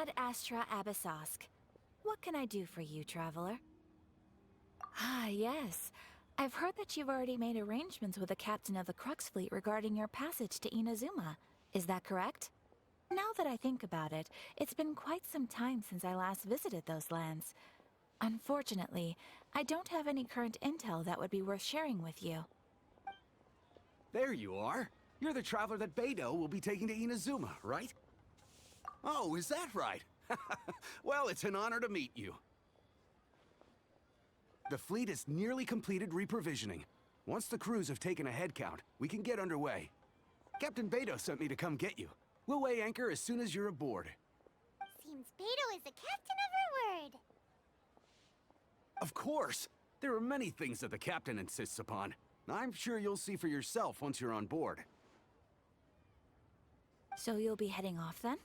Ad Astra Abyssosk. What can I do for you, traveler? Ah, yes. I've heard that you've already made arrangements with the captain of the Crux fleet regarding your passage to Inazuma. Is that correct? Now that I think about it, it's been quite some time since I last visited those lands. Unfortunately, I don't have any current intel that would be worth sharing with you. There you are. You're the traveler that Beidou will be taking to Inazuma, right? Oh, is that right? Well, it's an honor to meet you. The fleet has nearly completed reprovisioning. Once the crews have taken a head count, we can get underway. Captain Beidou sent me to come get you. We'll weigh anchor as soon as you're aboard. Seems Beidou is the captain of her word. Of course! There are many things that the captain insists upon. I'm sure you'll see for yourself once you're on board. So you'll be heading off then?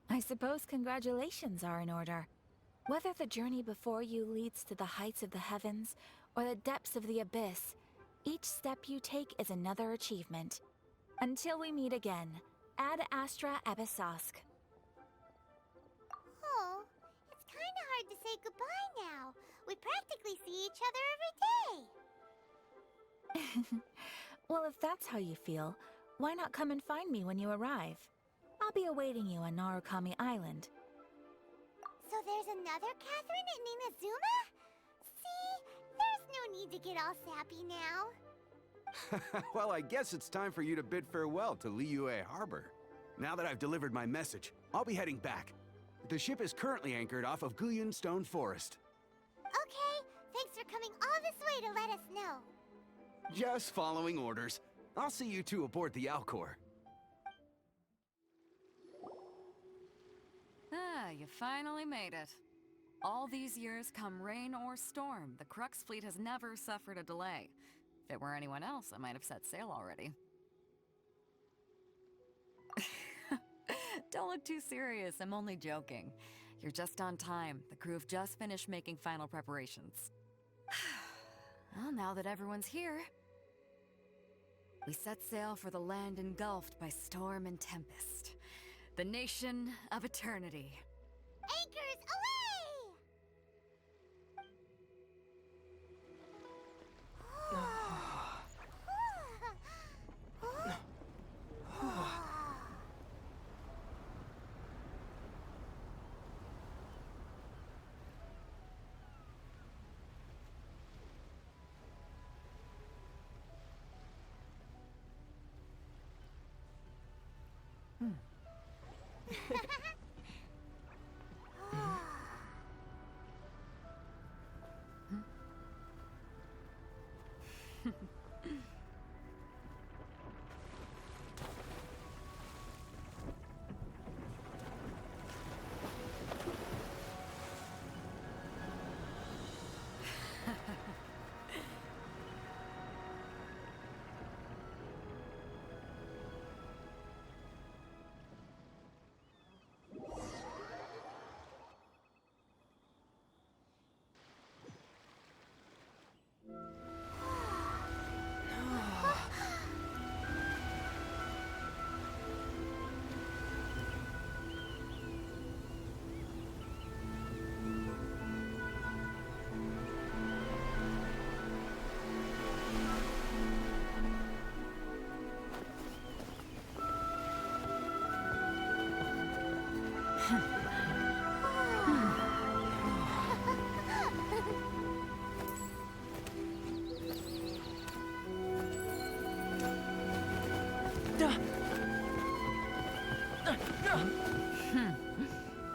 I suppose congratulations are in order. Whether the journey before you leads to the heights of the heavens or the depths of the abyss, each step you take is another achievement. Until we meet again, Ad Astra Abyssosk. Oh, it's kinda hard to say goodbye now. We practically see each other every day. Well, if that's how you feel, why not come and find me when you arrive? I'll be awaiting you on Narukami Island. So there's another Catherine in Inazuma? See? There's no need to get all sappy now. Well, I guess it's time for you to bid farewell to Liyue Harbor. Now that I've delivered my message, I'll be heading back. The ship is currently anchored off of Guyun Stone Forest. Okay, thanks for coming all this way to let us know. Just following orders. I'll see you two aboard the Alcor. Ah, you finally made it. All these years, come rain or storm, the Crux fleet has never suffered a delay. If it were anyone else, I might have set sail already. Don't look too serious, I'm only joking. You're just on time. The crew have just finished making final preparations. Well, now that everyone's here, we set sail for the land engulfed by storm and tempest. The nation of eternity. Anchors away!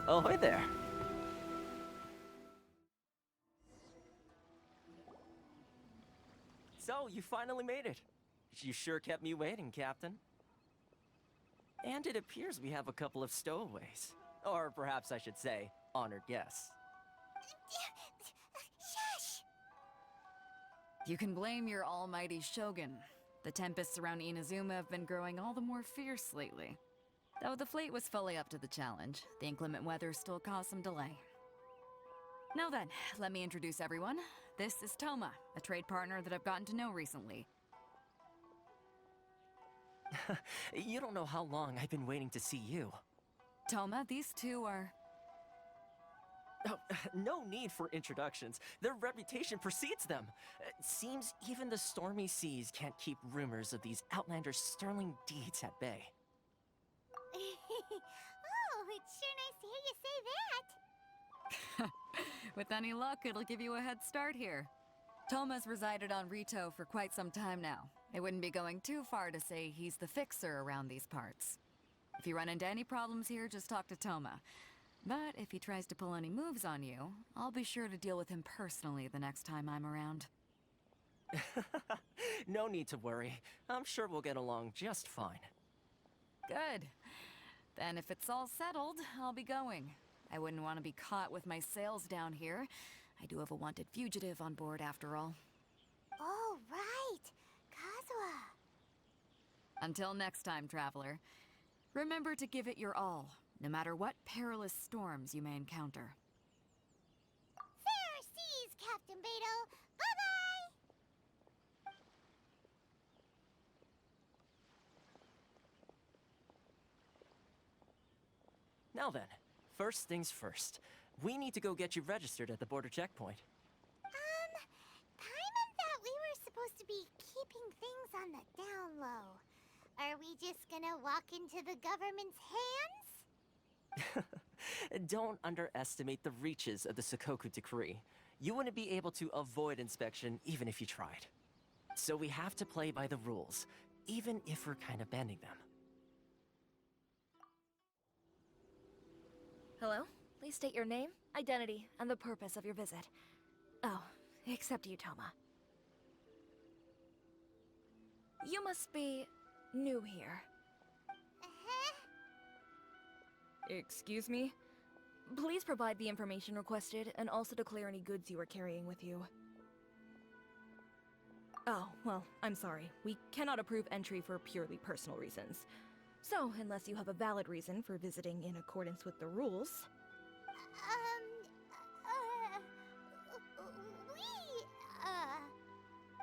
Ahoy there. So, you finally made it. You sure kept me waiting, Captain. And it appears we have a couple of stowaways. Or perhaps I should say, honored guests. Shush! You can blame your almighty Shogun. The tempests around Inazuma have been growing all the more fierce lately. Though the fleet was fully up to the challenge, the inclement weather still caused some delay. Now then, let me introduce everyone. This is Toma, a trade partner that I've gotten to know recently. You don't know how long I've been waiting to see you. Toma, these two are Oh, no need for introductions. Their reputation precedes them. Seems even the stormy seas can't keep rumors of these Outlanders' sterling deeds at bay. Oh, it's sure nice to hear you say that. With any luck, it'll give you a head start here. Toma's resided on Rito for quite some time now. It wouldn't be going too far to say he's the fixer around these parts. If you run into any problems here, just talk to Toma. But if he tries to pull any moves on you, I'll be sure to deal with him personally the next time I'm around. No need to worry. I'm sure we'll get along just fine. Good. Then if it's all settled, I'll be going. I wouldn't want to be caught with my sails down here. I do have a wanted fugitive on board after all. Oh, right. Kazuha. Until next time, traveler. Remember to give it your all, no matter what perilous storms you may encounter. Fair seas, Captain Beto. Bye-bye! Now then, first things first. We need to go get you registered at the border checkpoint. Paimon thought we were supposed to be keeping things on the down low. Are we just gonna walk into the government's hands? Don't underestimate the reaches of the Sakoku Decree. You wouldn't be able to avoid inspection even if you tried. So we have to play by the rules, even if we're kind of bending them. Hello? Please state your name, identity, and the purpose of your visit. Oh, except you, Toma. You must be new here. Uh-huh. Excuse me? Please provide the information requested, and also declare any goods you are carrying with you. Oh, well, I'm sorry. We cannot approve entry for purely personal reasons. So, unless you have a valid reason for visiting in accordance with the rules...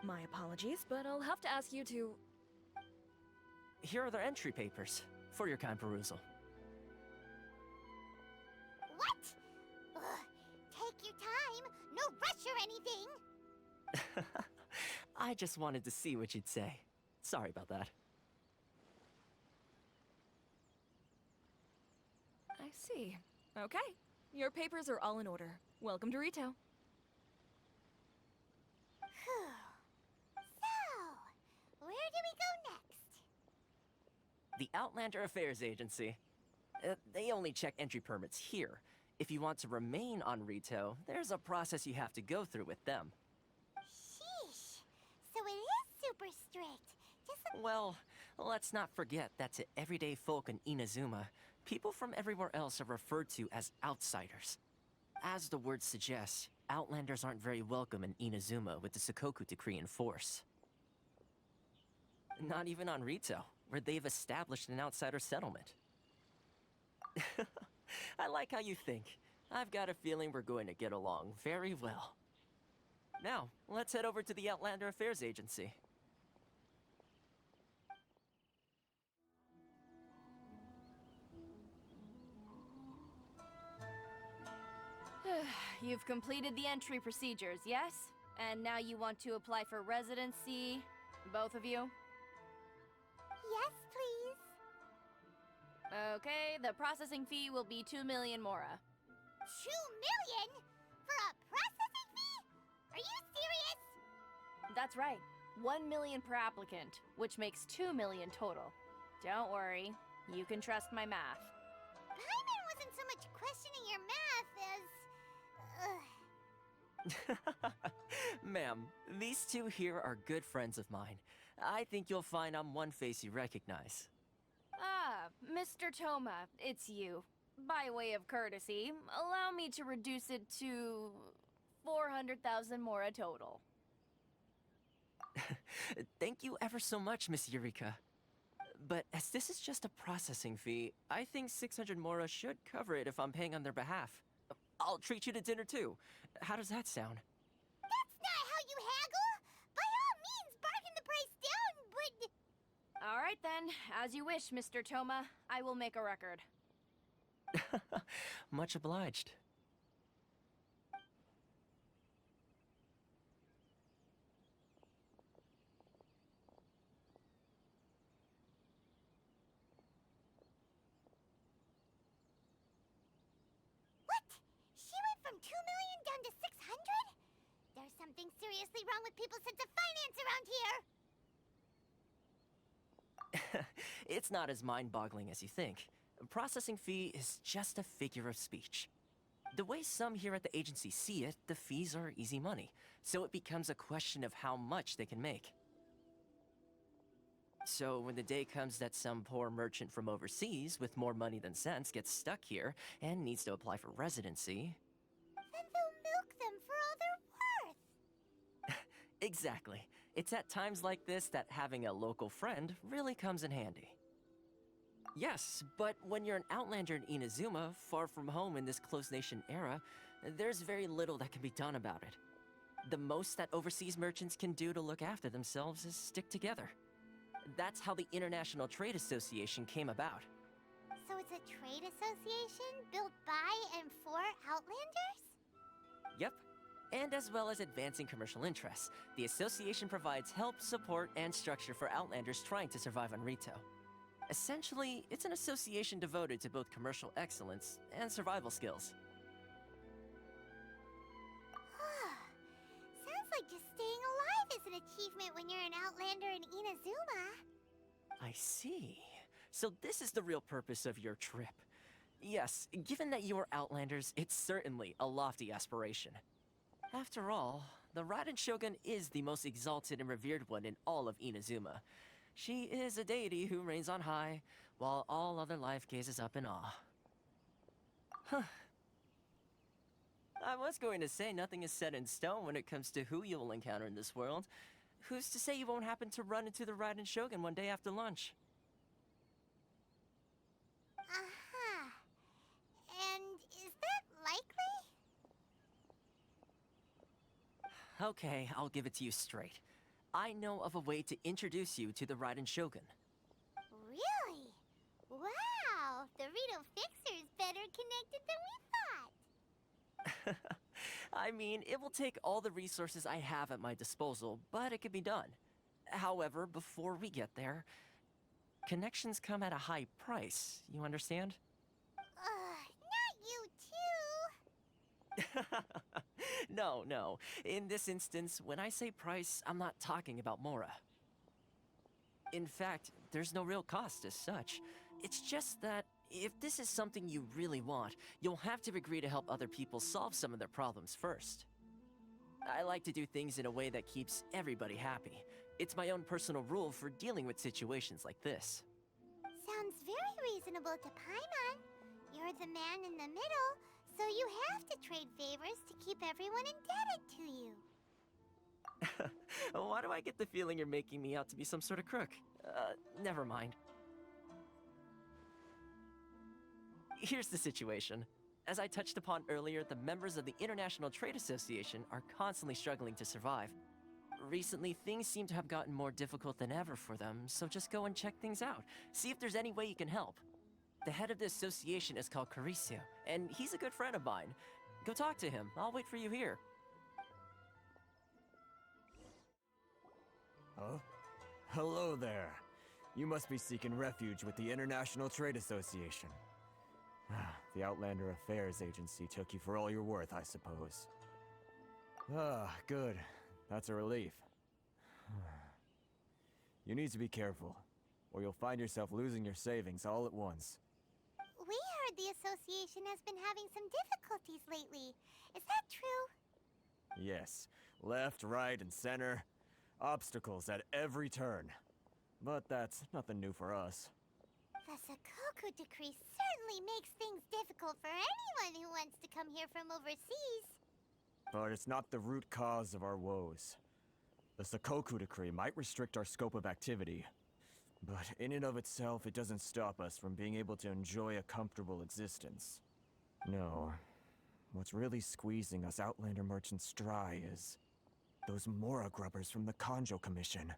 My apologies, but I'll have to ask you to... Here are the entry papers, for your kind perusal. What? Ugh, take your time. No rush or anything. I just wanted to see what you'd say. Sorry about that. I see. Okay. Your papers are all in order. Welcome to Rito. Whew. So, where do we go next? The Outlander Affairs Agency. They only check entry permits here. If you want to remain on Rito, there's a process you have to go through with them. Sheesh. So it is super strict. Just Well, let's not forget that to everyday folk in Inazuma, people from everywhere else are referred to as outsiders. As the word suggests, Outlanders aren't very welcome in Inazuma with the Sakoku Decree in force. Not even on Rito, where they've established an outsider settlement. I like how you think. I've got a feeling we're going to get along very well. Now, let's head over to the Outlander Affairs Agency. You've completed the entry procedures, yes? And now you want to apply for residency, both of you? yes, please. Okay, the processing fee will be 2 million mora. 2 million? For a processing fee? Are you serious? That's right. 1 million per applicant, which makes 2 million total. Don't worry, you can trust my math. Paimon wasn't so much questioning your math as... Ma'am, these two here are good friends of mine. I think you'll find I'm one face you recognize. Ah, Mr. Toma, it's you. By way of courtesy, allow me to reduce it to 400,000 mora total. Thank you ever so much, Miss Eureka. But as this is just a processing fee, I think 600 mora should cover it if I'm paying on their behalf. I'll treat you to dinner too. How does that sound? That's not how you haggle! By all means, bargain the price down, but... All right then, as you wish, Mr. Toma. I will make a record. Much obliged. seriously wrong with people's sense of finance around here? It's not as mind-boggling as you think. A processing fee is just a figure of speech. The way some here at the agency see it, the fees are easy money, so it becomes a question of how much they can make. So when the day comes that some poor merchant from overseas with more money than sense gets stuck here and needs to apply for residency... Then they'll milk them for all they're worth. Exactly. It's at times like this that having a local friend really comes in handy. Yes, but when you're an outlander in Inazuma, far from home in this closed nation era, there's very little that can be done about it. The most that overseas merchants can do to look after themselves is stick together. That's how the International Trade Association came about. So it's a trade association built by and for Outlanders? Yep. And as well as advancing commercial interests, the association provides help, support, and structure for Outlanders trying to survive on Rito. Essentially, it's an association devoted to both commercial excellence and survival skills. Sounds like just staying alive is an achievement when you're an Outlander in Inazuma. I see. So this is the real purpose of your trip. Yes, given that you are Outlanders, it's certainly a lofty aspiration. After all, the Raiden Shogun is the most exalted and revered one in all of Inazuma. She is a deity who reigns on high, while all other life gazes up in awe. Huh. I was going to say nothing is set in stone when it comes to who you will encounter in this world. Who's to say you won't happen to run into the Raiden Shogun one day after lunch? Uh-huh. And is that likely? Okay, I'll give it to you straight. I know of a way to introduce you to the Raiden Shogun. Really? Wow! The Rito Fixer's better connected than we thought. I mean, it will take all the resources I have at my disposal, but it can be done. However, before we get there, connections come at a high price, you understand? Not you too! No. In this instance, when I say price, I'm not talking about Mora. In fact, there's no real cost as such. It's just that if this is something you really want, you'll have to agree to help other people solve some of their problems first. I like to do things in a way that keeps everybody happy. It's my own personal rule for dealing with situations like this. Sounds very reasonable to Paimon. You're the man in the middle, so you have to trade favors to keep everyone indebted to you. Why do I get the feeling you're making me out to be some sort of crook? Never mind. Here's the situation. As I touched upon earlier, the members of the International Trade Association are constantly struggling to survive. Recently, things seem to have gotten more difficult than ever for them, so just go and check things out. See if there's any way you can help. The head of the association is called Karisu, and he's a good friend of mine. Go talk to him. I'll wait for you here. Huh? Hello there. You must be seeking refuge with the International Trade Association. The Outlander Affairs Agency took you for all you're worth, I suppose. Good. That's a relief. You need to be careful, or you'll find yourself losing your savings all at once. We heard the association has been having some difficulties lately. Is that true? Yes. Left, right, and center. Obstacles at every turn. But that's nothing new for us. The Sakoku decree certainly makes things difficult for anyone who wants to come here from overseas. But it's not the root cause of our woes. The Sakoku decree might restrict our scope of activity, but in and of itself, it doesn't stop us from being able to enjoy a comfortable existence. No. What's really squeezing us Outlander merchants dry is those Mora grubbers from the Kanjo Commission.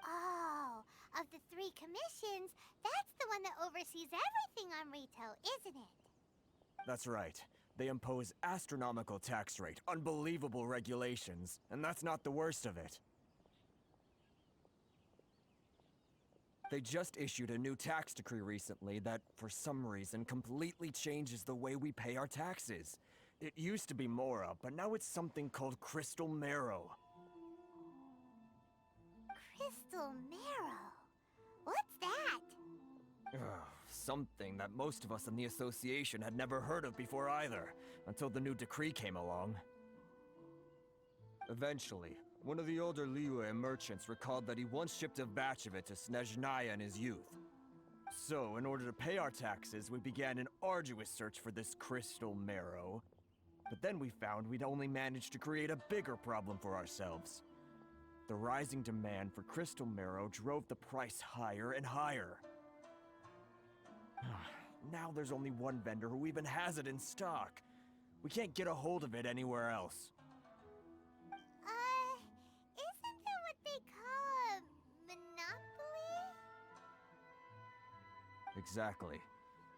Oh, of the 3 commissions, that's the one that oversees everything on Rito, isn't it? That's right. They impose astronomical tax rate, unbelievable regulations, and that's not the worst of it. They just issued a new tax decree recently that, for some reason, completely changes the way we pay our taxes. It used to be Mora, but now it's something called Crystal Marrow. Crystal marrow. What's that? Something that most of us in the association had never heard of before either, until the new decree came along. Eventually, one of the older Liyue merchants recalled that he once shipped a batch of it to Snezhnaya in his youth. So, in order to pay our taxes, we began an arduous search for this crystal marrow. But then we found we'd only managed to create a bigger problem for ourselves. The rising demand for crystal marrow drove the price higher and higher. Now there's only one vendor who even has it in stock. We can't get a hold of it anywhere else. Isn't that what they call a monopoly? Exactly.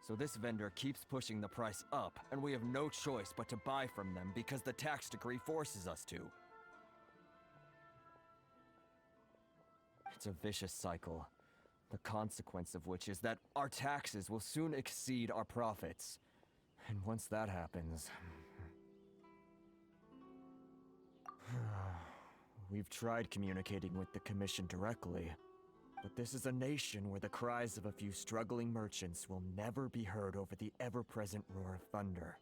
So this vendor keeps pushing the price up, and we have no choice but to buy from them because the tax decree forces us to. It's a vicious cycle. The consequence of which is that our taxes will soon exceed our profits. And once that happens... We've tried communicating with the Commission directly, but this is a nation where the cries of a few struggling merchants will never be heard over the ever-present roar of thunder.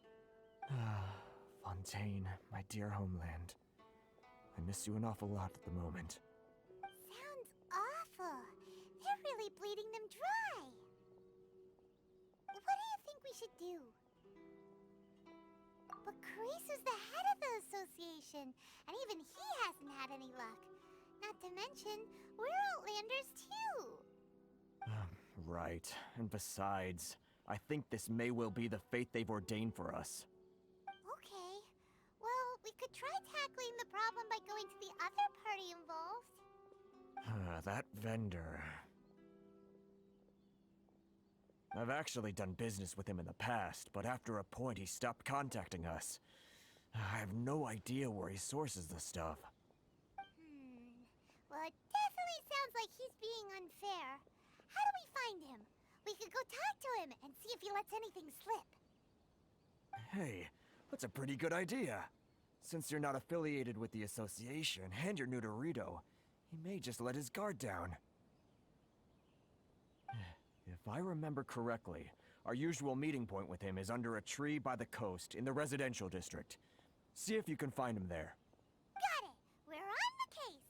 Fontaine, my dear homeland. I miss you an awful lot at the moment. Sounds awful. They're really bleeding them dry. What do you think we should do? But Carisu's the head of the association, and even he hasn't had any luck. Not to mention, we're Outlanders too. Right. And besides, I think this may well be the fate they've ordained for us. Okay. Well, we could try tackling the problem by going to the other party involved. That vendor... I've actually done business with him in the past, but after a point he stopped contacting us. I have no idea where he sources the stuff. Well, it definitely sounds like he's being unfair. How do we find him? We could go talk to him and see if he lets anything slip. Hey, that's a pretty good idea. Since you're not affiliated with the association and you're new to Rito, he may just let his guard down. If I remember correctly, our usual meeting point with him is under a tree by the coast in the residential district. See if you can find him there. Got it! We're on the case!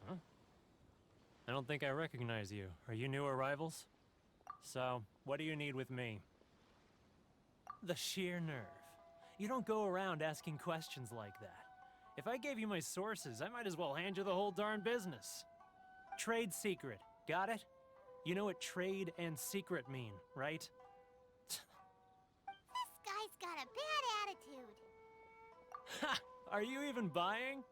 Huh? I don't think I recognize you. Are you new arrivals? So, what do you need with me? The sheer nerve. You don't go around asking questions like that. If I gave you my sources, I might as well hand you the whole darn business. Trade secret, got it? You know what trade and secret mean, right? This guy's got a bad attitude. Ha! Are you even buying?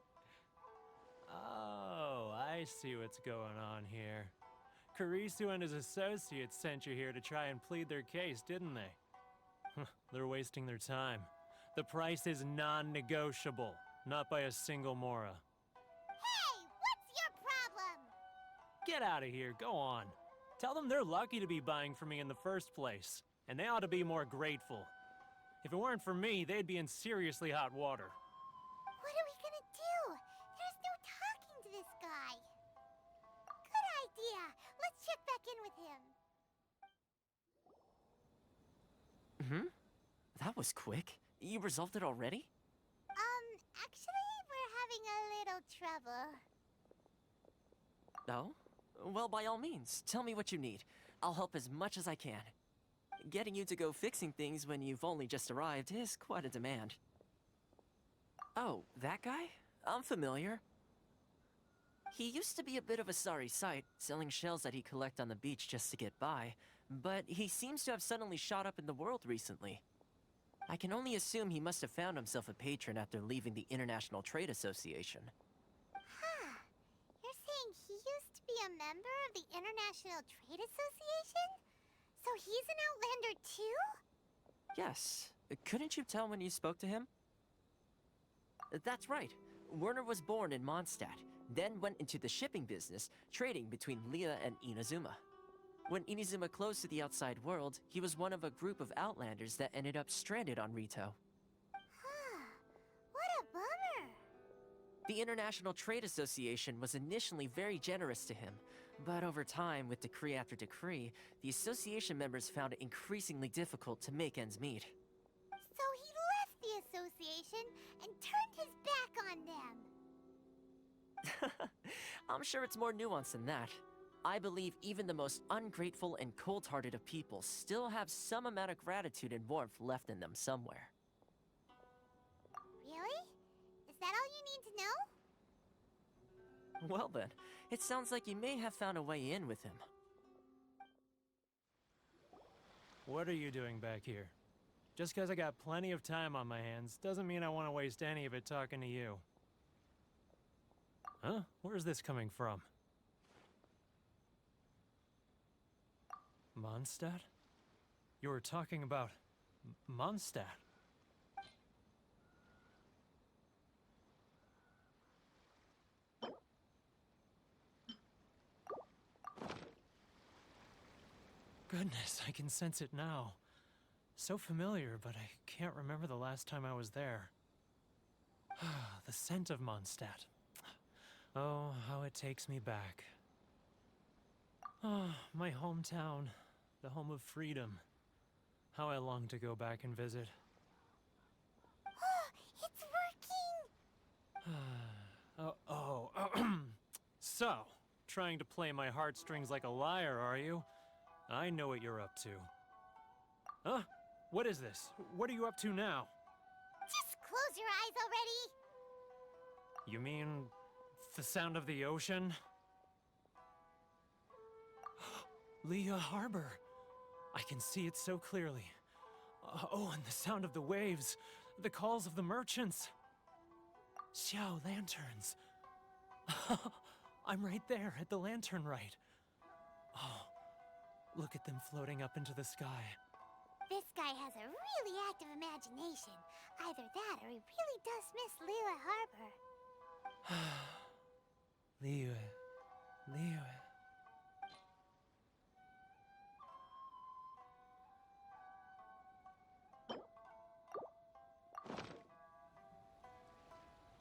Oh, I see what's going on here. Karisu and his associates sent you here to try and plead their case, didn't they? They're wasting their time. The price is non-negotiable. Not by a single Mora. Hey, what's your problem? Get out of here, go on. Tell them they're lucky to be buying from me in the first place, and they ought to be more grateful. If it weren't for me, they'd be in seriously hot water. What are we gonna do? There's no talking to this guy. Good idea. Let's check back in with him. That was quick. You resolved it already? Actually, we're having a little trouble. Oh? Well, by all means, tell me what you need. I'll help as much as I can. Getting you to go fixing things when you've only just arrived is quite a demand. Oh, that guy? I'm familiar. He used to be a bit of a sorry sight, selling shells that he collect on the beach just to get by, but he seems to have suddenly shot up in the world recently. I can only assume he must have found himself a patron after leaving the International Trade Association. Huh. You're saying he used to be a member of the International Trade Association? So he's an Outlander too? Yes. Couldn't you tell when you spoke to him? That's right. Werner was born in Mondstadt, then went into the shipping business, trading between Leah and Inazuma. When Inazuma closed to the outside world, he was one of a group of Outlanders that ended up stranded on Rito. Huh. What a bummer. The International Trade Association was initially very generous to him, but over time, with decree after decree, the association members found it increasingly difficult to make ends meet. So he left the association and turned his back on them. I'm sure it's more nuanced than that. I believe even the most ungrateful and cold-hearted of people still have some amount of gratitude and warmth left in them somewhere. Really? Is that all you need to know? Well then, it sounds like you may have found a way in with him. What are you doing back here? Just because I got plenty of time on my hands doesn't mean I want to waste any of it talking to you. Huh? Where's this coming from? Mondstadt? You were talking about Mondstadt. Goodness, I can sense it now. So familiar, but I can't remember the last time I was there. The scent of Mondstadt. Oh, how it takes me back. Oh, my hometown, the home of freedom. How I long to go back and visit. It's working! So, trying to play my heartstrings like a liar, are you? I know what you're up to. Huh? What is this? What are you up to now? Just close your eyes already! You mean the sound of the ocean? Leah Harbor. I can see it so clearly. Oh, and the sound of the waves. The calls of the merchants. Xiao lanterns. I'm right there at the lantern right. Oh, look at them floating up into the sky. This guy has a really active imagination. Either that or he really does miss Liyue Harbor. Liyue.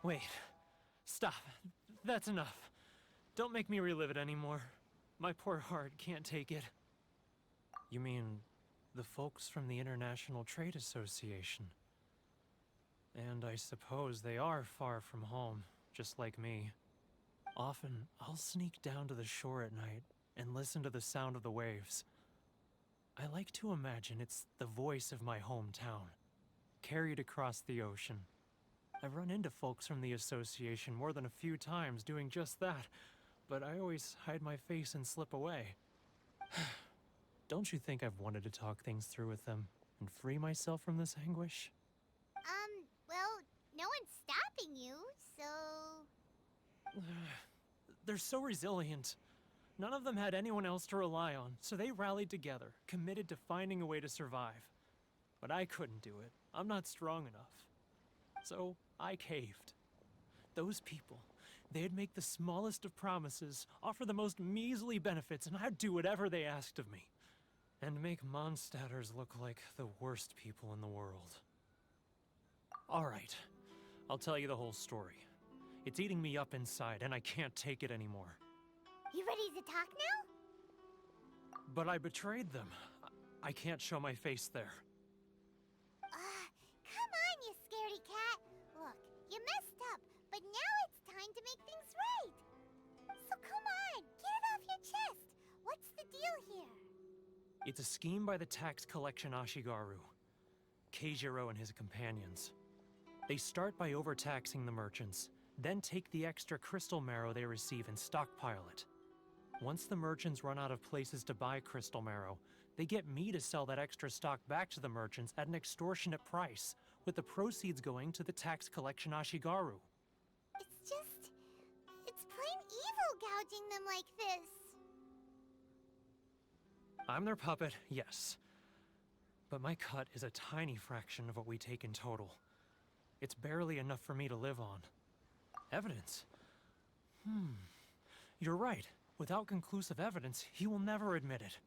Wait. Stop. That's enough. Don't make me relive it anymore. My poor heart can't take it. You mean the folks from the International Trade Association? And I suppose they are far from home, just like me. Often, I'll sneak down to the shore at night and listen to the sound of the waves. I like to imagine it's the voice of my hometown, carried across the ocean. I've run into folks from the association more than a few times doing just that, but I always hide my face and slip away. Don't you think I've wanted to talk things through with them and free myself from this anguish? Well, no one's stopping you, so... They're so resilient. None of them had anyone else to rely on, so they rallied together, committed to finding a way to survive. But I couldn't do it. I'm not strong enough. So I caved. Those people, they'd make the smallest of promises, offer the most measly benefits, and I'd do whatever they asked of me. And make Mondstadters look like the worst people in the world. Alright, I'll tell you the whole story. It's eating me up inside, and I can't take it anymore. You ready to talk now? But I betrayed them. I can't show my face there. Come on, you scaredy cat. Look, you messed up, but now it's time to make things right. So come on, get it off your chest. What's the deal here? It's a scheme by the tax collection Ashigaru, Keijiro and his companions. They start by overtaxing the merchants, then take the extra crystal marrow they receive and stockpile it. Once the merchants run out of places to buy crystal marrow, they get me to sell that extra stock back to the merchants at an extortionate price, with the proceeds going to the tax collection Ashigaru. It's plain evil gouging them like this. I'm their puppet, yes. But my cut is a tiny fraction of what we take in total. It's barely enough for me to live on. Evidence? You're right. Without conclusive evidence, he will never admit it.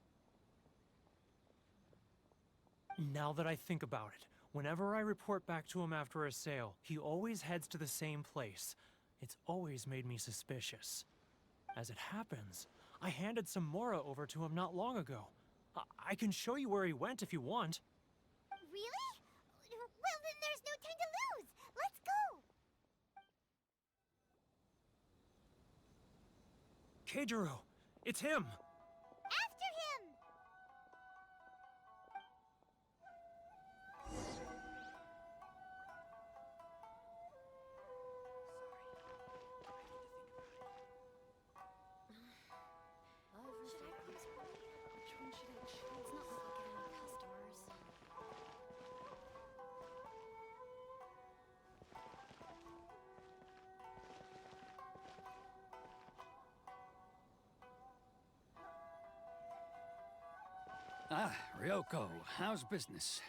Now that I think about it, whenever I report back to him after a sale, he always heads to the same place. It's always made me suspicious. As it happens, I handed some Mora over to him not long ago. I can show you where he went if you want. Really? Well, then there's no time to lose. Let's go. Keijiro, it's him! After him. Should I close early? Which one should I choose? It's not like I'll get any customers. Ah, Ryoko, how's business?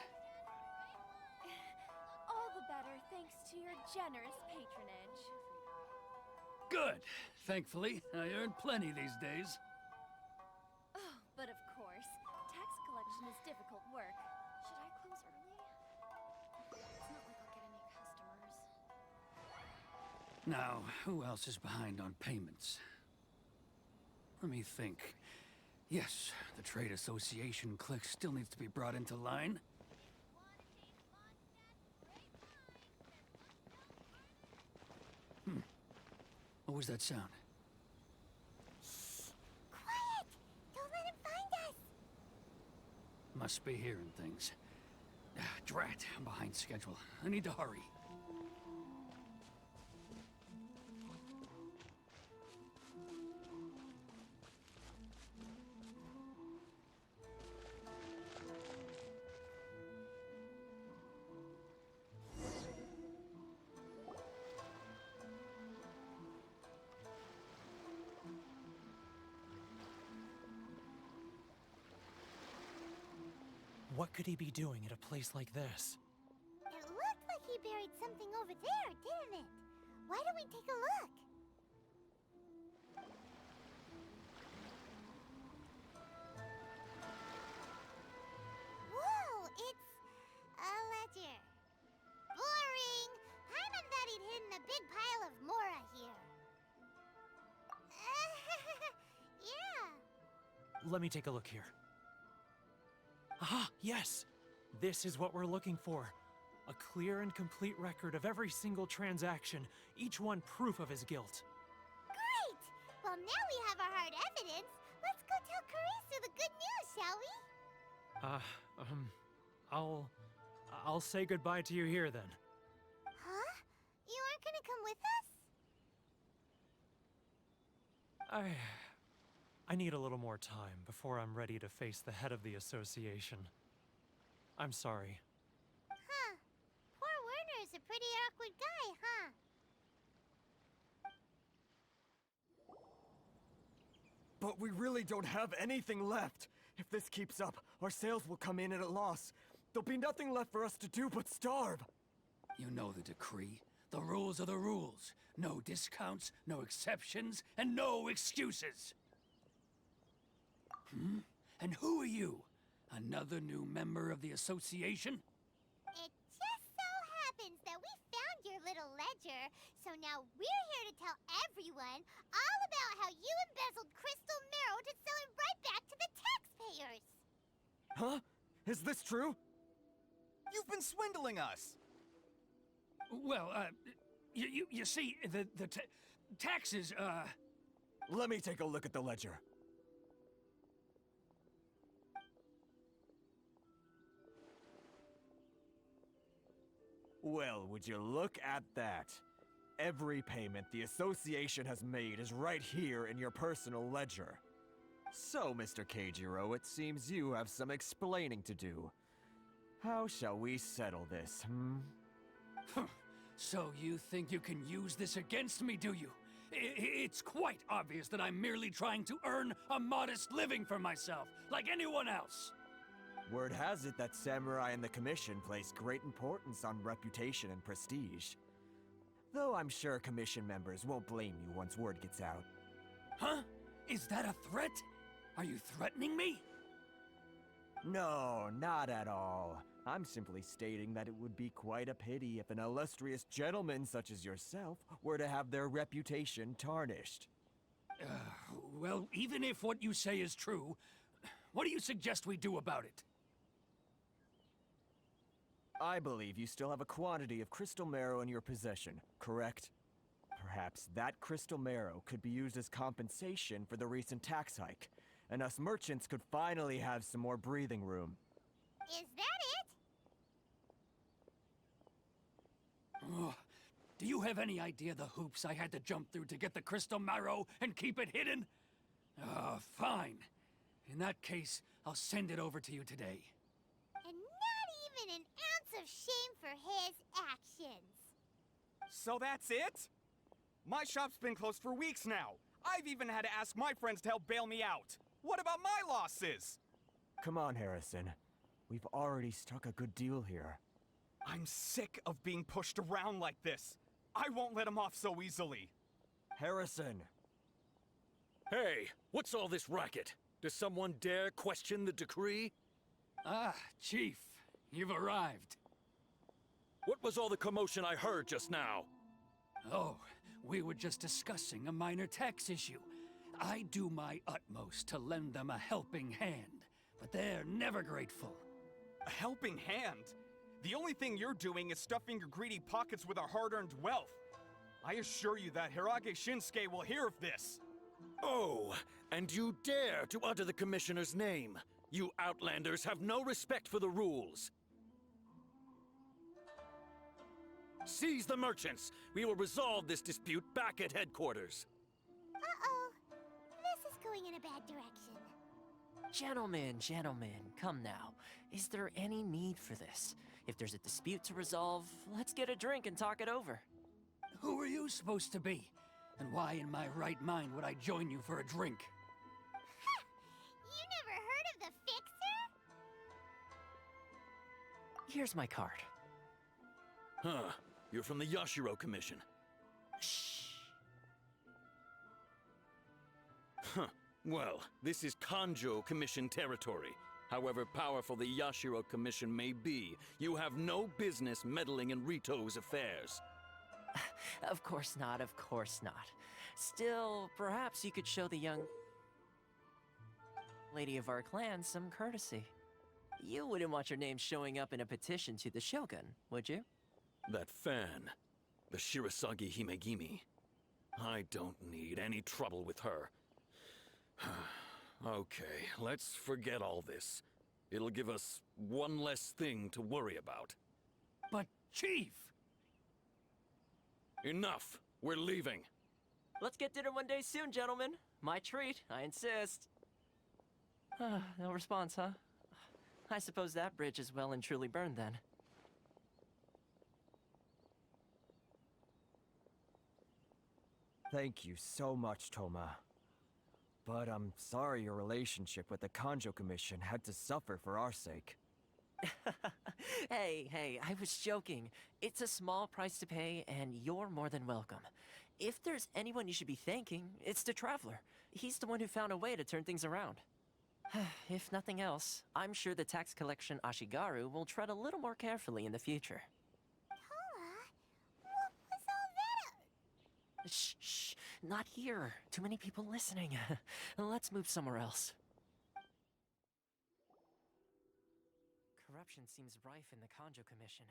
All the better thanks to your generous patronage. Good. Thankfully, I earn plenty these days. Oh, but of course, tax collection is difficult work. Should I close early? It's not like I'll get any customers. Now, who else is behind on payments? Let me think. Yes, the trade association clique still needs to be brought into line. What was that sound? Quiet! Don't let him find us. Must be hearing things. Drat, I'm behind schedule. I need to hurry. What could he be doing at a place like this? It looked like he buried something over there, didn't it? Why don't we take a look? Whoa, it's a ledger. Boring! Paimon thought he'd hidden a big pile of Mora here. Yeah. Let me take a look here. Ah, yes! This is what we're looking for. A clear and complete record of every single transaction, each one proof of his guilt. Great! Well, now we have our hard evidence. Let's go tell Karisu the good news, shall we? I'll say goodbye to you here then. Huh? You aren't gonna come with us? I need a little more time before I'm ready to face the head of the association. I'm sorry. Huh. Poor Werner's a pretty awkward guy, huh? But we really don't have anything left. If this keeps up, our sales will come in at a loss. There'll be nothing left for us to do but starve. You know the decree. The rules are the rules. No discounts, no exceptions, and no excuses. And who are you? Another new member of the association? It just so happens that we found your little ledger, so now we're here to tell everyone all about how you embezzled crystal marrow to sell it right back to the taxpayers. Huh? Is this true? You've been swindling us! Well, you see, the taxes, Let me take a look at the ledger. Well, would you look at that? Every payment the association has made is right here in your personal ledger. So, Mr. Keijiro, it seems you have some explaining to do. How shall we settle this, So you think you can use this against me, do you? It's quite obvious that I'm merely trying to earn a modest living for myself, like anyone else. Word has it that samurai and the commission place great importance on reputation and prestige. Though I'm sure commission members won't blame you once word gets out. Huh? Is that a threat? Are you threatening me? No, not at all. I'm simply stating that it would be quite a pity if an illustrious gentleman such as yourself were to have their reputation tarnished. Well, even if what you say is true, what do you suggest we do about it? I believe you still have a quantity of crystal marrow in your possession, correct? Perhaps that crystal marrow could be used as compensation for the recent tax hike, and us merchants could finally have some more breathing room. Is that it? Oh, do you have any idea the hoops I had to jump through to get the crystal marrow and keep it hidden? Fine. In that case, I'll send it over to you today. And not even an ounce of shame for his actions. So that's it? My shop's been closed for weeks now. I've even had to ask my friends to help bail me out. What about my losses? Come on, Harrison. We've already struck a good deal here. I'm sick of being pushed around like this. I won't let him off so easily. Harrison! Hey, what's all this racket? Does someone dare question the decree? Ah, Chief, you've arrived. What was all the commotion I heard just now? Oh, we were just discussing a minor tax issue. I do my utmost to lend them a helping hand, but they're never grateful. A helping hand? The only thing you're doing is stuffing your greedy pockets with our hard-earned wealth. I assure you that Hirage Shinsuke will hear of this. Oh, and you dare to utter the Commissioner's name. You Outlanders have no respect for the rules. Seize the merchants. We will resolve this dispute back at headquarters. Uh-oh. This is going in a bad direction. Gentlemen, come now. Is there any need for this? If there's a dispute to resolve, let's get a drink and talk it over. Who are you supposed to be? And why in my right mind would I join you for a drink? You never heard of the Fixer? Here's my card. Huh. You're from the Yashiro Commission. Shh. Huh. Well, this is Kanjo Commission territory. However powerful the Yashiro Commission may be, you have no business meddling in Rito's affairs. Of course not, of course not. Still, perhaps you could show the young lady of our clan some courtesy. You wouldn't want your name showing up in a petition to the Shogun, would you? That fan, the Shirasagi Himegimi. I don't need any trouble with her. Okay, let's forget all this. It'll give us one less thing to worry about. But, Chief! Enough! We're leaving. Let's get dinner one day soon, gentlemen. My treat, I insist. No response, huh? I suppose that bridge is well and truly burned then. Thank you so much, Toma. But I'm sorry your relationship with the Kanjo Commission had to suffer for our sake. Hey, I was joking. It's a small price to pay, and you're more than welcome. If there's anyone you should be thanking, it's the Traveler. He's the one who found a way to turn things around. If nothing else, I'm sure the tax collection Ashigaru will tread a little more carefully in the future. Tola, what was all that? Shh, not here. Too many people listening. Let's move somewhere else. Corruption seems rife in the Kanjo Commission.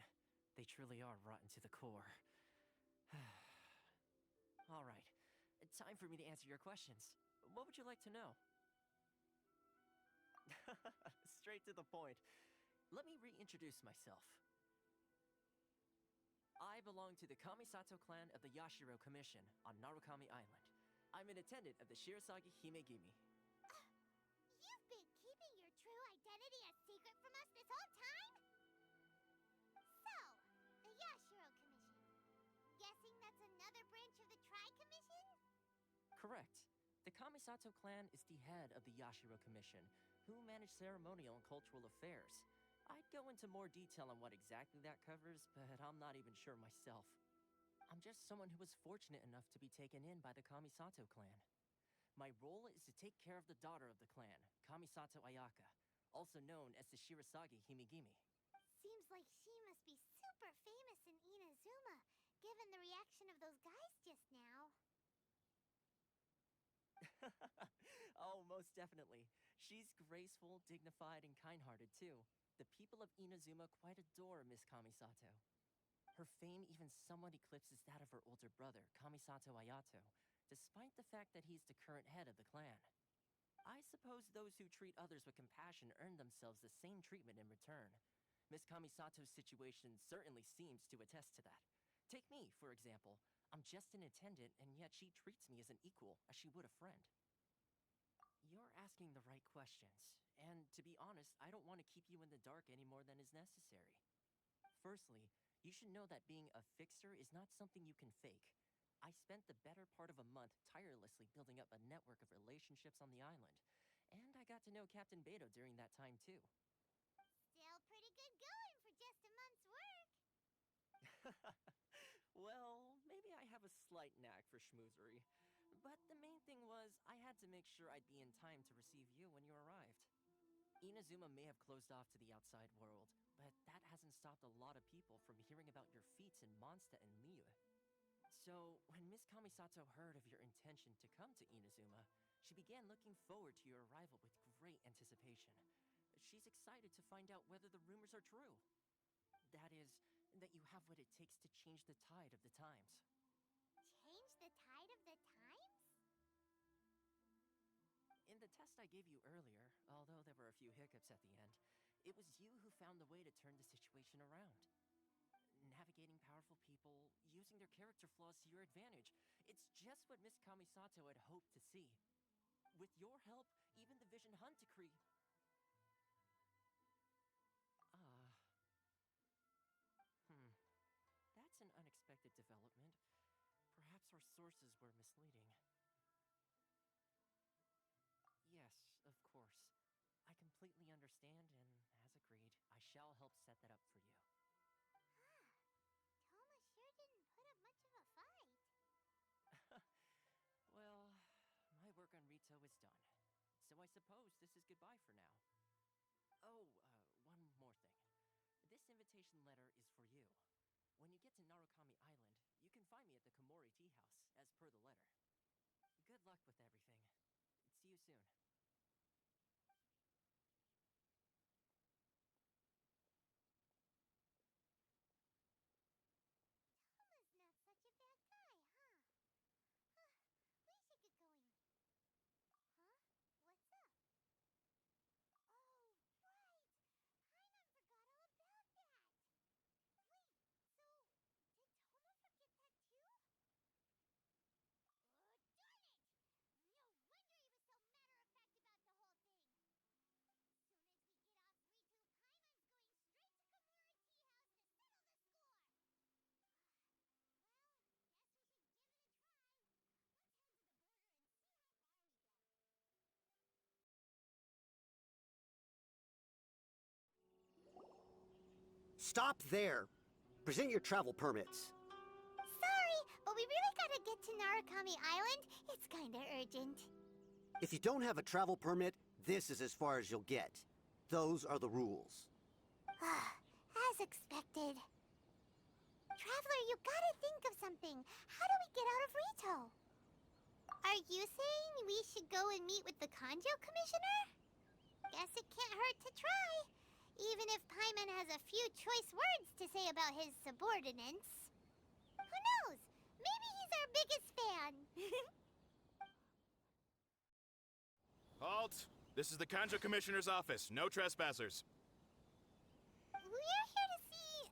They truly are rotten to the core. All right, time for me to answer your questions. What would you like to know? Straight to the point. Let me reintroduce myself. I belong to the Kamisato clan of the Yashiro Commission on Narukami Island. I'm an attendant of the Shirasagi Himegimi. You've been keeping your true identity a secret from us this whole time? So, the Yashiro Commission. Guessing that's another branch of the Tri-Commission? Correct. The Kamisato clan is the head of the Yashiro Commission, who manage ceremonial and cultural affairs. I'd go into more detail on what exactly that covers, but I'm not even sure myself. I'm just someone who was fortunate enough to be taken in by the Kamisato clan. My role is to take care of the daughter of the clan, Kamisato Ayaka, also known as the Shirasagi Himegimi. Seems like she must be super famous in Inazuma, given the reaction of those guys just now. Oh, most definitely. She's graceful, dignified, and kind-hearted, too. The people of Inazuma quite adore Miss Kamisato. Her fame even somewhat eclipses that of her older brother, Kamisato Ayato, despite the fact that he's the current head of the clan. I suppose those who treat others with compassion earn themselves the same treatment in return. Miss Kamisato's situation certainly seems to attest to that. Take me, for example. I'm just an attendant, and yet she treats me as an equal, as she would a friend. You're asking the right questions, and to be honest, I don't want to keep you in the dark any more than is necessary. Firstly, you should know that being a fixer is not something you can fake. I spent the better part of a month tirelessly building up a network of relationships on the island, and I got to know Captain Beto during that time too. Still pretty good going for just a month's work. Well, maybe I have a slight knack for schmoozery. But the main thing was, I had to make sure I'd be in time to receive you when you arrived. Inazuma may have closed off to the outside world, but that hasn't stopped a lot of people from hearing about your feats in Mondstadt and Liyue. So, when Miss Kamisato heard of your intention to come to Inazuma, she began looking forward to your arrival with great anticipation. She's excited to find out whether the rumors are true. That is, that you have what it takes to change the tide of the times. Change the tide of the times? In the test I gave you earlier, although there were a few hiccups at the end, it was you who found the way to turn the situation around. Navigating powerful people, using their character flaws to your advantage. It's just what Miss Kamisato had hoped to see. With your help, even the Vision Hunt decree... That's an unexpected development. Perhaps our sources were misleading. Yes, of course. I completely understand, and as agreed, I shall help set that up for you. Toma sure didn't put up much of a fight. Well, my work on Rito is done. So I suppose this is goodbye for now. Oh, one more thing. This invitation letter is for you. When you get to Narukami Island, you can find me at the Komori Tea House, as per the letter. Good luck with everything. See you soon. Toma's not such a bad guy, huh? We should get going. Huh? What's up? Oh, right! Paimon forgot all about that! Wait, so did Toma forget that too? Oh, darn it! No wonder he was so matter-of-fact about the whole thing. Soon as we get off Ritu, Paimon's going straight to Komori Tea House to settle the score! Well, guess we should give it a try. Let's head to the border and see how far we get. Stop there! Present your travel permits. Sorry, but we really gotta get to Narukami Island. It's kinda urgent. If you don't have a travel permit, this is as far as you'll get. Those are the rules. As expected. Traveler, you gotta think of something. How do we get out of Rito? Are you saying we should go and meet with the Kanjo Commissioner? Guess it can't hurt to try. Even if Paimon has a few choice words to say about his subordinates. Who knows? Maybe he's our biggest fan. Halt! This is the Kanjo Commissioner's office. No trespassers. We're here to see,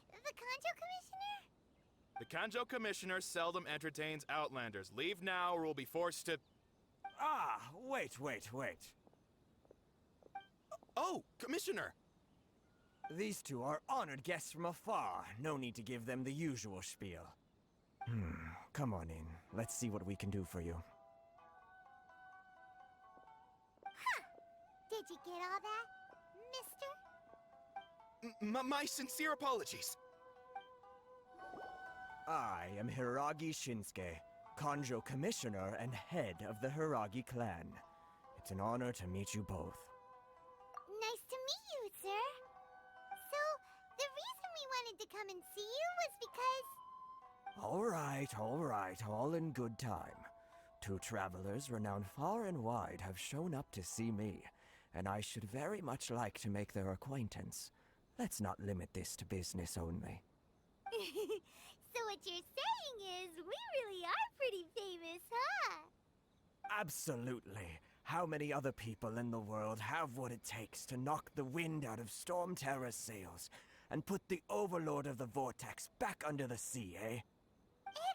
the Kanjo Commissioner? The Kanjo Commissioner seldom entertains Outlanders. Leave now or we'll be forced to... Ah, wait. Oh, Commissioner! These two are honored guests from afar. No need to give them the usual spiel. Come on in. Let's see what we can do for you. Did you get all that, mister? My sincere apologies. I am Hiragi Shinsuke, Kanjo Commissioner and head of the Hiragi clan. It's an honor to meet you both. Nice to meet you, wanted to come and see you was because... All right, all in good time. 2 travelers renowned far and wide have shown up to see me, and I should very much like to make their acquaintance. Let's not limit this to business only. So what you're saying is, we really are pretty famous, huh? Absolutely. How many other people in the world have what it takes to knock the wind out of Storm Terror's sails and put the Overlord of the Vortex back under the sea, eh?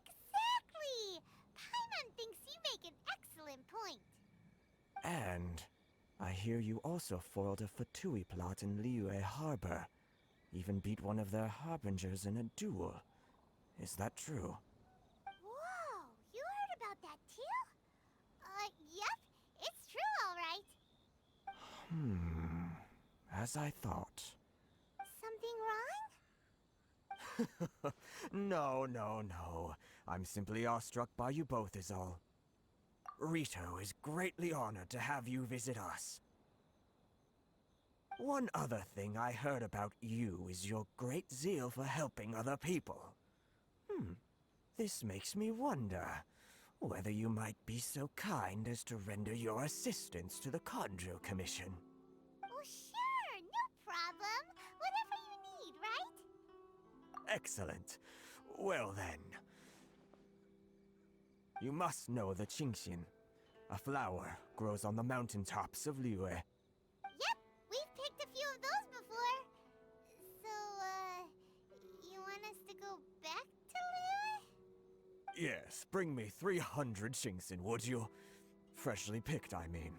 Exactly! Paimon thinks you make an excellent point. And I hear you also foiled a Fatui plot in Liyue Harbor. Even beat one of their harbingers in a duel. Is that true? Whoa, you heard about that too? Yep, it's true, all right. As I thought. Something wrong? No. I'm simply awestruck by you both is all. Rito is greatly honored to have you visit us. One other thing I heard about you is your great zeal for helping other people. This makes me wonder whether you might be so kind as to render your assistance to the Conjo Commission. Oh, sure, no problem. Whatever you need, right? Excellent. Well then. You must know the Qingxian. A flower grows on the mountaintops of Liyue. Yep, we've picked a few of those before. So, you want us to go back to Liyue? Yes, bring me 300 Qingxian, would you? Freshly picked, I mean.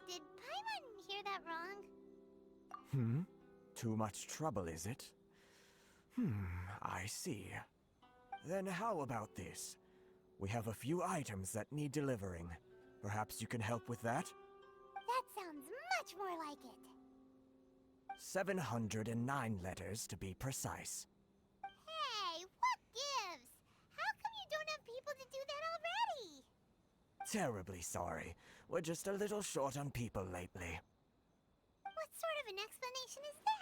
Did Paimon hear that wrong? Too much trouble, is it? I see. Then how about this? We have a few items that need delivering. Perhaps you can help with that? That sounds much more like it. 709 letters, to be precise. Hey, what gives? How come you don't have people to do that already? Terribly sorry. We're just a little short on people lately. What sort of an explanation is that?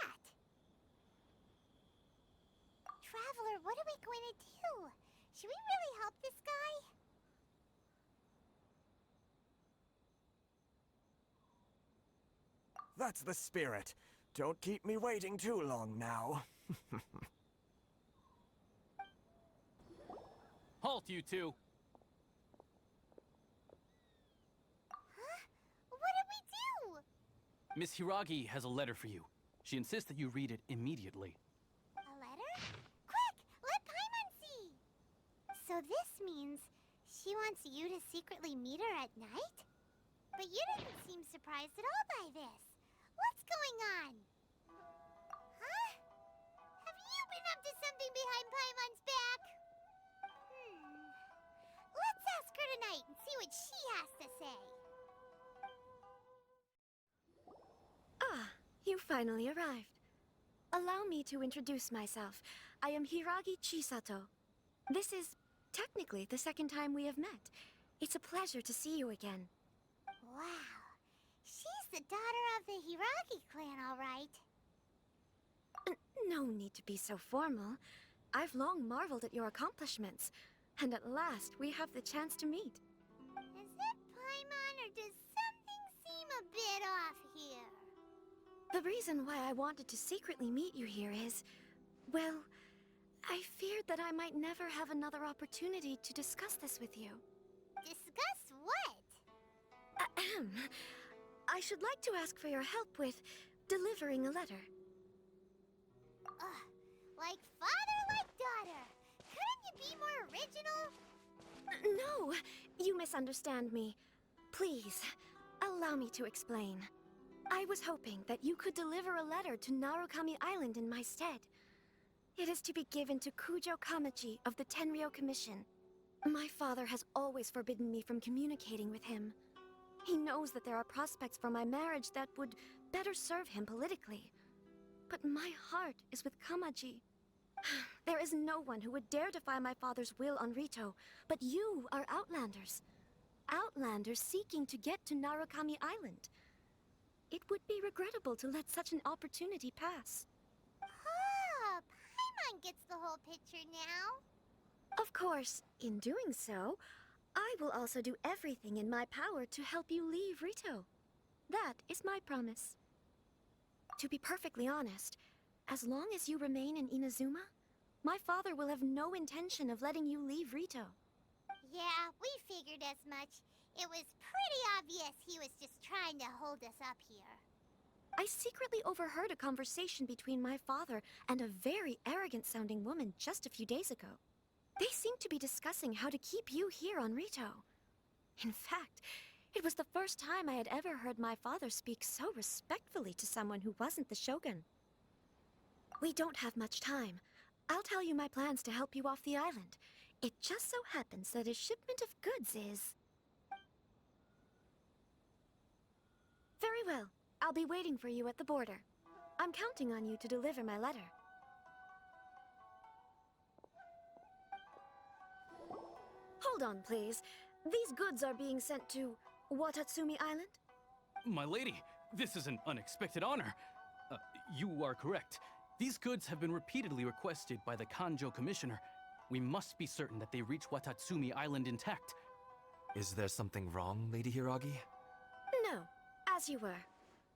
Traveler, what are we going to do? Should we really help this guy? That's the spirit. Don't keep me waiting too long now. Halt, you two! Huh? What did we do? Miss Hiragi has a letter for you. She insists that you read it immediately. A letter? Quick! Let Paimon see! So this means she wants you to secretly meet her at night? But you didn't seem surprised at all by this. What's going on? Huh? Have you been up to something behind Paimon's back? Let's ask her tonight and see what she has to say. Ah, you finally arrived. Allow me to introduce myself. I am Hiragi Chisato. This is technically the second time we have met. It's a pleasure to see you again. Wow. She's the daughter of the Hiragi clan, all right. No need to be so formal. I've long marveled at your accomplishments. And at last, we have the chance to meet. Is it Paimon, or does something seem a bit off here? The reason why I wanted to secretly meet you here is... well, I feared that I might never have another opportunity to discuss this with you. Discuss what? Ahem. I should like to ask for your help with delivering a letter. Like father, like daughter. Couldn't you be more original? No, you misunderstand me. Please, allow me to explain. I was hoping that you could deliver a letter to Narukami Island in my stead. It is to be given to Kujo Kamachi of the Tenryou Commission. My father has always forbidden me from communicating with him. He knows that there are prospects for my marriage that would better serve him politically. But my heart is with Kamaji. There is no one who would dare defy my father's will on Rito, but you are Outlanders. Outlanders seeking to get to Narukami Island. it would be regrettable to let such an opportunity pass. Oh, Paimon gets the whole picture now. Of course, in doing so, I will also do everything in my power to help you leave Rito. That is my promise. To be perfectly honest, as long as you remain in Inazuma, my father will have no intention of letting you leave Rito. Yeah, we figured as much. It was pretty obvious he was just trying to hold us up here. I secretly overheard a conversation between my father and a very arrogant-sounding woman just a few days ago. They seemed to be discussing how to keep you here on Rito. In fact, it was the first time I had ever heard my father speak so respectfully to someone who wasn't the Shogun. We don't have much time. I'll tell you my plans to help you off the island. It just so happens that a shipment of goods is... Very well. I'll be waiting for you at the border. I'm counting on you to deliver my letter. Hold on, please. These goods are being sent to Watatsumi Island? My lady, this is an unexpected honor. You are correct. These goods have been repeatedly requested by the Kanjo Commissioner. We must be certain that they reach Watatsumi Island intact. Is there something wrong, Lady Hiragi? No, as you were.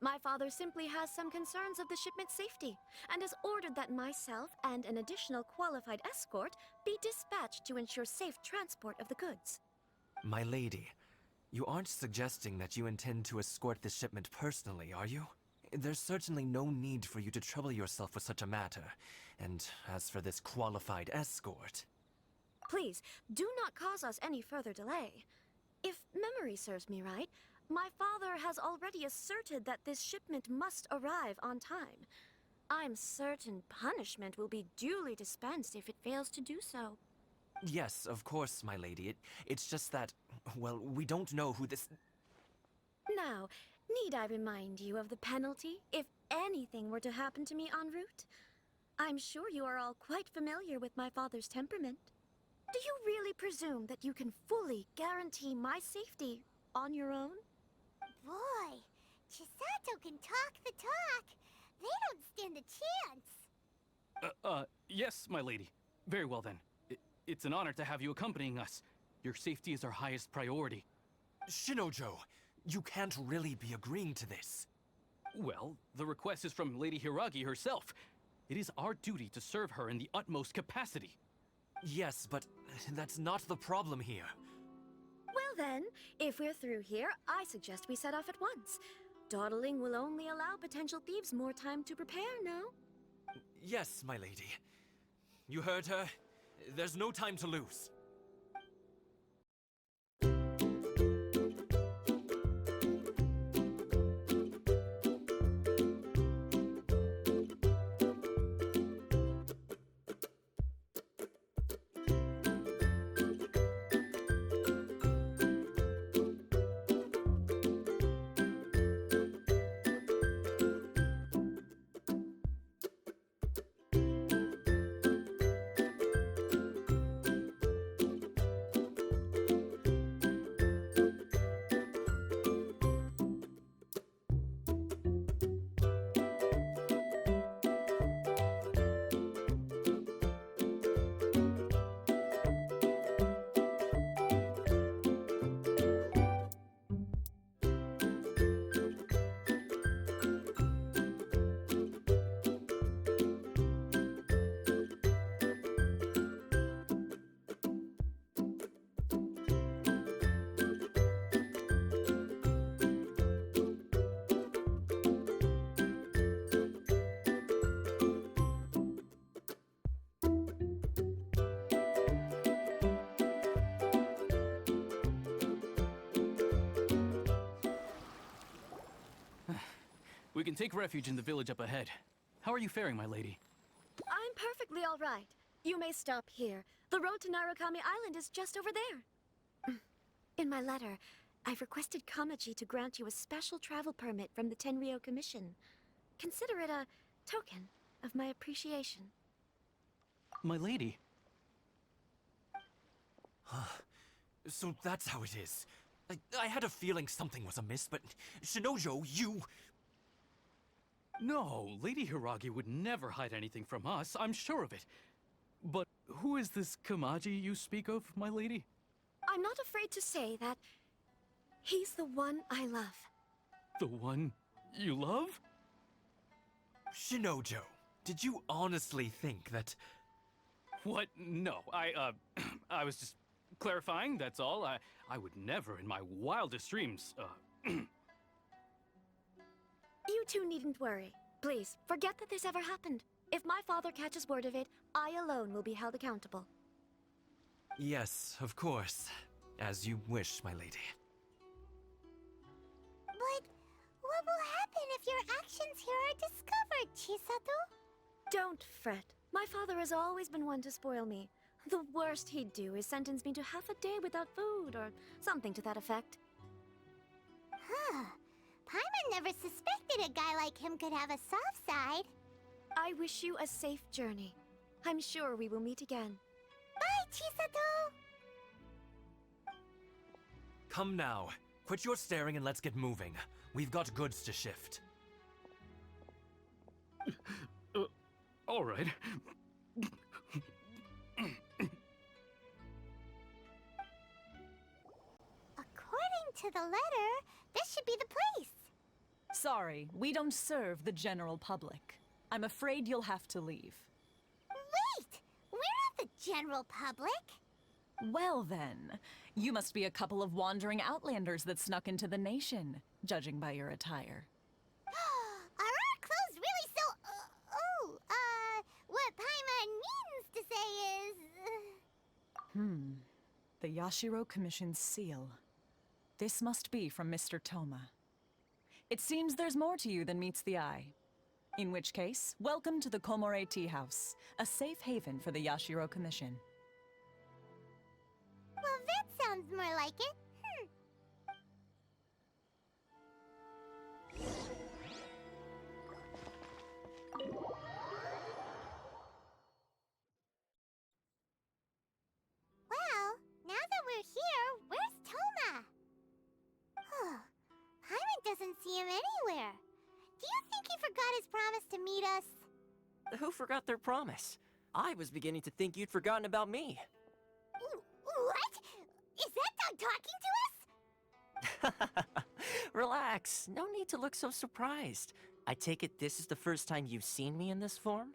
My father simply has some concerns of the shipment's safety, and has ordered that myself and an additional qualified escort be dispatched to ensure safe transport of the goods. My lady, you aren't suggesting that you intend to escort the shipment personally, are you? There's certainly no need for you to trouble yourself with such a matter. And as for this qualified escort... Please, do not cause us any further delay. If memory serves me right, my father has already asserted that this shipment must arrive on time. I'm certain punishment will be duly dispensed if it fails to do so. Yes, of course, my lady. It's just that, well, we don't know who this... Now, need I remind you of the penalty if anything were to happen to me en route? I'm sure you are all quite familiar with my father's temperament. Do you really presume that you can fully guarantee my safety on your own? Boy, Chisato can talk the talk. They don't stand a chance. Yes, my lady. Very well then. It's an honor to have you accompanying us. Your safety is our highest priority. Shinojo, you can't really be agreeing to this. Well, the request is from Lady Hiragi herself. It is our duty to serve her in the utmost capacity. Yes, but that's not the problem here. Well then, if we're through here, I suggest we set off at once. Dawdling will only allow potential thieves more time to prepare, no? Yes, my lady. You heard her. There's no time to lose. We can take refuge in the village up ahead. How are you faring, my lady? I'm perfectly all right. You may stop here. The road to Narukami Island is just over there. In my letter, I've requested Kamaji to grant you a special travel permit from the Tenryou Commission. Consider it a token of my appreciation. My lady. So that's how it is. I had a feeling something was amiss, but Shinojo, you... No, Lady Hiragi would never hide anything from us, I'm sure of it. But who is this Kamaji you speak of, my lady? I'm not afraid to say that he's the one I love. The one you love? Shinojo, did you honestly think that... What? No, I was just clarifying, that's all. I would never in my wildest dreams, You two needn't worry. Please, forget that this ever happened. If my father catches word of it, I alone will be held accountable. Yes, of course. As you wish, my lady. But what will happen if your actions here are discovered, Chisato? Don't fret. My father has always been one to spoil me. The worst he'd do is sentence me to half a day without food, or something to that effect. Huh. Paimon never suspected a guy like him could have a soft side. I wish you a safe journey. I'm sure we will meet again. Bye, Chisato! Come now. Quit your staring and let's get moving. We've got goods to shift. All right. According to the letter, this should be the place. Sorry, we don't serve the general public. I'm afraid you'll have to leave. Wait! We're not the general public. Well then, you must be a couple of wandering outlanders that snuck into the nation, judging by your attire. Are our clothes really so... what Paimon means to say is... The Yashiro Commission's seal. This must be from Mr. Toma. It seems there's more to you than meets the eye. In which case, welcome to the Komore Tea House, a safe haven for the Yashiro Commission. Well, that sounds more like it. Well, now that we're here, where's Toma? Paimon doesn't see him anywhere. Do you think he forgot his promise to meet us? Who forgot their promise? I was beginning to think you'd forgotten about me. What? Is that dog talking to us? Relax. No need to look so surprised. I take it this is the first time you've seen me in this form?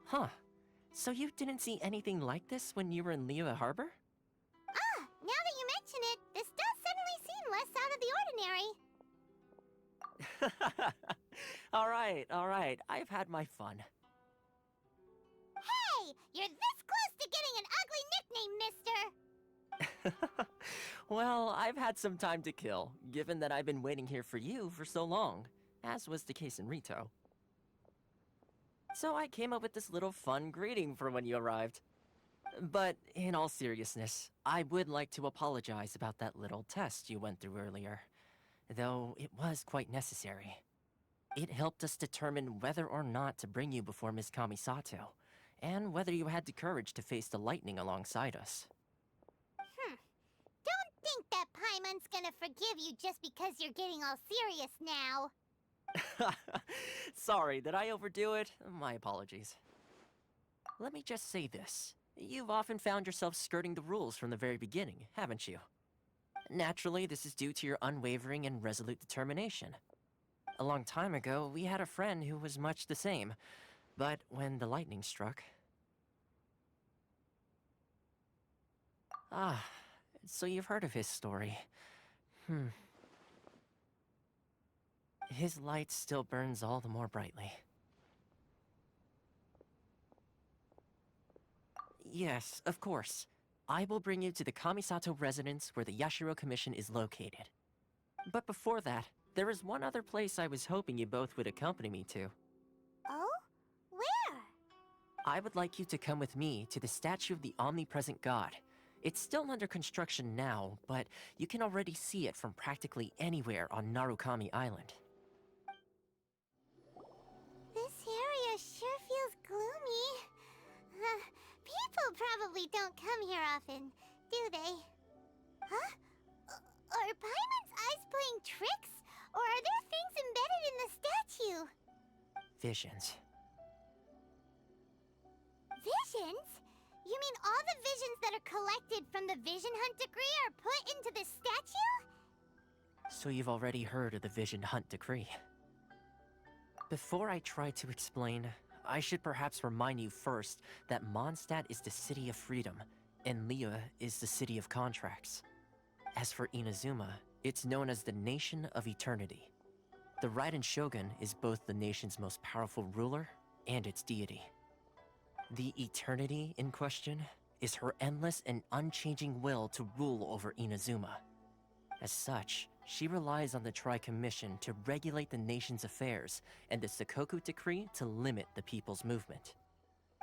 Huh. So you didn't see anything like this when you were in Liyue Harbor? Now that you mention it, this does suddenly seem less out of the ordinary. All right. I've had my fun. Hey! You're this close to getting an ugly nickname, mister! Well, I've had some time to kill, given that I've been waiting here for you for so long, as was the case in Rito. So I came up with this little fun greeting for when you arrived. But in all seriousness, I would like to apologize about that little test you went through earlier, though it was quite necessary. It helped us determine whether or not to bring you before Ms. Kamisato, and whether you had the courage to face the lightning alongside us. Don't think that Paimon's gonna forgive you just because you're getting all serious now. Sorry, did I overdo it? My apologies. Let me just say this. You've often found yourself skirting the rules from the very beginning, haven't you? Naturally, this is due to your unwavering and resolute determination. A long time ago, we had a friend who was much the same, but when the lightning struck... so you've heard of his story. His light still burns all the more brightly. Yes, of course. I will bring you to the Kamisato residence where the Yashiro Commission is located. But before that, there is one other place I was hoping you both would accompany me to. Oh? Where? I would like you to come with me to the statue of the omnipresent god. It's still under construction now, but you can already see it from practically anywhere on Narukami Island. This area sure feels gloomy. People probably don't come here often, do they? Huh? Are Paimon's eyes playing tricks? Or are there things embedded in the statue? Visions. Visions? You mean all the visions that are collected from the Vision Hunt decree are put into this statue? So you've already heard of the Vision Hunt decree. Before I try to explain, I should perhaps remind you first that Mondstadt is the city of freedom, and Liyue is the city of contracts. As for Inazuma, it's known as the Nation of Eternity. The Raiden Shogun is both the nation's most powerful ruler and its deity. The Eternity in question is her endless and unchanging will to rule over Inazuma. As such, she relies on the Tri-Commission to regulate the nation's affairs and the Sakoku Decree to limit the people's movement.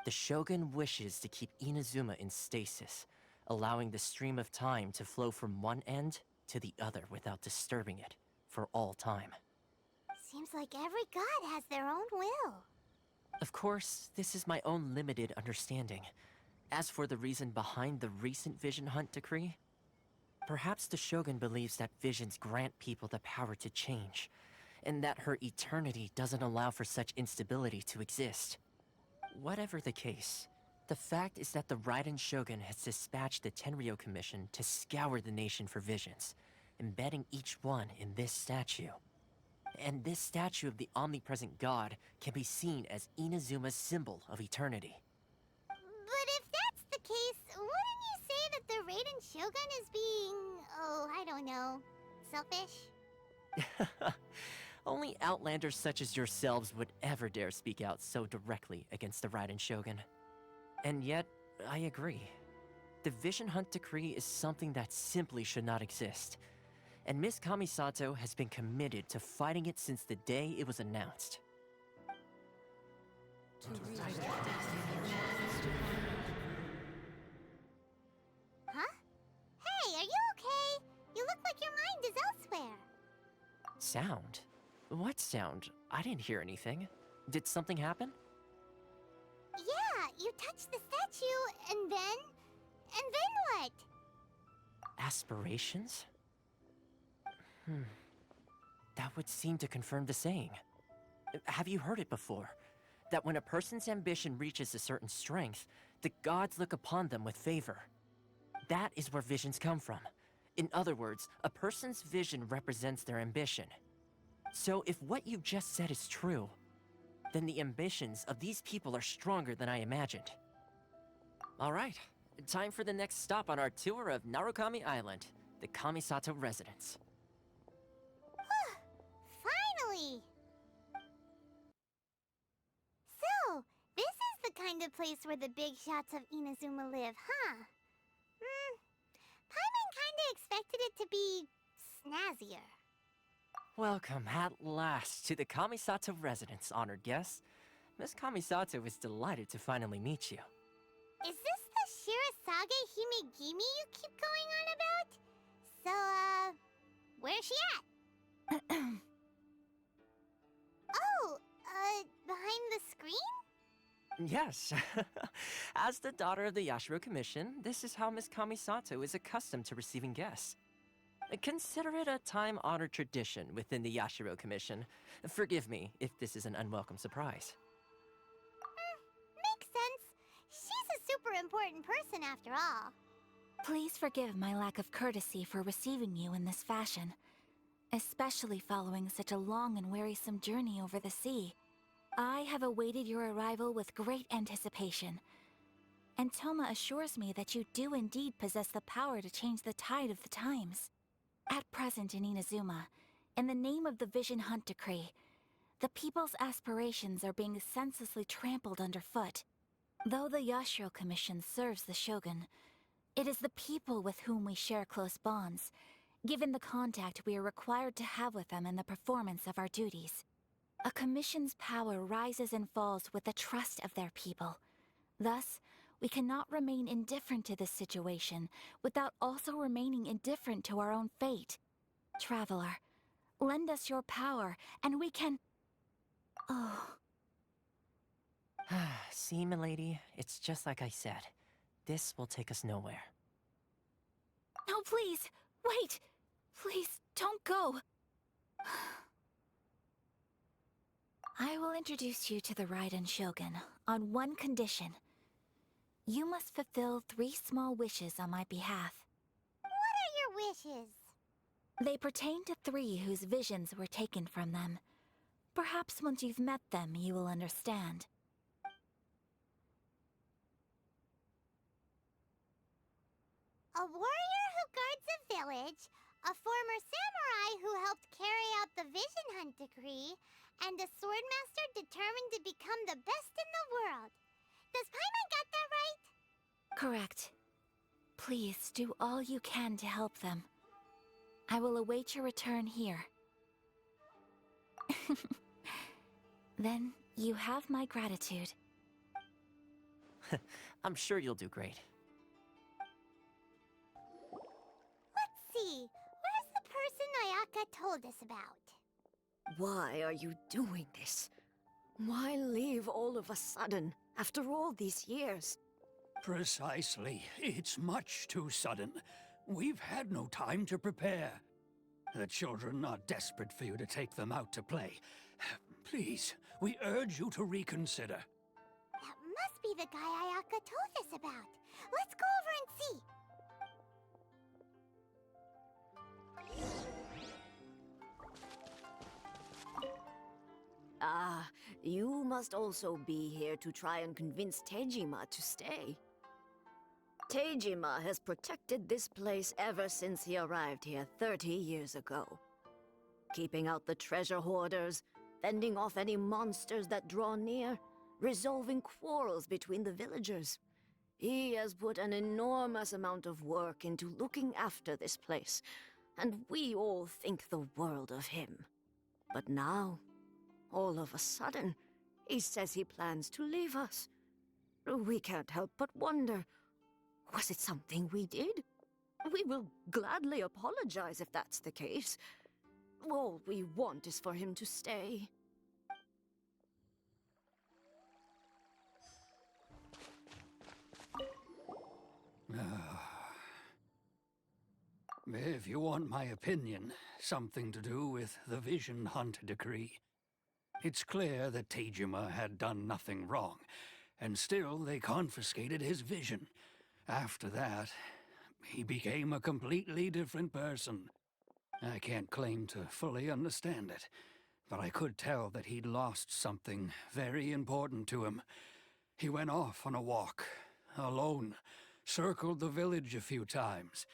The Shogun wishes to keep Inazuma in stasis, allowing the stream of time to flow from one end to the other without disturbing it for all time. Seems like every god has their own will. Of course, this is my own limited understanding. As for the reason behind the recent Vision Hunt decree, perhaps the Shogun believes that visions grant people the power to change, and that her eternity doesn't allow for such instability to exist. Whatever the case, the fact is that the Raiden Shogun has dispatched the Tenryou Commission to scour the nation for visions, embedding each one in this statue. And this statue of the omnipresent god can be seen as Inazuma's symbol of eternity. But if that's the case, wouldn't you say that the Raiden Shogun is being, oh, I don't know, selfish? Only outlanders such as yourselves would ever dare speak out so directly against the Raiden Shogun. And yet, I agree. The Vision Hunt decree is something that simply should not exist. And Miss Kamisato has been committed to fighting it since the day it was announced. Huh? Hey, are you okay? You look like your mind is elsewhere. Sound? What sound? I didn't hear anything. Did something happen? Yeah, you touched the statue, and then what? Aspirations? That would seem to confirm the saying. Have you heard it before? That when a person's ambition reaches a certain strength, the gods look upon them with favor. That is where visions come from. In other words, a person's vision represents their ambition. So if what you just said is true, then the ambitions of these people are stronger than I imagined. Alright, time for the next stop on our tour of Narukami Island, the Kamisato residence. Finally! So, this is the kind of place where the big shots of Inazuma live, huh? Paimon kinda expected it to be snazzier. Welcome at last to the Kamisato residence, honored guests. Miss Kamisato is delighted to finally meet you. Is this the Shirazage Himegimi you keep going on about? So, where's she at? Oh, behind the screen? Yes. As the daughter of the Yashiro Commission, this is how Miss Kamisato is accustomed to receiving guests. Consider it a time-honored tradition within the Yashiro Commission. Forgive me if this is an unwelcome surprise. Makes sense. She's a super important person after all. Please forgive my lack of courtesy for receiving you in this fashion, especially following such a long and wearisome journey over the sea. I have awaited your arrival with great anticipation, and Toma assures me that you do indeed possess the power to change the tide of the times. At present in Inazuma, in the name of the Vision Hunt decree, the people's aspirations are being senselessly trampled underfoot. Though the Yashiro Commission serves the Shogun, it is the people with whom we share close bonds, given the contact we are required to have with them in the performance of our duties. A commission's power rises and falls with the trust of their people. Thus, we cannot remain indifferent to this situation without also remaining indifferent to our own fate. Traveler, lend us your power, and we can... Oh... See, milady, it's just like I said. This will take us nowhere. No, please! Wait! Please, don't go! I will introduce you to the Raiden Shogun on one condition. You must fulfill 3 small wishes on my behalf. What are your wishes? They pertain to 3 whose visions were taken from them. Perhaps once you've met them, you will understand. A warrior who guards a village, a former samurai who helped carry out the Vision Hunt decree, and a swordmaster determined to become the best in the world. Does Paimon got that right? Correct. Please do all you can to help them. I will await your return here. Then you have my gratitude. I'm sure you'll do great. Let's see. Where's the person Ayaka told us about? Why are you doing this? Why leave all of a sudden, after all these years? Precisely. It's much too sudden. We've had no time to prepare. The children are desperate for you to take them out to play. Please, we urge you to reconsider. That must be the guy Ayaka told us about. Let's go over and see. Ah, you must also be here to try and convince Tejima to stay. Tejima has protected this place ever since he arrived here 30 years ago. Keeping out the treasure hoarders, fending off any monsters that draw near, resolving quarrels between the villagers. He has put an enormous amount of work into looking after this place, and we all think the world of him. But now, all of a sudden, he says he plans to leave us. We can't help but wonder, was it something we did? We will gladly apologize if that's the case. All we want is for him to stay. If you want my opinion, something to do with the Vision Hunt decree. It's clear that Tejima had done nothing wrong, and still they confiscated his vision. After that, he became a completely different person. I can't claim to fully understand it, but I could tell that he'd lost something very important to him. He went off on a walk, alone, circled the village a few times,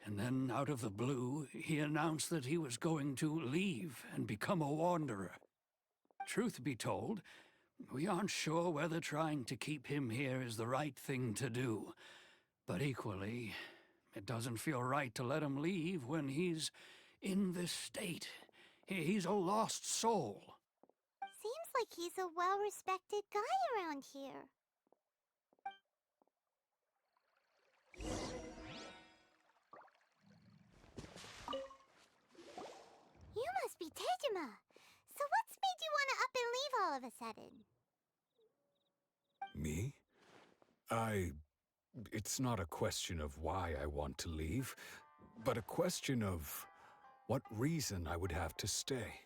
and then out of the blue, he announced that he was going to leave and become a wanderer. Truth be told, we aren't sure whether trying to keep him here is the right thing to do. But equally, it doesn't feel right to let him leave when he's in this state. He's a lost soul. Seems like he's a well-respected guy around here. You must be Tejima. So what's made you want to up and leave all of a sudden? Me? It's not a question of why I want to leave, but a question of what reason I would have to stay.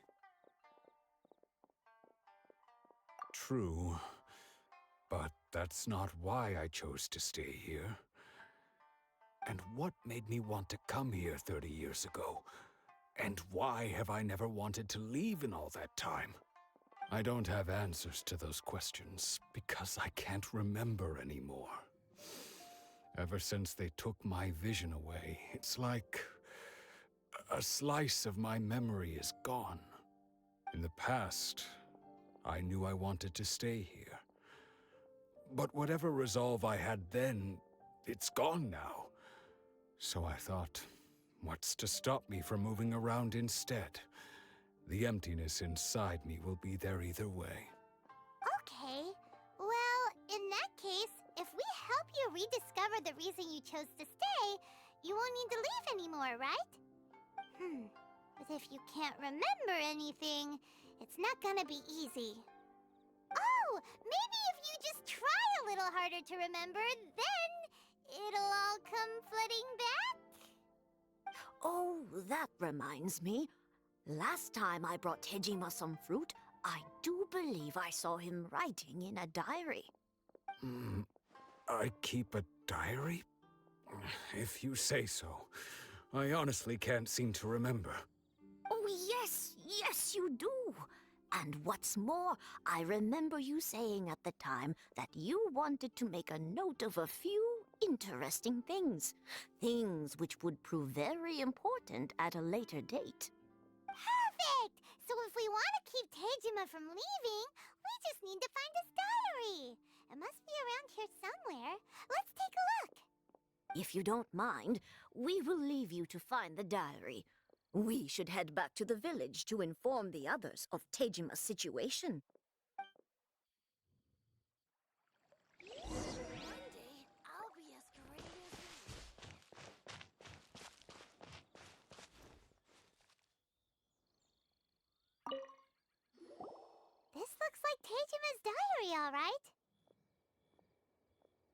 True, but that's not why I chose to stay here. And what made me want to come here 30 years ago? And why have I never wanted to leave in all that time? I don't have answers to those questions because I can't remember anymore. Ever since they took my vision away, it's like a slice of my memory is gone. In the past, I knew I wanted to stay here. But whatever resolve I had then, it's gone now. So I thought, what's to stop me from moving around instead? The emptiness inside me will be there either way. Okay. Well, in that case, if we help you rediscover the reason you chose to stay, you won't need to leave anymore, right? But if you can't remember anything, it's not gonna be easy. Oh, maybe if you just try a little harder to remember, then it'll all come flooding back? Oh, that reminds me. Last time I brought Tejima some fruit, I do believe I saw him writing in a diary. I keep a diary? If you say so. I honestly can't seem to remember. Oh, yes, you do. And what's more, I remember you saying at the time that you wanted to make a note of a few interesting things. Things which would prove very important at a later date. Perfect! So if we want to keep Tejima from leaving, we just need to find his diary. It must be around here somewhere. Let's take a look. If you don't mind, we will leave you to find the diary. We should head back to the village to inform the others of Tejima's situation. One day, I'll be as great as you. This looks like Tejima's diary, all right.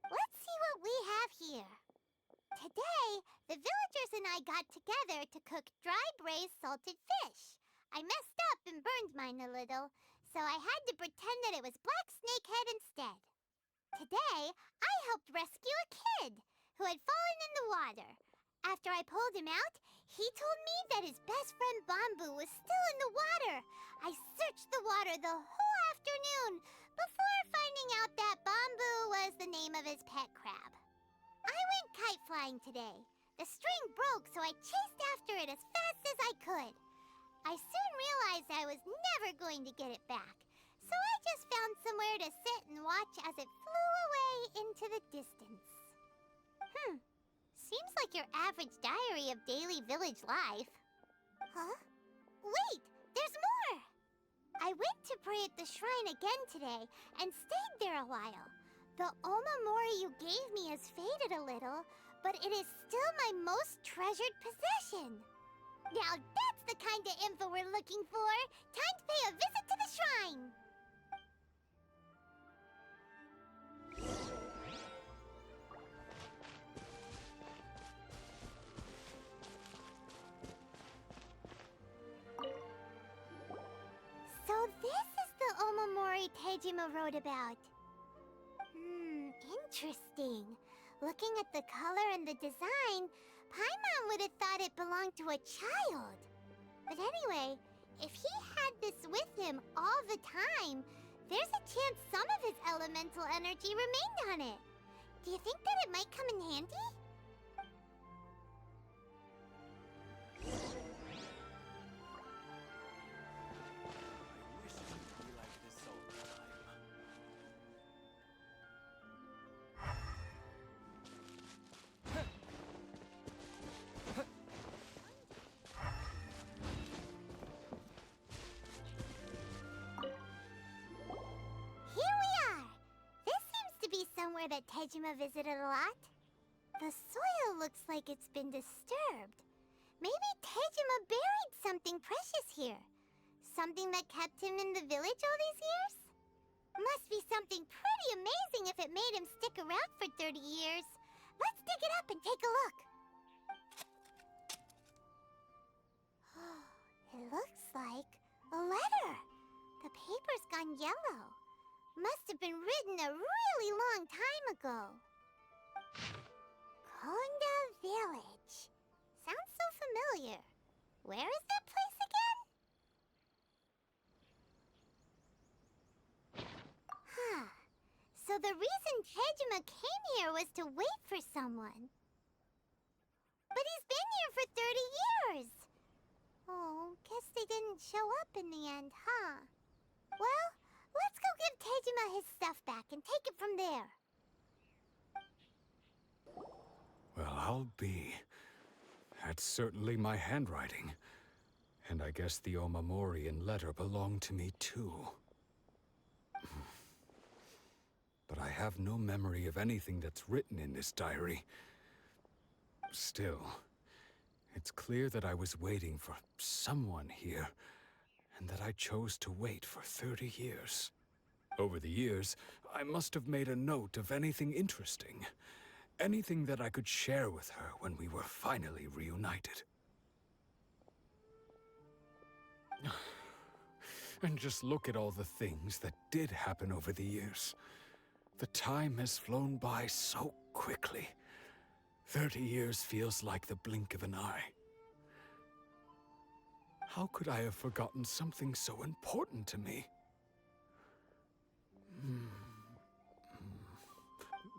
Let's see what we have here. Today, the villagers and I got together to cook dry braised salted fish. I messed up and burned mine a little, so I had to pretend that it was black snakehead instead. Today, I helped rescue a kid who had fallen in the water. After I pulled him out, he told me that his best friend Bamboo was still in the water. I searched the water the whole afternoon before finding out that Bamboo was the name of his pet crab. I went kite flying today. The string broke, so I chased after it as fast as I could. I soon realized I was never going to get it back, so I just found somewhere to sit and watch as it flew away into the distance. Seems like your average diary of daily village life. Huh? Wait, there's more! I went to pray at the shrine again today and stayed there a while. The omamori you gave me has faded a little, but it is still my most treasured possession. Now that's the kind of info we're looking for. Time to pay a visit to the shrine. So this is the omamori Tejima wrote about. Interesting. Looking at the color and the design, Paimon would have thought it belonged to a child. But anyway, if he had this with him all the time, there's a chance some of his elemental energy remained on it. Do you think that it might come in handy? Somewhere that Tejima visited a lot. The soil looks like it's been disturbed. Maybe Tejima buried something precious here. Something that kept him in the village all these years? Must be something pretty amazing if it made him stick around for 30 years. Let's dig it up and take a look. It looks like a letter. The paper's gone yellow. Must have been written a really long time ago. Konda Village. Sounds so familiar. Where is that place again? So the reason Tejima came here was to wait for someone. But he's been here for 30 years. Oh, guess they didn't show up in the end, huh? Well, let's go give Tejima his stuff back and take it from there. Well, I'll be. That's certainly my handwriting. And I guess the omamori and letter belong to me too. But I have no memory of anything that's written in this diary. Still, it's clear that I was waiting for someone here, and that I chose to wait for 30 years. Over the years, I must have made a note of anything interesting. Anything that I could share with her when we were finally reunited. And just look at all the things that did happen over the years. The time has flown by so quickly. 30 years feels like the blink of an eye. How could I have forgotten something so important to me?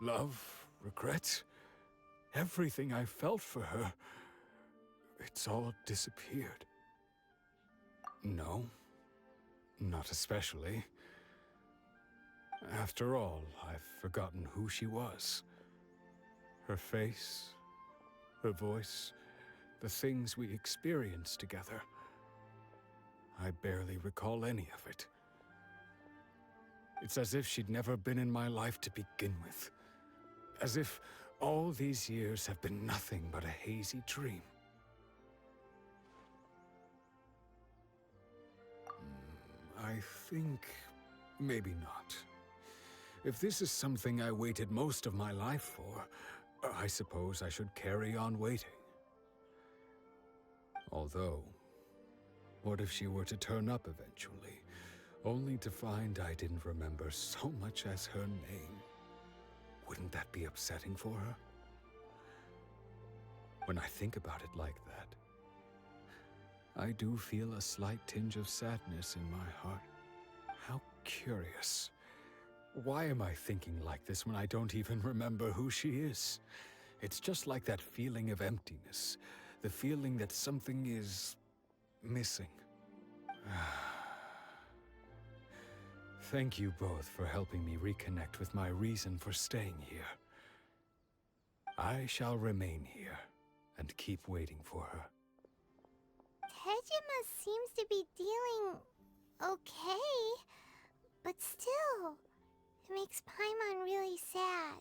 Love, regret, everything I felt for her, it's all disappeared. No, not especially. After all, I've forgotten who she was. Her face, her voice, the things we experienced together. I barely recall any of it. It's as if she'd never been in my life to begin with. As if all these years have been nothing but a hazy dream. I think maybe not. If this is something I waited most of my life for, I suppose I should carry on waiting. Although, what if she were to turn up eventually, only to find I didn't remember so much as her name? Wouldn't that be upsetting for her? When I think about it like that, I do feel a slight tinge of sadness in my heart. How curious. Why am I thinking like this when I don't even remember who she is? It's just like that feeling of emptiness, the feeling that something is missing. Thank you both for helping me reconnect with my reason for staying here. I shall remain here and keep waiting for her. Tejima seems to be dealing okay, but still, it makes Paimon really sad.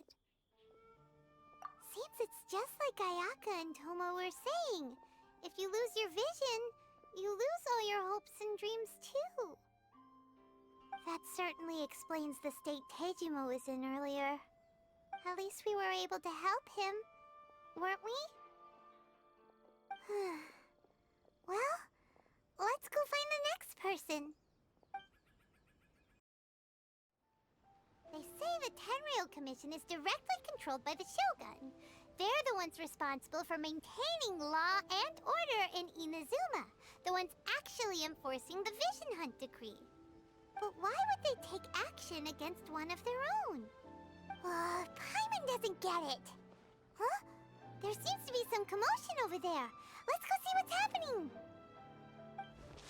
Seems it's just like Ayaka and Tomo were saying. If you lose your vision, you lose all your hopes and dreams too. That certainly explains the state Tejima was in earlier. At least we were able to help him, weren't we? Well, let's go find the next person. They say the Tenryou Commission is directly controlled by the Shogun. They're the ones responsible for maintaining law and order in Inazuma. The ones actually enforcing the Vision Hunt Decree. But why would they take action against one of their own? Paimon doesn't get it. Huh? There seems to be some commotion over there. Let's go see what's happening.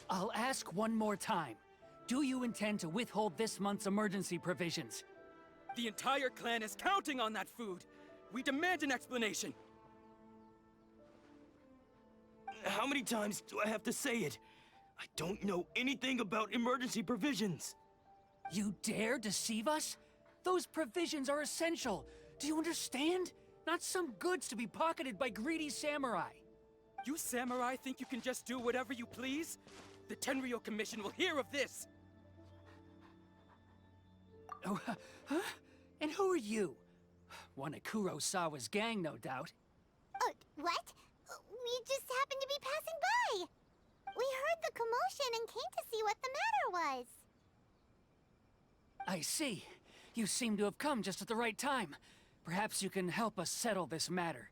I'll ask one more time. Do you intend to withhold this month's emergency provisions? The entire clan is counting on that food. We demand an explanation. How many times do I have to say it? I don't know anything about emergency provisions. You dare deceive us? Those provisions are essential. Do you understand? Not some goods to be pocketed by greedy samurai. You samurai think you can just do whatever you please? The Tenryou Commission will hear of this! Oh, huh? And who are you? One of Kurosawa's gang, no doubt. What? We just happened to be passing by. We heard the commotion and came to see what the matter was. I see. You seem to have come just at the right time. Perhaps you can help us settle this matter.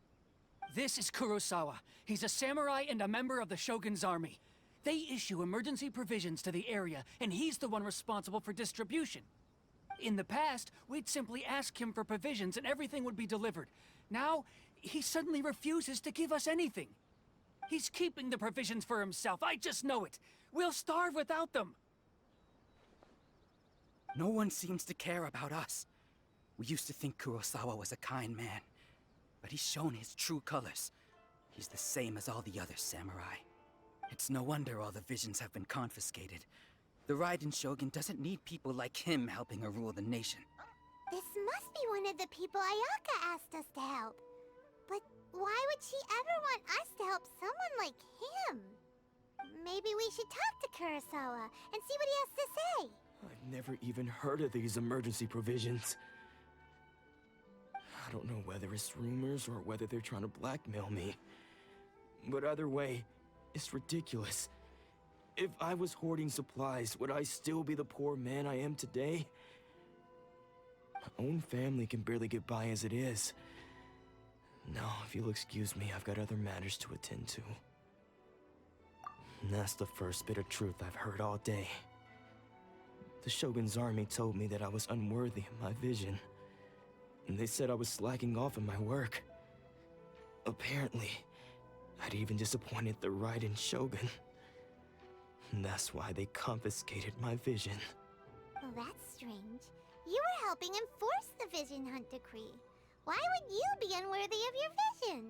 This is Kurosawa. He's a samurai and a member of the Shogun's army. They issue emergency provisions to the area, and he's the one responsible for distribution. In the past, we'd simply ask him for provisions and everything would be delivered. Now, he suddenly refuses to give us anything. He's keeping the provisions for himself, I just know it. We'll starve without them. No one seems to care about us. We used to think Kurosawa was a kind man, but he's shown his true colors. He's the same as all the other samurai. It's no wonder all the visions have been confiscated. The Raiden Shogun doesn't need people like him helping her rule the nation. This must be one of the people Ayaka asked us to help. But why would she ever want us to help someone like him? Maybe we should talk to Kurosawa and see what he has to say. I've never even heard of these emergency provisions. I don't know whether it's rumors or whether they're trying to blackmail me. But either way, it's ridiculous. If I was hoarding supplies, would I still be the poor man I am today? My own family can barely get by as it is. Now, if you'll excuse me, I've got other matters to attend to. And that's the first bit of truth I've heard all day. The Shogun's army told me that I was unworthy of my vision. And they said I was slacking off in my work. Apparently, I'd even disappointed the Raiden Shogun. And that's why they confiscated my vision. Well, that's strange. You were helping enforce the Vision Hunt Decree. Why would you be unworthy of your vision?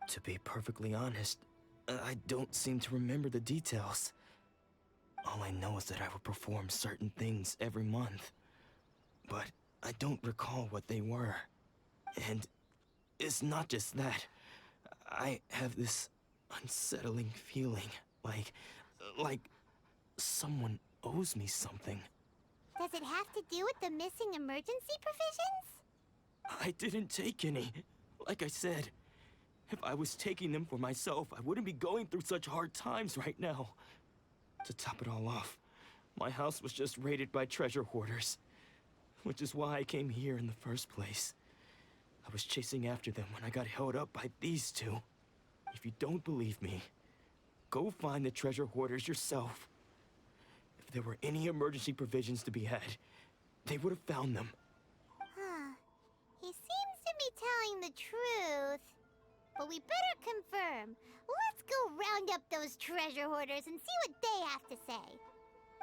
To be perfectly honest, I don't seem to remember the details. All I know is that I would perform certain things every month. But I don't recall what they were. And it's not just that. I have this unsettling feeling, like someone owes me something. Does it have to do with the missing emergency provisions? I didn't take any. Like I said, if I was taking them for myself, I wouldn't be going through such hard times right now. To top it all off, my house was just raided by treasure hoarders, which is why I came here in the first place. I was chasing after them when I got held up by these two. If you don't believe me, go find the treasure hoarders yourself. If there were any emergency provisions to be had, they would have found them. Huh. He seems to be telling the truth. But we better confirm. Let's go round up those treasure hoarders and see what they have to say.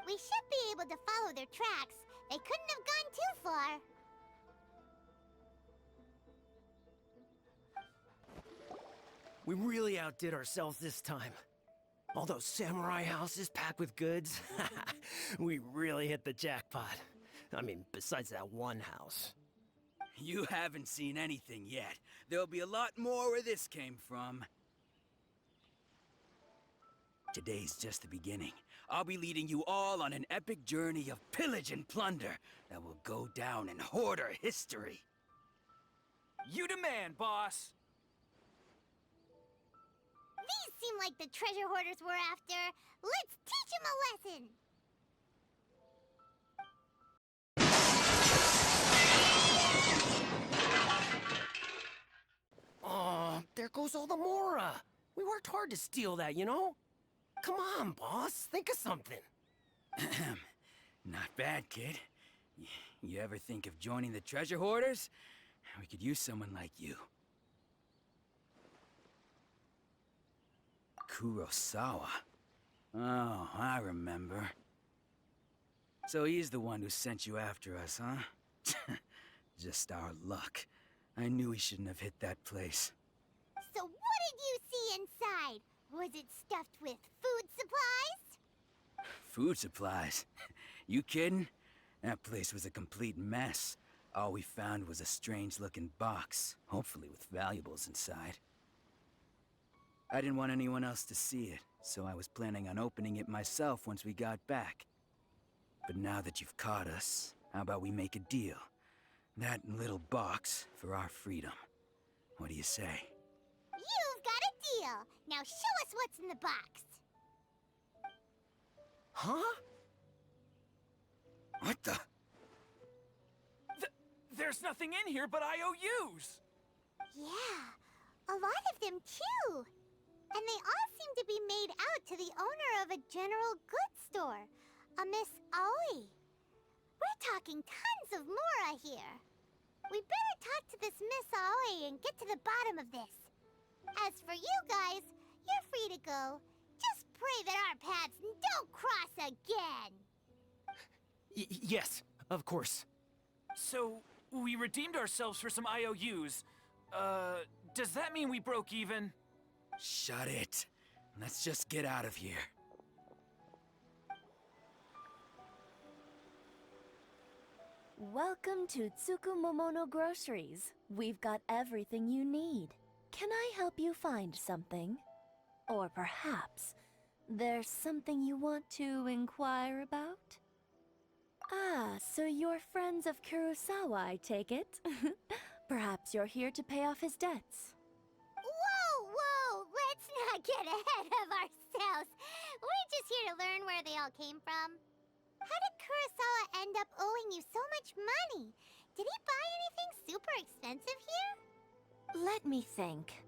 We should be able to follow their tracks. They couldn't have gone too far. We really outdid ourselves this time. All those samurai houses packed with goods. We really hit the jackpot. I mean, besides that one house. You haven't seen anything yet. There'll be a lot more where this came from. Today's just the beginning. I'll be leading you all on an epic journey of pillage and plunder that will go down in hoarder history. You demand, boss! These seem like the treasure hoarders we're after. Let's teach them a lesson! Oh, there goes all the Mora. We worked hard to steal that, you know? Come on, boss. Think of something. Not bad, kid. You ever think of joining the treasure hoarders? We could use someone like you. Kurosawa. Oh, I remember. So he's the one who sent you after us, huh? Just our luck. I knew he shouldn't have hit that place. So what did you see inside? Was it stuffed with food supplies? Food supplies? You kidding? That place was a complete mess. All we found was a strange-looking box, hopefully with valuables inside. I didn't want anyone else to see it, so I was planning on opening it myself once we got back. But now that you've caught us, how about we make a deal? That little box for our freedom. What do you say? You've got a deal. Now show us what's in the box. Huh? What the? There's nothing in here but IOUs! Yeah, a lot of them too. And they all seem to be made out to the owner of a general goods store, a Miss Aoi. We're talking tons of Mora here. We better talk to this Miss Aoi and get to the bottom of this. As for you guys, you're free to go. Just pray that our paths don't cross again. Yes, of course. So, we redeemed ourselves for some IOUs. Does that mean we broke even? Shut it. Let's just get out of here. Welcome to Tsukumomono Groceries. We've got everything you need. Can I help you find something? Or perhaps there's something you want to inquire about? Ah, so you're friends of Kurosawa, I take it? Perhaps you're here to pay off his debts. Whoa, whoa! Let's not get ahead of ourselves. We're just here to learn where they all came from. How did Kurosawa end up owing you so much money? Did he buy anything super expensive here? Let me think.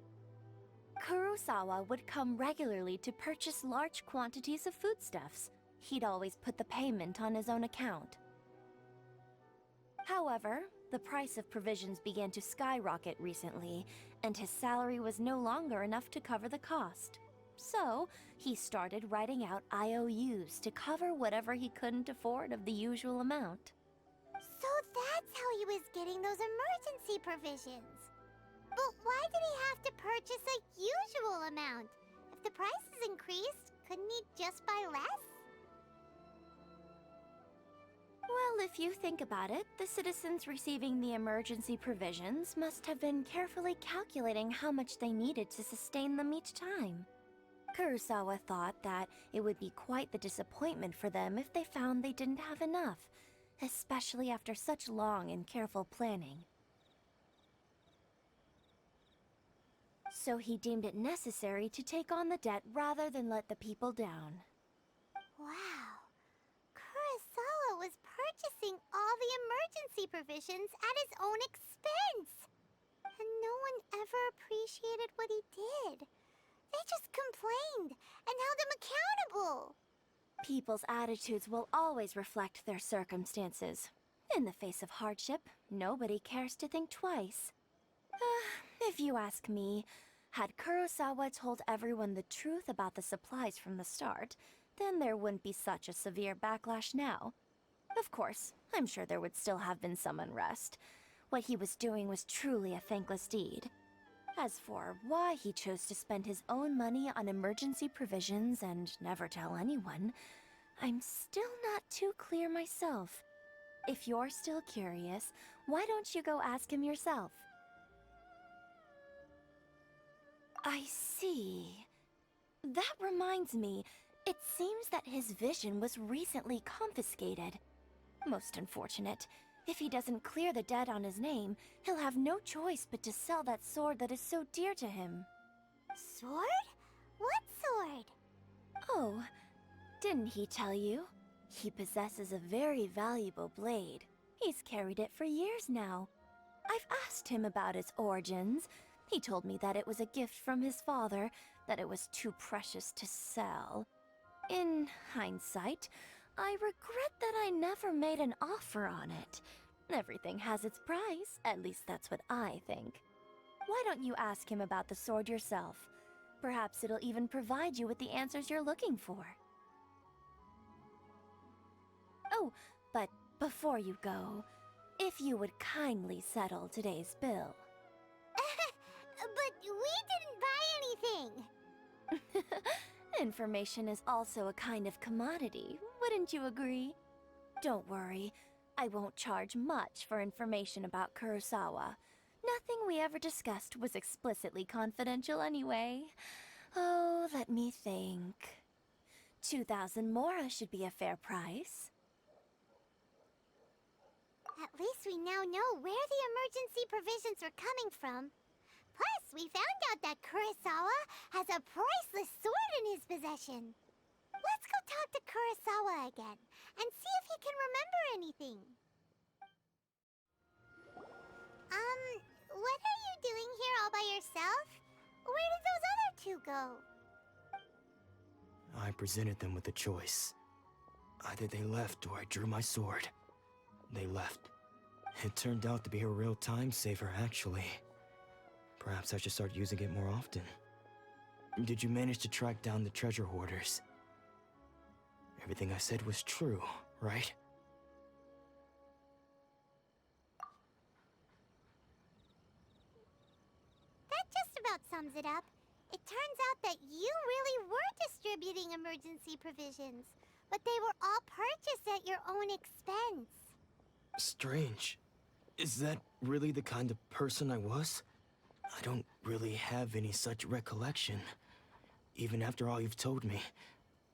Kurosawa would come regularly to purchase large quantities of foodstuffs. He'd always put the payment on his own account. However, the price of provisions began to skyrocket recently, and his salary was no longer enough to cover the cost. So, he started writing out IOUs to cover whatever he couldn't afford of the usual amount. So that's how he was getting those emergency provisions. But why did he have to purchase a usual amount? If the prices increased, couldn't he just buy less? Well, if you think about it, the citizens receiving the emergency provisions must have been carefully calculating how much they needed to sustain them each time. Kurosawa thought that it would be quite the disappointment for them if they found they didn't have enough, especially after such long and careful planning. So he deemed it necessary to take on the debt rather than let the people down. Wow. Kurosawa was purchasing all the emergency provisions at his own expense. And no one ever appreciated what he did. They just complained and held him accountable. People's attitudes will always reflect their circumstances. In the face of hardship, nobody cares to think twice. If you ask me, had Kurosawa told everyone the truth about the supplies from the start, then there wouldn't be such a severe backlash now. Of course, I'm sure there would still have been some unrest. What he was doing was truly a thankless deed. As for why he chose to spend his own money on emergency provisions and never tell anyone, I'm still not too clear myself. If you're still curious, why don't you go ask him yourself? I see. That reminds me, it seems that his vision was recently confiscated. Most unfortunate. If he doesn't clear the debt on his name, he'll have no choice but to sell that sword that is so dear to him. Sword? What sword? Oh, didn't he tell you? He possesses a very valuable blade. He's carried it for years now. I've asked him about its origins. He told me that it was a gift from his father, that it was too precious to sell. In hindsight, I regret that I never made an offer on it. Everything has its price, at least that's what I think. Why don't you ask him about the sword yourself? Perhaps it'll even provide you with the answers you're looking for. Oh, but before you go, if you would kindly settle today's bill. But we didn't buy anything! Information is also a kind of commodity, wouldn't you agree? Don't worry, I won't charge much for information about Kurosawa. Nothing we ever discussed was explicitly confidential anyway. Oh, let me think. 2,000 mora should be a fair price. At least we now know where the emergency provisions are coming from. Plus, we found out that Kurosawa has a priceless sword in his possession. Let's go talk to Kurosawa again, and see if he can remember anything. What are you doing here all by yourself? Where did those other two go? I presented them with a choice. Either they left or I drew my sword. They left. It turned out to be a real time saver, actually. Perhaps I should start using it more often. Did you manage to track down the treasure hoarders? Everything I said was true, right? That just about sums it up. It turns out that you really were distributing emergency provisions, but they were all purchased at your own expense. Strange. Is that really the kind of person I was? I don't really have any such recollection. Even after all you've told me,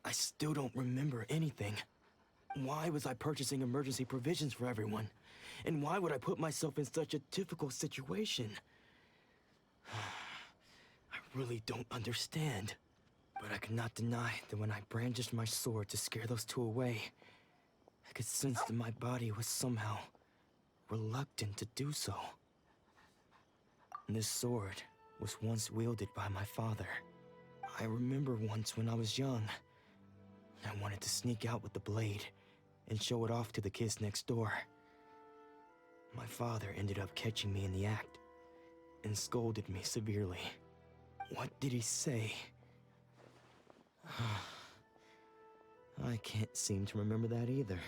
I still don't remember anything. Why was I purchasing emergency provisions for everyone? And why would I put myself in such a difficult situation? I really don't understand. But I could not deny that when I brandished my sword to scare those two away, I could sense that my body was somehow reluctant to do so. This sword was once wielded by my father. I remember once when I was young, I wanted to sneak out with the blade and show it off to the kids next door. My father ended up catching me in the act and scolded me severely. What did he say? I can't seem to remember that either.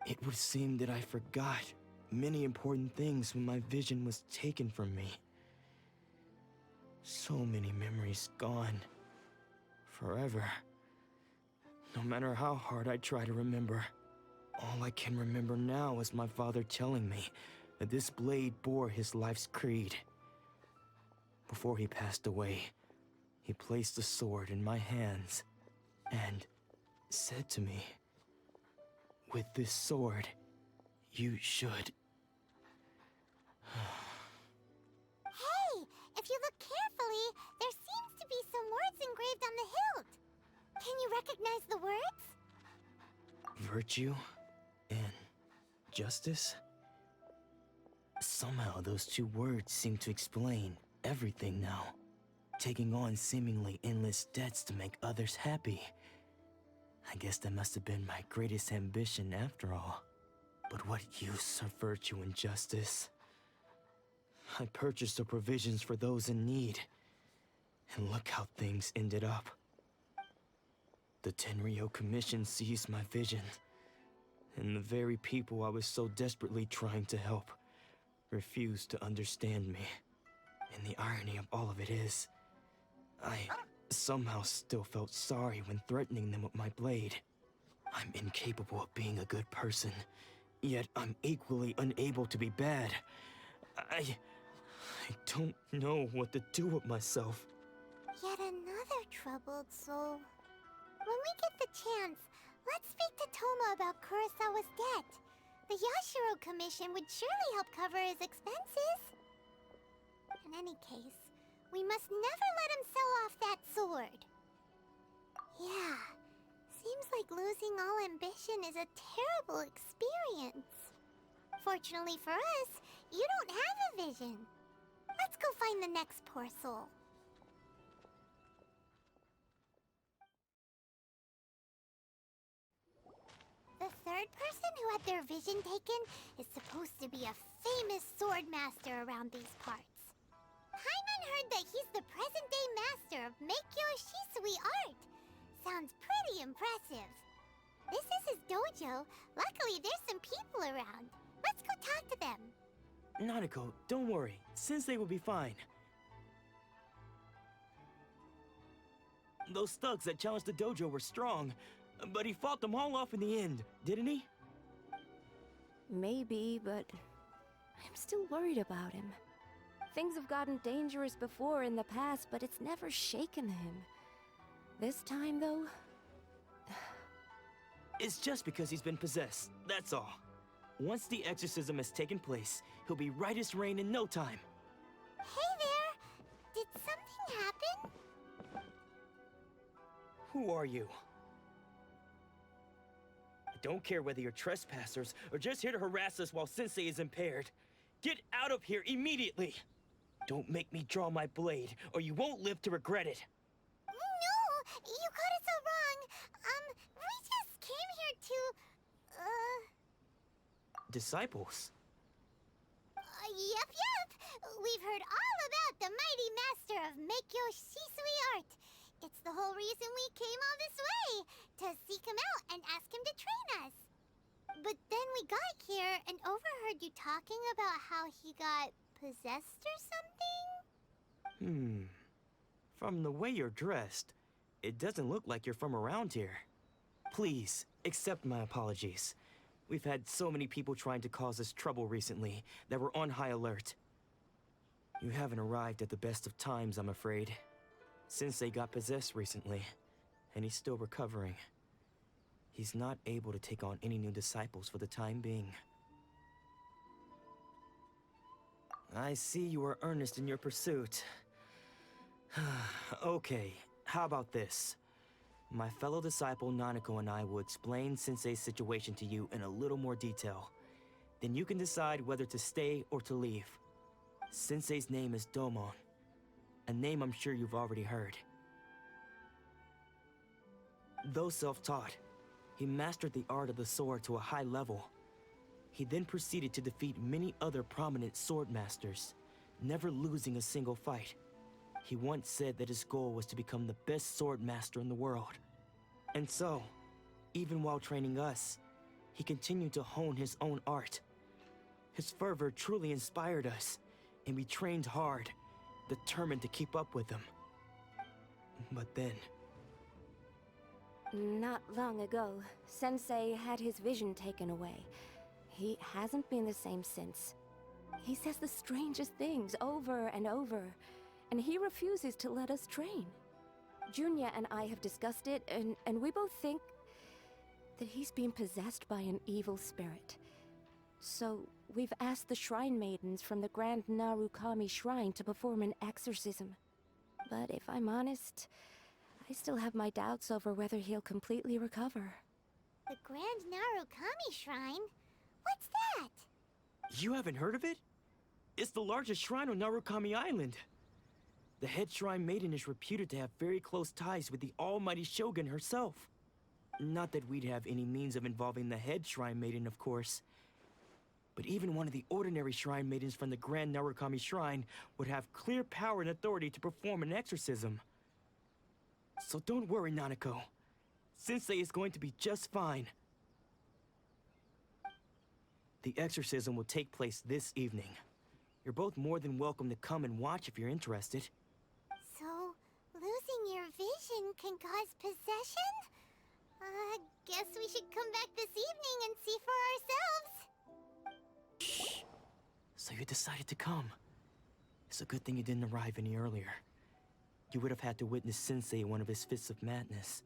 It would seem that I forgot many important things when my vision was taken from me. So many memories gone. Forever. No matter how hard I try to remember, all I can remember now is my father telling me that this blade bore his life's creed. Before he passed away, he placed the sword in my hands and said to me, "With this sword, you should..." Hey, if you look carefully, there seems to be some words engraved on the hilt. Can you recognize the words? Virtue and justice? Somehow those two words seem to explain everything now. Taking on seemingly endless debts to make others happy. I guess that must have been my greatest ambition after all. But what use are virtue and justice? I purchased the provisions for those in need. And look how things ended up. The Tenryo Commission seized my vision. And the very people I was so desperately trying to help refused to understand me. And the irony of all of it is, I somehow still felt sorry when threatening them with my blade. I'm incapable of being a good person, yet I'm equally unable to be bad. I don't know what to do with myself. Yet another troubled soul. When we get the chance, let's speak to Toma about Kurosawa's debt. The Yashiro Commission would surely help cover his expenses. In any case, we must never let him sell off that sword. Yeah, seems like losing all ambition is a terrible experience. Fortunately for us, you don't have a vision. Let's go find the next poor soul. The third person who had their vision taken is supposed to be a famous sword master around these parts. Paimon heard that he's the present-day master of Meikyo Shisui art. Sounds pretty impressive. This is his dojo. Luckily, there's some people around. Let's go talk to them. Nanako, don't worry. Sensei will be fine. Those thugs that challenged the dojo were strong, but he fought them all off in the end, didn't he? Maybe, but I'm still worried about him. Things have gotten dangerous before in the past, but it's never shaken him. This time, though... It's just because he's been possessed, that's all. Once the exorcism has taken place, he'll be right as rain in no time. Hey there! Did something happen? Who are you? I don't care whether you're trespassers or just here to harass us while Sensei is impaired. Get out of here immediately! Don't make me draw my blade, or you won't live to regret it. No! You got it so wrong! We just came here to... Disciples? Yep. We've heard all about the mighty master of Meikyo Shisui art. It's the whole reason we came all this way, to seek him out and ask him to train us. But then we got here and overheard you talking about how he got possessed or something? From the way you're dressed, it doesn't look like you're from around here. Please, accept my apologies. We've had so many people trying to cause us trouble recently that we're on high alert. You haven't arrived at the best of times, I'm afraid. Sensei got possessed recently, and he's still recovering. He's not able to take on any new disciples for the time being. I see you are earnest in your pursuit. Okay, How about this? My fellow disciple Nanako and I will explain Sensei's situation to you in a little more detail. Then you can decide whether to stay or to leave. Sensei's name is Domon, a name I'm sure you've already heard. Though self-taught, he mastered the art of the sword to a high level. He then proceeded to defeat many other prominent sword masters, never losing a single fight. He once said that his goal was to become the best sword master in the world. And so, even while training us, he continued to hone his own art. His fervor truly inspired us, and we trained hard, determined to keep up with him. But then... Not long ago, Sensei had his vision taken away. He hasn't been the same since. He says the strangest things over and over, and he refuses to let us train. Junya and I have discussed it, and we both think that he's been possessed by an evil spirit. So we've asked the shrine maidens from the Grand Narukami Shrine to perform an exorcism. But if I'm honest, I still have my doubts over whether he'll completely recover. The Grand Narukami Shrine? What's that? You haven't heard of it? It's the largest shrine on Narukami Island. The head shrine maiden is reputed to have very close ties with the almighty Shogun herself. Not that we'd have any means of involving the head shrine maiden, of course. But even one of the ordinary shrine maidens from the Grand Narukami Shrine would have clear power and authority to perform an exorcism. So don't worry, Nanako. Sensei is going to be just fine. The exorcism will take place this evening. You're both more than welcome to come and watch if you're interested. So, losing your vision can cause possession? Guess we should come back this evening and see for ourselves. Shh. So you decided to come. It's a good thing you didn't arrive any earlier. You would have had to witness Sensei in one of his fits of madness.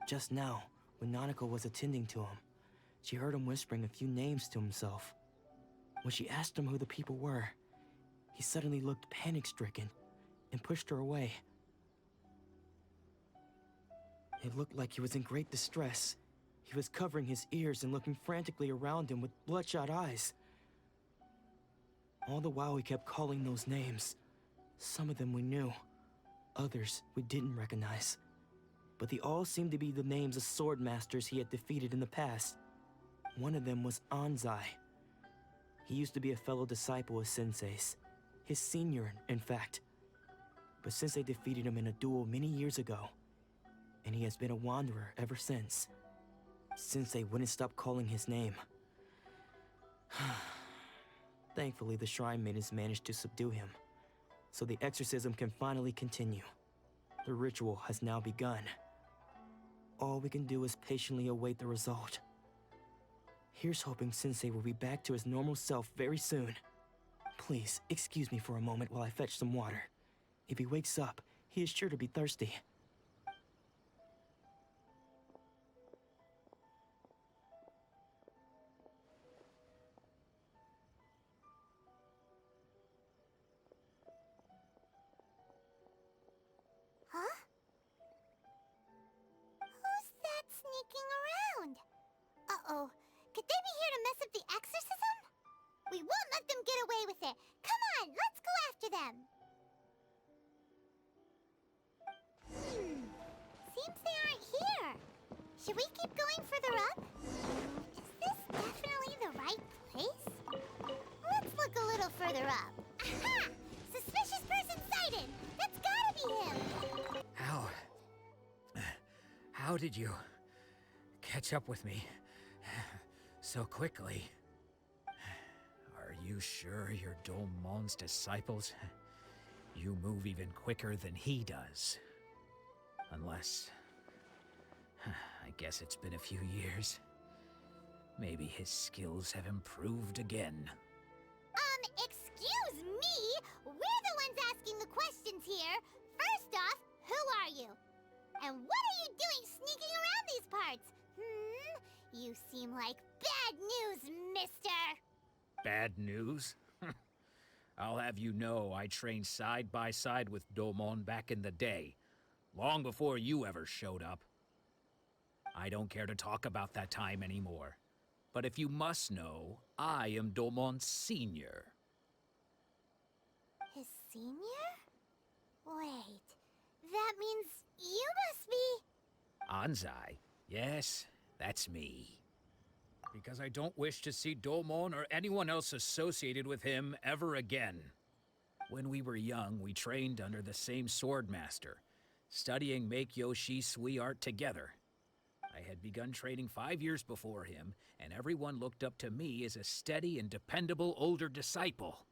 Just now, when Nanako was attending to him, she heard him whispering a few names to himself. When she asked him who the people were, he suddenly looked panic-stricken and pushed her away. It looked like he was in great distress. He was covering his ears and looking frantically around him with bloodshot eyes. All the while he kept calling those names. Some of them we knew, others we didn't recognize. But they all seemed to be the names of sword masters he had defeated in the past. One of them was Anzai. He used to be a fellow disciple of Sensei's, his senior, in fact. But Sensei defeated him in a duel many years ago, and he has been a wanderer ever since. Sensei wouldn't stop calling his name. Thankfully, the shrine maidens managed to subdue him, so the exorcism can finally continue. The ritual has now begun. All we can do is patiently await the result. Here's hoping Sensei will be back to his normal self very soon. Please, excuse me for a moment while I fetch some water. If he wakes up, he is sure to be thirsty. Huh? Who's that sneaking around? Uh-oh. Could they be here to mess up the exorcism? We won't let them get away with it. Come on, let's go after them. Seems they aren't here. Should we keep going further up? Is this definitely the right place? Let's look a little further up. Aha! Suspicious person sighted! That's gotta be him! How did you catch up with me so quickly? Are you sure you're Domon's disciples? You move even quicker than he does. Unless... I guess it's been a few years. Maybe his skills have improved again. Excuse me? We're the ones asking the questions here. First off, who are you? And what are you doing sneaking around these parts? You seem like bad news, mister! Bad news? I'll have you know I trained side by side with Domon back in the day, long before you ever showed up. I don't care to talk about that time anymore. But if you must know, I am Domon's senior. His senior? Wait, that means you must be... Anzai? Yes, that's me. Because I don't wish to see Domon or anyone else associated with him ever again. When we were young, we trained under the same swordmaster, studying Make-Yoshi Sui art together. I had begun training 5 years before him, and everyone looked up to me as a steady and dependable older disciple.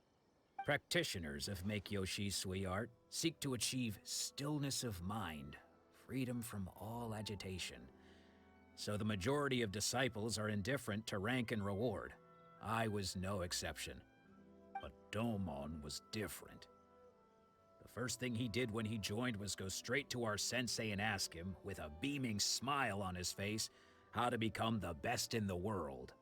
Practitioners of Make-Yoshi Sui art seek to achieve stillness of mind, freedom from all agitation. So the majority of disciples are indifferent to rank and reward. I was no exception. But Domon was different. The first thing he did when he joined was go straight to our sensei and ask him, with a beaming smile on his face, how to become the best in the world.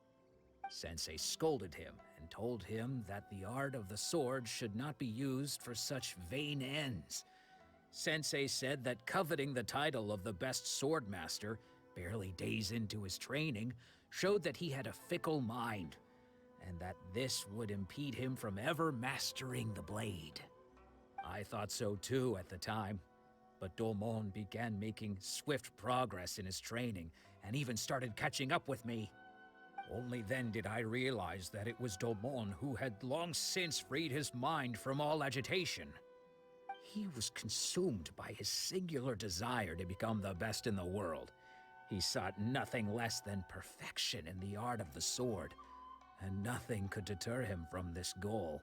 Sensei scolded him and told him that the art of the sword should not be used for such vain ends. Sensei said that coveting the title of the best swordmaster, barely days into his training, showed that he had a fickle mind, and that this would impede him from ever mastering the blade. I thought so too at the time, but Domon began making swift progress in his training, and even started catching up with me. Only then did I realize that it was Domon who had long since freed his mind from all agitation. He was consumed by his singular desire to become the best in the world. He sought nothing less than perfection in the art of the sword, and nothing could deter him from this goal,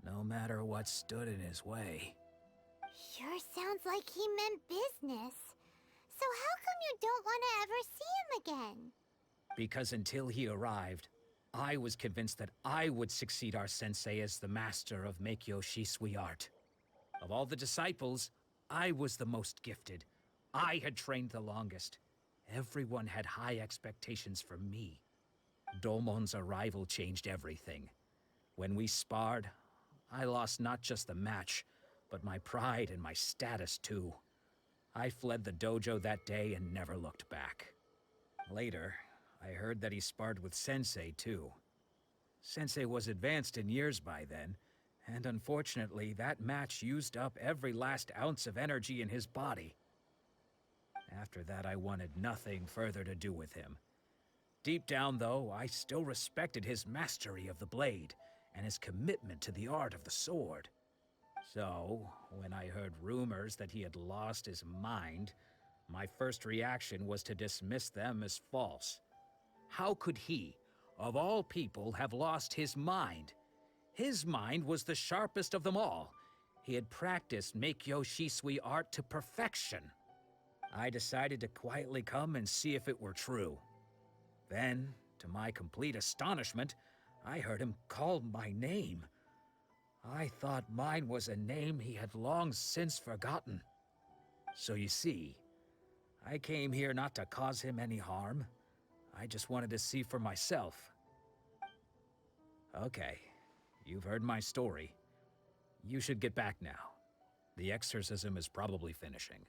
no matter what stood in his way. Sure sounds like he meant business. So how come you don't want to ever see him again? Because until he arrived, I was convinced that I would succeed our sensei as the master of Make-Yoshi Sui art. Of all the disciples, I was the most gifted. I had trained the longest. Everyone had high expectations from me. Domon's arrival changed everything. When we sparred, I lost not just the match, but my pride and my status too. I fled the dojo that day and never looked back. Later, I heard that he sparred with Sensei too. Sensei was advanced in years by then, and unfortunately that match used up every last ounce of energy in his body. After that, I wanted nothing further to do with him. Deep down, though, I still respected his mastery of the blade and his commitment to the art of the sword. So, when I heard rumors that he had lost his mind, my first reaction was to dismiss them as false. How could he, of all people, have lost his mind? His mind was the sharpest of them all. He had practiced Make-Yoshi Sui art to perfection. I decided to quietly come and see if it were true. Then, to my complete astonishment, I heard him call my name. I thought mine was a name he had long since forgotten. So you see, I came here not to cause him any harm. I just wanted to see for myself. Okay, you've heard my story. You should get back now. The exorcism is probably finishing.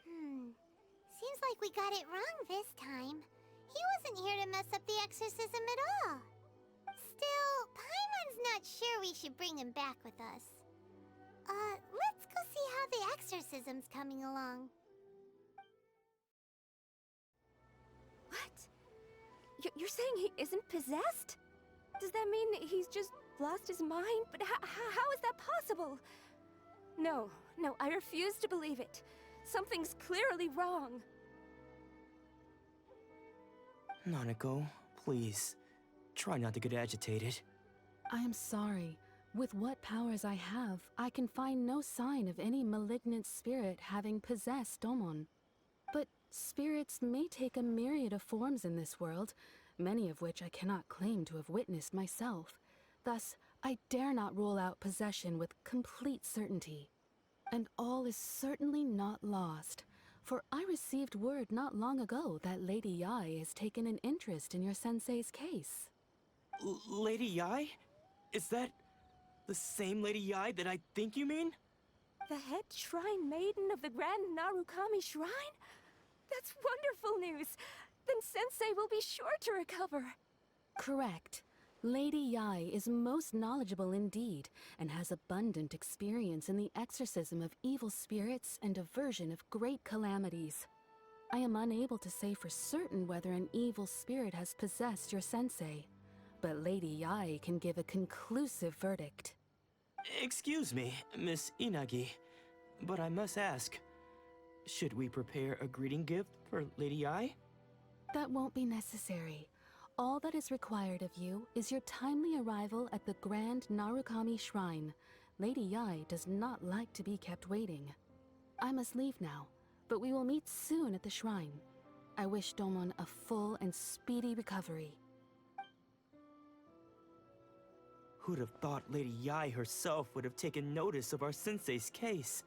Seems like we got it wrong this time. He wasn't here to mess up the exorcism at all. Still, Paimon's not sure we should bring him back with us. Let's go see how the exorcism's coming along. What? You're saying he isn't possessed? Does that mean he's just lost his mind? But how is that possible? No, I refuse to believe it. Something's clearly wrong. Nanako, please. Try not to get agitated. I am sorry. With what powers I have, I can find no sign of any malignant spirit having possessed Domon. But spirits may take a myriad of forms in this world, many of which I cannot claim to have witnessed myself. Thus, I dare not rule out possession with complete certainty. And all is certainly not lost, for I received word not long ago that Lady Yai has taken an interest in your sensei's case. Lady Yai? Is that the same Lady Yai that I think you mean? The head shrine maiden of the Grand Narukami Shrine? That's wonderful news! Then Sensei will be sure to recover. Correct. Lady Yai is most knowledgeable indeed, and has abundant experience in the exorcism of evil spirits and aversion of great calamities. I am unable to say for certain whether an evil spirit has possessed your sensei, but Lady Yai can give a conclusive verdict. Excuse me, Miss Inagi, but I must ask, should we prepare a greeting gift for Lady Yai? That won't be necessary. All that is required of you is your timely arrival at the Grand Narukami Shrine. Lady Yai does not like to be kept waiting. I must leave now, but we will meet soon at the shrine. I wish Domon a full and speedy recovery. Who'd have thought Lady Yai herself would have taken notice of our sensei's case?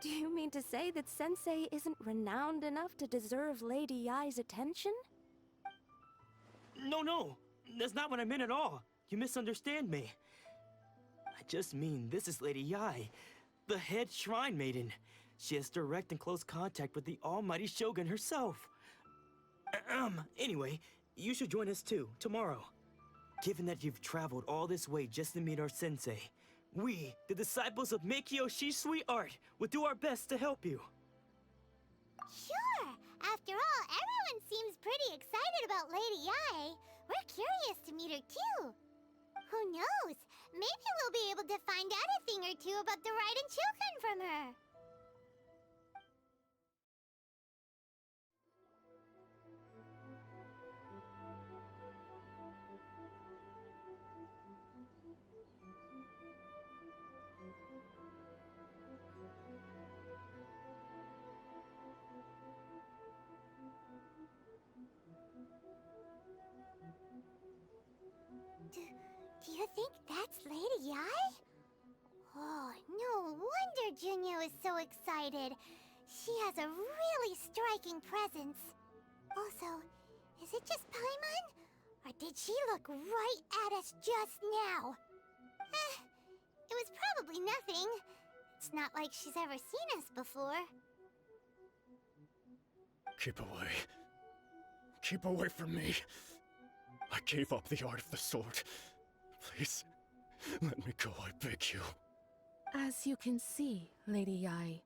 Do you mean to say that Sensei isn't renowned enough to deserve Lady Yai's attention? No, that's not what I meant at all. You misunderstand me. I just mean this is Lady Yai, the head shrine maiden. She has direct and close contact with the almighty Shogun herself. Anyway, you should join us too, tomorrow. Given that you've traveled all this way just to meet our sensei, we, the disciples of Meikyo Shisui Art, will do our best to help you. Sure! After all, everyone seems pretty excited about Lady Yai. We're curious to meet her too. Who knows? Maybe we'll be able to find out a thing or two about the Raiden children from her. Do you think that's Lady Yai? Oh, no wonder Junyo is so excited. She has a really striking presence. Also, is it just Paimon? Or did she look right at us just now? It was probably nothing. It's not like she's ever seen us before. Keep away. Keep away from me. I gave up the art of the sword. Please, let me go, I beg you. As you can see, Lady Yai,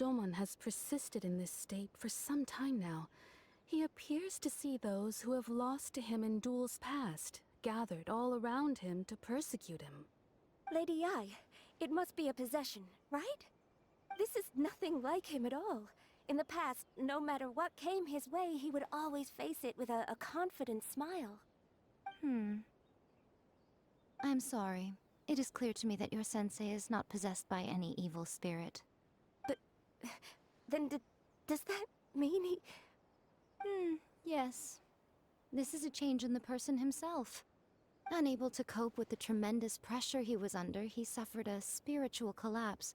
Domon has persisted in this state for some time now. He appears to see those who have lost to him in duels past, gathered all around him to persecute him. Lady Yai, it must be a possession, right? This is nothing like him at all. In the past, no matter what came his way, he would always face it with a confident smile. I'm sorry. It is clear to me that your sensei is not possessed by any evil spirit. But then does that mean he... Yes. This is a change in the person himself. Unable to cope with the tremendous pressure he was under, he suffered a spiritual collapse.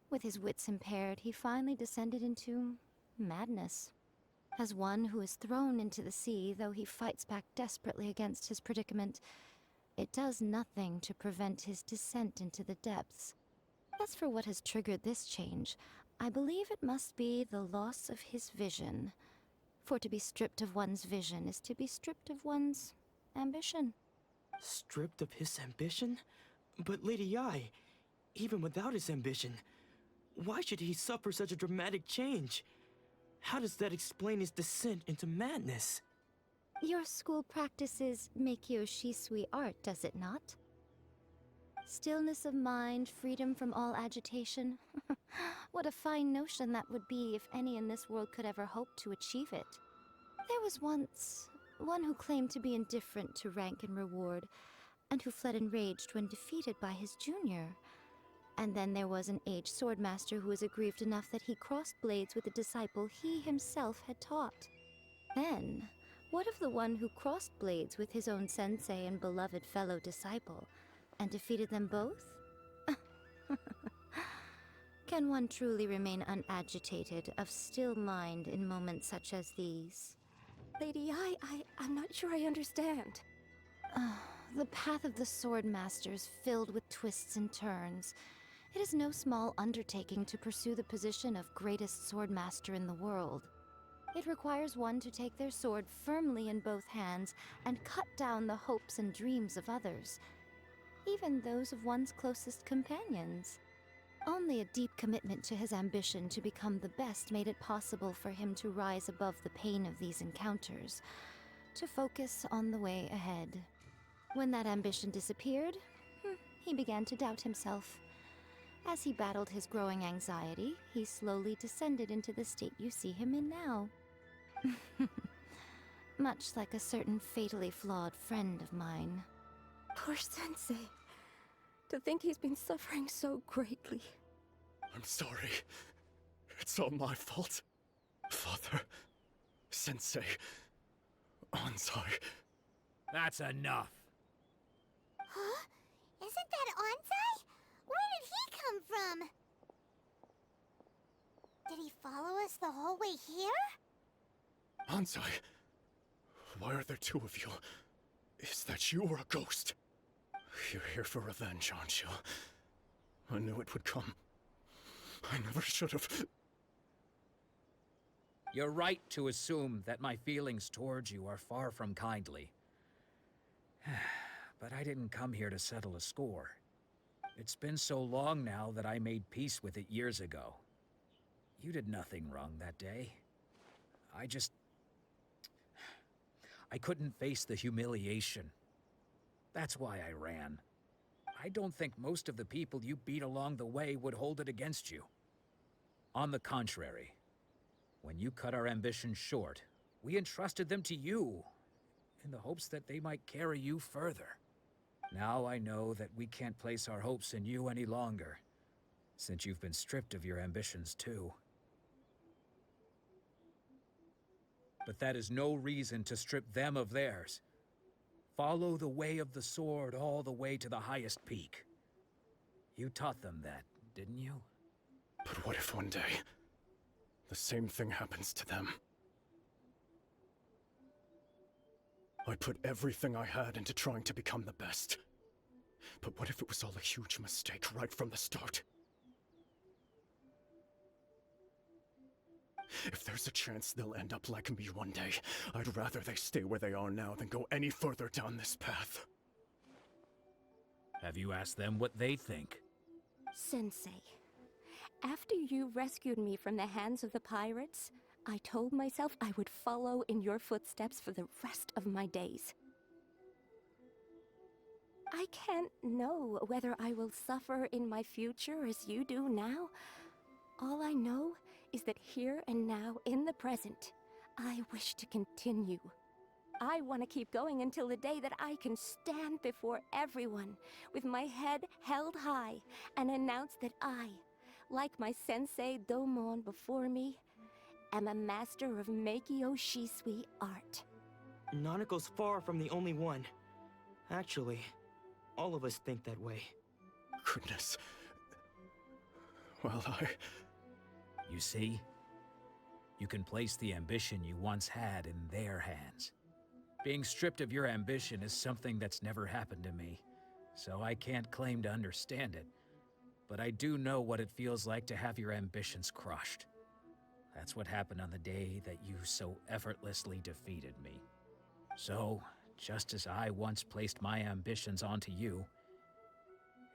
With his wits impaired, he finally descended into madness. As one who is thrown into the sea, though he fights back desperately against his predicament, it does nothing to prevent his descent into the depths. As for what has triggered this change, I believe it must be the loss of his vision. For to be stripped of one's vision is to be stripped of one's ambition. Stripped of his ambition? But Lady Yai, even without his ambition, why should he suffer such a dramatic change? How does that explain his descent into madness? Your school practices Meikyo Shisui art, does it not? Stillness of mind, freedom from all agitation. What a fine notion that would be if any in this world could ever hope to achieve it. There was once one who claimed to be indifferent to rank and reward, and who fled enraged when defeated by his junior. And then there was an aged swordmaster who was aggrieved enough that he crossed blades with a disciple he himself had taught. Then, what of the one who crossed blades with his own sensei and beloved fellow disciple, and defeated them both? Can one truly remain unagitated, of still mind in moments such as these? Lady Yai, I'm not sure I understand. The path of the sword master is filled with twists and turns. It is no small undertaking to pursue the position of greatest swordmaster in the world. It requires one to take their sword firmly in both hands and cut down the hopes and dreams of others, even those of one's closest companions. Only a deep commitment to his ambition to become the best made it possible for him to rise above the pain of these encounters, to focus on the way ahead. When that ambition disappeared, he began to doubt himself. As he battled his growing anxiety, he slowly descended into the state you see him in now. Much like a certain fatally flawed friend of mine. Poor Sensei. To think he's been suffering so greatly. I'm sorry. It's all my fault. Father, Sensei, Anzai. That's enough. Huh? Isn't that Anzai? Where did he come from? Did he follow us the whole way here? Anzai, why are there two of you? Is that you or a ghost? You're here for revenge, aren't you? I knew it would come. I never should have. You're right to assume that my feelings towards you are far from kindly. But I didn't come here to settle a score. It's been so long now that I made peace with it years ago. You did nothing wrong that day. I couldn't face the humiliation. That's why I ran. I don't think most of the people you beat along the way would hold it against you. On the contrary, when you cut our ambitions short, we entrusted them to you, in the hopes that they might carry you further. Now I know that we can't place our hopes in you any longer, since you've been stripped of your ambitions too. But that is no reason to strip them of theirs. Follow the way of the sword all the way to the highest peak. You taught them that, didn't you? But what if one day, the same thing happens to them? I put everything I had into trying to become the best. But what if it was all a huge mistake right from the start? If there's a chance they'll end up like me one day, I'd rather they stay where they are now than go any further down this path. Have you asked them what they think? Sensei, after you rescued me from the hands of the pirates, I told myself I would follow in your footsteps for the rest of my days. I can't know whether I will suffer in my future as you do now. All I know is that here and now, in the present, I wish to continue. I want to keep going until the day that I can stand before everyone with my head held high and announce that I, like my sensei Domon before me, am a master of Meikyo Shisui art. Nanako's far from the only one. Actually, all of us think that way. Goodness. Well, You see? You can place the ambition you once had in their hands. Being stripped of your ambition is something that's never happened to me, so I can't claim to understand it. But I do know what it feels like to have your ambitions crushed. That's what happened on the day that you so effortlessly defeated me. So, just as I once placed my ambitions onto you,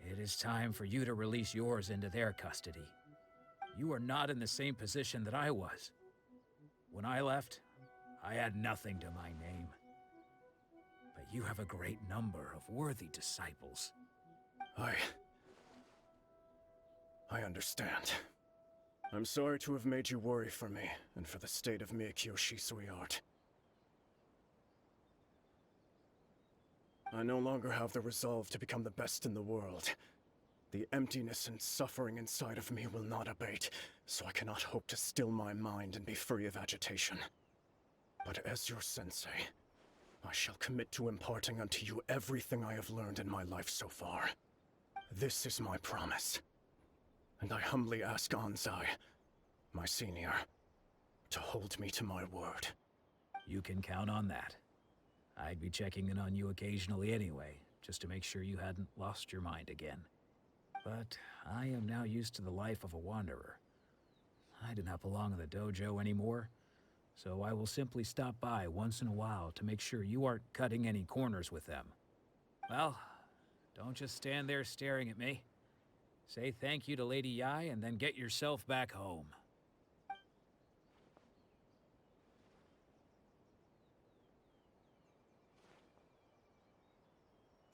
it is time for you to release yours into their custody. You are not in the same position that I was. When I left, I had nothing to my name. But you have a great number of worthy disciples. I understand. I'm sorry to have made you worry for me, and for the state of Meikyo Shisui art. I no longer have the resolve to become the best in the world. The emptiness and suffering inside of me will not abate, so I cannot hope to still my mind and be free of agitation. But as your sensei, I shall commit to imparting unto you everything I have learned in my life so far. This is my promise. And I humbly ask Anzai, my senior, to hold me to my word. You can count on that. I'd be checking in on you occasionally anyway, just to make sure you hadn't lost your mind again. but I am now used to the life of a wanderer. I do not belong in the dojo anymore, so I will simply stop by once in a while to make sure you aren't cutting any corners with them. Well, don't just stand there staring at me. Say thank you to Lady Yai and then get yourself back home.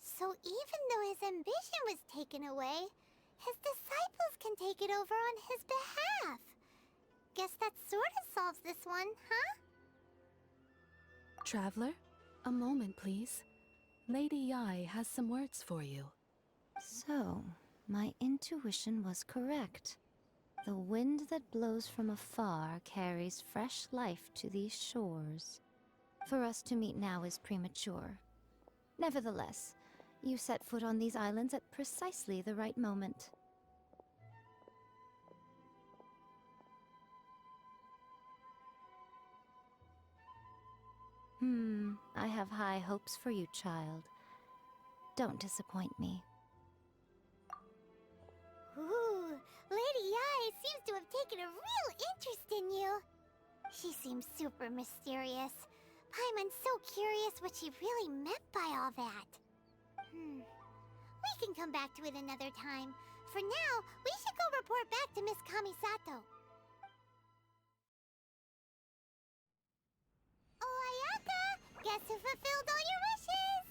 So even though his ambition was taken away, his disciples can take it over on his behalf. Guess that sort of solves this one, huh? Traveler, a moment, please. Lady Yai has some words for you. So, my intuition was correct. The wind that blows from afar carries fresh life to these shores. For us to meet now is premature. Nevertheless, you set foot on these islands at precisely the right moment. I have high hopes for you, child. Don't disappoint me. Ooh, Lady Yai seems to have taken a real interest in you. She seems super mysterious. Paimon's so curious what she really meant by all that. We can come back to it another time. For now, we should go report back to Miss Kamisato. Oh, Ayaka! Guess who fulfilled all your wishes?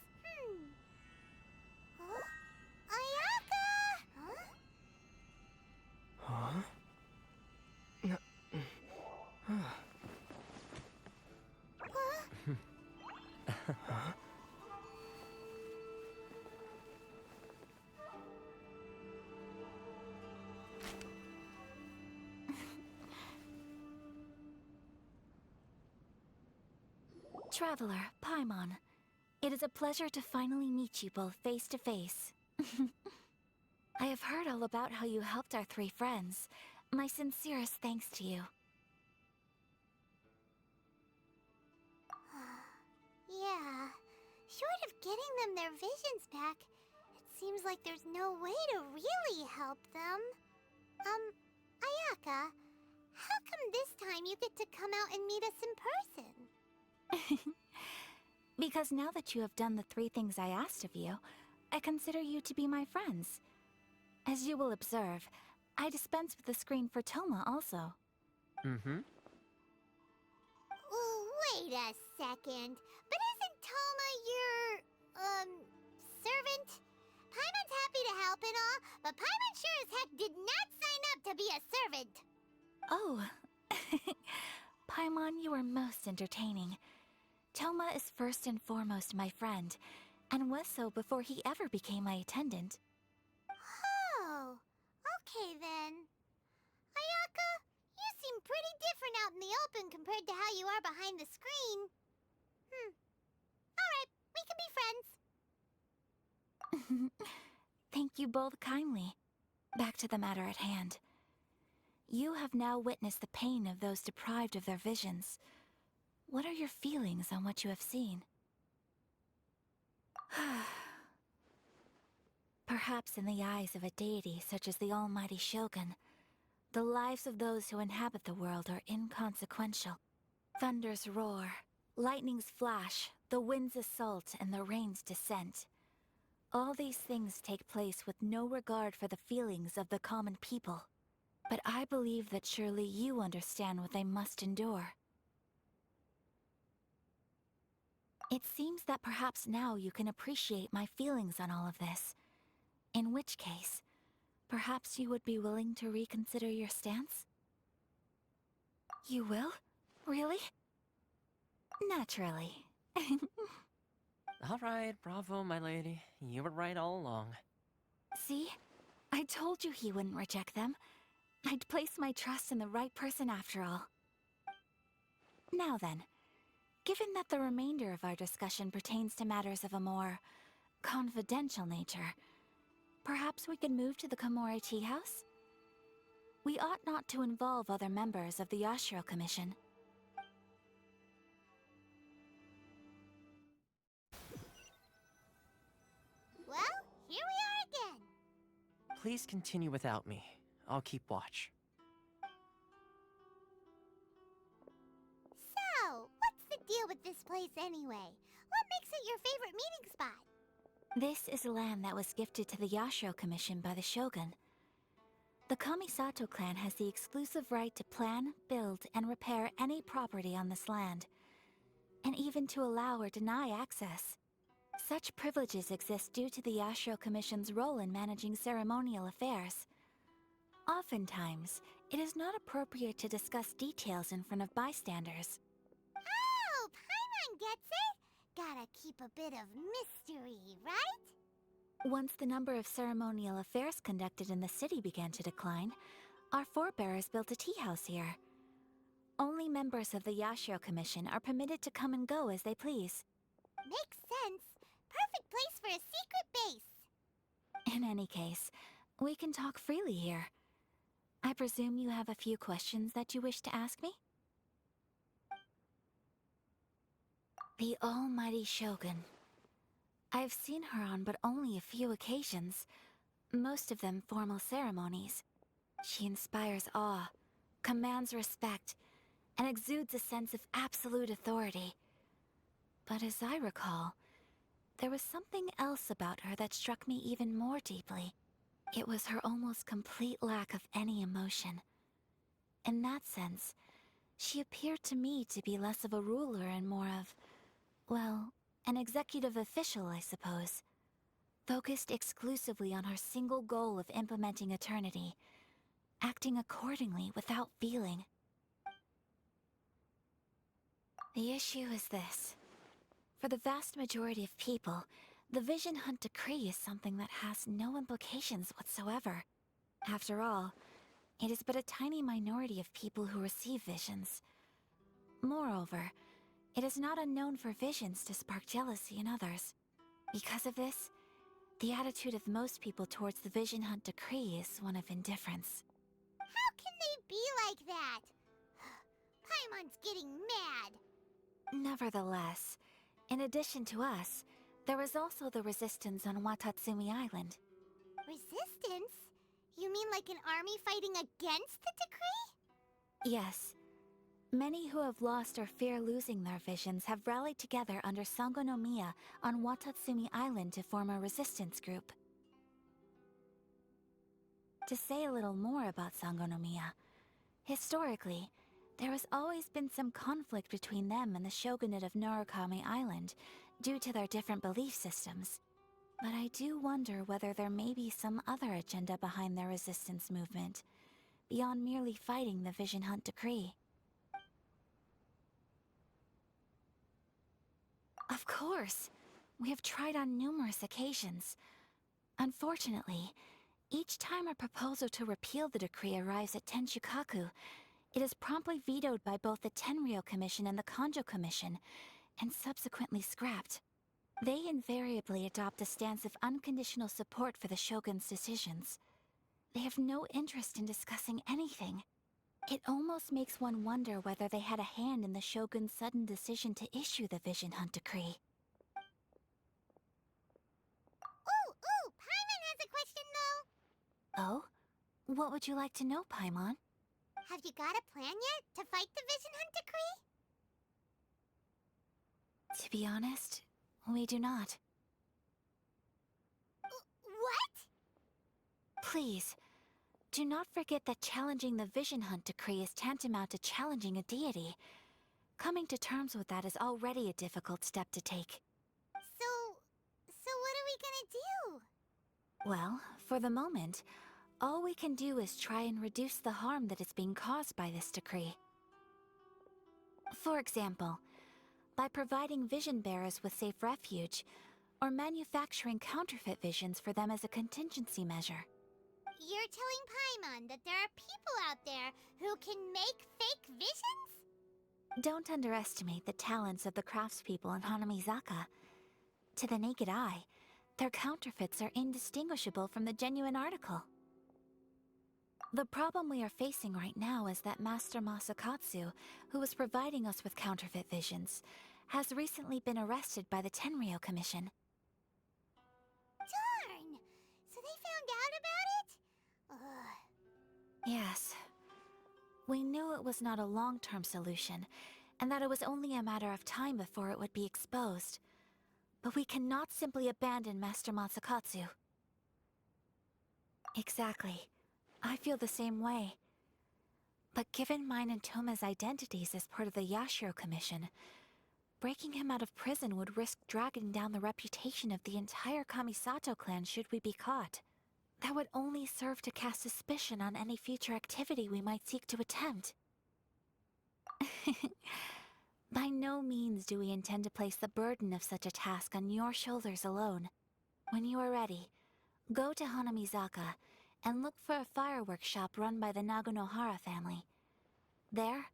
Huh? Ayaka! Huh? Traveler, Paimon, it is a pleasure to finally meet you both face to face. I have heard all about how you helped our three friends. My sincerest thanks to you. Yeah, short of getting them their visions back, it seems like there's no way to really help them. Ayaka, how come this time you get to come out and meet us in person? Because now that you have done the three things I asked of you, I consider you to be my friends. As you will observe, I dispense with the screen for Toma also. Wait a second. But isn't Toma your, servant? Paimon's happy to help and all, but Paimon sure as heck did not sign up to be a servant. Oh. Paimon, you are most entertaining. Toma is first and foremost my friend, and was so before he ever became my attendant. Oh, okay then. Ayaka, you seem pretty different out in the open compared to how you are behind the screen. Alright, we can be friends. Thank you both kindly. Back to the matter at hand. You have now witnessed the pain of those deprived of their visions. What are your feelings on what you have seen? Perhaps in the eyes of a deity such as the almighty Shogun, the lives of those who inhabit the world are inconsequential. Thunders roar, lightnings flash, the winds assault, and the rains descent. All these things take place with no regard for the feelings of the common people. But I believe that surely you understand what they must endure. It seems that perhaps now you can appreciate my feelings on all of this. In which case, perhaps you would be willing to reconsider your stance? You will? Really? Naturally. All right, bravo, my lady. You were right all along. See? I told you he wouldn't reject them. I'd placed my trust in the right person after all. Now then, given that the remainder of our discussion pertains to matters of a more confidential nature, perhaps we could move to the Komore Tea House? We ought not to involve other members of the Yashiro Commission. Well, here we are again. please continue without me. I'll keep watch. So, what's the deal with this place anyway? What makes it your favorite meeting spot? This is land that was gifted to the Yashiro Commission by the Shogun. The Kamisato clan has the exclusive right to plan, build, and repair any property on this land, and even to allow or deny access. Such privileges exist due to the Yashiro Commission's role in managing ceremonial affairs. Oftentimes, it is not appropriate to discuss details in front of bystanders. Oh, Paimon gets it! Gotta keep a bit of mystery, right? Once the number of ceremonial affairs conducted in the city began to decline, our forebears built a tea house here. Only members of the Yashiro Commission are permitted to come and go as they please. Makes sense. Perfect place for a secret base. In any case, we can talk freely here. I presume you have a few questions that you wish to ask me? The almighty Shogun. I've seen her on but only a few occasions, most of them formal ceremonies. She inspires awe, commands respect, and exudes a sense of absolute authority. But as I recall, there was something else about her that struck me even more deeply. It was her almost complete lack of any emotion. In that sense, she appeared to me to be less of a ruler and more of, well, an executive official, I suppose. Focused exclusively on her single goal of implementing eternity, acting accordingly without feeling. The issue is this. For the vast majority of people, the Vision Hunt Decree is something that has no implications whatsoever. After all, it is but a tiny minority of people who receive visions. Moreover, it is not unknown for visions to spark jealousy in others. Because of this, the attitude of most people towards the Vision Hunt Decree is one of indifference. How can they be like that? Paimon's getting mad. Nevertheless, in addition to us, there is also the resistance on Watatsumi Island. Resistance? You mean like an army fighting against the decree? Yes. Many who have lost or fear losing their visions have rallied together under Sangonomiya on Watatsumi Island to form a resistance group. To say a little more about Sangonomiya, historically, there has always been some conflict between them and the shogunate of Narukami Island due to their different belief systems. But I do wonder whether there may be some other agenda behind their resistance movement, beyond merely fighting the Vision Hunt Decree. Of course! We have tried on numerous occasions. Unfortunately, each time a proposal to repeal the decree arrives at Tenshukaku, it is promptly vetoed by both the Tenryou Commission and the Kanjo Commission, and subsequently scrapped. They invariably adopt a stance of unconditional support for the Shogun's decisions. They have no interest in discussing anything. It almost makes one wonder whether they had a hand in the Shogun's sudden decision to issue the Vision Hunt Decree. Ooh, Paimon has a question though. Oh? What would you like to know, Paimon? Have you got a plan yet to fight the Vision Hunt Decree? To be honest, we do not. What? Please, do not forget that challenging the Vision Hunt Decree is tantamount to challenging a deity. Coming to terms with that is already a difficult step to take. So what are we gonna do? Well, for the moment, all we can do is try and reduce the harm that is being caused by this decree. For example, by providing vision bearers with safe refuge, or manufacturing counterfeit visions for them as a contingency measure. You're telling Paimon that there are people out there who can make fake visions? Don't underestimate the talents of the craftspeople in Hanamizaka. To the naked eye, their counterfeits are indistinguishable from the genuine article. The problem we are facing right now is that Master Masakatsu, who was providing us with counterfeit visions, has recently been arrested by the Tenryou Commission. Darn! So they found out about it? Yes. We knew it was not a long-term solution, and that it was only a matter of time before it would be exposed. But we cannot simply abandon Master Masakatsu. Exactly. I feel the same way. But given mine and Toma's identities as part of the Yashiro Commission, breaking him out of prison would risk dragging down the reputation of the entire Kamisato clan should we be caught. That would only serve to cast suspicion on any future activity we might seek to attempt. By no means do we intend to place the burden of such a task on your shoulders alone. When you are ready, go to Hanamizaka and look for a fireworks shop run by the Nagonohara family. There,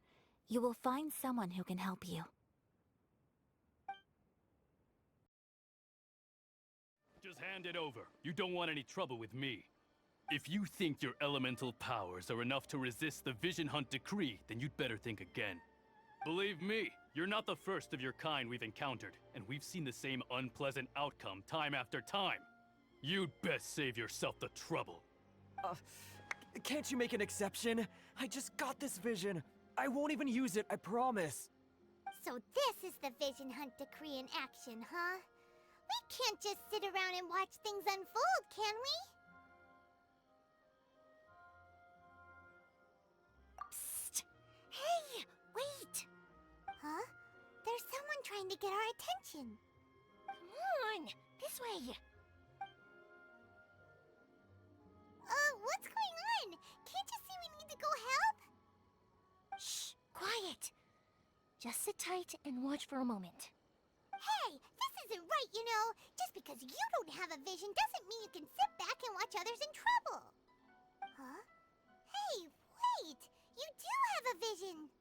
you will find someone who can help you. Just hand it over. You don't want any trouble with me. If you think your elemental powers are enough to resist the Vision Hunt decree, then you'd better think again. Believe me, you're not the first of your kind we've encountered, and we've seen the same unpleasant outcome time after time. You'd best save yourself the trouble. Can't you make an exception? I just got this vision. I won't even use it, I promise. So this is the Vision Hunt decree in action, huh? We can't just sit around and watch things unfold, can we? Psst! Hey, wait! Huh? There's someone trying to get our attention. Come on, this way. What's going on? Can't you see we need to go help? Shh, quiet. Just sit tight and watch for a moment. Hey, this isn't right, you know. Just because you don't have a vision doesn't mean you can sit back and watch others in trouble. Huh? Hey, wait! You do have a vision!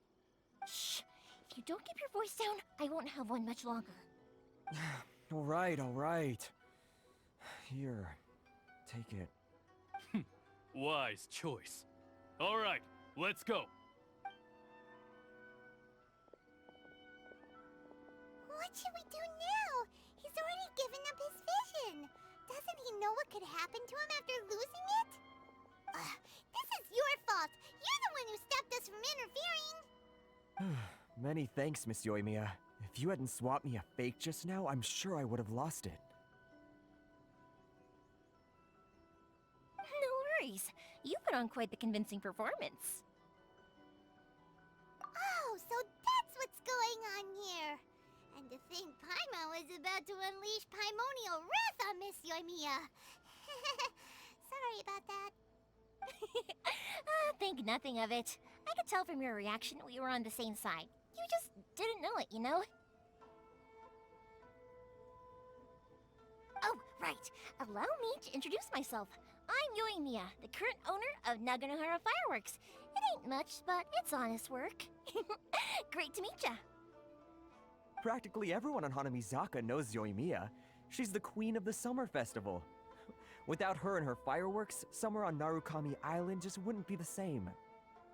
Shh! If you don't keep your voice down, I won't have one much longer. All right. Here, take it. Wise choice. All right, let's go. What should we do now? He's already given up his vision. Doesn't he know what could happen to him after losing it? This is your fault. You're the one who stopped us from interfering. Many thanks, Miss Yoimiya. If you hadn't swapped me a fake just now, I'm sure I would have lost it. No worries. You put on quite the convincing performance. Oh, so that's what's going on here. And to think Paimon was about to unleash Paimonial wrath on Miss Yoimiya. Sorry about that. Think nothing of it. I could tell from your reaction we were on the same side. You just didn't know it, you know? Oh, right. Allow me to introduce myself. I'm Yoimiya, the current owner of Nagonohara Fireworks. It ain't much, but it's honest work. Great to meet ya. Practically everyone on Hanamizaka knows Yoimiya. She's the queen of the summer festival. Without her and her fireworks, summer on Narukami Island just wouldn't be the same.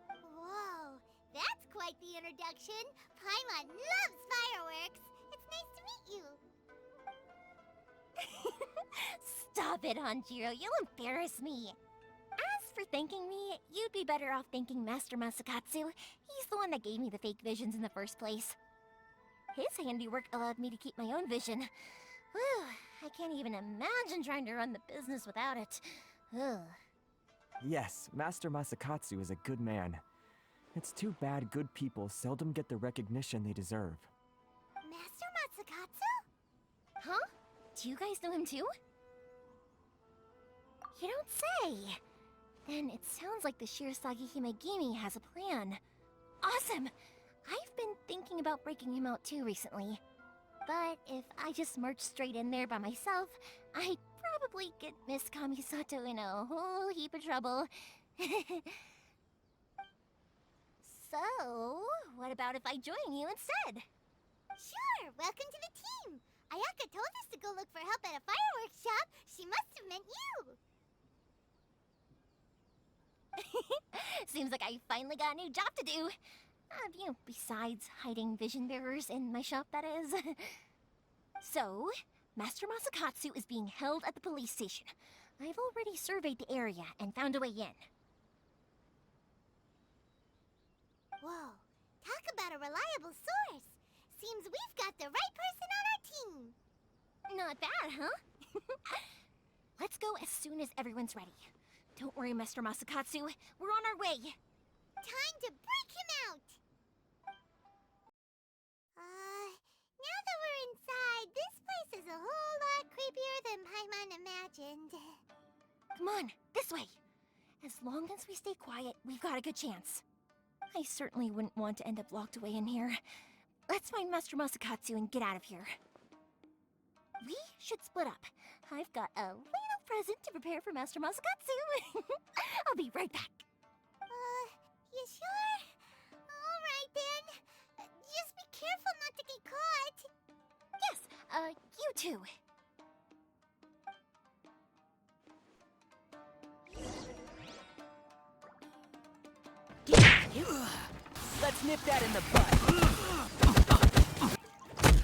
Whoa, that's quite the introduction. Paimon loves fireworks. It's nice to meet you. Stop it, Hanjiro. You'll embarrass me. As for thanking me, you'd be better off thanking Master Masakatsu. He's the one that gave me the fake visions in the first place. His handiwork allowed me to keep my own vision. Whew, I can't even imagine trying to run the business without it. Ugh. Yes, Master Masakatsu is a good man. It's too bad good people seldom get the recognition they deserve. Master Masakatsu? Huh? Do you guys know him too? You don't say! Then it sounds like the Shirasagi Himegimi has a plan. Awesome! I've been thinking about breaking him out too recently. But if I just march straight in there by myself, I'd probably get Miss Kamisato in a whole heap of trouble. So, what about if I join you instead? Sure, welcome to the team. Ayaka told us to go look for help at a fireworks shop. She must have meant you. Seems like I finally got a new job to do. Besides hiding vision bearers in my shop, that is. So, Master Masakatsu is being held at the police station. I've already surveyed the area and found a way in. Whoa, talk about a reliable source. Seems we've got the right person on our team. Not bad, huh? Let's go as soon as everyone's ready. Don't worry, Mr. Masakatsu. We're on our way. Time to break him out! Now that we're inside, this place is a whole lot creepier than Paimon imagined. Come on, this way. As long as we stay quiet, we've got a good chance. I certainly wouldn't want to end up locked away in here. Let's find Master Masakatsu and get out of here. We should split up. I've got a little present to prepare for Master Masakatsu. I'll be right back. You sure? Alright then. Just be careful not to get caught. Yes, you too. Let's nip that in the bud.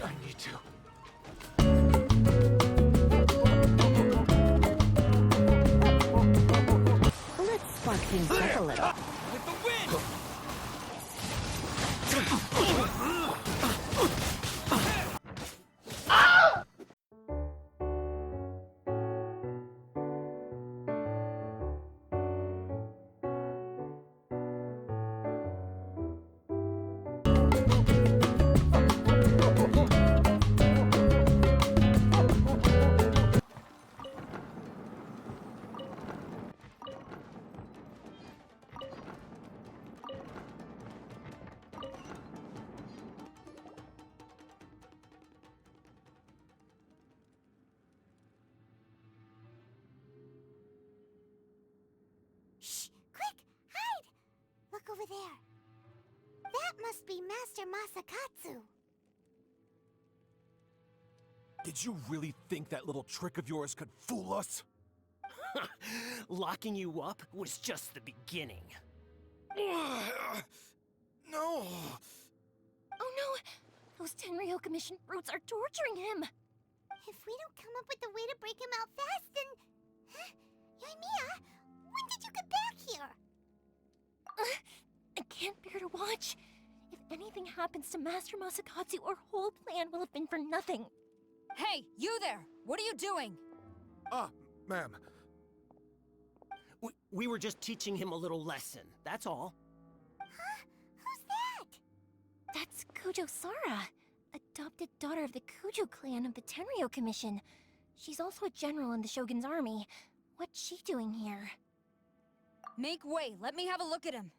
I need to. Let's spark things up a little. With the wind! Shh! Quick! Hide! Look over there. That must be Master Masakatsu. Did you really think that little trick of yours could fool us? Locking you up was just the beginning. No! Oh no! Those Tenryou Commission brutes are torturing him! If we don't come up with a way to break him out fast, then... Huh? Yoimiya, when did you get back here? I can't bear to watch. If anything happens to Master Masakatsu, our whole plan will have been for nothing. Hey, you there! What are you doing? Ma'am. We were just teaching him a little lesson, that's all. Huh? Who's that? That's Kujo Sara, adopted daughter of the Kujo clan of the Tenryou Commission. She's also a general in the Shogun's army. What's she doing here? Make way, let me have a look at him.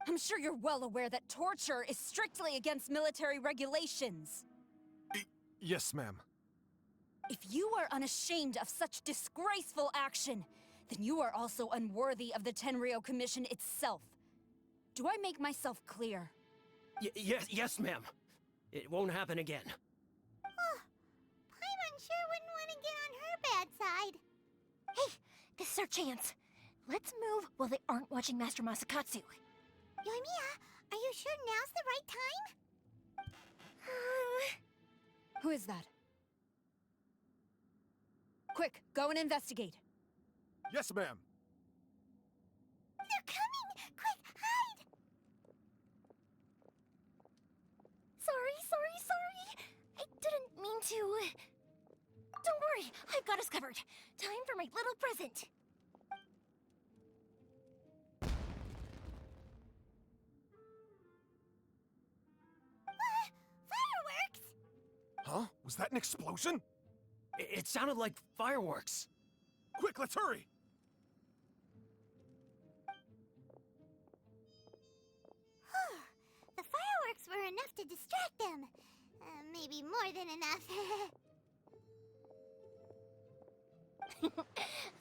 I'm sure you're well aware that torture is strictly against military regulations. Yes, ma'am. If you are unashamed of such disgraceful action, then you are also unworthy of the Tenryou Commission itself. Do I make myself clear? Yes, ma'am. It won't happen again. Oh, Paimon sure wouldn't want to get on her bad side. Hey, this is our chance. Let's move while they aren't watching Master Masakatsu. Yoimiya, are you sure now's the right time? Who is that? Quick, go and investigate. Yes, ma'am. They're coming! Quick, hide! Sorry. I didn't mean to. Don't worry, I've got us covered. Time for my little present. Fireworks? Huh? Was that an explosion? It sounded like fireworks. Quick, let's hurry! The fireworks were enough to distract them. Maybe more than enough.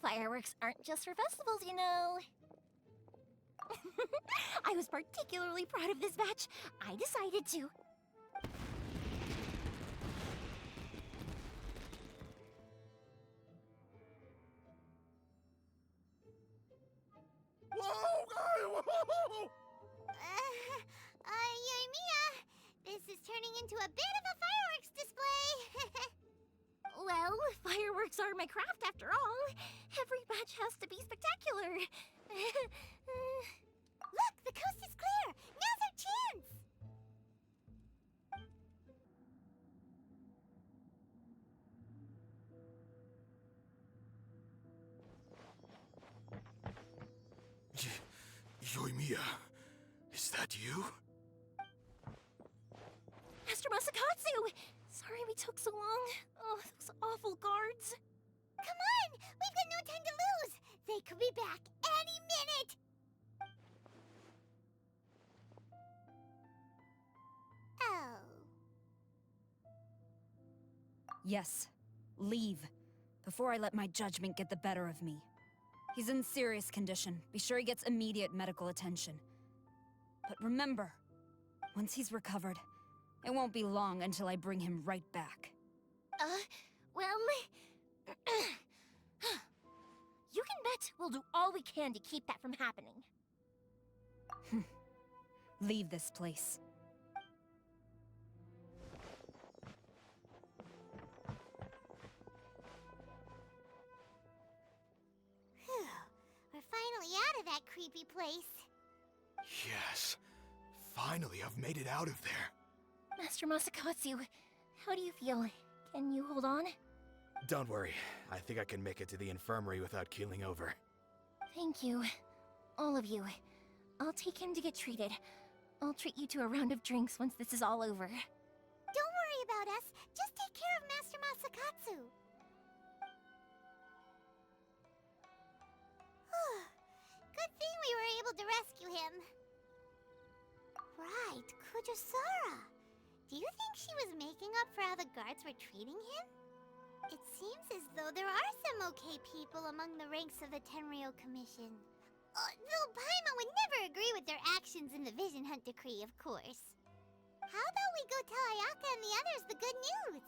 Fireworks aren't just for festivals, you know. I was particularly proud of this batch. I decided to. Whoa! Yoimiya, this is turning into a bit of a fireworks display. Well, fireworks are my craft after all. Every batch has to be spectacular. Look, the coast is clear! Now's our chance! Yoimiya, is that you? Master Masakatsu! Sorry we took so long. Oh, those awful guards. Come on! We've got no time to lose! They could be back any minute! Oh. Yes. Leave. Before I let my judgment get the better of me. He's in serious condition. Be sure he gets immediate medical attention. But remember, once he's recovered, it won't be long until I bring him right back. Well... you can bet we'll do all we can to keep that from happening. Leave this place. Phew. We're finally out of that creepy place. Yes. Finally, I've made it out of there. Master Masakatsu, how do you feel? Can you hold on? Don't worry. I think I can make it to the infirmary without keeling over. Thank you. All of you. I'll take him to get treated. I'll treat you to a round of drinks once this is all over. Don't worry about us. Just take care of Master Masakatsu. Good thing we were able to rescue him. Right, Kujosara. Do you think she was making up for how the guards were treating him? It seems as though there are some okay people among the ranks of the Tenryou Commission. Though Paimon would never agree with their actions in the Vision Hunt Decree, of course. How about we go tell Ayaka and the others the good news?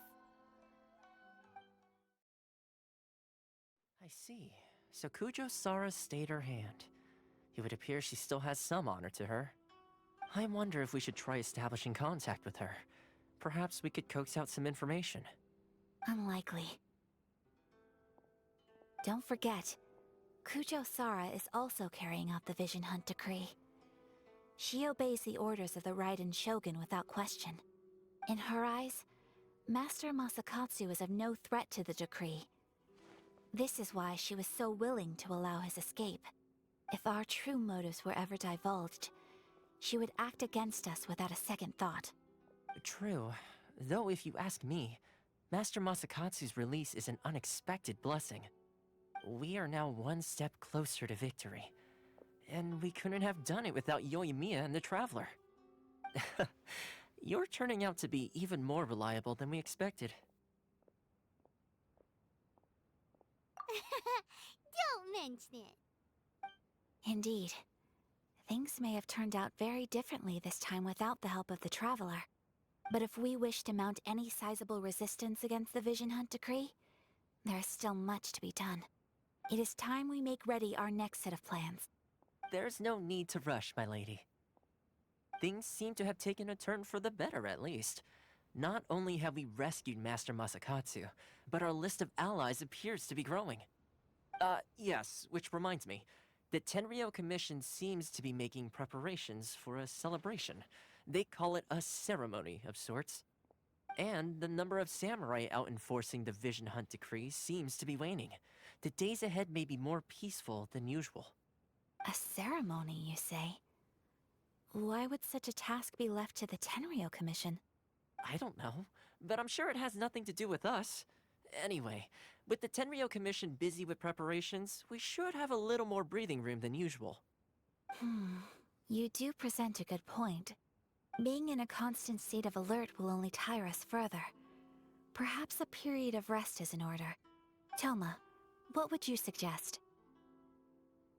I see. So Kujo-Sara stayed her hand. It would appear she still has some honor to her. I wonder if we should try establishing contact with her. Perhaps we could coax out some information. Unlikely. Don't forget, Kujo-Sara is also carrying out the Vision Hunt Decree. She obeys the orders of the Raiden Shogun without question. In her eyes, Master Masakatsu is of no threat to the decree. This is why she was so willing to allow his escape. If our true motives were ever divulged, she would act against us without a second thought. True. Though if you ask me, Master Masakatsu's release is an unexpected blessing. We are now one step closer to victory. And we couldn't have done it without Yoimiya and the Traveler. You're turning out to be even more reliable than we expected. Don't mention it. Indeed. Things may have turned out very differently this time without the help of the Traveler. But if we wish to mount any sizable resistance against the Vision Hunt Decree, there is still much to be done. It is time we make ready our next set of plans. There's no need to rush, my lady. Things seem to have taken a turn for the better, at least. Not only have we rescued Master Masakatsu, but our list of allies appears to be growing. Yes, which reminds me. The Tenryou Commission seems to be making preparations for a celebration. They call it a ceremony of sorts. And the number of samurai out enforcing the Vision Hunt Decree seems to be waning. The days ahead may be more peaceful than usual. A ceremony, you say? Why would such a task be left to the Tenryou Commission? I don't know, but I'm sure it has nothing to do with us. Anyway, with the Tenryou Commission busy with preparations, we should have a little more breathing room than usual. You do present a good point. Being in a constant state of alert will only tire us further. Perhaps a period of rest is in order. Toma, what would you suggest?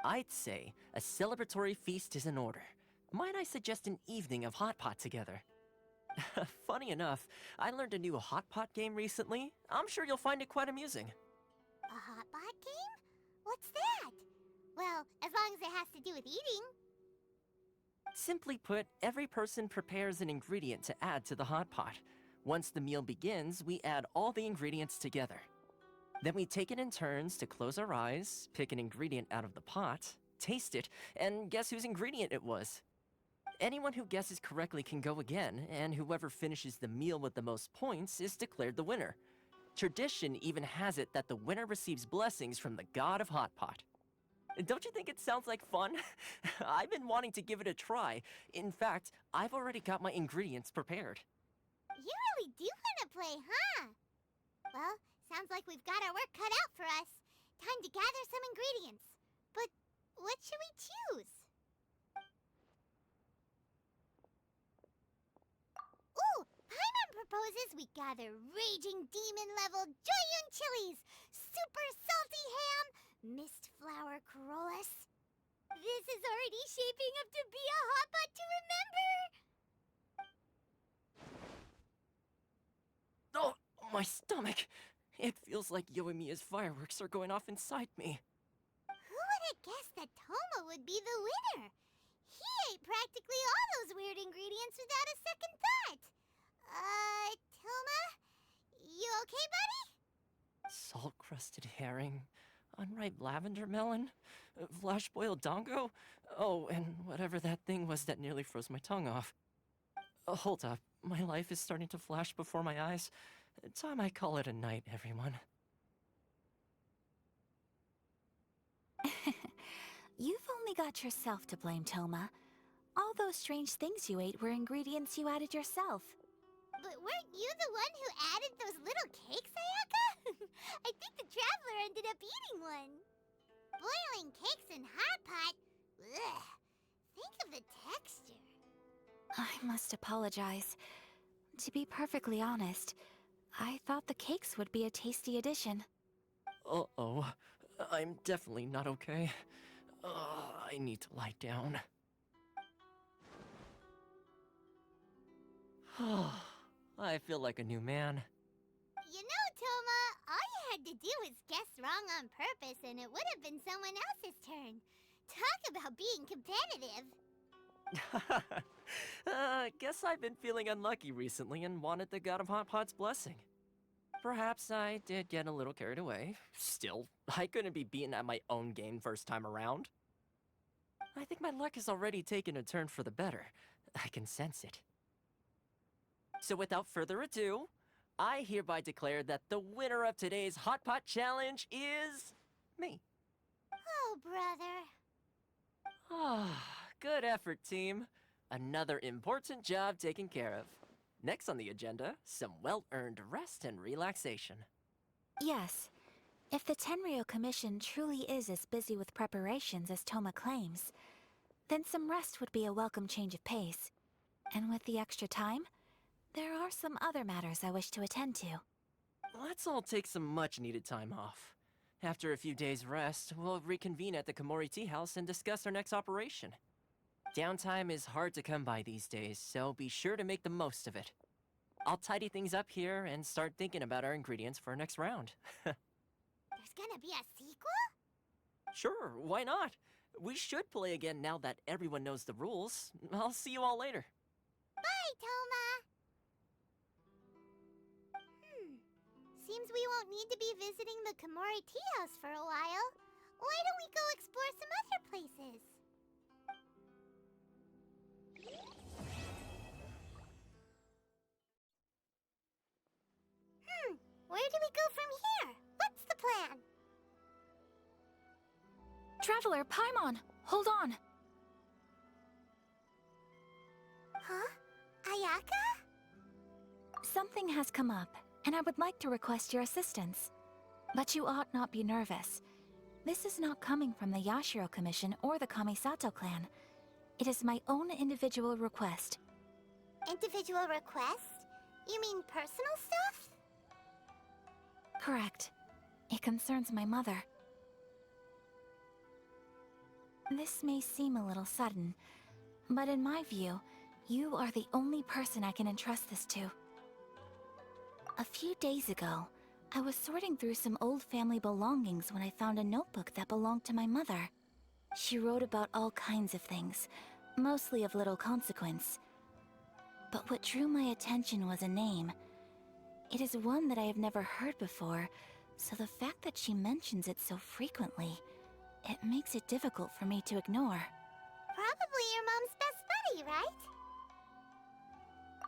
I'd say a celebratory feast is in order. Might I suggest an evening of hot pot together? Funny enough, I learned a new hot pot game recently. I'm sure you'll find it quite amusing. A hot pot game? What's that? Well, as long as it has to do with eating. Simply put, every person prepares an ingredient to add to the hot pot. Once the meal begins, we add all the ingredients together. Then we take it in turns to close our eyes, pick an ingredient out of the pot, taste it, and guess whose ingredient it was. Anyone who guesses correctly can go again, and whoever finishes the meal with the most points is declared the winner. Tradition even has it that the winner receives blessings from the god of Hot Pot. Don't you think it sounds like fun? I've been wanting to give it a try. In fact, I've already got my ingredients prepared. You really do want to play, huh? Well, sounds like we've got our work cut out for us. Time to gather some ingredients. But what should we choose? Ooh! Paimon proposes we gather raging demon-level Joyun chilies, super salty ham, mist flower corollas. This is already shaping up to be a hot pot to remember! Oh, my stomach! It feels like Yoimiya's fireworks are going off inside me. Who would have guessed that Toma would be the winner? He ate practically all those weird ingredients without a second thought. Toma? You okay, buddy? Salt-crusted herring, unripe lavender melon, flash-boiled dongo, oh, and whatever that thing was that nearly froze my tongue off. Hold up, my life is starting to flash before my eyes. Time I call it a night, everyone. You've only got yourself to blame, Toma. All those strange things you ate were ingredients you added yourself. But weren't you the one who added those little cakes, Ayaka? I think the Traveler ended up eating one. Boiling cakes in hot pot? Ugh. Think of the texture. I must apologize. To be perfectly honest, I thought the cakes would be a tasty addition. Uh-oh. I'm definitely not okay. I need to lie down. I feel like a new man. You know, Toma, all you had to do was guess wrong on purpose and it would have been someone else's turn. Talk about being competitive. Guess I've been feeling unlucky recently and wanted the God of Hot Pot's blessing. Perhaps I did get a little carried away. Still, I couldn't be beaten at my own game first time around. I think my luck has already taken a turn for the better. I can sense it. So without further ado, I hereby declare that the winner of today's Hot Pot Challenge is... me. Oh, brother. Good effort, team. Another important job taken care of. Next on the agenda, some well-earned rest and relaxation. Yes. If the Tenryo Commission truly is as busy with preparations as Toma claims, then some rest would be a welcome change of pace. And with the extra time, there are some other matters I wish to attend to. Let's all take some much-needed time off. After a few days' rest, we'll reconvene at the Komori Tea House and discuss our next operation. Downtime is hard to come by these days, so be sure to make the most of it. I'll tidy things up here and start thinking about our ingredients for our next round. There's gonna be a sequel? Sure, why not? We should play again now that everyone knows the rules. I'll see you all later. Bye, Toma! Seems we won't need to be visiting the Komori Tea House for a while. Why don't we go explore some other places? Where do we go from here? What's the plan? Traveler, Paimon! Hold on! Huh? Ayaka? Something has come up, and I would like to request your assistance. But you ought not be nervous. This is not coming from the Yashiro Commission or the Kamisato clan. It is my own individual request. Individual request? You mean personal stuff? Correct. It concerns my mother. This may seem a little sudden, but in my view, you are the only person I can entrust this to. A few days ago, I was sorting through some old family belongings when I found a notebook that belonged to my mother. She wrote about all kinds of things, mostly of little consequence. But what drew my attention was a name, It is one that I have never heard before, so the fact that she mentions it so frequently, it makes it difficult for me to ignore. Probably your mom's best buddy, right?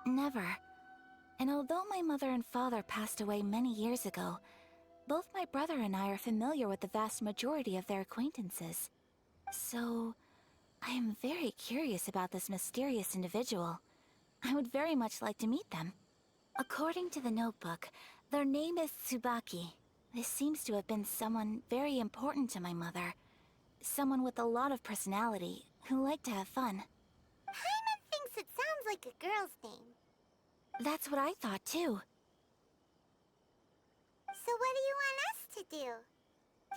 Never. And although my mother and father passed away many years ago, both my brother and I are familiar with the vast majority of their acquaintances. So, I am very curious about this mysterious individual. I would very much like to meet them. According to the notebook, their name is Tsubaki. This seems to have been someone very important to my mother. Someone with a lot of personality, who liked to have fun. Paimon thinks it sounds like a girl's name. That's what I thought too. So what do you want us to do?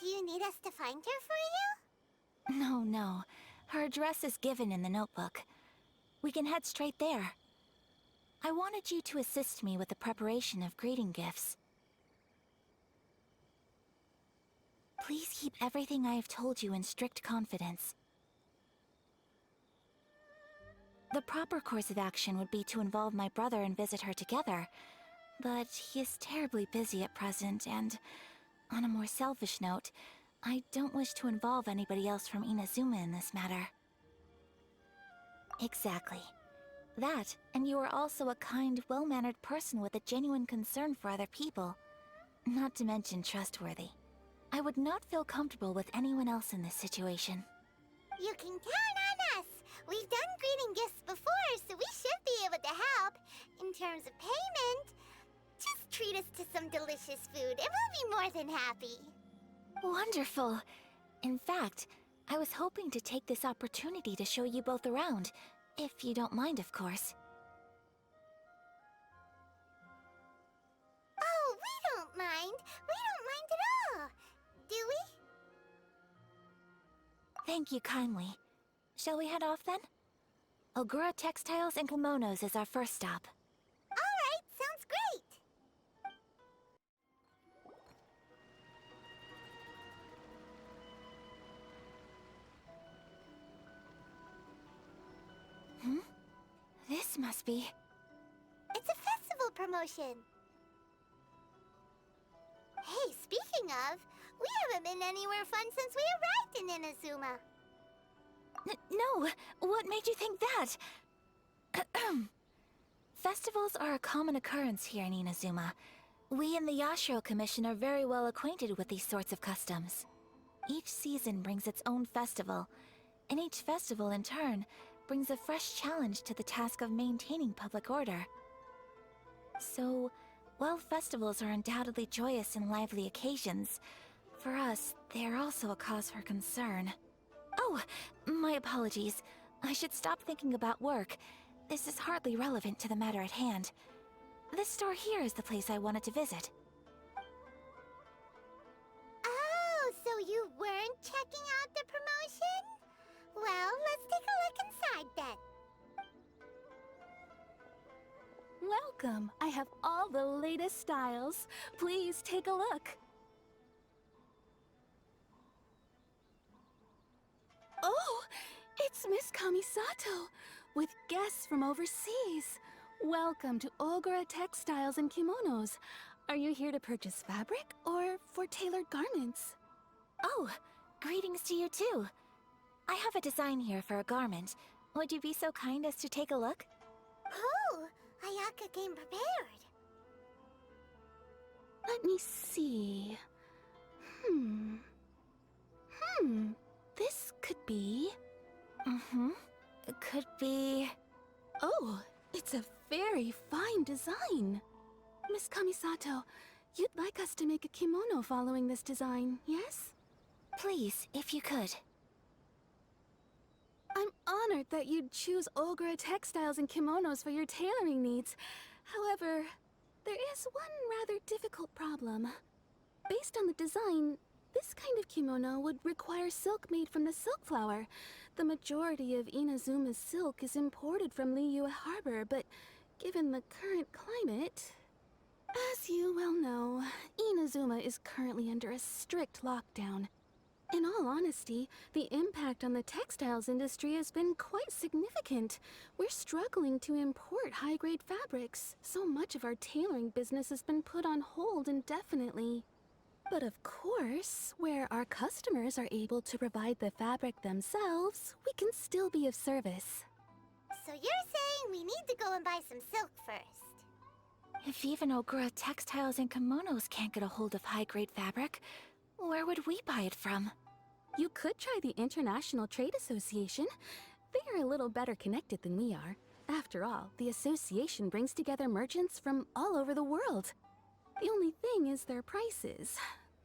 Do you need us to find her for you? No. Her address is given in the notebook. We can head straight there. I wanted you to assist me with the preparation of greeting gifts. Please keep everything I have told you in strict confidence. The proper course of action would be to involve my brother and visit her together, but he is terribly busy at present, and on a more selfish note, I don't wish to involve anybody else from Inazuma in this matter. Exactly. That, and you are also a kind, well-mannered person with a genuine concern for other people. Not to mention trustworthy. I would not feel comfortable with anyone else in this situation. You can count on us! We've done greeting gifts before, so we should be able to help. In terms of payment, just treat us to some delicious food and we'll be more than happy. Wonderful! In fact, I was hoping to take this opportunity to show you both around, if you don't mind, of course. Oh, we don't mind. We don't mind at all. Do we? Thank you kindly. Shall we head off then? Ogura Textiles and Kimonos is our first stop. Alright, sounds great! This must be... It's a festival promotion. Hey, speaking of, we haven't been anywhere fun since we arrived in Inazuma. No! What made you think that? Festivals are a common occurrence here in Inazuma. We in the Yashiro Commission are very well acquainted with these sorts of customs. Each season brings its own festival, and each festival in turn brings a fresh challenge to the task of maintaining public order. So, while festivals are undoubtedly joyous and lively occasions, for us, they are also a cause for concern. Oh, my apologies. I should stop thinking about work. This is hardly relevant to the matter at hand. This store here is the place I wanted to visit. Oh, so you weren't checking out the promotion? Well, let's take a look inside then. Welcome. I have all the latest styles. Please take a look. Oh, it's Miss Kamisato, with guests from overseas. Welcome to Ogura Textiles and Kimonos. Are you here to purchase fabric or for tailored garments? Oh, greetings to you too. I have a design here for a garment. Would you be so kind as to take a look? Oh, Ayaka came prepared. Let me see. This could be... It could be... Oh, it's a very fine design. Miss Kamisato, you'd like us to make a kimono following this design, yes? Please, if you could. I'm honored that you'd choose Ogura Textiles and Kimonos for your tailoring needs. However, there is one rather difficult problem. Based on the design, this kind of kimono would require silk made from the silk flower. The majority of Inazuma's silk is imported from Liyue Harbor, but given the current climate... As you well know, Inazuma is currently under a strict lockdown. In all honesty, the impact on the textiles industry has been quite significant. We're struggling to import high-grade fabrics. So much of our tailoring business has been put on hold indefinitely. But of course, where our customers are able to provide the fabric themselves, we can still be of service. So you're saying we need to go and buy some silk first? If even Ogura Textiles and Kimonos can't get a hold of high-grade fabric, where would we buy it from? You could try the International Trade Association. They are a little better connected than we are. After all, the association brings together merchants from all over the world. The only thing is their prices.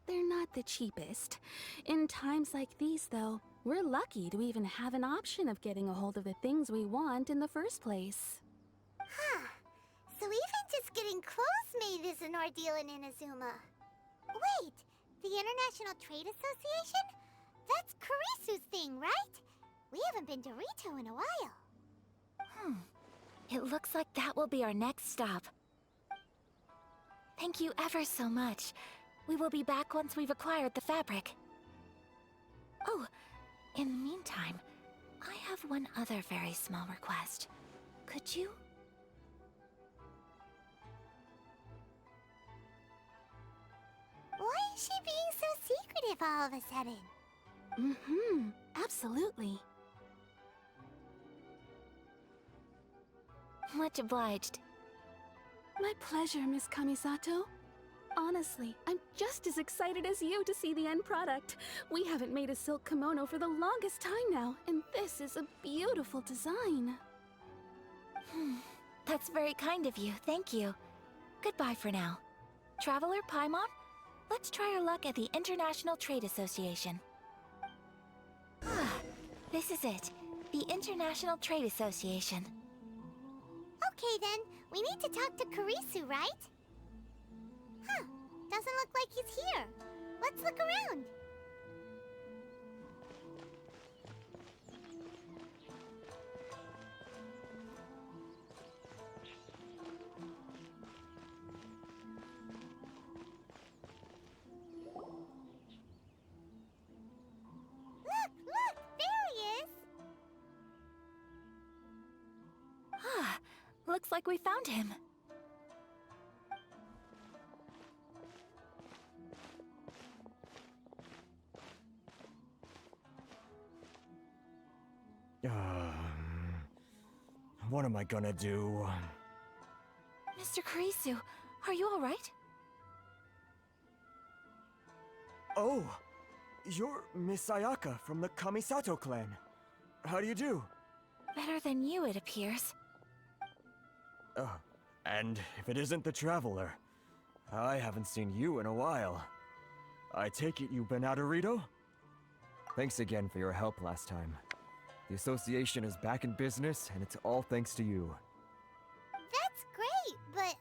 They're not the cheapest. In times like these, though, we're lucky to even have an option of getting a hold of the things we want in the first place. Huh. So even just getting clothes made is an ordeal in Inazuma. Wait, the International Trade Association? That's Kurisu's thing, right? We haven't been to Rito in a while. It looks like that will be our next stop. Thank you ever so much. We will be back once we've acquired the fabric. Oh, in the meantime, I have one other very small request. Could you? Why is she being so secretive all of a sudden? Absolutely. Much obliged. My pleasure, Miss Kamisato. Honestly, I'm just as excited as you to see the end product. We haven't made a silk kimono for the longest time now, and this is a beautiful design. That's very kind of you, thank you. Goodbye for now. Traveler Paimon, let's try our luck at the International Trade Association. This is it, the International Trade Association. Okay then, we need to talk to Kurisu, right? Huh, doesn't look like he's here. Let's look around. Look, there he is. Looks like we found him. What am I gonna do? Mr. Kurisu, are you alright? Oh, you're Miss Ayaka from the Kamisato clan. How do you do? Better than you, it appears. And if it isn't the Traveler, I haven't seen you in a while. I take it you've been out of Rito? Thanks again for your help last time. The association is back in business, and it's all thanks to you. That's great, but,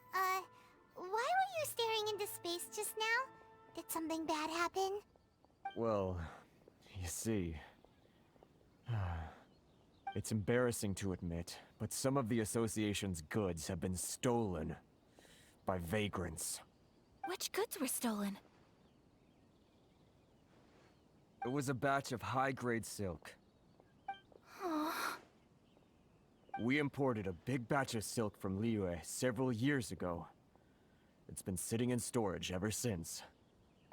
why were you staring into space just now? Did something bad happen? Well, you see... It's embarrassing to admit, but some of the association's goods have been stolen by vagrants. Which goods were stolen? It was a batch of high-grade silk. We imported a big batch of silk from Liyue several years ago. It's been sitting in storage ever since.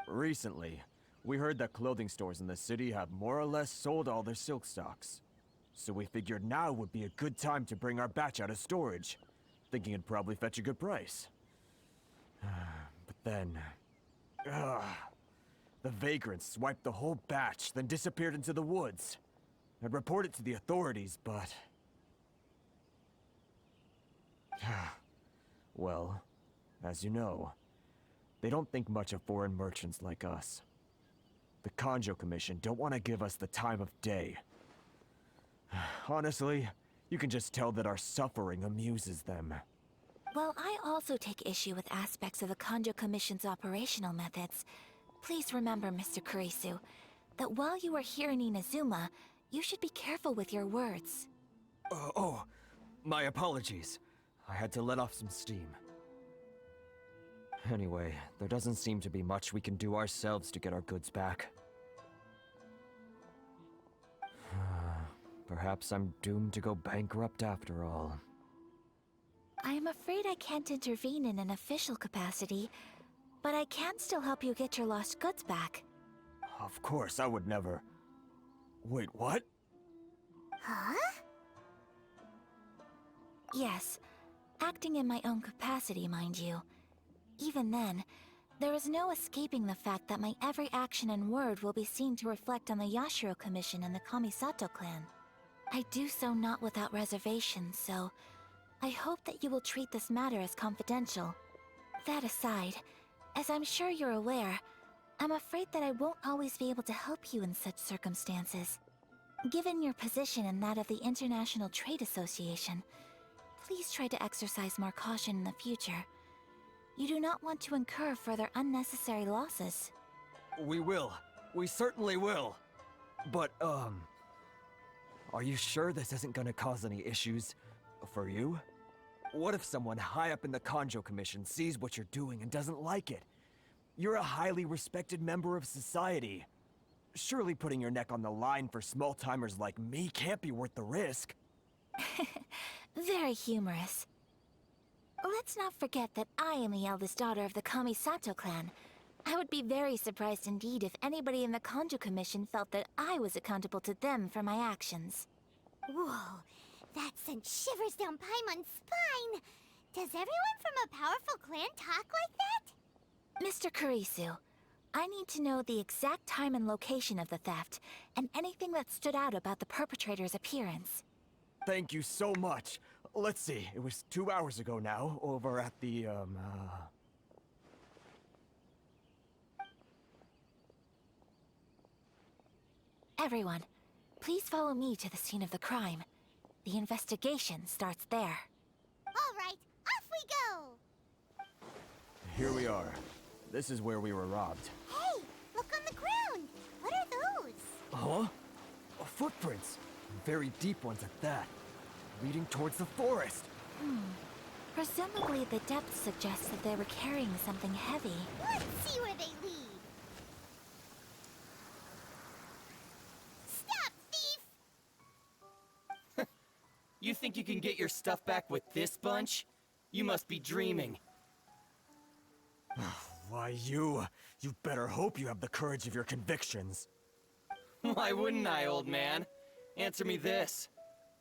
Recently, we heard that clothing stores in the city have more or less sold all their silk stocks. So we figured now would be a good time to bring our batch out of storage, thinking it'd probably fetch a good price. But then... the vagrants swiped the whole batch, then disappeared into the woods. I'd report it to the authorities, but... Well, as you know, they don't think much of foreign merchants like us. The Kanjo Commission don't want to give us the time of day. Honestly, you can just tell that our suffering amuses them. Well, I also take issue with aspects of the Kanjo Commission's operational methods. Please remember, Mr. Kurisu, that while you are here in Inazuma, you should be careful with your words. My apologies. I had to let off some steam. Anyway, there doesn't seem to be much we can do ourselves to get our goods back. Perhaps I'm doomed to go bankrupt after all. I am afraid I can't intervene in an official capacity, but I can still help you get your lost goods back. Of course, I would never... Wait, what? Huh? Yes, acting in my own capacity, mind you. Even then, there is no escaping the fact that my every action and word will be seen to reflect on the Yashiro Commission and the Kamisato clan. I do so not without reservation, so I hope that you will treat this matter as confidential. That aside, as I'm sure you're aware, I'm afraid that I won't always be able to help you in such circumstances. Given your position and that of the International Trade Association, please try to exercise more caution in the future. You do not want to incur further unnecessary losses. We will. We certainly will. But, are you sure this isn't gonna cause any issues for you? What if someone high up in the Kanjo Commission sees what you're doing and doesn't like it? You're a highly respected member of society. Surely putting your neck on the line for small-timers like me can't be worth the risk. Very humorous. Let's not forget that I am the eldest daughter of the Kamisato clan. I would be very surprised indeed if anybody in the Kanjo Commission felt that I was accountable to them for my actions. Whoa, that sent shivers down Paimon's spine. Does everyone from a powerful clan talk like that? Mr. Kurisu, I need to know the exact time and location of the theft, and anything that stood out about the perpetrator's appearance. Thank you so much. Let's see, it was 2 hours ago now, over at the, Everyone, please follow me to the scene of the crime. The investigation starts there. All right, off we go! Here we are. This is where we were robbed. Hey, look on the ground! What are those? Huh? Footprints. Very deep ones at that. Leading towards the forest. Presumably the depth suggests that they were carrying something heavy. Let's see where they lead. Stop, thief! You think you can get your stuff back with this bunch? You must be dreaming. Why, you better hope you have the courage of your convictions. Why wouldn't I, old man? Answer me this.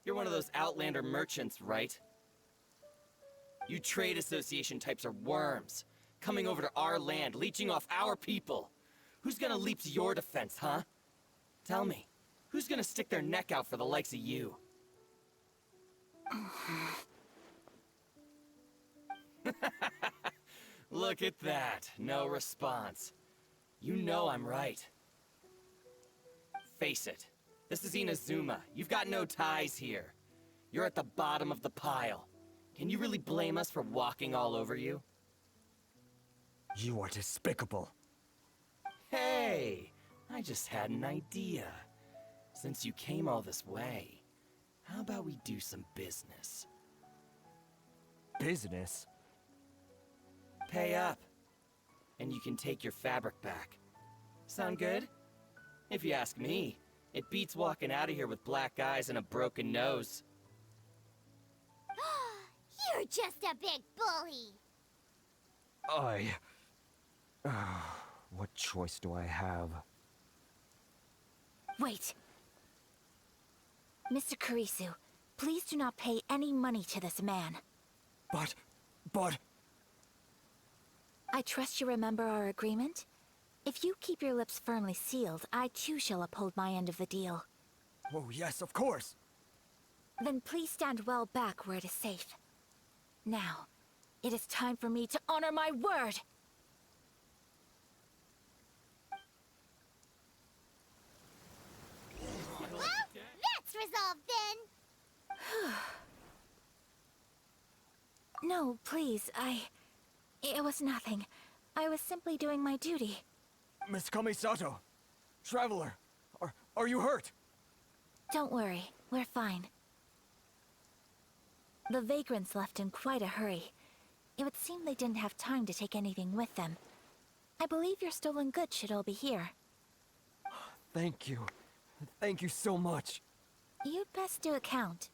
You're one of those Outlander merchants, right? You trade association types are worms, coming over to our land, leeching off our people. Who's gonna leap to your defense, huh? Tell me, who's gonna stick their neck out for the likes of you? Look at that, no response. You know I'm right. Face it, this is Inazuma. You've got no ties here. You're at the bottom of the pile. Can you really blame us for walking all over you? You are despicable. Hey, I just had an idea. Since you came all this way, how about we do some business? Business? Pay up, and you can take your fabric back. Sound good? If you ask me, it beats walking out of here with black eyes and a broken nose. You're just a big bully! What choice do I have? Wait. Mr. Kurisu, please do not pay any money to this man. But... I trust you remember our agreement? If you keep your lips firmly sealed, I too shall uphold my end of the deal. Oh, yes, of course. Then please stand well back where it is safe. Now, it is time for me to honor my word! Well, that's resolved then! No, please, It was nothing. I was simply doing my duty. Miss Kamisato! Traveler! Are you hurt? Don't worry, we're fine. The vagrants left in quite a hurry. It would seem they didn't have time to take anything with them. I believe your stolen goods should all be here. Thank you. Thank you so much. You'd best do a count.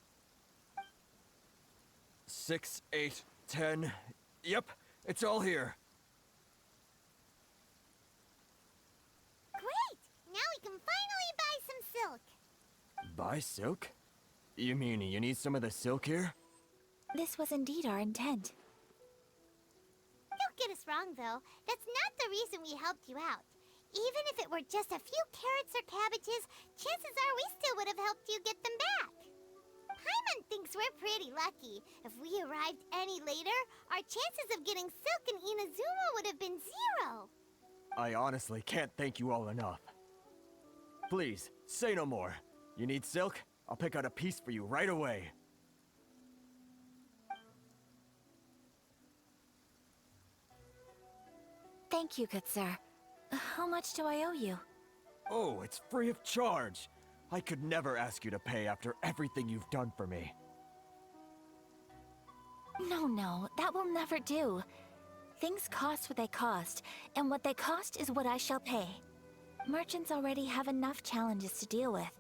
6, 8, 10. Yep, it's all here. Great! Now we can finally buy some silk. Buy silk? You mean you need some of the silk here? This was indeed our intent. Don't get us wrong, though. That's not the reason we helped you out. Even if it were just a few carrots or cabbages, chances are we still would have helped you get them back. Paimon thinks we're pretty lucky. If we arrived any later, our chances of getting silk in Inazuma would have been 0. I honestly can't thank you all enough. Please, say no more. You need silk? I'll pick out a piece for you right away. Thank you, good sir. How much do I owe you? Oh, it's free of charge. I could never ask you to pay after everything you've done for me. No, that will never do. Things cost what they cost, and what they cost is what I shall pay. Merchants already have enough challenges to deal with,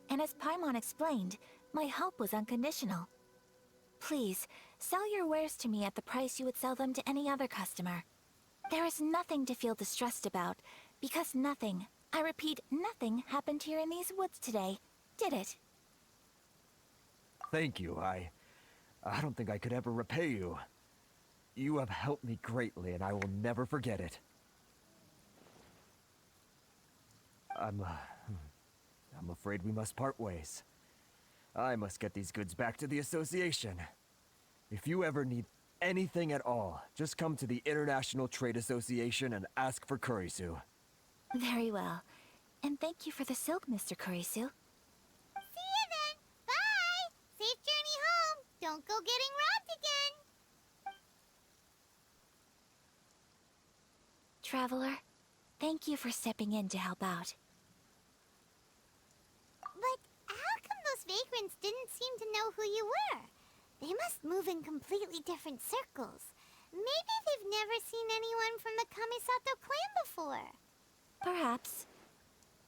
and as Paimon explained, my help was unconditional. Please, sell your wares to me at the price you would sell them to any other customer. There is nothing to feel distressed about, because nothing, I repeat, nothing happened here in these woods today, did it? Thank you. I don't think I could ever repay you. You have helped me greatly, and I will never forget it. I'm afraid we must part ways. I must get these goods back to the association. If you ever need anything at all, just come to the International Trade Association and ask for Kurisu. Very well. And thank you for the silk, Mr. Kurisu. See you then! Bye! Safe journey home! Don't go getting robbed again! Traveler, thank you for stepping in to help out. But how come those vagrants didn't seem to know who you were? They must move in completely different circles. Maybe they've never seen anyone from the Kamisato clan before. Perhaps.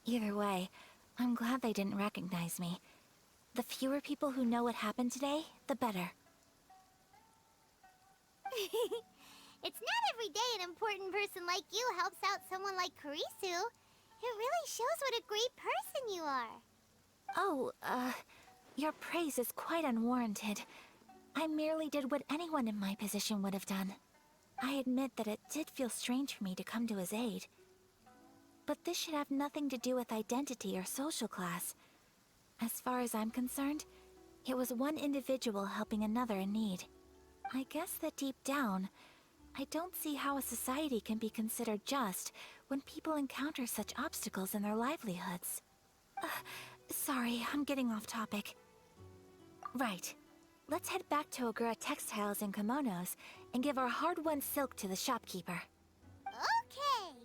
Either way, I'm glad they didn't recognize me. The fewer people who know what happened today, the better. It's not every day an important person like you helps out someone like Kurisu. It really shows what a great person you are. Oh, your praise is quite unwarranted. I merely did what anyone in my position would have done. I admit that it did feel strange for me to come to his aid. But this should have nothing to do with identity or social class. As far as I'm concerned, it was one individual helping another in need. I guess that deep down, I don't see how a society can be considered just when people encounter such obstacles in their livelihoods. Sorry, I'm getting off topic. Right. Let's head back to Ogura Textiles and Kimonos and give our hard-won silk to the shopkeeper. Okay!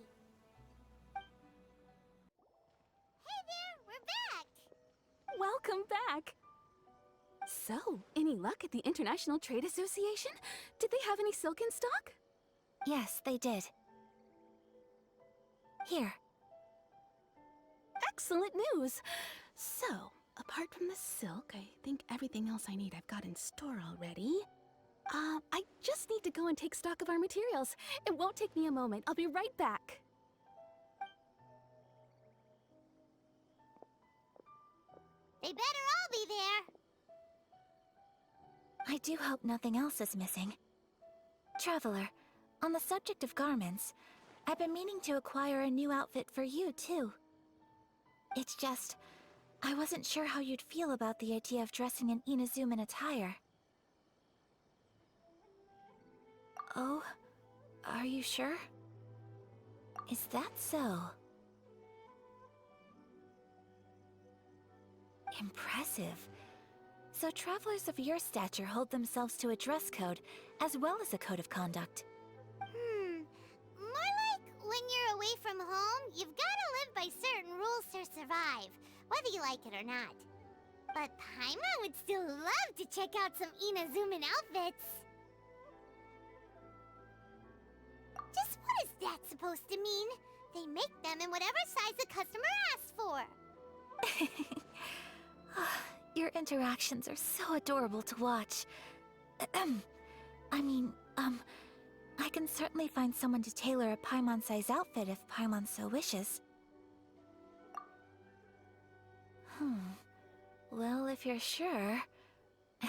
Hey there, we're back! Welcome back! So, any luck at the International Trade Association? Did they have any silk in stock? Yes, they did. Here. Excellent news! So, apart from the silk, I think everything else I need I've got in store already. I just need to go and take stock of our materials. It won't take me a moment. I'll be right back. They better all be there! I do hope nothing else is missing. Traveler, on the subject of garments, I've been meaning to acquire a new outfit for you, too. It's just, I wasn't sure how you'd feel about the idea of dressing in Inazuman attire. Oh, are you sure? Is that so? Impressive. So travelers of your stature hold themselves to a dress code, as well as a code of conduct. More like when you're away from home, you've gotta live by certain rules to survive, whether you like it or not. But Paimon would still love to check out some Inazuman outfits. Just what is that supposed to mean? They make them in whatever size the customer asks for. Your interactions are so adorable to watch. I can certainly find someone to tailor a Paimon-size outfit if Paimon so wishes. Well, if you're sure,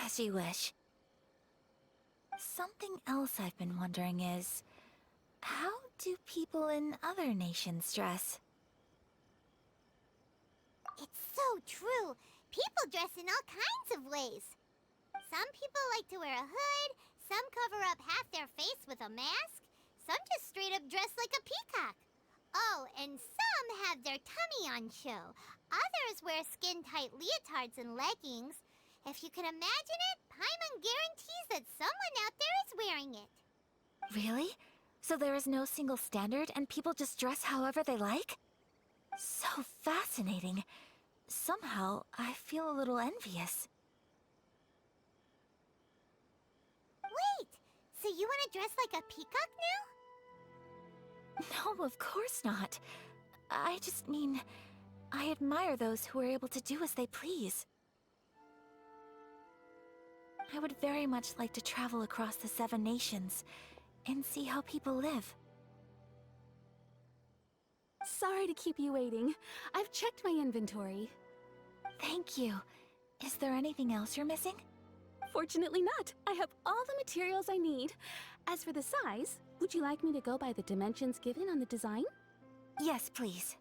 as you wish. Something else I've been wondering is, how do people in other nations dress? It's so true. People dress in all kinds of ways. Some people like to wear a hood, some cover up half their face with a mask, some just straight up dress like a peacock. Oh, and some have their tummy on show. Others wear skin-tight leotards and leggings. If you can imagine it, Paimon guarantees that someone out there is wearing it. Really? So there is no single standard and people just dress however they like? So fascinating. Somehow, I feel a little envious. Wait, so you want to dress like a peacock now? No, of course not. I just mean, I admire those who are able to do as they please. I would very much like to travel across the 7 nations and see how people live. Sorry to keep you waiting. I've checked my inventory. Thank you. Is there anything else you're missing? Fortunately not. I have all the materials I need. As for the size, would you like me to go by the dimensions given on the design? Yes, please.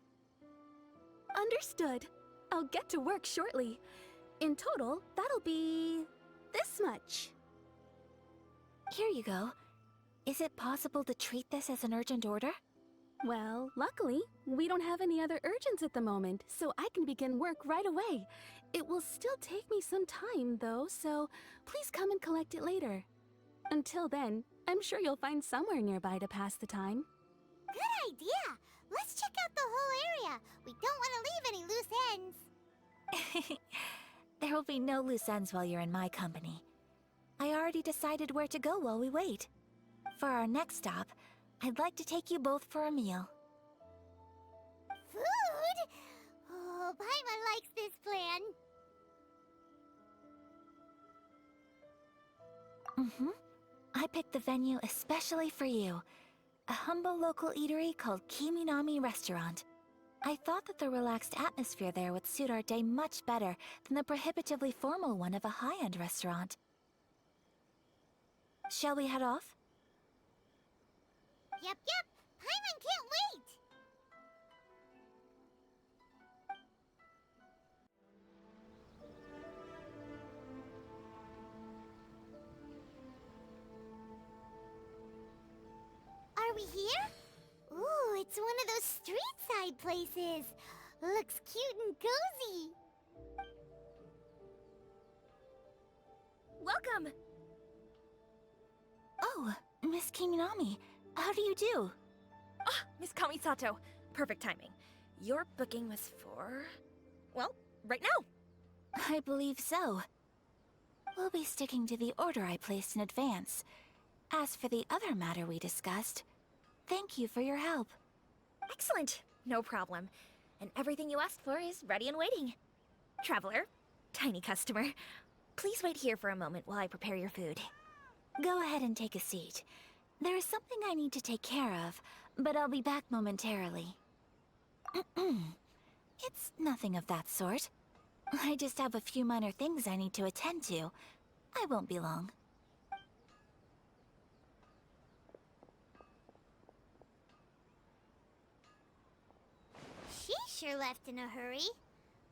Understood. I'll get to work shortly. In total, that'll be this much. Here you go. Is it possible to treat this as an urgent order? Well, luckily, we don't have any other urgents at the moment, so I can begin work right away. It will still take me some time, though, so please come and collect it later. Until then, I'm sure you'll find somewhere nearby to pass the time. Good idea! Let's check out the whole area. We don't want to leave any loose ends. There will be no loose ends while you're in my company. I already decided where to go while we wait. For our next stop, I'd like to take you both for a meal. Food? Oh, Paimon likes this plan. I picked the venue especially for you. A humble local eatery called Kiminami Restaurant. I thought that the relaxed atmosphere there would suit our day much better than the prohibitively formal one of a high-end restaurant. Shall we head off? Yep. Paimon can't wait! Are we here? Ooh, it's one of those street-side places. Looks cute and cozy. Welcome! Oh, Miss Kiminami, how do you do? Ah, Miss Kamisato. Perfect timing. Your booking was for... well, right now. I believe so. We'll be sticking to the order I placed in advance. As for the other matter we discussed, thank you for your help. Excellent. No problem. And everything you asked for is ready and waiting. Traveler, tiny customer, please wait here for a moment while I prepare your food. Go ahead and take a seat. There is something I need to take care of, but I'll be back momentarily. It's nothing of that sort. I just have a few minor things I need to attend to. I won't be long. She sure left in a hurry.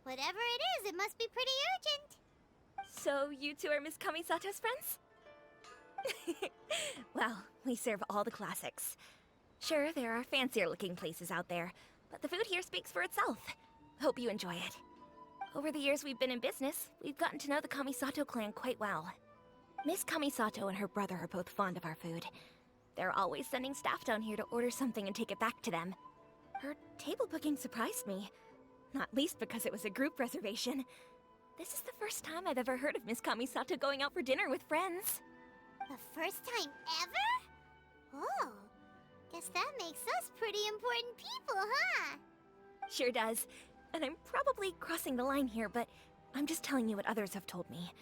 Whatever it is, it must be pretty urgent. So you two are Miss Kamisato's friends? Well, we serve all the classics. Sure, there are fancier-looking places out there, but the food here speaks for itself. Hope you enjoy it. Over the years we've been in business, we've gotten to know the Kamisato clan quite well. Miss Kamisato and her brother are both fond of our food. They're always sending staff down here to order something and take it back to them. Her table booking surprised me, not least because it was a group reservation. This is the first time I've ever heard of Miss Kamisato going out for dinner with friends. The first time ever? Oh, guess that makes us pretty important people, huh? Sure does. And I'm probably crossing the line here, but I'm just telling you what others have told me.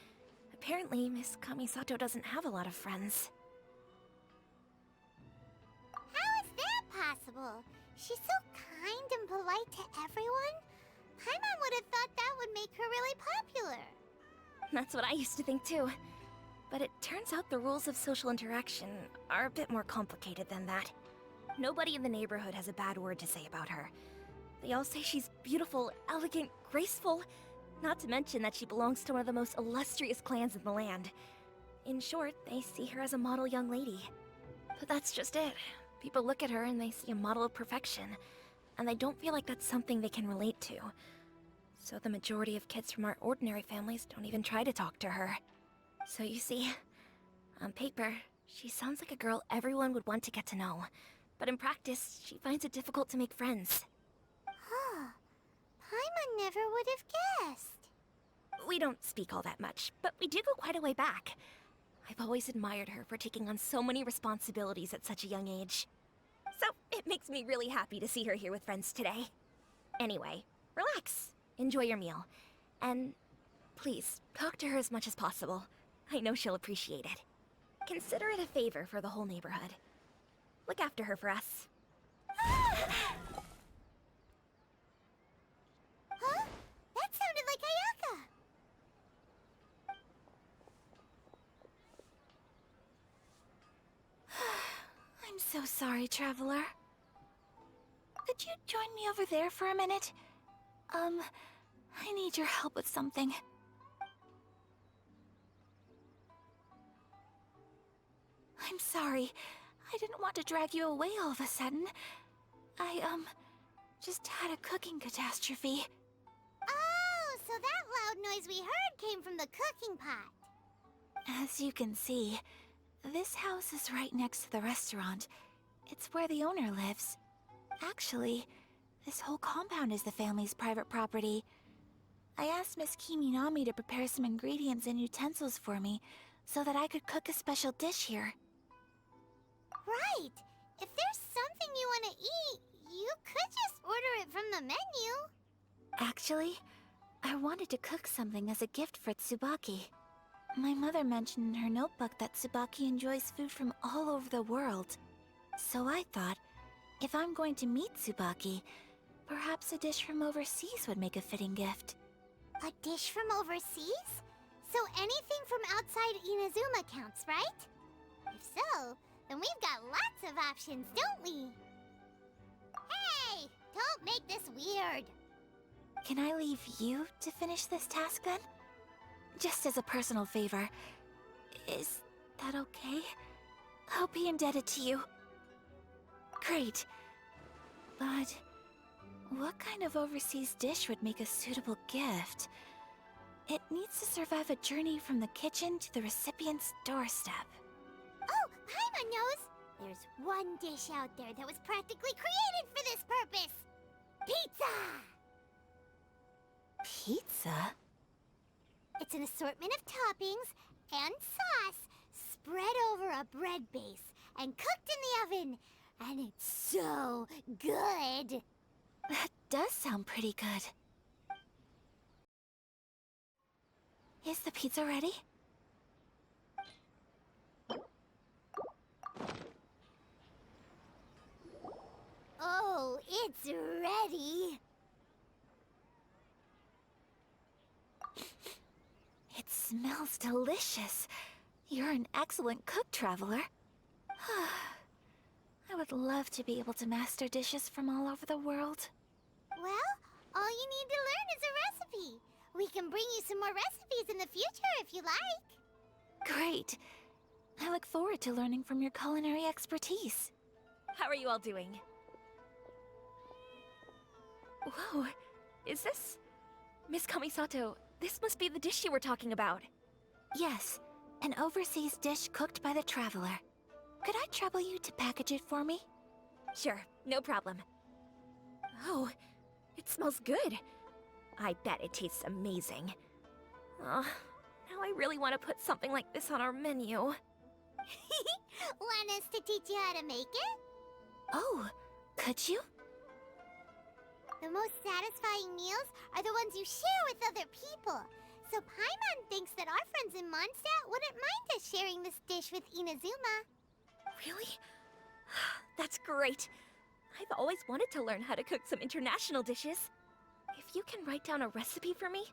Apparently, Miss Kamisato doesn't have a lot of friends. How is that possible? She's so kind and polite to everyone. Paimon would have thought that would make her really popular. That's what I used to think too. But it turns out the rules of social interaction are a bit more complicated than that. Nobody in the neighborhood has a bad word to say about her. They all say she's beautiful, elegant, graceful, not to mention that she belongs to one of the most illustrious clans in the land. In short, they see her as a model young lady. But that's just it. People look at her and they see a model of perfection, and they don't feel like that's something they can relate to. So the majority of kids from our ordinary families don't even try to talk to her. So you see, on paper, she sounds like a girl everyone would want to get to know. But in practice, she finds it difficult to make friends. Huh. Paimon never would have guessed. We don't speak all that much, but we do go quite a way back. I've always admired her for taking on so many responsibilities at such a young age. So it makes me really happy to see her here with friends today. Anyway, relax, enjoy your meal, and please, talk to her as much as possible. I know she'll appreciate it. Consider it a favor for the whole neighborhood. Look after her for us. Huh? That sounded like Ayaka! I'm so sorry, Traveler. Could you join me over there for a minute? I need your help with something. I'm sorry. I didn't want to drag you away all of a sudden. I, just had a cooking catastrophe. Oh, so that loud noise we heard came from the cooking pot. As you can see, this house is right next to the restaurant. It's where the owner lives. Actually, this whole compound is the family's private property. I asked Miss Kiminami to prepare some ingredients and utensils for me so that I could cook a special dish here. Right. If there's something you want to eat, you could just order it from the menu. Actually, I wanted to cook something as a gift for Tsubaki. My mother mentioned in her notebook that Tsubaki enjoys food from all over the world. So I thought, if I'm going to meet Tsubaki, perhaps a dish from overseas would make a fitting gift. A dish from overseas? So anything from outside Inazuma counts, right? If so, then we've got lots of options, don't we? Hey! Don't make this weird! Can I leave you to finish this task then? Just as a personal favor. Is that okay? I'll be indebted to you. Great. But what kind of overseas dish would make a suitable gift? It needs to survive a journey from the kitchen to the recipient's doorstep. Oh, Paimon knows! There's one dish out there that was practically created for this purpose! Pizza! Pizza? It's an assortment of toppings and sauce spread over a bread base and cooked in the oven. And it's so good! That does sound pretty good. Is the pizza ready? Oh, it's ready! It smells delicious. You're an excellent cook, Traveler. I would love to be able to master dishes from all over the world. Well, all you need to learn is a recipe. We can bring you some more recipes in the future if you like. Great. I look forward to learning from your culinary expertise. How are you all doing? Whoa, is this... Miss Kamisato, this must be the dish you were talking about. Yes, an overseas dish cooked by the Traveler. Could I trouble you to package it for me? Sure, no problem. Oh, it smells good. I bet it tastes amazing. Now I really want to put something like this on our menu. Want us to teach you how to make it? Oh, could you? The most satisfying meals are the ones you share with other people. So Paimon thinks that our friends in Mondstadt wouldn't mind us sharing this dish with Inazuma. Really? That's great. I've always wanted to learn how to cook some international dishes. If you can write down a recipe for me,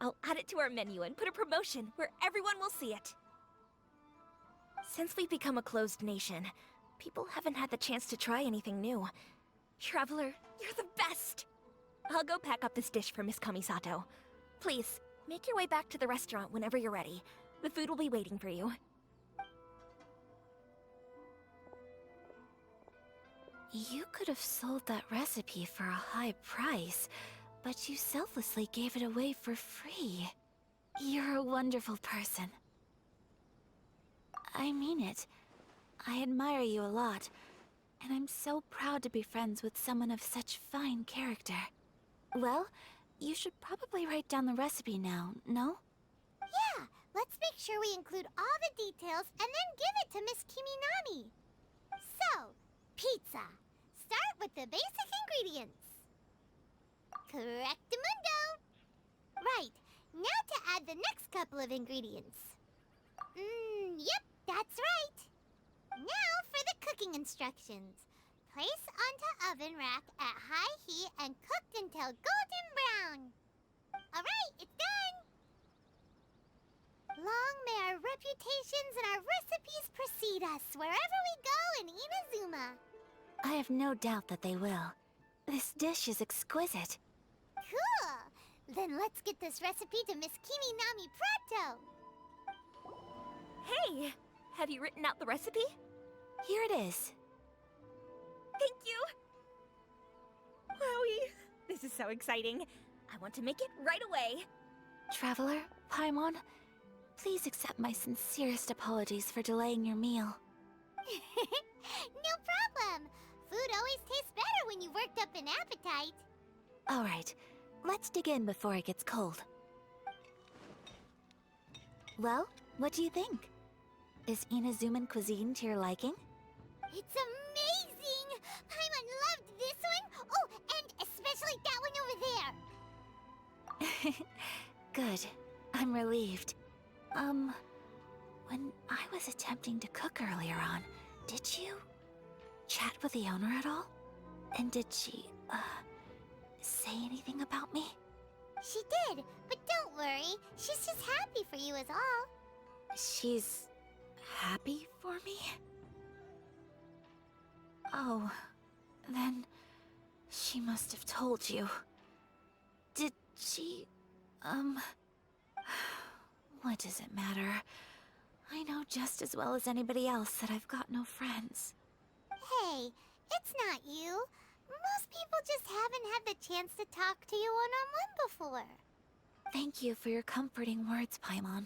I'll add it to our menu and put a promotion where everyone will see it. Since we've become a closed nation, people haven't had the chance to try anything new. Traveler, you're the best! I'll go pack up this dish for Miss Kamisato. Please, make your way back to the restaurant whenever you're ready. The food will be waiting for you. You could have sold that recipe for a high price, but you selflessly gave it away for free. You're a wonderful person. I mean it. I admire you a lot, and I'm so proud to be friends with someone of such fine character. Well, you should probably write down the recipe now, no? Yeah, let's make sure we include all the details and then give it to Miss Kiminami. So, pizza. Start with the basic ingredients. Correctamundo! Right, now to add the next couple of ingredients. Yep, that's right. Now for the cooking instructions. Place onto oven rack at high heat and cooked until golden brown. Alright, it's done! Long may our reputations and our recipes precede us wherever we go in Inazuma. I have no doubt that they will. This dish is exquisite. Cool! Then let's get this recipe to Miss Kiminami pronto! Hey! Have you written out the recipe? Here it is. Thank you! Wowie! This is so exciting. I want to make it right away. Traveler, Paimon, please accept my sincerest apologies for delaying your meal. No problem! Food always tastes better when you've worked up an appetite. All right, let's dig in before it gets cold. Well, what do you think? Is Inazuman cuisine to your liking? It's amazing! Paimon loved this one! Oh, and especially that one over there! Good. I'm relieved. When I was attempting to cook earlier on, did you chat with the owner at all? And did she, say anything about me? She did, but don't worry. She's just happy for you is all. She's happy for me? Oh, then she must have told you. Did she, what does it matter? I know just as well as anybody else that I've got no friends. Hey, it's not you. Most people just haven't had the chance to talk to you one-on-one before. Thank you for your comforting words, Paimon.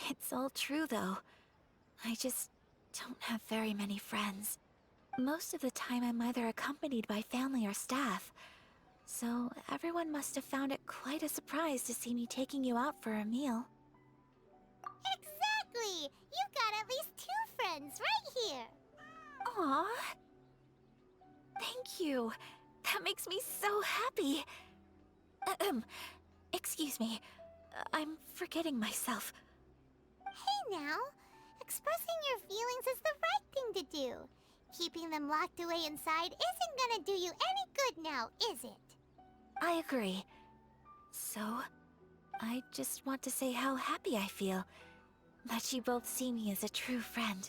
It's all true, though. I just don't have very many friends. Most of the time I'm either accompanied by family or staff. So everyone must have found it quite a surprise to see me taking you out for a meal. Exactly! You've got at least 2 friends right here. Aww. Thank you. That makes me so happy. Excuse me. I'm forgetting myself. Hey now, expressing your feelings is the right thing to do. Keeping them locked away inside isn't gonna do you any good now, is it? I agree. So, I just want to say how happy I feel that you both see me as a true friend.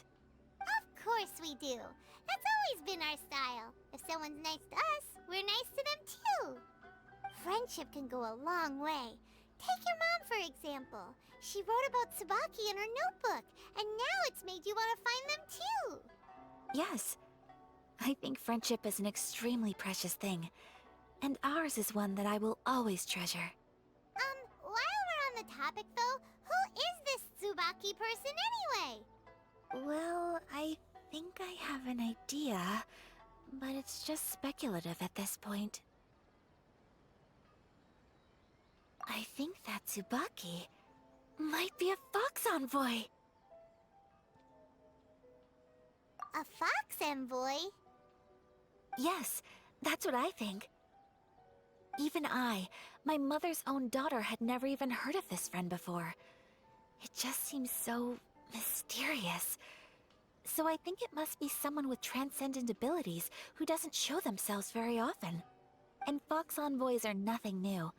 Of course we do. That's always been our style. If someone's nice to us, we're nice to them too. Friendship can go a long way. Take your mom, for example. She wrote about Tsubaki in her notebook, and now it's made you want to find them too. Yes. I think friendship is an extremely precious thing, and ours is one that I will always treasure. While we're on the topic though, who is this Tsubaki person anyway? Well, I think I have an idea, but it's just speculative at this point. I think that Tsubaki might be a fox envoy. A fox envoy? Yes, that's what I think. Even I, My mother's own daughter had never even heard of this friend before. It just seems so mysterious. So I think it must be someone with transcendent abilities who doesn't show themselves very often. And Fox Envoys are nothing new.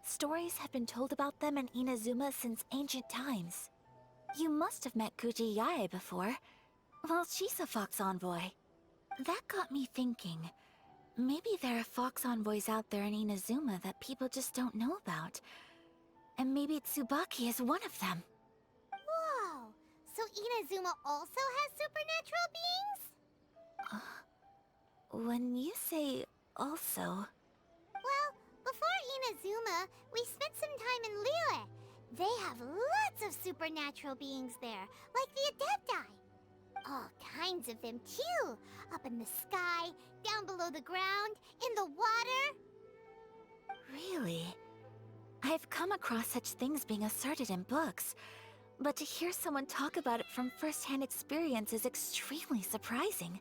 Stories have been told about them in Inazuma since ancient times. You must have met Kuji Yae before. Well, she's a Fox Envoy. That got me thinking. Maybe there are Fox Envoys out there in Inazuma that people just don't know about. And maybe Tsubaki is one of them. Whoa! So Inazuma also has supernatural beings? When you say also... Well, before Inazuma, we spent some time in Liyue. They have lots of supernatural beings there, like the Adepti. All kinds of them, too. Up in the sky, down below the ground, in the water. Really? I've come across such things being asserted in books, but to hear someone talk about it from first-hand experience is extremely surprising.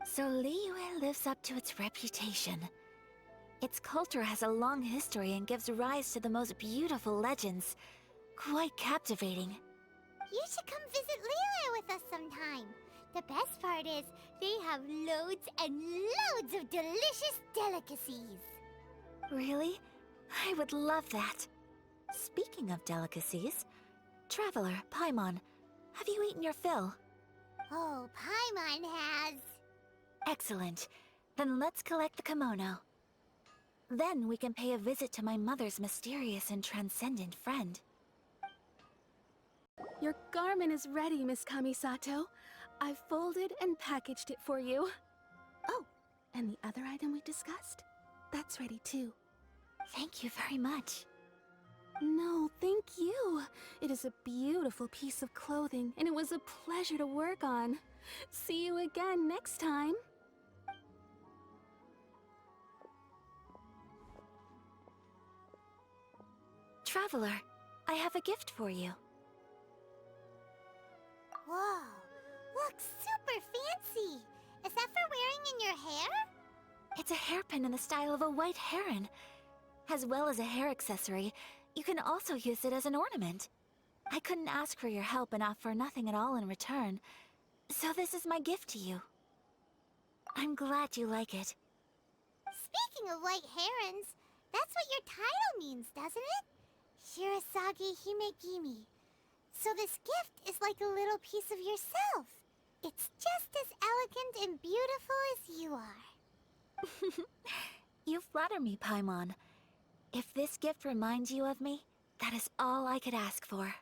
So Liyue lives up to its reputation. Its culture has a long history and gives rise to the most beautiful legends. Quite captivating. You should come visit Liyue with us sometime. The best part is, they have loads and loads of delicious delicacies. Really? I would love that. Speaking of delicacies, Traveler, Paimon, have you eaten your fill? Oh, Paimon has. Excellent. Then let's collect the kimono. Then we can pay a visit to my mother's mysterious and transcendent friend. Your garment is ready, Miss Kamisato. I've folded and packaged it for you. Oh, and the other item we discussed? That's ready too. Thank you very much. No, thank you. It is a beautiful piece of clothing, and it was a pleasure to work on. See you again next time. Traveler, I have a gift for you. Whoa, looks super fancy. Is that for wearing in your hair? It's a hairpin in the style of a white heron. As well as a hair accessory, you can also use it as an ornament. I couldn't ask for your help and offer nothing at all in return, so this is my gift to you. I'm glad you like it. Speaking of white herons, that's what your title means, doesn't it? Shirasagi Himegimi. So this gift is like a little piece of yourself. It's just as elegant and beautiful as you are. You flatter me, Paimon. If this gift reminds you of me, that is all I could ask for.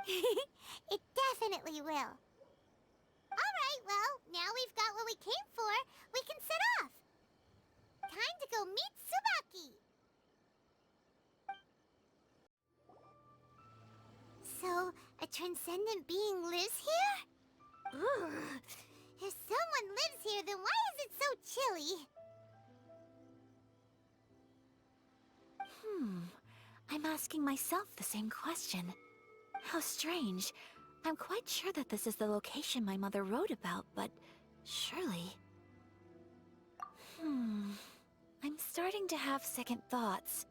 It definitely will. Alright, well, now we've got what we came for, we can set off. Time to go meet Tsubaki. So, a transcendent being lives here? Ugh. If someone lives here, then why is it so chilly? I'm asking myself the same question. How strange. I'm quite sure that this is the location my mother wrote about, but surely... I'm starting to have second thoughts.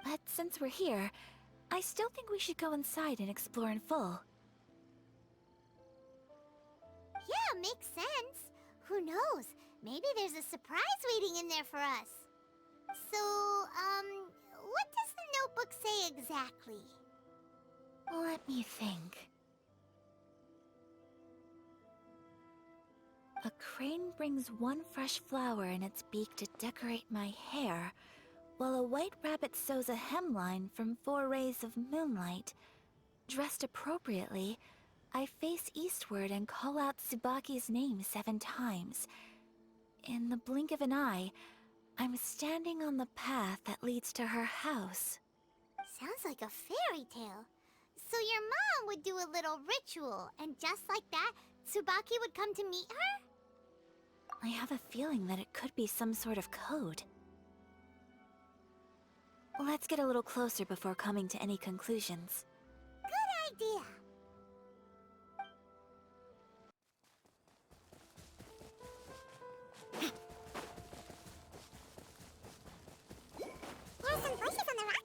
But since we're here, I still think we should go inside and explore in full. Yeah, makes sense. Who knows? Maybe there's a surprise waiting in there for us. So, what does the notebook say exactly? Let me think. A crane brings one fresh flower in its beak to decorate my hair, while a white rabbit sews a hemline from 4 rays of moonlight. Dressed appropriately, I face eastward and call out Tsubaki's name 7 times. In the blink of an eye, I'm standing on the path that leads to her house. Sounds like a fairy tale. So your mom would do a little ritual, and just like that, Tsubaki would come to meet her? I have a feeling that it could be some sort of code. Let's get a little closer before coming to any conclusions. Good idea. There are some bushes on the rock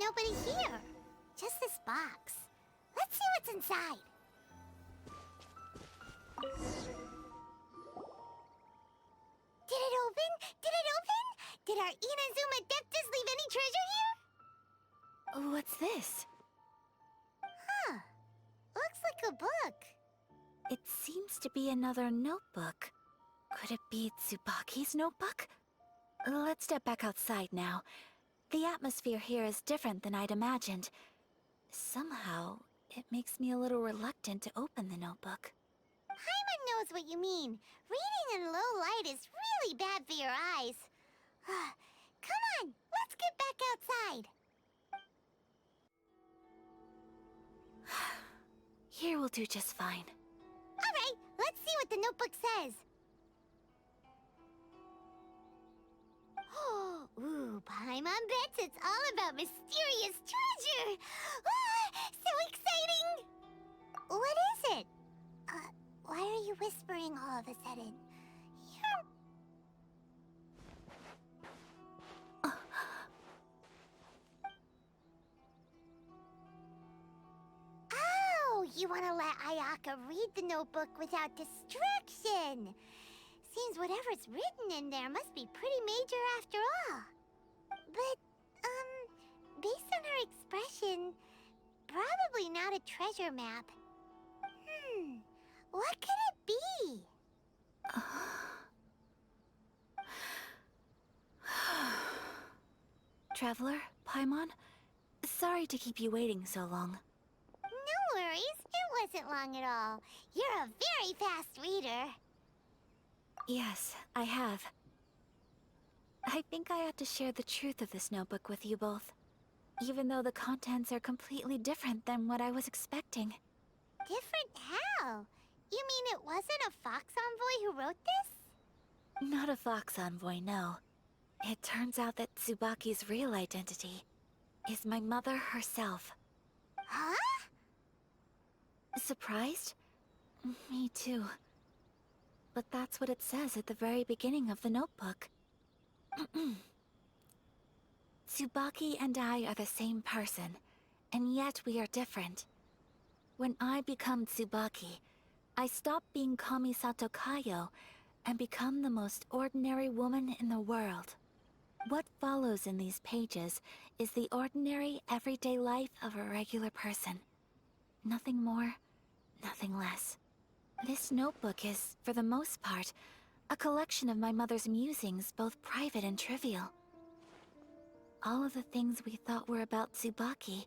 nobody here. Just this box. Let's see what's inside. Did it open? Did it open? Did our Inazuma Adeptus leave any treasure here? What's this? Huh. Looks like a book. It seems to be another notebook. Could it be Tsubaki's notebook? Let's step back outside now. The atmosphere here is different than I'd imagined. Somehow, it makes me a little reluctant to open the notebook. Paimon knows what you mean. Reading in low light is really bad for your eyes. Come on, let's get back outside. Here will do just fine. Alright, let's see what the notebook says. Ooh, Paimon bets it's all about mysterious treasure! So exciting! What is it? Why are you whispering all of a sudden? Oh, you want to let Ayaka read the notebook without distraction. Seems whatever's written in there must be pretty major after all. But, based on her expression, probably not a treasure map. What could it be? Traveler, Paimon, sorry to keep you waiting so long. No worries, it wasn't long at all. You're a very fast reader. Yes, I have. I think I ought to share the truth of this notebook with you both, even though the contents are completely different than what I was expecting. Different how? You mean it wasn't a Fox Envoy who wrote this? Not a Fox Envoy, no. It turns out that Tsubaki's real identity is my mother herself. Huh? Surprised? Me too. But that's what it says at the very beginning of the notebook. Tsubaki and I are the same person, and yet we are different. When I become Tsubaki, I stop being Kamisato Kayo and become the most ordinary woman in the world. What follows in these pages is the ordinary, everyday life of a regular person. Nothing more, nothing less. This notebook is, for the most part, a collection of my mother's musings, both private and trivial. All of the things we thought were about Tsubaki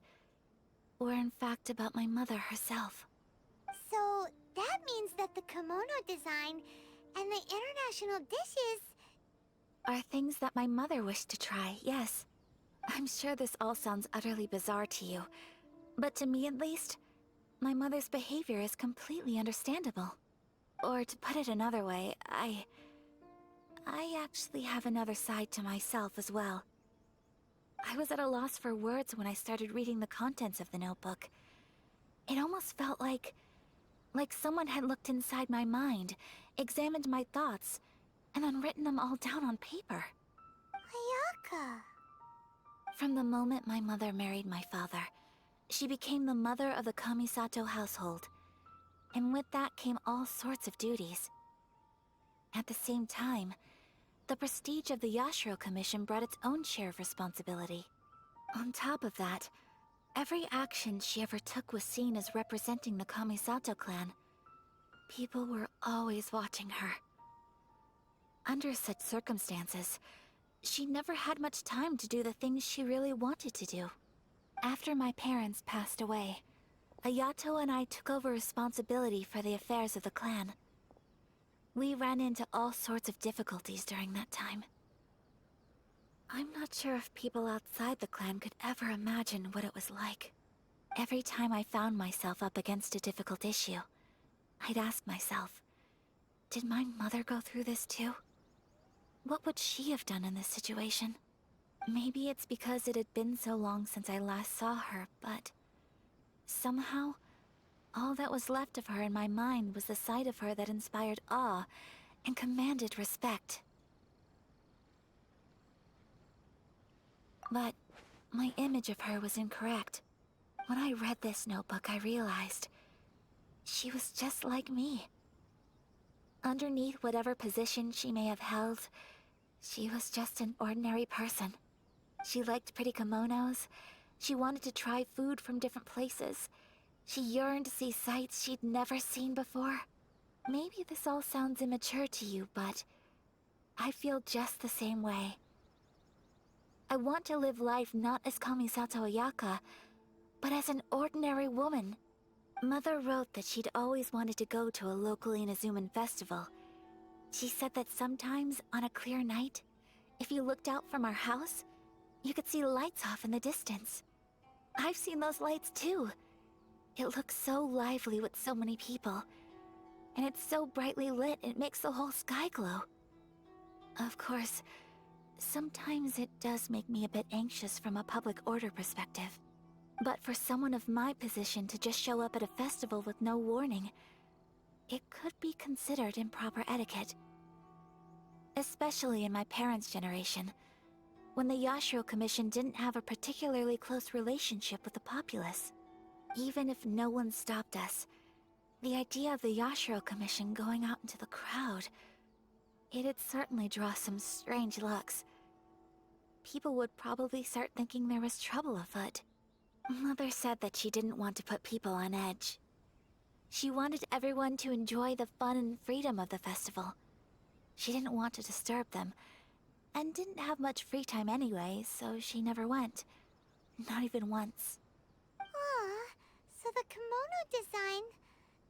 were in fact about my mother herself. So, that means that the kimono design and the international dishes are things that my mother wished to try, yes. I'm sure this all sounds utterly bizarre to you, but to me at least, my mother's behavior is completely understandable. Or to put it another way, I actually have another side to myself as well. I was at a loss for words when I started reading the contents of the notebook. It almost felt like someone had looked inside my mind, examined my thoughts, and then written them all down on paper. Ayaka. From the moment my mother married my father, she became the mother of the Kamisato household. And with that came all sorts of duties. At the same time, the prestige of the Yashiro Commission brought its own share of responsibility. On top of that, every action she ever took was seen as representing the Kamisato clan. People were always watching her. Under such circumstances, she never had much time to do the things she really wanted to do. After my parents passed away, Ayato and I took over responsibility for the affairs of the clan. We ran into all sorts of difficulties during that time. I'm not sure if people outside the clan could ever imagine what it was like. Every time I found myself up against a difficult issue, I'd ask myself, did my mother go through this too? What would she have done in this situation? Maybe it's because it had been so long since I last saw her, but somehow, all that was left of her in my mind was the side of her that inspired awe and commanded respect. But My image of her was incorrect. When I read this notebook, I realized she was just like me. Underneath whatever position she may have held, she was just an ordinary person. She liked pretty kimonos. She wanted to try food from different places. She yearned to see sights she'd never seen before. Maybe this all sounds immature to you, but I feel just the same way. I want to live life not as Kamisato Ayaka, but as an ordinary woman. Mother wrote that she'd always wanted to go to a local Inazuman festival. She said that sometimes, on a clear night, if you looked out from our house, you could see lights off in the distance. I've seen those lights too. It looks so lively with so many people. And it's so brightly lit, it makes the whole sky glow. Of course, sometimes it does make me a bit anxious from a public order perspective. But for someone of my position to just show up at a festival with no warning, it could be considered improper etiquette. Especially in my parents' generation, when the Yashiro Commission didn't have a particularly close relationship with the populace. Even if no one stopped us, the idea of the Yashiro Commission going out into the crowd, it'd certainly draw some strange looks. People would probably start thinking there was trouble afoot. Mother said that she didn't want to put people on edge. She wanted everyone to enjoy the fun and freedom of the festival. She didn't want to disturb them, and didn't have much free time anyway, so she never went. Not even once. Aw, so the kimono design,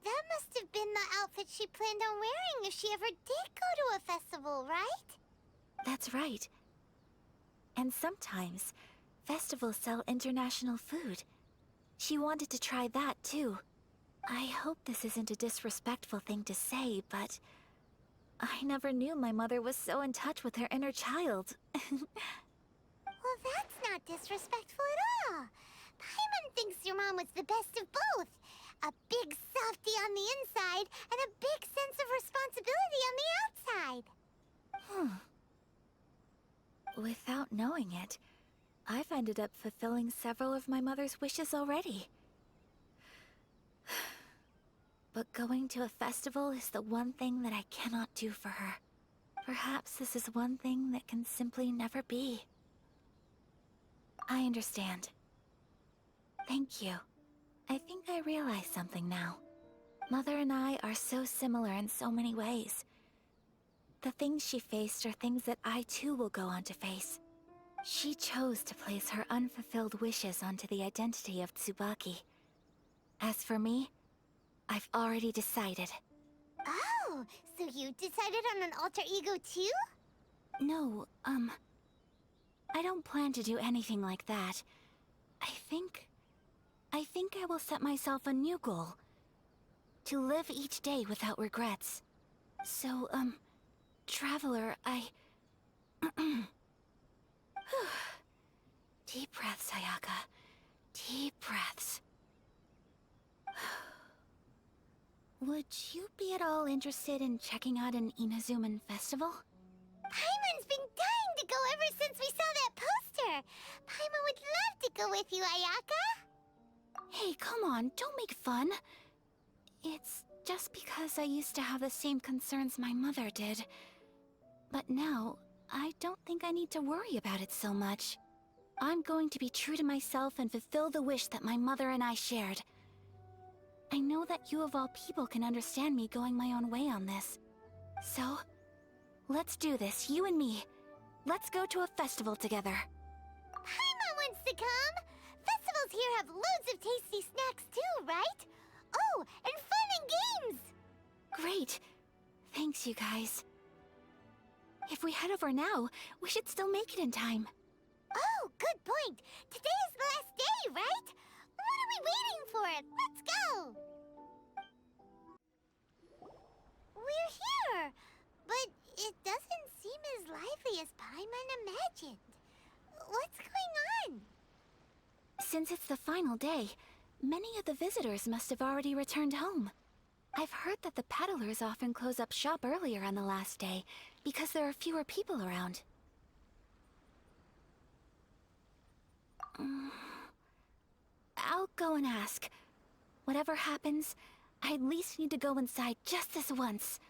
that must have been the outfit she planned on wearing if she ever did go to a festival, right? That's right. And sometimes, festivals sell international food. She wanted to try that too. I hope this isn't a disrespectful thing to say, but I never knew my mother was so in touch with her inner child. Well, that's not disrespectful at all. Paimon thinks your mom was the best of both. A big softie on the inside, and a big sense of responsibility on the outside. Without knowing it, I've ended up fulfilling several of my mother's wishes already. But going to a festival is the one thing that I cannot do for her. Perhaps this is one thing that can simply never be. I understand. Thank you. I think I realize something now. Mother and I are so similar in so many ways. The things she faced are things that I too will go on to face. She chose to place her unfulfilled wishes onto the identity of Tsubaki. As for me, I've already decided. Oh, so you decided on an alter ego too? No, I don't plan to do anything like that. I think I will set myself a new goal. To live each day without regrets. So, Traveler, Deep breaths, Ayaka. Deep breaths. Would you be at all interested in checking out an Inazuman festival? Paimon's been dying to go ever since we saw that poster. Paimon would love to go with you, Ayaka. Hey, come on, don't make fun. It's just because I used to have the same concerns my mother did. But now, I don't think I need to worry about it so much. I'm going to be true to myself and fulfill the wish that my mother and I shared. I know that you of all people can understand me going my own way on this. So, let's do this, you and me. Let's go to a festival together. Paimon wants to come! Festivals here have loads of tasty snacks too, right? Oh, and fun and games! Great. Thanks, you guys. If we head over now, we should still make it in time. Oh, good point. Today is the last day, right? What are we waiting for? Let's go! We're here, but it doesn't seem as lively as Paimon imagined. What's going on? Since it's the final day, many of the visitors must have already returned home. I've heard that the peddlers often close up shop earlier on the last day, because there are fewer people around. I'll go and ask. Whatever happens, I at least need to go inside just this once.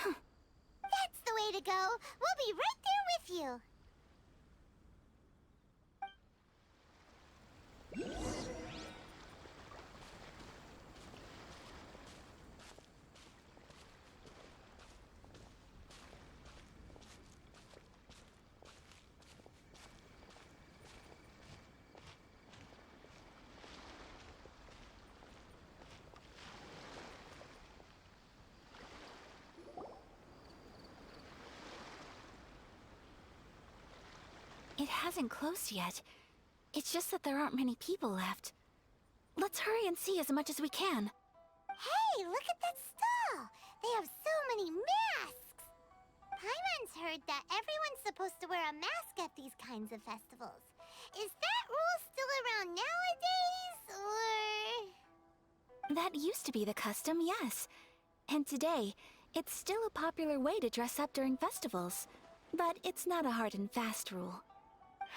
That's the way to go. We'll be right there with you. It hasn't closed yet. It's just that there aren't many people left. Let's hurry and see as much as we can. Hey, look at that stall! They have so many masks! Paimon's heard that everyone's supposed to wear a mask at these kinds of festivals. Is that rule still around nowadays, or...? That used to be the custom, yes. And today, it's still a popular way to dress up during festivals. But it's not a hard and fast rule.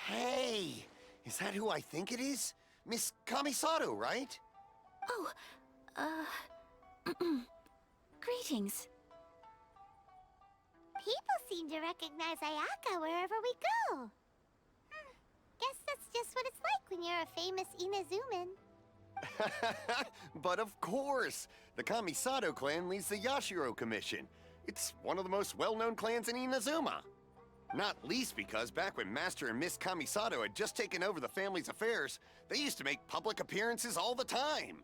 Hey! Is that who I think it is? Miss Kamisato, right? Oh, greetings. People seem to recognize Ayaka wherever we go. Guess that's just what it's like when you're a famous Inazuman. But of course! The Kamisato clan leads the Yashiro Commission. It's one of the most well-known clans in Inazuma. Not least because back when Master and Miss Kamisato had just taken over the family's affairs, they used to make public appearances all the time.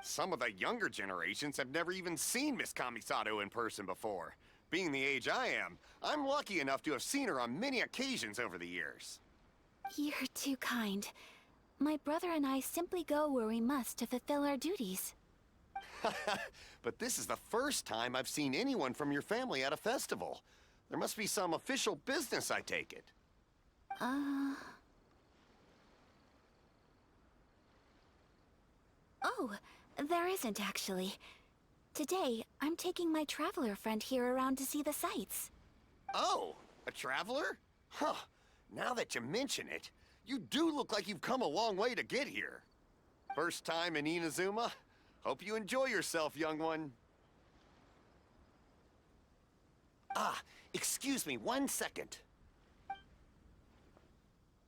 Some of the younger generations have never even seen Miss Kamisato in person before. Being the age I am, I'm lucky enough to have seen her on many occasions over the years. You're too kind. My brother and I simply go where we must to fulfill our duties. But this is the first time I've seen anyone from your family at a festival. There must be some official business, I take it. Oh, there isn't actually. Today, I'm taking my traveler friend here around to see the sights. Oh, a traveler? Huh. Now that you mention it, you do look like you've come a long way to get here. First time in Inazuma? Hope you enjoy yourself, young one. Excuse me 1 second.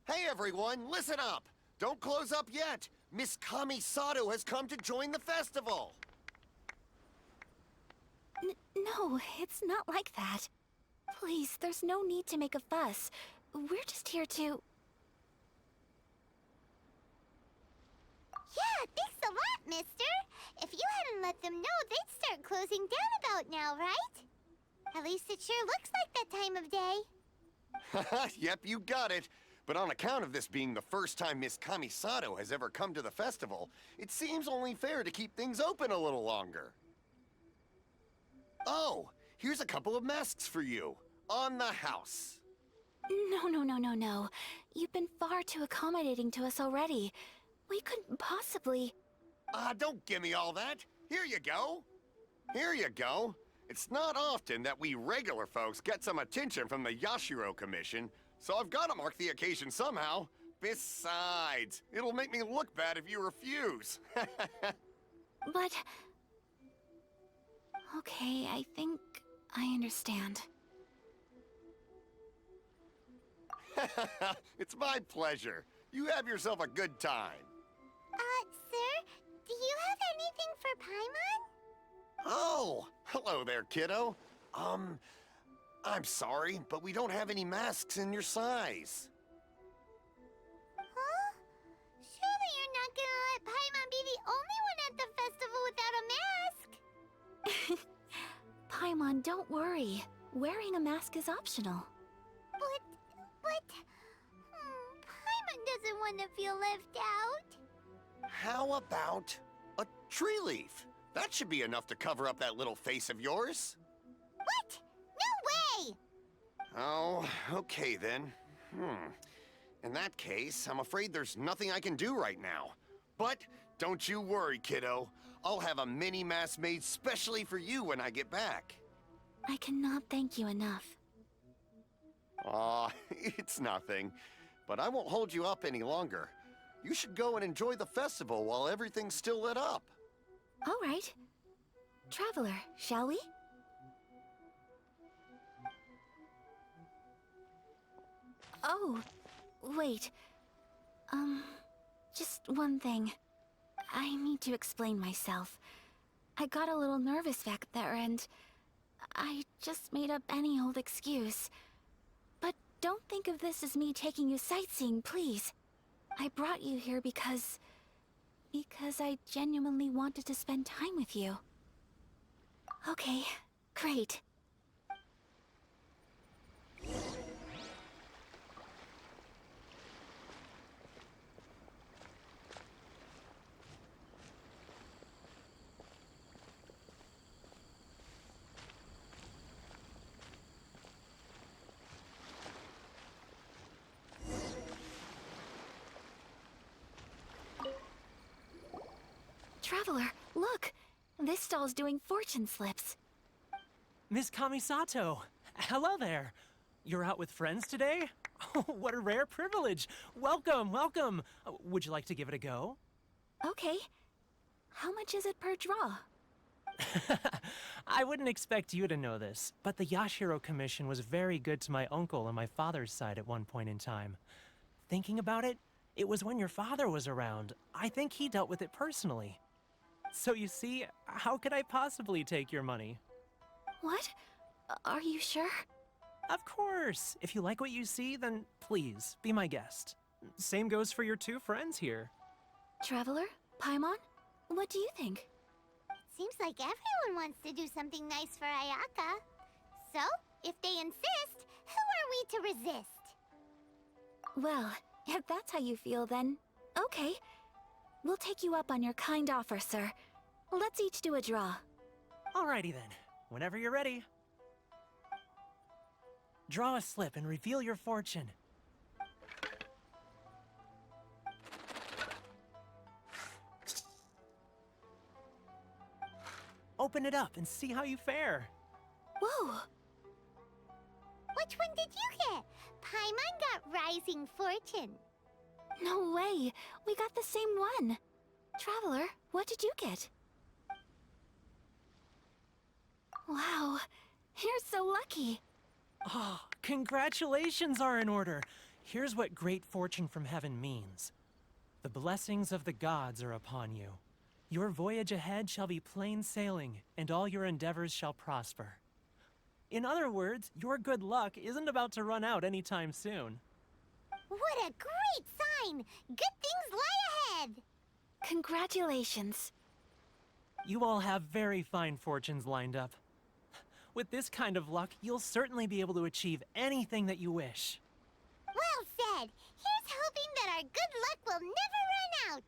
Hey everyone, listen up! Don't close up yet! Miss Kamisato has come to join the festival! No, it's not like that. Please, there's no need to make a fuss. We're just here to... Yeah, thanks a lot, mister! If you hadn't let them know, they'd start closing down about now, right? At least it sure looks like that time of day. Yep, you got it. But on account of this being the first time Miss Kamisato has ever come to the festival, it seems only fair to keep things open a little longer. Oh, here's a couple of masks for you. On the house. No. You've been far too accommodating to us already. We couldn't possibly... Don't give me all that. Here you go. Here you go. It's not often that we regular folks get some attention from the Yashiro Commission, so I've got to mark the occasion somehow. Besides, it'll make me look bad if you refuse. But... Okay, I think I understand. It's my pleasure. You have yourself a good time. Sir, do you have anything for Paimon? Oh, hello there, kiddo. I'm sorry, but we don't have any masks in your size. Huh? Surely you're not gonna let Paimon be the only one at the festival without a mask? Paimon, don't worry. Wearing a mask is optional. But... Paimon doesn't want to feel left out. How about a tree leaf? That should be enough to cover up that little face of yours. What? No way! Oh, okay then. In that case, I'm afraid there's nothing I can do right now. But don't you worry, kiddo. I'll have a mini mask made specially for you when I get back. I cannot thank you enough. Aw, it's nothing. But I won't hold you up any longer. You should go and enjoy the festival while everything's still lit up. All right. Traveler, shall we? Oh, wait. Just one thing. I need to explain myself. I got a little nervous back there and I just made up any old excuse. But don't think of this as me taking you sightseeing, please. I brought you here because I genuinely wanted to spend time with you. Okay, great. Traveler, look! This stall's doing fortune slips. Miss Kamisato! Hello there! You're out with friends today? Oh, what a rare privilege! Welcome, welcome! Would you like to give it a go? Okay. How much is it per draw? I wouldn't expect you to know this, but the Yashiro Commission was very good to my uncle on my father's side at one point in time. Thinking about it, it was when your father was around. I think he dealt with it personally. So you see, how could I possibly take your money? What? Are you sure? Of course! If you like what you see, then please, be my guest. Same goes for your two friends here. Traveler? Paimon? What do you think? Seems like everyone wants to do something nice for Ayaka. So, if they insist, who are we to resist? Well, if that's how you feel, then okay. We'll take you up on your kind offer, sir. Let's each do a draw. Alrighty then. Whenever you're ready. Draw a slip and reveal your fortune. Open it up and see how you fare. Whoa! Which one did you get? Paimon got Rising Fortune. No way! We got the same one! Traveler, what did you get? Wow, you're so lucky! Oh, congratulations are in order! Here's what great fortune from heaven means. The blessings of the gods are upon you. Your voyage ahead shall be plain sailing, and all your endeavors shall prosper. In other words, your good luck isn't about to run out anytime soon. What a great sign! Good things lie ahead! Congratulations. You all have very fine fortunes lined up. With this kind of luck, you'll certainly be able to achieve anything that you wish. Well said! Here's hoping that our good luck will never run out!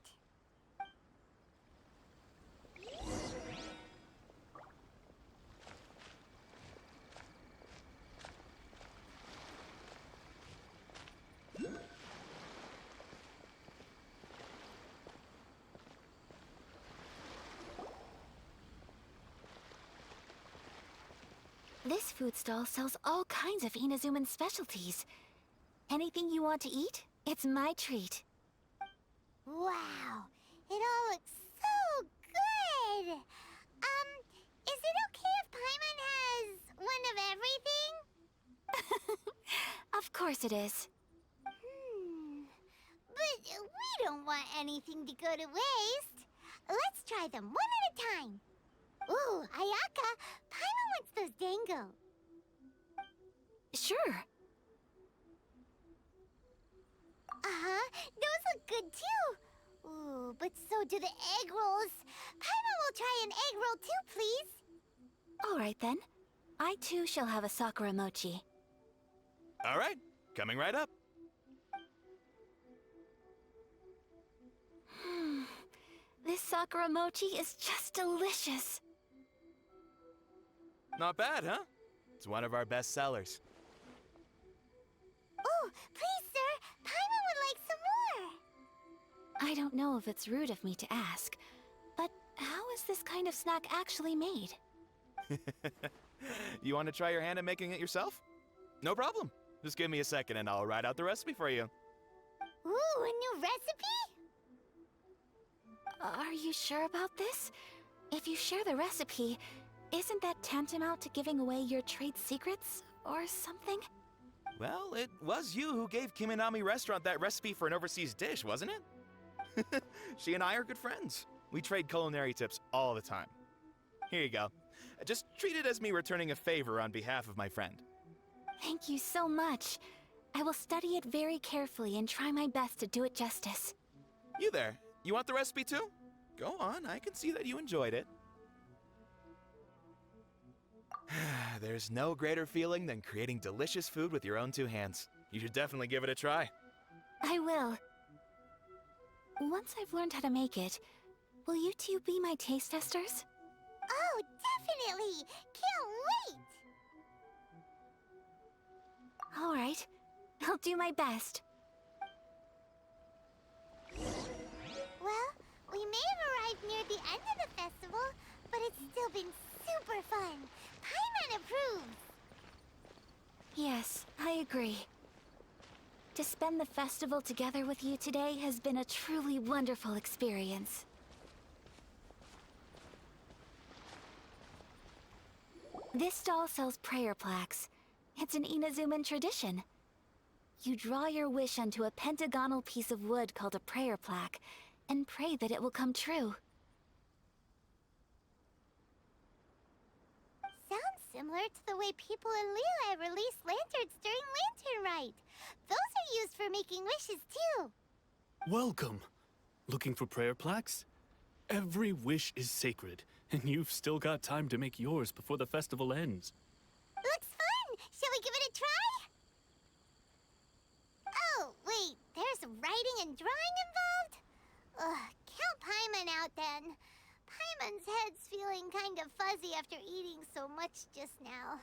This food stall sells all kinds of Inazuman specialties. Anything you want to eat, it's my treat. Wow! It all looks so good! Is it okay if Paimon has one of everything? Of course it is. But we don't want anything to go to waste. Let's try them one at a time. Ooh, Ayaka, Paimon wants those dango. Sure. Uh-huh, those look good too. Ooh, but so do the egg rolls. Paimon will try an egg roll too, please. All right then. I too shall have a Sakura mochi. All right, coming right up. This Sakura mochi is just delicious. Not bad, huh? It's one of our best sellers. Oh, please, sir. Paimon would like some more. I don't know if it's rude of me to ask, but how is this kind of snack actually made? You want to try your hand at making it yourself? No problem. Just give me a second and I'll write out the recipe for you. Ooh, a new recipe? Are you sure about this? If you share the recipe, isn't that tantamount to giving away your trade secrets or something? Well, it was you who gave Kiminami Restaurant that recipe for an overseas dish, wasn't it? She and I are good friends. We trade culinary tips all the time. Here you go. Just treat it as me returning a favor on behalf of my friend. Thank you so much. I will study it very carefully and try my best to do it justice. You there, you want the recipe too? Go on, I can see that you enjoyed it. There's no greater feeling than creating delicious food with your own two hands. You should definitely give it a try. I will. Once I've learned how to make it, will you two be my taste testers? Oh, definitely! Can't wait! All right. I'll do my best. Well, we may have arrived near the end of the festival, but it's still been super fun. Paimon approves! Yes, I agree. To spend the festival together with you today has been a truly wonderful experience. This stall sells prayer plaques. It's an Inazuman tradition. You draw your wish onto a pentagonal piece of wood called a prayer plaque, and pray that it will come true. Sounds similar to the way people in Liyue release lanterns during Lantern Rite. Those are used for making wishes, too. Welcome. Looking for prayer plaques? Every wish is sacred, and you've still got time to make yours before the festival ends. Looks fun! Shall we give it a try? Oh, wait, there's writing and drawing involved? Ugh, count Paimon out then. Paimon's head's feeling kind of fuzzy after eating so much just now.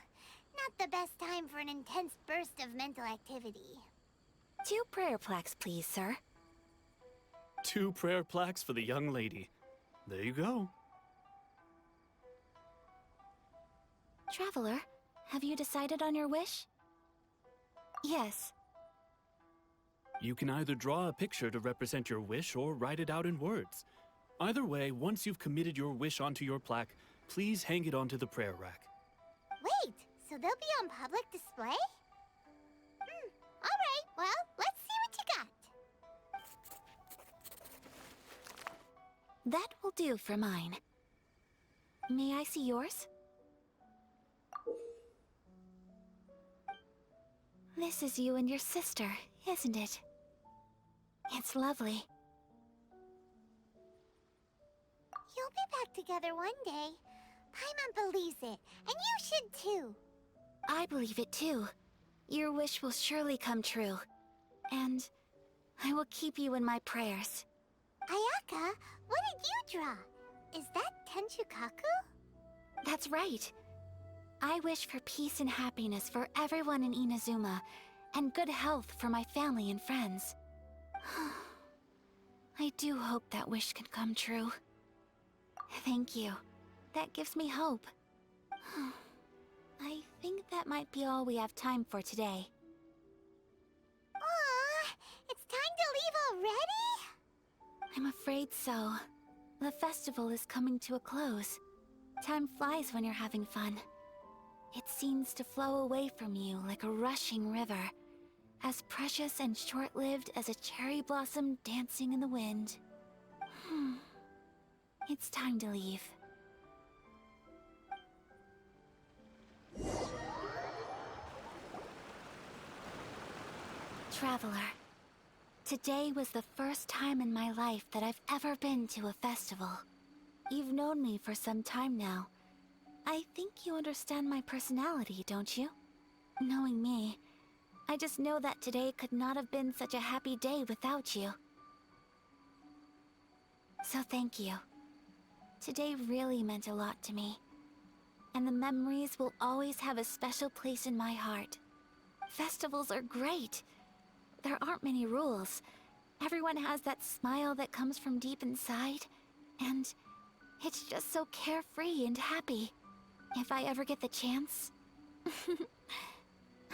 Not the best time for an intense burst of mental activity. 2 prayer plaques, please, sir. 2 prayer plaques for the young lady. There you go. Traveler, have you decided on your wish? Yes. You can either draw a picture to represent your wish or write it out in words. Either way, once you've committed your wish onto your plaque, please hang it onto the prayer rack. Wait, so they'll be on public display? Alright, well, let's see what you got. That will do for mine. May I see yours? This is you and your sister, isn't it? It's lovely. You'll be back together one day. Paimon believes it, and you should too. I believe it too. Your wish will surely come true. And I will keep you in my prayers. Ayaka, what did you draw? Is that Tenchukaku? That's right. I wish for peace and happiness for everyone in Inazuma, and good health for my family and friends. I do hope that wish can come true. Thank you. That gives me hope. I think that might be all we have time for today. Aw, it's time to leave already? I'm afraid so. The festival is coming to a close. Time flies when you're having fun. It seems to flow away from you like a rushing river, as precious and short-lived as a cherry blossom dancing in the wind. It's time to leave. Traveler, today was the first time in my life that I've ever been to a festival. You've known me for some time now. I think you understand my personality, don't you? Knowing me, I just know that today could not have been such a happy day without you. So thank you. Today really meant a lot to me. And the memories will always have a special place in my heart. Festivals are great. There aren't many rules. Everyone has that smile that comes from deep inside. And it's just so carefree and happy. If I ever get the chance,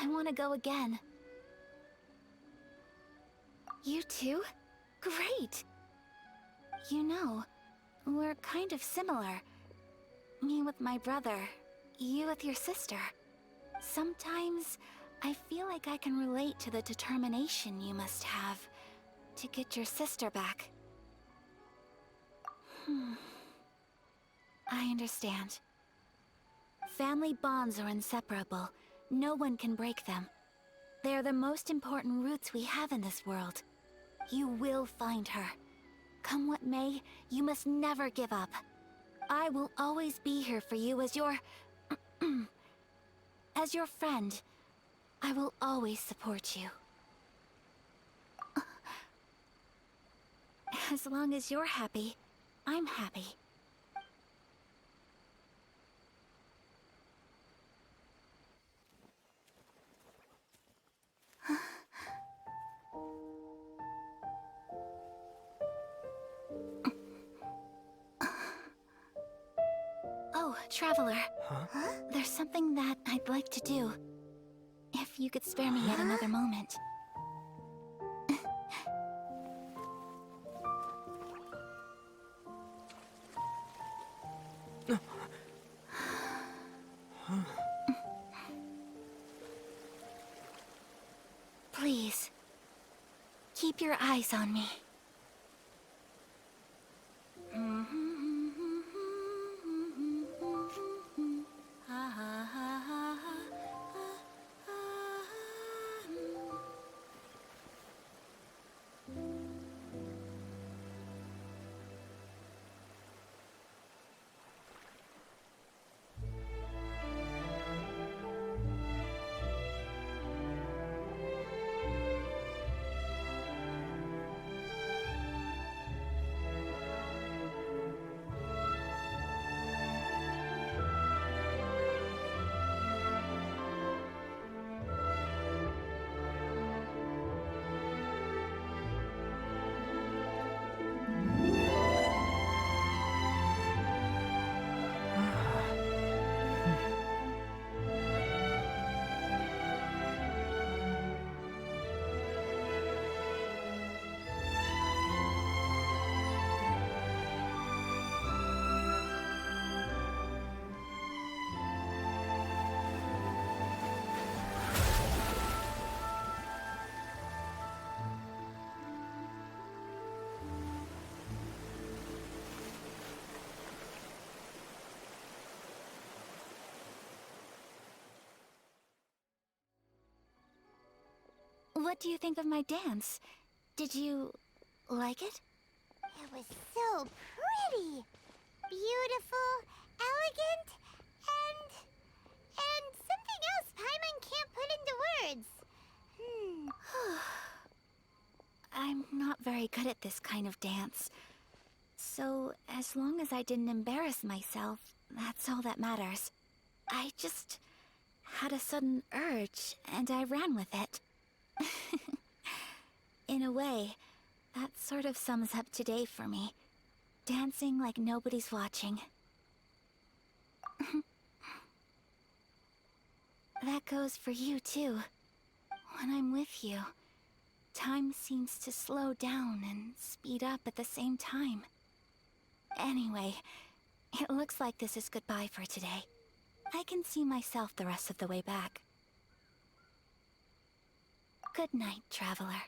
I want to go again. You too? Great! You know, we're kind of similar. Me with my brother, you with your sister. Sometimes I feel like I can relate to the determination you must have to get your sister back. I understand. Family bonds are inseparable. No one can break them. They are the most important roots we have in this world. You will find her. Come what may, you must never give up. I will always be here for you as your... as your friend. I will always support you. As long as you're happy, I'm happy. Oh, Traveler. Huh? There's something that I'd like to do. If you could spare me yet another moment. Please, keep your eyes on me. What do you think of my dance? Did you like it? It was so pretty. Beautiful, elegant, and something else Paimon can't put into words. I'm not very good at this kind of dance. So, as long as I didn't embarrass myself, that's all that matters. I just had a sudden urge, and I ran with it. In a way, that sort of sums up today for me. Dancing like nobody's watching. That goes for you, too. When I'm with you, time seems to slow down and speed up at the same time. Anyway, it looks like this is goodbye for today. I can see myself the rest of the way back. Good night, Traveler.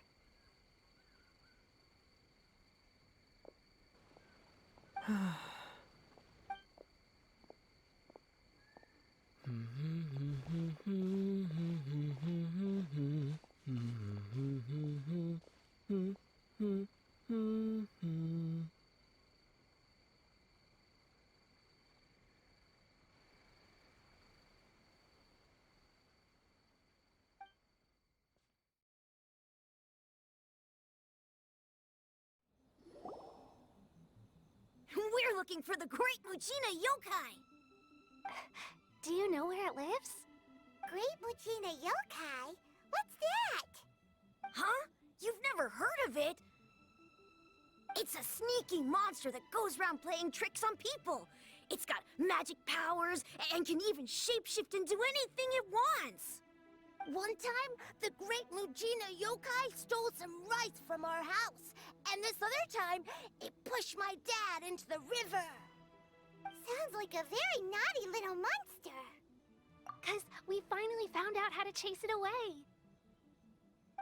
We're looking for the Great Muchina Yokai! Do you know where it lives? Great Muchina Yokai? What's that? Huh? You've never heard of it? It's a sneaky monster that goes around playing tricks on people. It's got magic powers and can even shapeshift into anything it wants. One time, the great Mujina yokai stole some rice from our house. And this other time, it pushed my dad into the river. Sounds like a very naughty little monster. 'Cause we finally found out how to chase it away.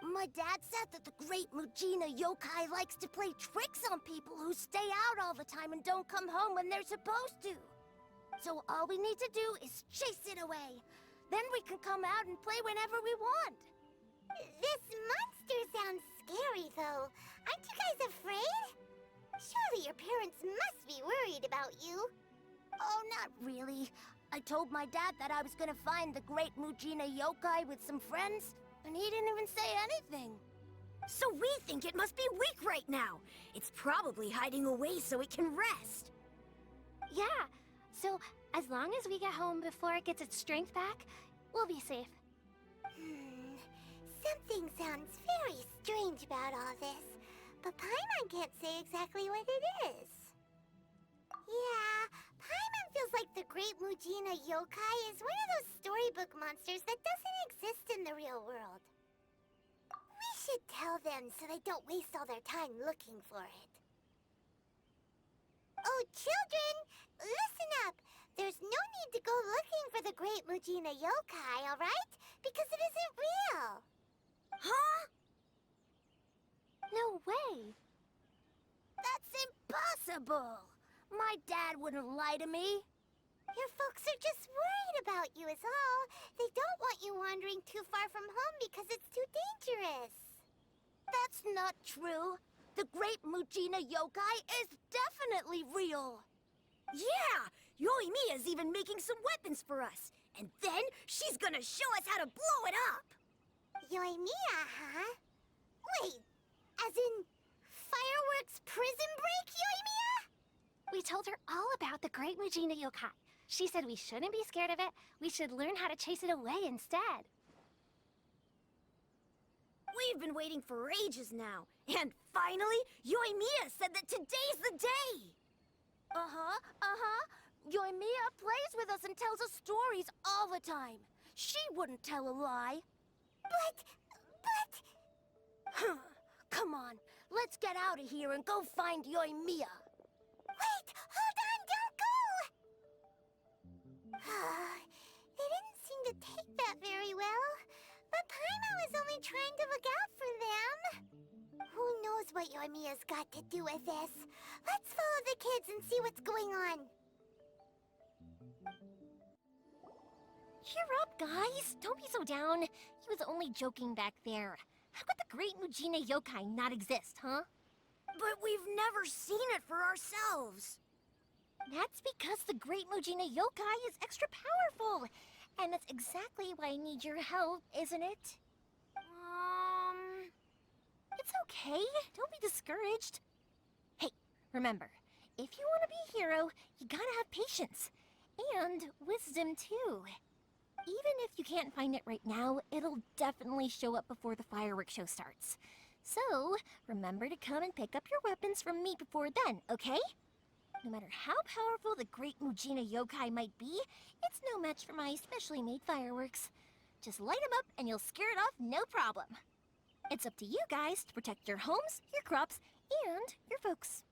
My dad said that the great Mujina yokai likes to play tricks on people who stay out all the time and don't come home when they're supposed to. So all we need to do is chase it away. Then we can come out and play whenever we want. This monster sounds scary, though. Aren't you guys afraid? Surely your parents must be worried about you. Oh, not really. I told my dad that I was gonna find the great Mujina yokai with some friends, and he didn't even say anything. So we think it must be weak right now. It's probably hiding away so it can rest. Yeah, so as long as we get home before it gets its strength back, we'll be safe. Something sounds very strange about all this, but Paimon can't say exactly what it is. Yeah, Paimon feels like the great Mujina yokai is one of those storybook monsters that doesn't exist in the real world. We should tell them so they don't waste all their time looking for it. Oh, children, listen up. There's no need to go looking for the great Mujina yokai, alright? Because it isn't real. Huh? No way. That's impossible. My dad wouldn't lie to me. Your folks are just worried about you is all. They don't want you wandering too far from home because it's too dangerous. That's not true. The great Mujina yokai is definitely real. Yeah! Yoimiya's even making some weapons for us. And then she's gonna show us how to blow it up! Yoimiya, huh? Wait, as in fireworks prison break, Yoimiya? We told her all about the great Mujina yokai. She said we shouldn't be scared of it. We should learn how to chase it away instead. We've been waiting for ages now. And finally, Yoimiya said that today's the day! Yoimiya plays with us and tells us stories all the time. She wouldn't tell a lie. But... Come on, let's get out of here and go find Yoimiya. Wait, hold on, don't go! They didn't seem to take that very well. But Paimon was only trying to look out for them. Who knows what Yoimiya's got to do with this? Let's follow the kids and see what's going on. Cheer up, guys. Don't be so down. He was only joking back there. How could the great Mujina yokai not exist, huh? But we've never seen it for ourselves. That's because the great Mujina yokai is extra powerful. And that's exactly why I need your help, isn't it? It's okay. Don't be discouraged. Hey, remember, if you want to be a hero, you gotta have patience. And wisdom, too. Even if you can't find it right now, it'll definitely show up before the fireworks show starts. So, remember to come and pick up your weapons from me before then, okay? No matter how powerful the great Mujina yokai might be, it's no match for my specially made fireworks. Just light them up and you'll scare it off no problem. It's up to you guys to protect your homes, your crops, and your folks.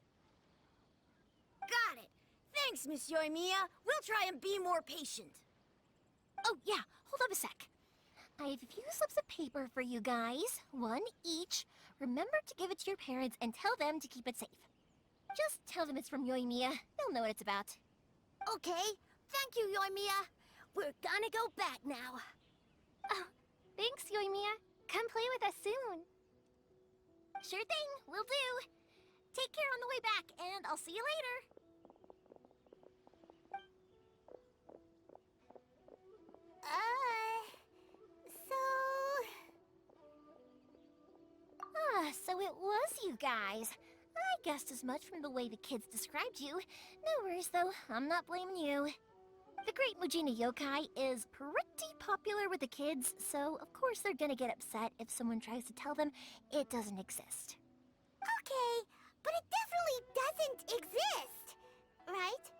Got it. Thanks, Miss Yoimiya. We'll try and be more patient. Oh, yeah, hold up a sec. I have a few slips of paper for you guys, one each. Remember to give it to your parents and tell them to keep it safe. Just tell them it's from Yoimiya. They'll know what it's about. Okay, thank you, Yoimiya. We're gonna go back now. Oh, thanks, Yoimiya. Come play with us soon. Sure thing, will do. Take care on the way back, and I'll see you later. So it was you guys. I guessed as much from the way the kids described you. No worries, though. I'm not blaming you. The great Mujina yokai is pretty popular with the kids, so of course they're gonna get upset if someone tries to tell them it doesn't exist. Okay, but it definitely doesn't exist, right?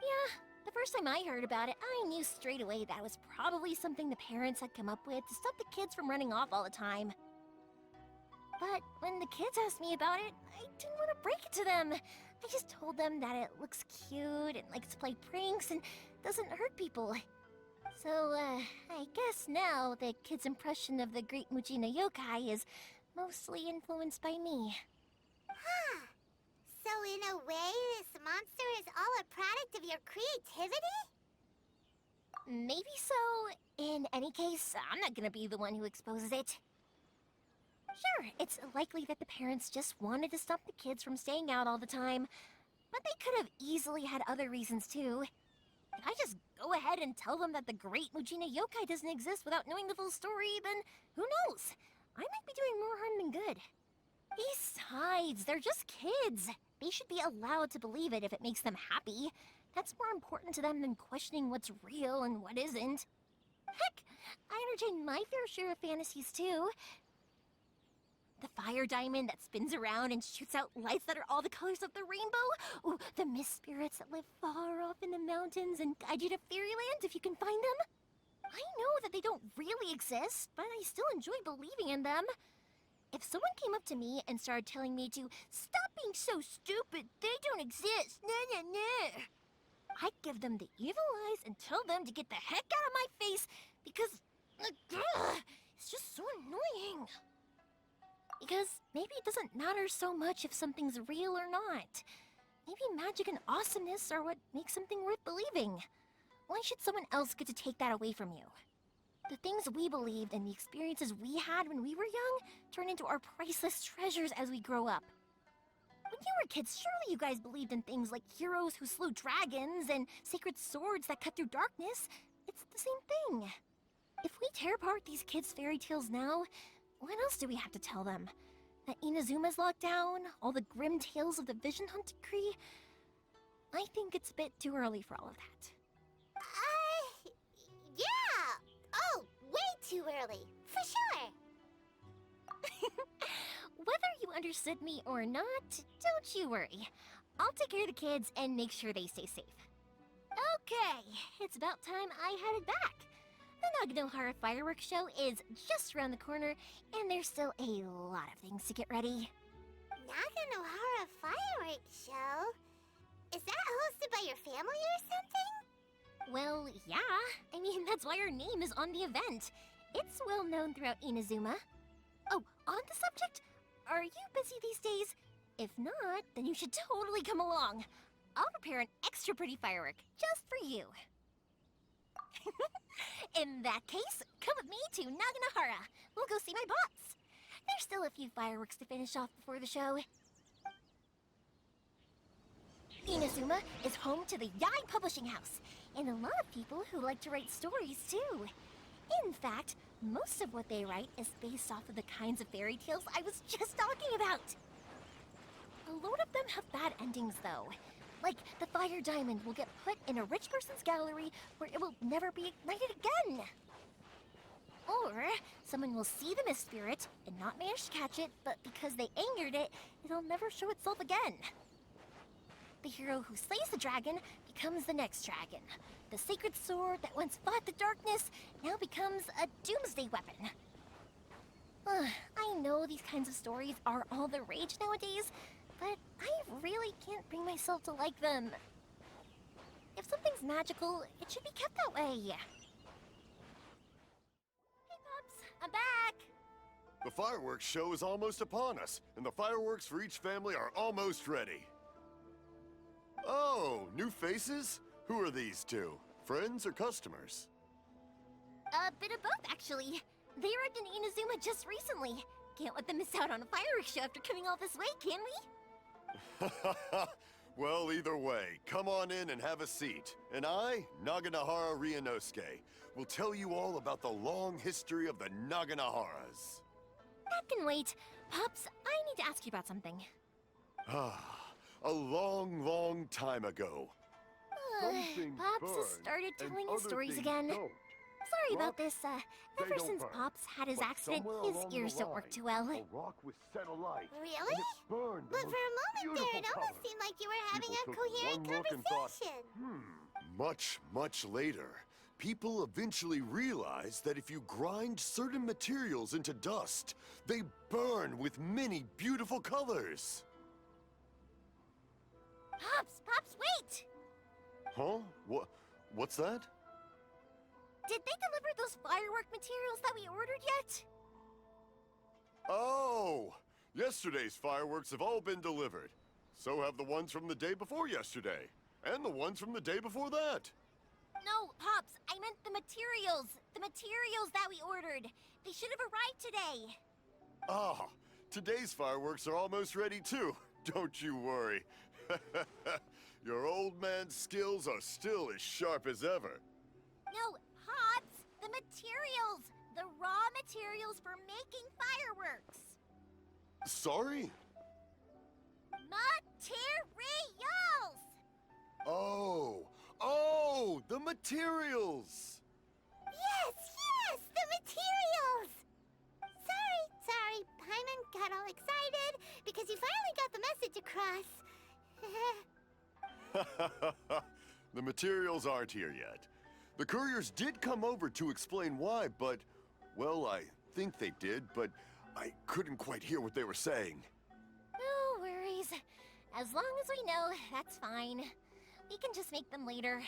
Yeah, The first time I heard about it, I knew straight away that was probably something the parents had come up with to stop the kids from running off all the time. But when the kids asked me about it, I didn't want to break it to them. I just told them that it looks cute and likes to play pranks and doesn't hurt people. So, I guess now the kids' impression of the great Mujina yokai is mostly influenced by me. Huh. So in a way, this monster is all a product of your creativity? Maybe so. In any case, I'm not gonna be the one who exposes it. Sure, it's likely that the parents just wanted to stop the kids from staying out all the time, but they could have easily had other reasons too. If I just go ahead and tell them that the great Mujina yokai doesn't exist without knowing the full story, then who knows? I might be doing more harm than good. Besides, they're just kids. They should be allowed to believe it if it makes them happy. That's more important to them than questioning what's real and what isn't. Heck, I entertain my fair share of fantasies too. The fire diamond that spins around and shoots out lights that are all the colors of the rainbow. Ooh, the mist spirits that live far off in the mountains and guide you to fairyland if you can find them. I know that they don't really exist, but I still enjoy believing in them. If someone came up to me and started telling me to stop being so stupid, they don't exist, nah. I'd give them the evil eyes and tell them to get the heck out of my face because, it's just so annoying. Because maybe it doesn't matter so much if something's real or not. Maybe magic and awesomeness are what makes something worth believing. Why should someone else get to take that away from you? The things we believed and the experiences we had when we were young turn into our priceless treasures as we grow up. When you were kids, surely you guys believed in things like heroes who slew dragons and sacred swords that cut through darkness. It's the same thing. If we tear apart these kids' fairy tales now, what else do we have to tell them? That Inazuma's locked down? All the grim tales of the Vision Hunt Decree? I think it's a bit too early for all of that. Yeah! Oh, way too early, for sure! Whether you understood me or not, don't you worry. I'll take care of the kids and make sure they stay safe. Okay, it's about time I headed back. The Naganohara fireworks show is just around the corner, and there's still a lot of things to get ready. Naganohara fireworks show? Is that hosted by your family or something? Well, yeah. I mean, that's why our name is on the event. It's well known throughout Inazuma. Oh, on the subject, are you busy these days? If not, then you should totally come along. I'll prepare an extra pretty firework just for you. In that case, come with me to Naganohara. We'll go see my boss. There's still a few fireworks to finish off before the show. Inazuma is home to the Yai Publishing House, and a lot of people who like to write stories too. In fact, most of what they write is based off of the kinds of fairy tales I was just talking about. A lot of them have bad endings though. Like, the fire diamond will get put in a rich person's gallery where it will never be ignited again. Or, someone will see the mist spirit and not manage to catch it, but because they angered it, it'll never show itself again. The hero who slays the dragon becomes the next dragon. The sacred sword that once fought the darkness now becomes a doomsday weapon. I know these kinds of stories are all the rage nowadays, but I really can't bring myself to like them. If something's magical, it should be kept that way. Hey, Pops, I'm back! The fireworks show is almost upon us, and the fireworks for each family are almost ready. Oh, new faces? Who are these two? Friends or customers? A bit of both, actually. They arrived in Inazuma just recently. Can't let them miss out on a fireworks show after coming all this way, can we? Well, either way, come on in and have a seat. And I, Naganohara Ryunosuke, will tell you all about the long history of the Naganoharas. That can wait. Pops, I need to ask you about something. A long, long time ago. Pops has started telling his stories again. Sorry about this. Ever since Pops had his accident, his ears don't work too well. Really? But for a moment there, it almost seemed like you were having a coherent conversation. Much, much later, people eventually realized that if you grind certain materials into dust, they burn with many beautiful colors. Pops, wait! Huh? What's that? Did they deliver those firework materials that we ordered yet? Oh! Yesterday's fireworks have all been delivered. So have the ones from the day before yesterday. And the ones from the day before that. No, Pops, I meant the materials. The materials that we ordered. They should have arrived today. Ah, today's fireworks are almost ready too. Don't you worry. Your old man's skills are still as sharp as ever. No, Pops, the materials. The raw materials for making fireworks. Sorry? Materials! Oh, the materials! Yes, the materials! Sorry, Paimon got all excited because he finally got the message across. The materials aren't here yet. The couriers did come over to explain why, but, well, I think they did, but I couldn't quite hear what they were saying. No worries. As long as we know, that's fine. We can just make them later.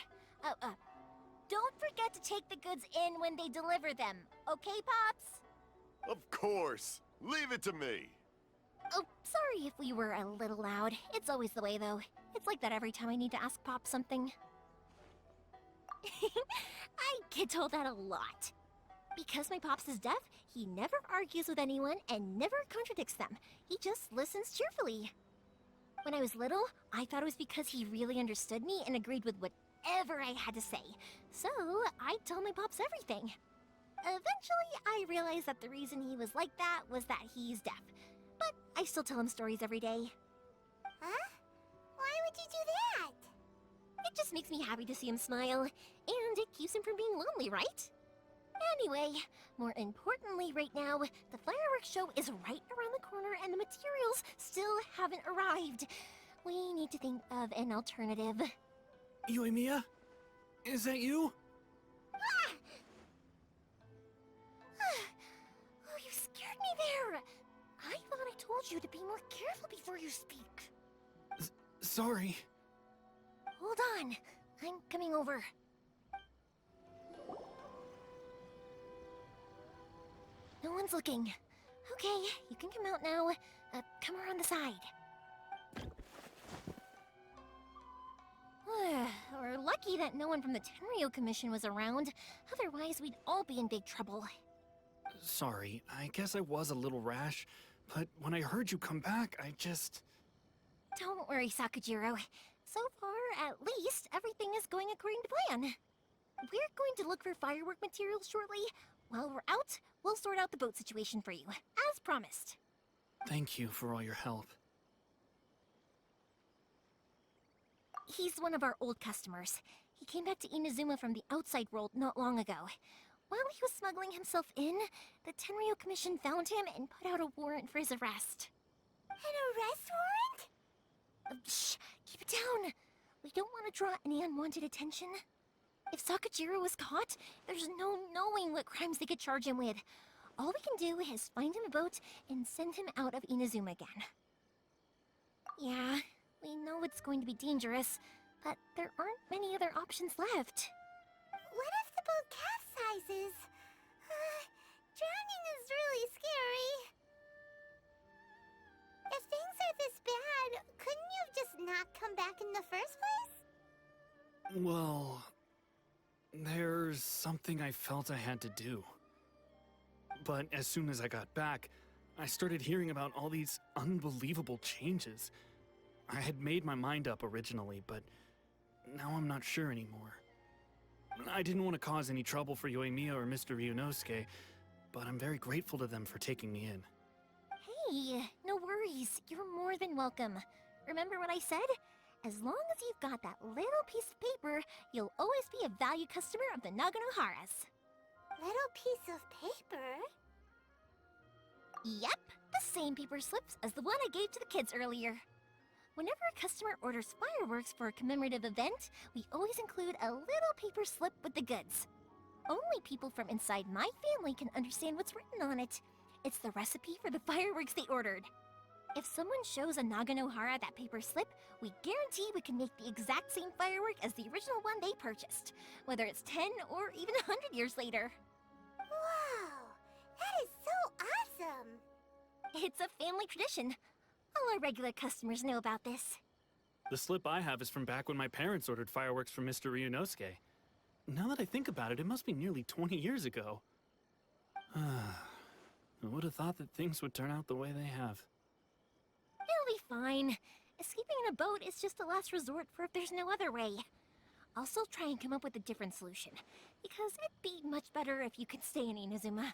Don't forget to take the goods in when they deliver them, okay, Pops? Of course. Leave it to me. Oh, sorry if we were a little loud. It's always the way, though. It's like that every time I need to ask Pop something. I get told that a lot. Because my Pops is deaf, he never argues with anyone and never contradicts them. He just listens cheerfully. When I was little, I thought it was because he really understood me and agreed with whatever I had to say. So, I'd tell my Pops everything. Eventually, I realized that the reason he was like that was that he's deaf. But I still tell him stories every day. Huh? Why would you do that? It just makes me happy to see him smile, and it keeps him from being lonely, right? Anyway, more importantly right now, the fireworks show is right around the corner and the materials still haven't arrived. We need to think of an alternative. Yoimiya? Is that you? Ah! Oh, you scared me there! I thought I told you to be more careful before you speak. Sorry. Hold on, I'm coming over. No one's looking. Okay, you can come out now. Come around the side. We're lucky that no one from the Tenryo Commission was around. Otherwise, we'd all be in big trouble. Sorry, I guess I was a little rash, but when I heard you come back, I just... Don't worry, Sakujiro. So far, at least, everything is going according to plan. We're going to look for firework materials shortly. While we're out, we'll sort out the boat situation for you, as promised. Thank you for all your help. He's one of our old customers. He came back to Inazuma from the outside world not long ago. While he was smuggling himself in, the Tenryo Commission found him and put out a warrant for his arrest. An arrest warrant? Shh! Keep it down! We don't want to draw any unwanted attention. If Sakujiro was caught, there's no knowing what crimes they could charge him with. All we can do is find him a boat and send him out of Inazuma again. Yeah, we know it's going to be dangerous, but there aren't many other options left. What if the boat capsizes? Drowning is really scary. If things are this bad, couldn't you have just not come back in the first place? Well... there's something I felt I had to do. But as soon as I got back, I started hearing about all these unbelievable changes. I had made my mind up originally, but now I'm not sure anymore. I didn't want to cause any trouble for Yoimiya or Mr. Ryunosuke, but I'm very grateful to them for taking me in. Hey, no worries. You're more than welcome. Remember what I said? As long as you've got that little piece of paper, you'll always be a valued customer of the Naganoharas. Little piece of paper? Yep, the same paper slips as the one I gave to the kids earlier. Whenever a customer orders fireworks for a commemorative event, we always include a little paper slip with the goods. Only people from inside my family can understand what's written on it. It's the recipe for the fireworks they ordered. If someone shows a Naganohara that paper slip, we guarantee we can make the exact same firework as the original one they purchased, whether it's 10 or even 100 years later. Wow, that is so awesome! It's a family tradition. All our regular customers know about this. The slip I have is from back when my parents ordered fireworks from Mr. Ryunosuke. Now that I think about it, it must be nearly 20 years ago. I would have thought that things would turn out the way they have. It'll be fine. Escaping in a boat is just a last resort for if there's no other way. I'll still try and come up with a different solution, because it'd be much better if you could stay in Inazuma.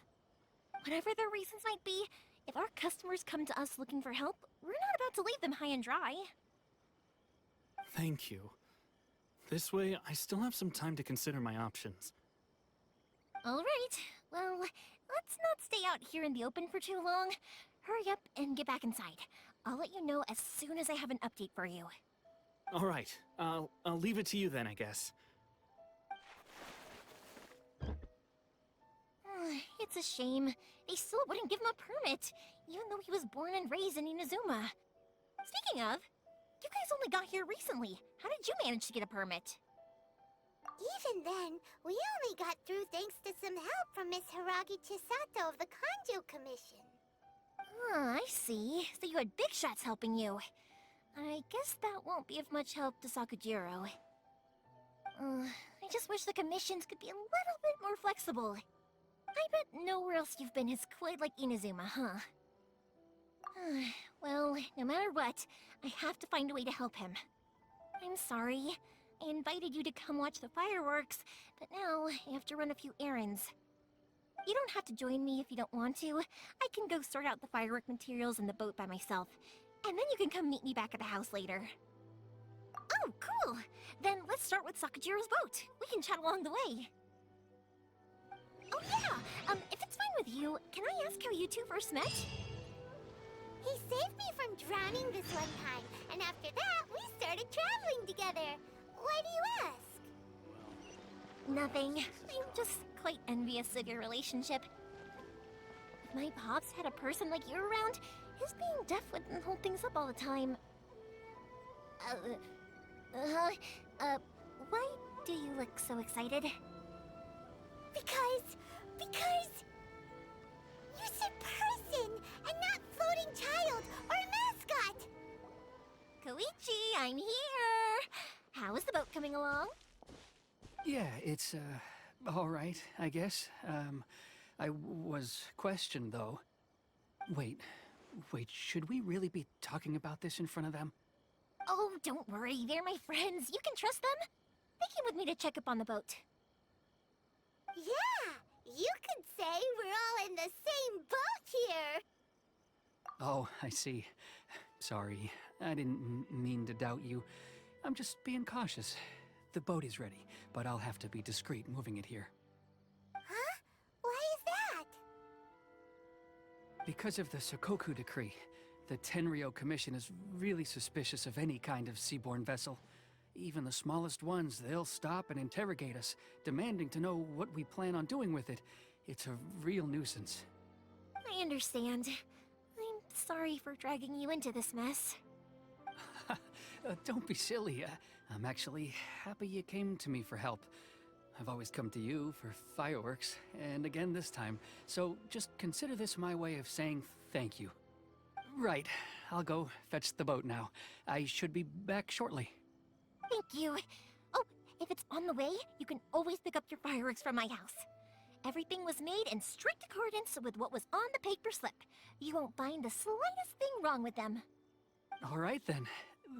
Whatever their reasons might be, if our customers come to us looking for help, we're not about to leave them high and dry. Thank you. This way, I still have some time to consider my options. All right. Well, let's not stay out here in the open for too long. Hurry up and get back inside. I'll let you know as soon as I have an update for you. All right. I'll leave it to you then, I guess. It's a shame. They still wouldn't give him a permit, even though he was born and raised in Inazuma. Speaking of, you guys only got here recently. How did you manage to get a permit? Even then, we only got through thanks to some help from Miss Hiragi Chisato of the Kanjo Commission. I see. So you had big shots helping you. I guess that won't be of much help to Sakujiro. I just wish the commissions could be a little bit more flexible. I bet nowhere else you've been is quite like Inazuma, huh? Well, no matter what, I have to find a way to help him. I'm sorry. I invited you to come watch the fireworks, but now I have to run a few errands. You don't have to join me if you don't want to. I can go sort out the firework materials in the boat by myself, and then you can come meet me back at the house later. Oh, cool! Then let's start with Sakujiro's boat. We can chat along the way. Oh yeah! If it's fine with you, can I ask how you two first met? He saved me from drowning this one time, and after that, we started traveling together. Why do you ask? Nothing. I'm just quite envious of your relationship. If my pops had a person like you around, his being deaf wouldn't hold things up all the time. Why do you look so excited? Because you said person and not floating child or mascot. Koichi, I'm here. How is the boat coming along? Yeah, it's, all right, I guess. I was questioned, though. Wait, should we really be talking about this in front of them? Oh, don't worry, they're my friends. You can trust them. They came with me to check up on the boat. Yeah, you could say we're all in the same boat here. Oh, I see. Sorry, I didn't mean to doubt you. I'm just being cautious. The boat is ready, but I'll have to be discreet moving it here. Huh? Why is that? Because of the Sokoku decree, the Tenryo Commission is really suspicious of any kind of seaborne vessel. Even the smallest ones, they'll stop and interrogate us, demanding to know what we plan on doing with it. It's a real nuisance. I understand. I'm sorry for dragging you into this mess. Don't be silly. I'm actually happy you came to me for help. I've always come to you for fireworks, and again this time, so just consider this my way of saying thank you. Right, I'll go fetch the boat now. I should be back shortly. Thank you. Oh, if it's on the way, you can always pick up your fireworks from my house. Everything was made in strict accordance with what was on the paper slip. You won't find the slightest thing wrong with them. All right then.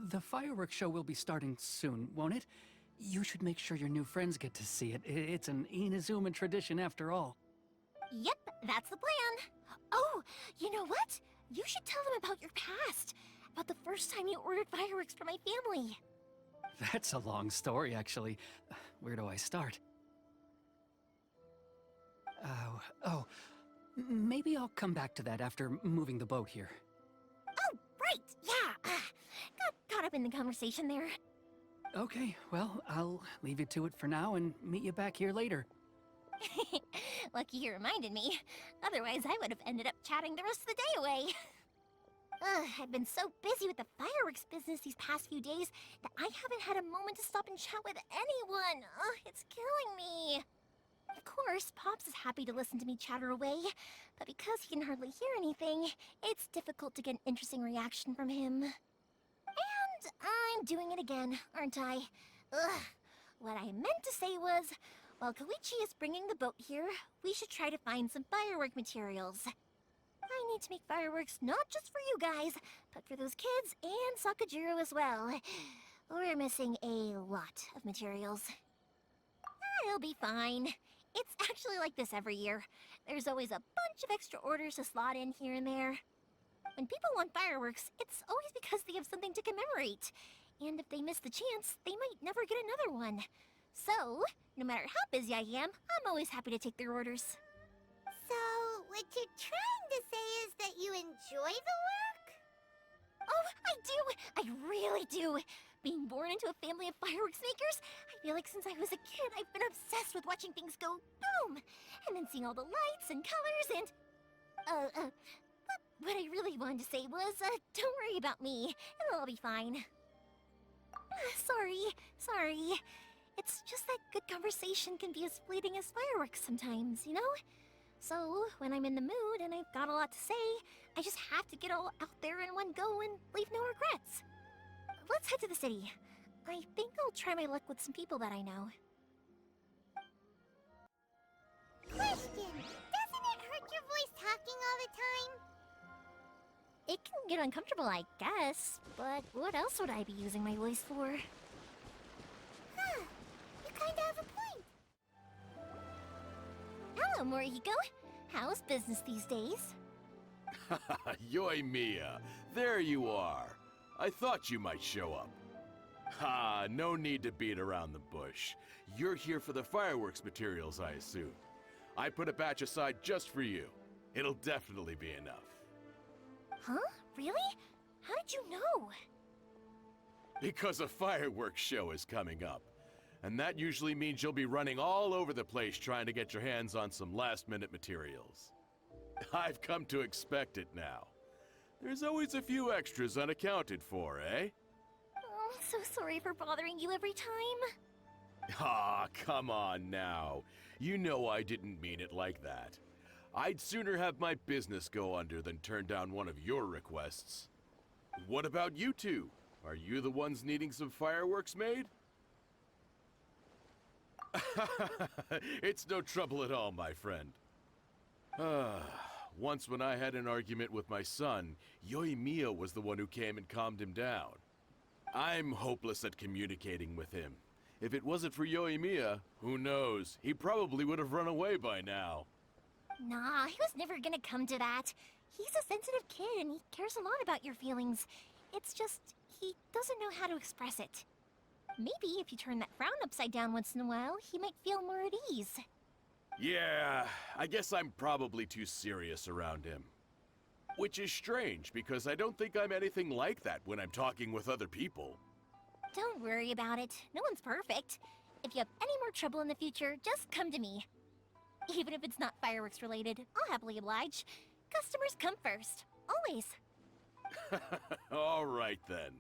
The fireworks show will be starting soon, won't it? You should make sure your new friends get to see it. It's an Inazuma tradition after all. Yep, that's the plan. Oh, you know what? You should tell them about your past. About the first time you ordered fireworks for my family. That's a long story, actually. Where do I start? Maybe I'll come back to that after moving the boat here. Oh, right, yeah. Got up in the conversation there. Okay, well, I'll leave you to it for now and meet you back here later. Lucky you reminded me. Otherwise, I would have ended up chatting the rest of the day away. I've been so busy with the fireworks business these past few days that I haven't had a moment to stop and chat with anyone. It's killing me. Of course, Pops is happy to listen to me chatter away, but because he can hardly hear anything, it's difficult to get an interesting reaction from him. And I'm doing it again, aren't I? Ugh. What I meant to say was, while Koichi is bringing the boat here, we should try to find some firework materials. I need to make fireworks not just for you guys, but for those kids and Sakajiro as well. We're missing a lot of materials. It'll be fine. It's actually like this every year. There's always a bunch of extra orders to slot in here and there. When people want fireworks, it's always because they have something to commemorate. And if they miss the chance, they might never get another one. So, no matter how busy I am, I'm always happy to take their orders. So, what you're trying to say is that you enjoy the work? Oh, I do! I really do! Being born into a family of fireworks makers, I feel like since I was a kid, I've been obsessed with watching things go boom! And then seeing all the lights and colors and... What I really wanted to say was, don't worry about me. It'll all be fine. Sorry. It's just that good conversation can be as fleeting as fireworks sometimes, you know? So, when I'm in the mood and I've got a lot to say, I just have to get all out there in one go and leave no regrets. Let's head to the city. I think I'll try my luck with some people that I know. Question! Doesn't it hurt your voice talking all the time? It can get uncomfortable, I guess, but what else would I be using my voice for? Huh. You kinda have a point. Hello, Morihiko. How's business these days? Yoi Mia, there you are. I thought you might show up. Ha, no need to beat around the bush. You're here for the fireworks materials, I assume. I put a batch aside just for you. It'll definitely be enough. Huh? Really? How did you know? Because a fireworks show is coming up. And that usually means you'll be running all over the place trying to get your hands on some last-minute materials. I've come to expect it now. There's always a few extras unaccounted for, eh? Oh, I'm so sorry for bothering you every time. Ah, come on now. You know I didn't mean it like that. I'd sooner have my business go under than turn down one of your requests. What about you two? Are you the ones needing some fireworks made? It's no trouble at all, my friend. Once when I had an argument with my son, Yoimiya was the one who came and calmed him down. I'm hopeless at communicating with him. If it wasn't for Yoimiya, who knows? He probably would have run away by now. Nah, he was never gonna come to that. He's a sensitive kid and he cares a lot about your feelings. It's just, he doesn't know how to express it. Maybe if you turn that frown upside down once in a while, he might feel more at ease. Yeah, I guess I'm probably too serious around him. Which is strange, because I don't think I'm anything like that when I'm talking with other people. Don't worry about it. No one's perfect. If you have any more trouble in the future, just come to me. Even if it's not fireworks related, I'll happily oblige. Customers come first. Always. All right then.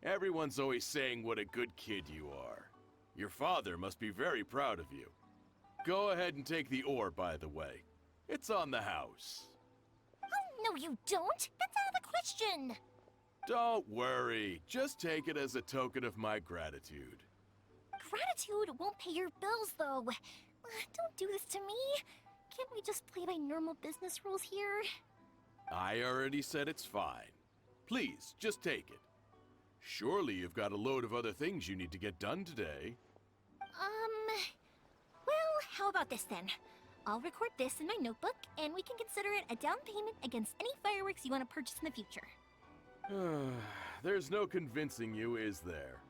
Everyone's always saying what a good kid you are. Your father must be very proud of you. Go ahead and take the ore, by the way. It's on the house. Oh, no you don't! That's out of the question! Don't worry. Just take it as a token of my gratitude. Gratitude won't pay your bills, though. Don't do this to me. Can't we just play by normal business rules here? I already said it's fine. Please, just take it. Surely you've got a load of other things you need to get done today. Well, how about this then? I'll record this in my notebook, and we can consider it a down payment against any fireworks you want to purchase in the future. There's no convincing you, is there?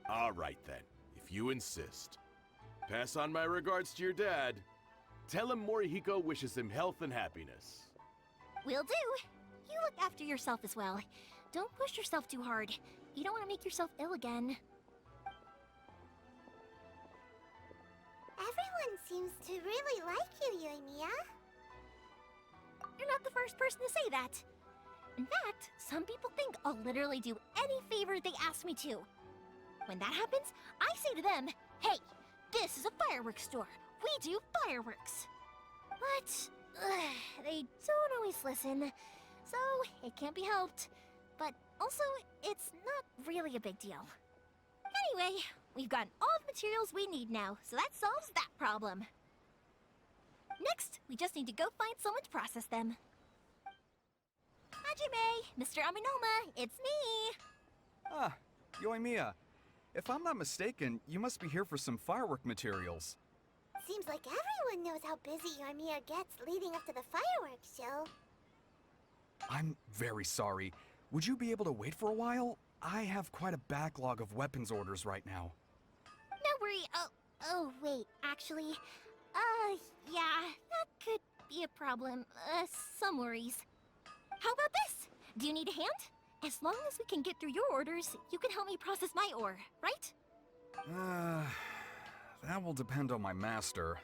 All right then, if you insist. Pass on my regards to your dad. Tell him Morihiko wishes him health and happiness. Will do. You look after yourself as well. don't push yourself too hard. You don't want to make yourself ill again. Everyone seems to really like you, Yoimiya. You're not the first person to say that. In fact, some people think I'll literally do any favor they ask me to. When that happens, I say to them, hey, this is a fireworks store. We do fireworks. But they don't always listen, so it can't be helped. But also, it's not really a big deal. Anyway, we've gotten all the materials we need now, so that solves that problem. Next, we just need to go find someone to process them. Hajime, Mr. Aminoma, it's me! Ah, Yoimiya. If I'm not mistaken, you must be here for some firework materials. Seems like everyone knows how busy Yoimiya gets leading up to the fireworks show. I'm very sorry. Would you be able to wait for a while? I have quite a backlog of weapons orders right now. No worry. Oh, wait, actually, yeah, that could be a problem. Some worries. How about this? Do you need a hand? As long as we can get through your orders, you can help me process my ore, right? That will depend on my master.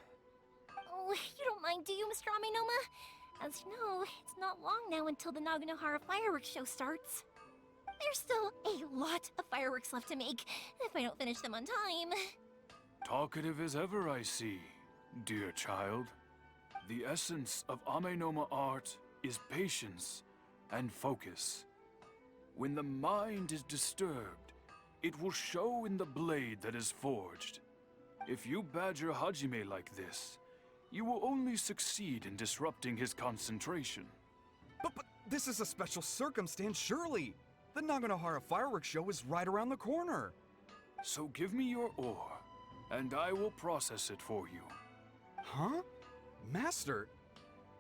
Oh, you don't mind, do you, Mr. Aminoma? As you know, it's not long now until the Naganohara fireworks show starts. There's still a lot of fireworks left to make, if I don't finish them on time. Talkative as ever, I see, dear child. The essence of Amenoma art is patience and focus. When the mind is disturbed, it will show in the blade that is forged. If you badger Hajime like this, you will only succeed in disrupting his concentration. But this is a special circumstance, surely! The Naganohara fireworks show is right around the corner! So give me your ore, and I will process it for you. Huh? Master,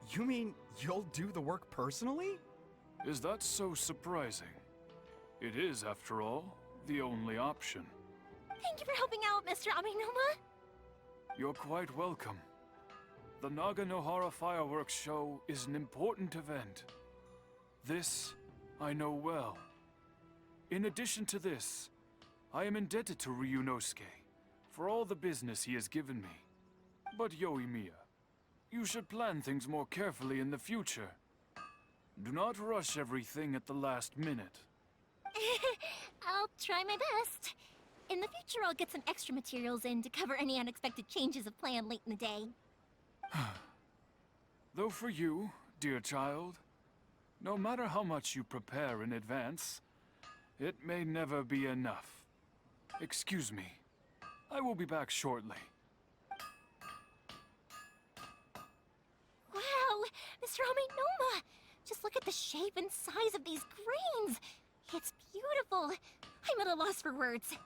you mean you'll do the work personally? Is that so surprising? It is, after all, the only option. Thank you for helping out, Mr. Aminoma. You're quite welcome. The Naganohara fireworks show is an important event. This I know well. In addition to this, I am indebted to Ryunosuke for all the business he has given me. But Yoimiya, you should plan things more carefully in the future. Do not rush everything at the last minute. I'll try my best. In the future, I'll get some extra materials in to cover any unexpected changes of plan late in the day. Though for you, dear child, no matter how much you prepare in advance, it may never be enough. Excuse me. I will be back shortly. Wow, Mr. Aminoma! Just look at the shape and size of these grains! It's beautiful! I'm at a loss for words.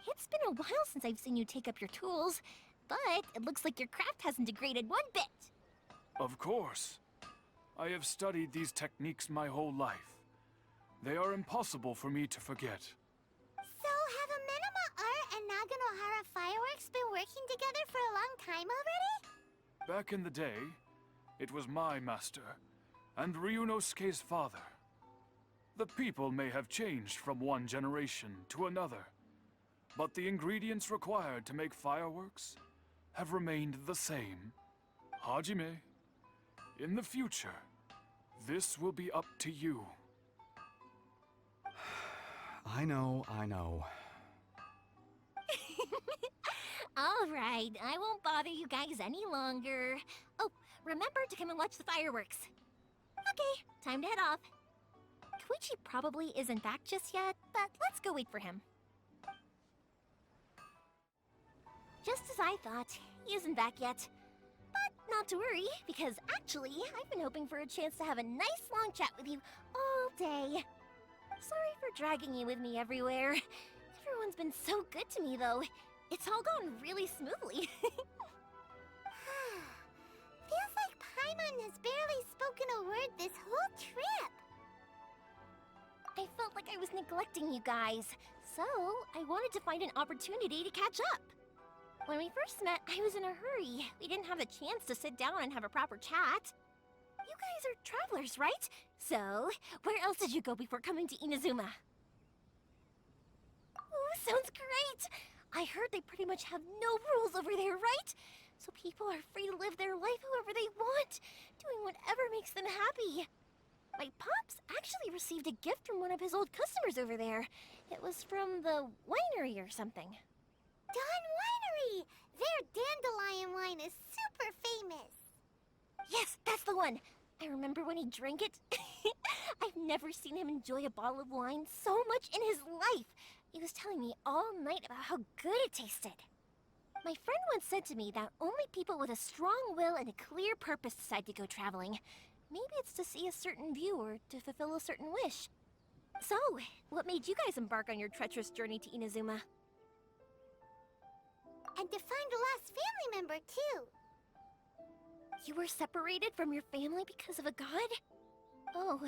It's been a while since I've seen you take up your tools, but it looks like your craft hasn't degraded one bit. Of course. I have studied these techniques my whole life. They are impossible for me to forget. So, have Amenoma Art and Naganohara Fireworks been working together for a long time already? Back in the day, it was my master, and Ryunosuke's father. The people may have changed from one generation to another, but the ingredients required to make fireworks have remained the same. Hajime, in the future, this will be up to you. I know. All right, I won't bother you guys any longer. Oh, remember to come and watch the fireworks. Okay, time to head off. Koichi probably isn't back just yet, but let's go wait for him. Just as I thought, he isn't back yet. But not to worry, because actually, I've been hoping for a chance to have a nice long chat with you all day. Sorry for dragging you with me everywhere. Everyone's been so good to me, though. It's all gone really smoothly. Feels like Paimon has barely spoken a word this whole trip. I felt like I was neglecting you guys, so I wanted to find an opportunity to catch up. When we first met, I was in a hurry. We didn't have a chance to sit down and have a proper chat. You guys are travelers, right? So, where else did you go before coming to Inazuma? Ooh, sounds great! I heard they pretty much have no rules over there, right? So people are free to live their life however they want, doing whatever makes them happy. My pops actually received a gift from one of his old customers over there. It was from the winery or something. Dawn Winery! Their dandelion wine is super famous. Yes, that's the one. I remember when he drank it. I've never seen him enjoy a bottle of wine so much in his life. He was telling me all night about how good it tasted. My friend once said to me that only people with a strong will and a clear purpose decide to go traveling. Maybe it's to see a certain view or to fulfill a certain wish. So, what made you guys embark on your treacherous journey to Inazuma? And to find a lost family member, too. You were separated from your family because of a god? Oh.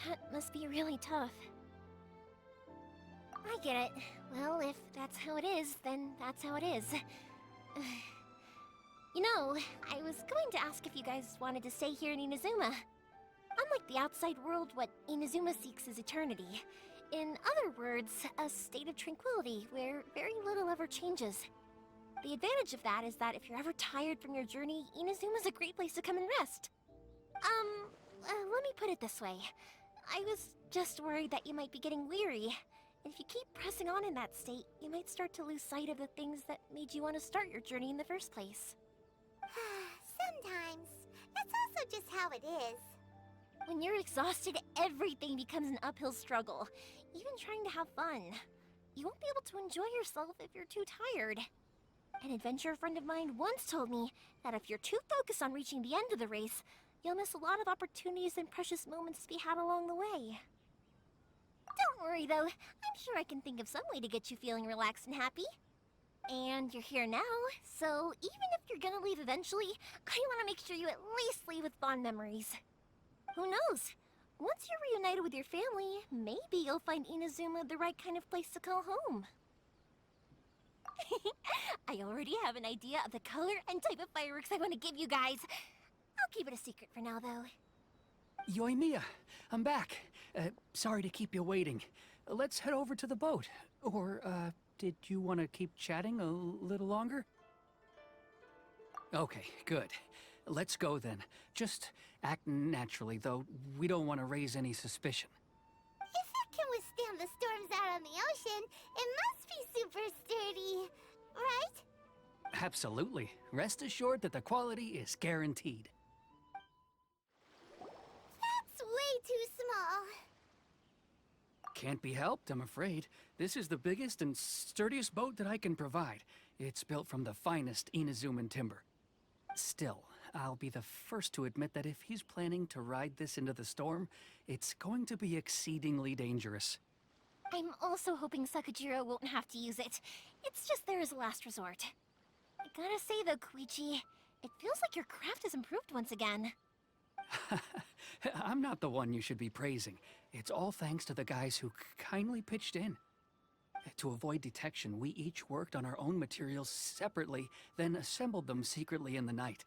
That must be really tough. I get it. Well, if that's how it is, then that's how it is. You know, I was going to ask if you guys wanted to stay here in Inazuma. Unlike the outside world, what Inazuma seeks is eternity. In other words, a state of tranquility where very little ever changes. The advantage of that is that if you're ever tired from your journey, Inazuma's a great place to come and rest. Let me put it this way. I was just worried that you might be getting weary. And if you keep pressing on in that state, you might start to lose sight of the things that made you want to start your journey in the first place. Sometimes. That's also just how it is. When you're exhausted, everything becomes an uphill struggle. Even trying to have fun. You won't be able to enjoy yourself if you're too tired. An adventurer friend of mine once told me that if you're too focused on reaching the end of the race, you'll miss a lot of opportunities and precious moments to be had along the way. Don't worry though, I'm sure I can think of some way to get you feeling relaxed and happy. And you're here now, so even if you're gonna leave eventually, I want to make sure you at least leave with fond memories. Who knows? Once you're reunited with your family, maybe you'll find Inazuma the right kind of place to call home. I already have an idea of the color and type of fireworks I want to give you guys. I'll keep it a secret for now, though. Yoimiya, I'm back. Sorry to keep you waiting. Let's head over to the boat. Or, did you want to keep chatting a little longer? Okay, good. Let's go then. Just act naturally, though we don't want to raise any suspicion. If it can withstand the storms out on the ocean, it must be super sturdy, right? Absolutely. Rest assured that the quality is guaranteed. That's way too small. Can't be helped, I'm afraid. This is the biggest and sturdiest boat that I can provide. It's built from the finest Inazuman timber. Still, I'll be the first to admit that if he's planning to ride this into the storm, it's going to be exceedingly dangerous. I'm also hoping Sakajiro won't have to use it. It's just there as a last resort. I gotta say though, Koichi, it feels like your craft has improved once again. I'm not the one you should be praising. It's all thanks to the guys who kindly pitched in. To avoid detection, we each worked on our own materials separately, then assembled them secretly in the night.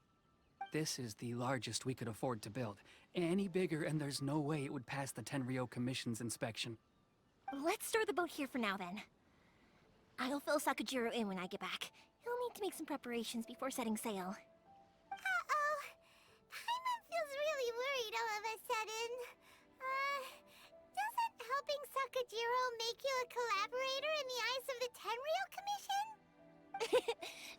This is the largest we could afford to build. Any bigger and there's no way it would pass the Tenryou Commission's inspection. Let's store the boat here for now then. I'll fill Sakajiro in when I get back. He'll need to make some preparations before setting sail. Uh-oh. Paimon feels really worried all of a sudden. Doesn't helping Sakajiro make you a collaborator in the eyes of the Tenryou Commission?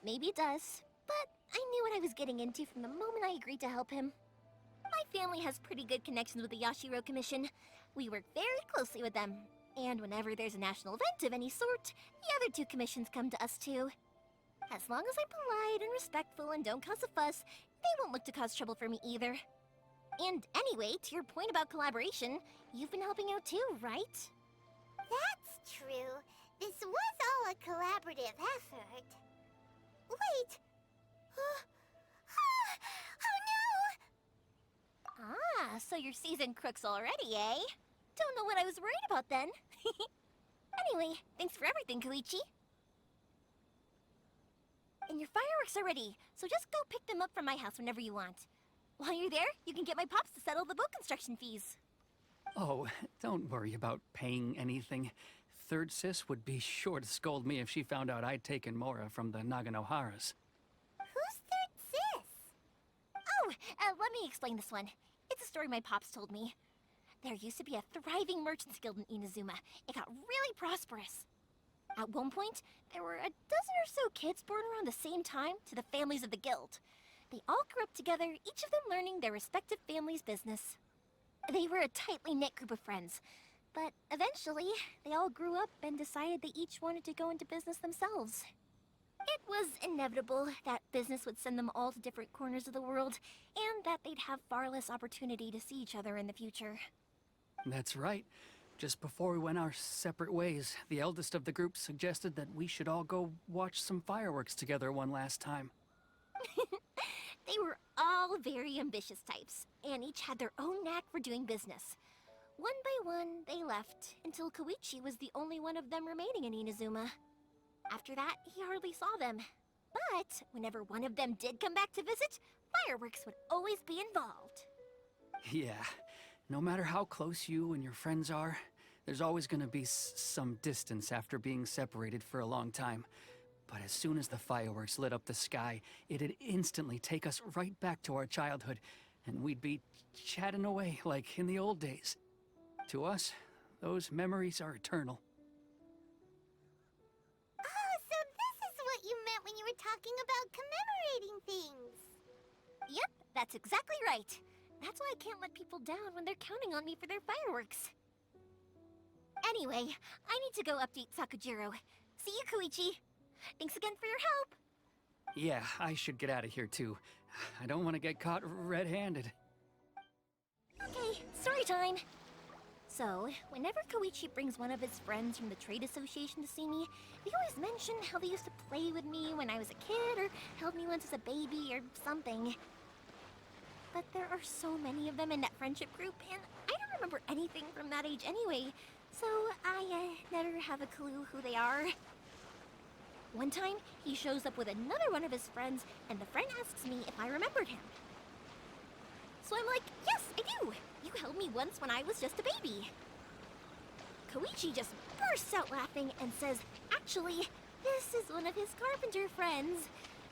Maybe it does, but I knew what I was getting into from the moment I agreed to help him. My family has pretty good connections with the Yashiro Commission. We work very closely with them, and whenever there's a national event of any sort, the other two commissions come to us too. As long as I'm polite and respectful and don't cause a fuss, they won't look to cause trouble for me either. And anyway, to your point about collaboration, you've been helping out too, right? That's true. This was all a collaborative effort. Wait! Oh no! Ah, so you're seasoned crooks already, eh? Don't know what I was worried about then. Anyway, thanks for everything, Koichi. And your fireworks are ready, so just go pick them up from my house whenever you want. While you're there, you can get my pops to settle the boat construction fees. Oh, don't worry about paying anything. Third Sis would be sure to scold me if she found out I'd taken Mora from the Naganoharas. Who's Third Sis? Oh, let me explain this one. It's a story my pops told me. There used to be a thriving merchants guild in Inazuma. It got really prosperous. At one point, there were a dozen or so kids born around the same time to the families of the guild. They all grew up together, each of them learning their respective family's business. They were a tightly knit group of friends, but eventually, they all grew up and decided they each wanted to go into business themselves. It was inevitable that business would send them all to different corners of the world, and that they'd have far less opportunity to see each other in the future. That's right. Just before we went our separate ways, the eldest of the group suggested that we should all go watch some fireworks together one last time. They were all very ambitious types, and each had their own knack for doing business. One by one, they left, until Koichi was the only one of them remaining in Inazuma. After that, he hardly saw them. But whenever one of them did come back to visit, fireworks would always be involved. Yeah, no matter how close you and your friends are, there's always gonna be some distance after being separated for a long time. But as soon as the fireworks lit up the sky, it'd instantly take us right back to our childhood, and we'd be chatting away like in the old days. To us, those memories are eternal. Oh, so this is what you meant when you were talking about commemorating things. Yep, that's exactly right. That's why I can't let people down when they're counting on me for their fireworks. Anyway, I need to go update Sakujiro. See you, Koichi. Thanks again for your help. Yeah, I should get out of here too. I don't want to get caught red-handed. Okay, story time. So, whenever Koichi brings one of his friends from the trade association to see me, they always mention how they used to play with me when I was a kid, or held me once as a baby, or something. But there are so many of them in that friendship group, and I don't remember anything from that age anyway, so I never have a clue who they are. One time, he shows up with another one of his friends, and the friend asks me if I remembered him. So I'm like, yes, I do! You held me once when I was just a baby. Koichi just bursts out laughing and says, actually, this is one of his carpenter friends.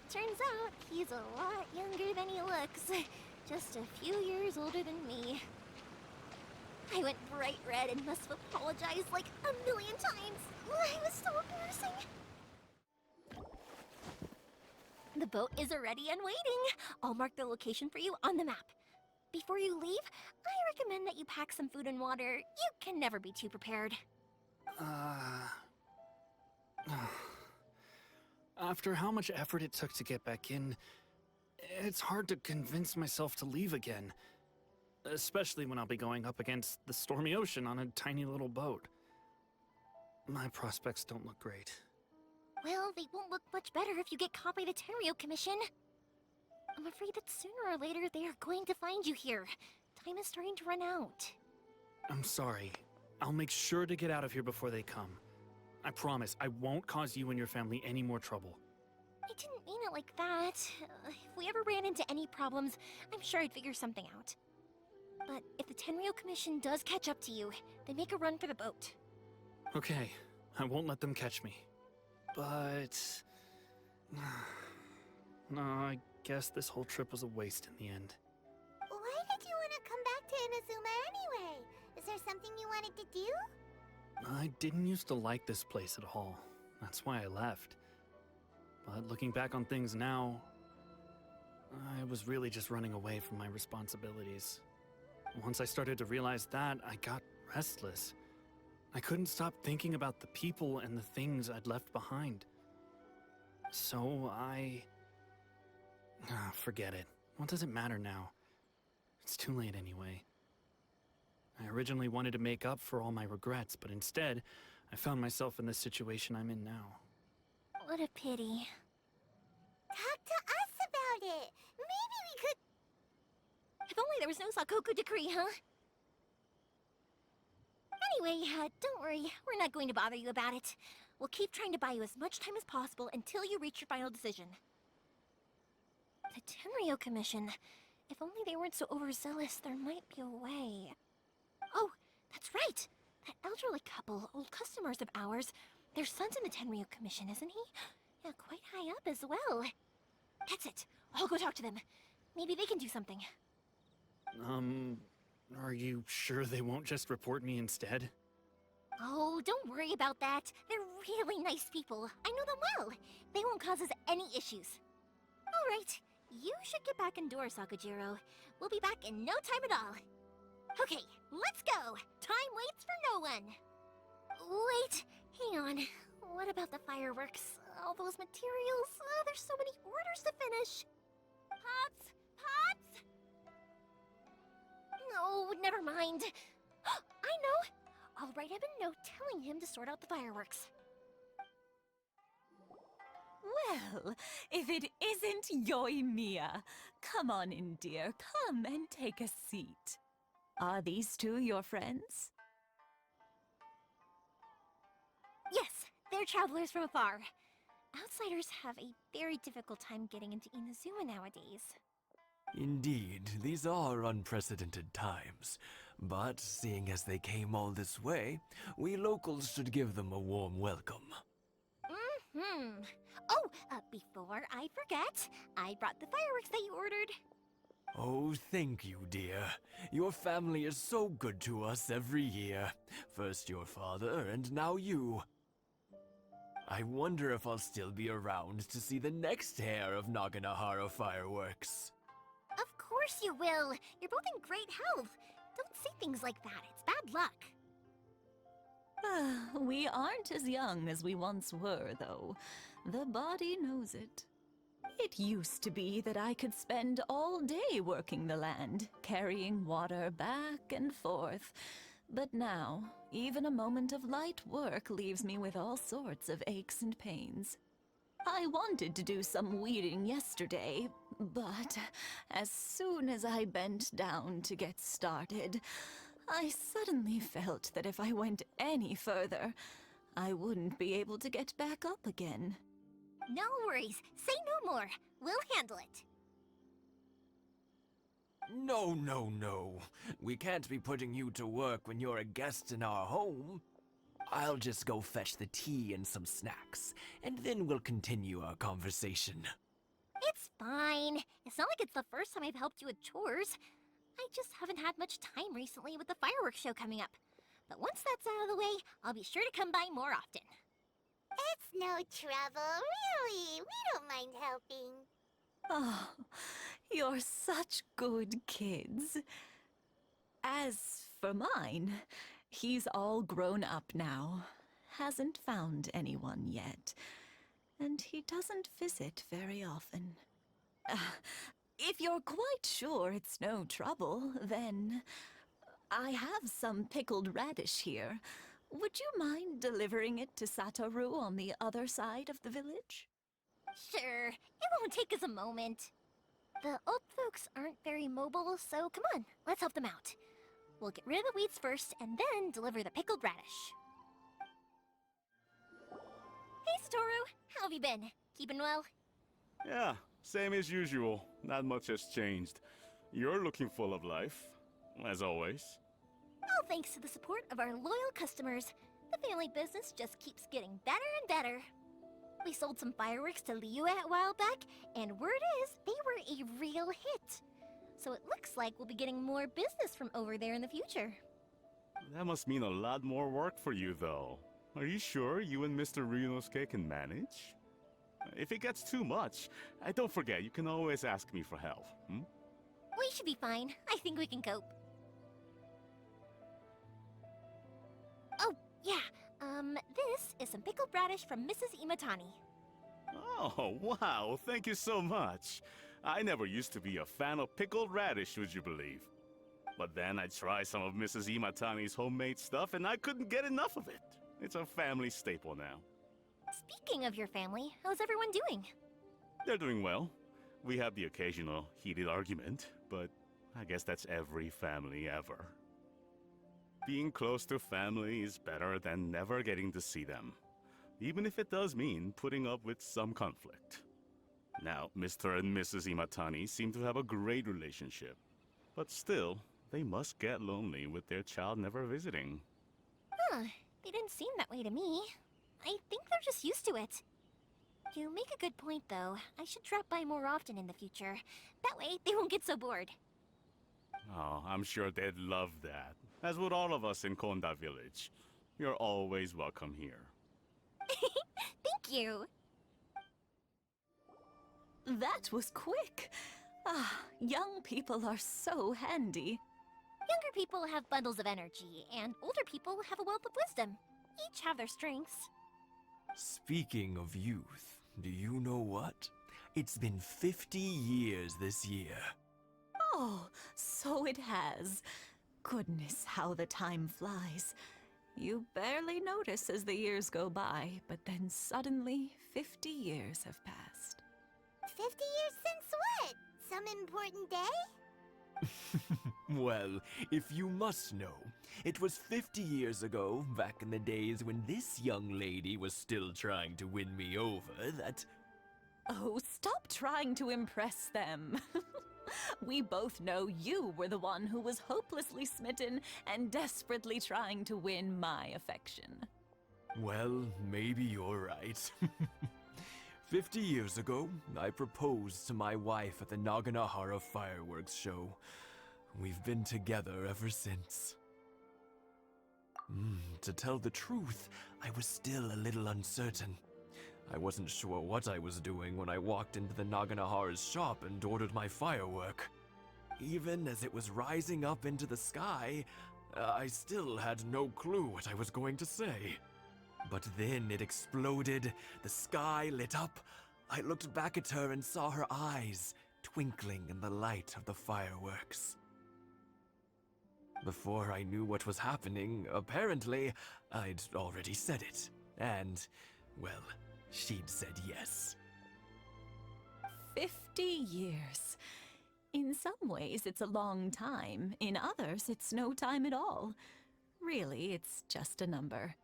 Turns out, he's a lot younger than he looks. Just a few years older than me. I went bright red and must have apologized like a million times. I was so embarrassing. The boat is ready and waiting. I'll mark the location for you on the map. Before you leave, I recommend that you pack some food and water. You can never be too prepared. After how much effort it took to get back in, it's hard to convince myself to leave again. Especially when I'll be going up against the stormy ocean on a tiny little boat. My prospects don't look great. Well, they won't look much better if you get caught by the Tenryou Commission. I'm afraid that sooner or later they are going to find you here. Time is starting to run out. I'm sorry. I'll make sure to get out of here before they come. I promise, I won't cause you and your family any more trouble. I didn't mean it like that. If we ever ran into any problems, I'm sure I'd figure something out. But if the Tenryou Commission does catch up to you, they make a run for the boat. Okay, I won't let them catch me. But... no, I guess this whole trip was a waste in the end. Why did you want to come back to Inazuma anyway? Is there something you wanted to do? I didn't used to like this place at all. That's why I left. But looking back on things now, I was really just running away from my responsibilities. Once I started to realize that, I got restless. I couldn't stop thinking about the people and the things I'd left behind. So forget it. What does it matter now? It's too late anyway. I originally wanted to make up for all my regrets, but instead, I found myself in the situation I'm in now. What a pity. Talk to us about it. Maybe we could... If only there was no Sakoku decree, huh? Anyway, don't worry. We're not going to bother you about it. We'll keep trying to buy you as much time as possible until you reach your final decision. The Tenryou Commission. If only they weren't so overzealous, there might be a way. Oh, that's right! That elderly couple, old customers of ours, their son's in the Tenryu Commission, isn't he? Yeah, quite high up as well. That's it. I'll go talk to them. Maybe they can do something. Are you sure they won't just report me instead? Oh, don't worry about that. They're really nice people. I know them well. They won't cause us any issues. All right. You should get back indoors, Sakujiro. We'll be back in no time at all. Okay, let's go. Time waits for no one. Wait, hang on. What about the fireworks? All those materials? There's so many orders to finish. Pops! Pops! No, never mind. I know. I'll write him a note telling him to sort out the fireworks. Well, if it isn't Yoimiya. Come on in, dear. Come and take a seat. Are these two your friends? Yes, they're travelers from afar. Outsiders have a very difficult time getting into Inazuma nowadays. Indeed, these are unprecedented times. But seeing as they came all this way, we locals should give them a warm welcome. Mm-hmm. Oh, before I forget, I brought the fireworks that you ordered. Oh, thank you, dear. Your family is so good to us every year. First your father, and now you. I wonder if I'll still be around to see the next hair of Naganohara fireworks. Of course you will. You're both in great health. Don't say things like that. It's bad luck. We aren't as young as we once were, though. The body knows it. It used to be that I could spend all day working the land, carrying water back and forth. But now, even a moment of light work leaves me with all sorts of aches and pains. I wanted to do some weeding yesterday, but as soon as I bent down to get started, I suddenly felt that if I went any further, I wouldn't be able to get back up again. No worries. Say no more. We'll handle it. No, no, no. We can't be putting you to work when you're a guest in our home. I'll just go fetch the tea and some snacks, and then we'll continue our conversation. It's fine. It's not like it's the first time I've helped you with chores. I just haven't had much time recently with the fireworks show coming up. But once that's out of the way, I'll be sure to come by more often. It's no trouble, really. We don't mind helping. Oh, you're such good kids. As for mine, he's all grown up now. Hasn't found anyone yet. And he doesn't visit very often. If you're quite sure it's no trouble, then I have some pickled radish here. Would you mind delivering it to Satoru on the other side of the village? Sure, it won't take us a moment. The old folks aren't very mobile, so come on, let's help them out. We'll get rid of the weeds first, and then deliver the pickled radish. Hey, Satoru, how have you been? Keeping well? Yeah, same as usual. Not much has changed. You're looking full of life, as always. All thanks to the support of our loyal customers, the family business just keeps getting better and better. We sold some fireworks to Liyue a while back, and word is they were a real hit. So it looks like we'll be getting more business from over there in the future. That must mean a lot more work for you, though. Are you sure you and Mr. Ryunosuke can manage? If it gets too much, don't forget, you can always ask me for help, hmm? We should be fine. I think we can cope. Oh, yeah. This is some pickled radish from Mrs. Imatani. Oh, wow, thank you so much. I never used to be a fan of pickled radish, would you believe? But then I tried some of Mrs. Imatani's homemade stuff and I couldn't get enough of it. It's a family staple now. Speaking of your family, how's everyone doing? They're doing well. We have the occasional heated argument, but I guess that's every family ever. Being close to family is better than never getting to see them, even if it does mean putting up with some conflict. Now, Mr. and Mrs. Imatani seem to have a great relationship. But still, they must get lonely with their child never visiting. Huh, they didn't seem that way to me. I think they're just used to it. You make a good point, though. I should drop by more often in the future. That way, they won't get so bored. Oh, I'm sure they'd love that. As would all of us in Konda Village. You're always welcome here. Thank you! That was quick. Ah, young people are so handy. Younger people have bundles of energy, and older people have a wealth of wisdom. Each have their strengths. Speaking of youth, do you know what? It's been 50 years this year. Oh, so it has. Goodness, how the time flies. You barely notice as the years go by, but then suddenly 50 years have passed. 50 years since what? Some important day? Well, if you must know, it was 50 years ago, back in the days when this young lady was still trying to win me over, that... Oh, stop trying to impress them. We both know you were the one who was hopelessly smitten and desperately trying to win my affection. Well, maybe you're right. 50 years ago, I proposed to my wife at the Naganohara fireworks show. We've been together ever since. To tell the truth, I was still a little uncertain. I wasn't sure what I was doing when I walked into the Naganohara's shop and ordered my firework. Even as it was rising up into the sky, I still had no clue what I was going to say. But then it exploded, the sky lit up. I looked back at her and saw her eyes twinkling in the light of the fireworks. Before I knew what was happening, apparently, I'd already said it. And, well, she'd said yes. 50 years. In some ways, it's a long time. In others, it's no time at all. Really, it's just a number.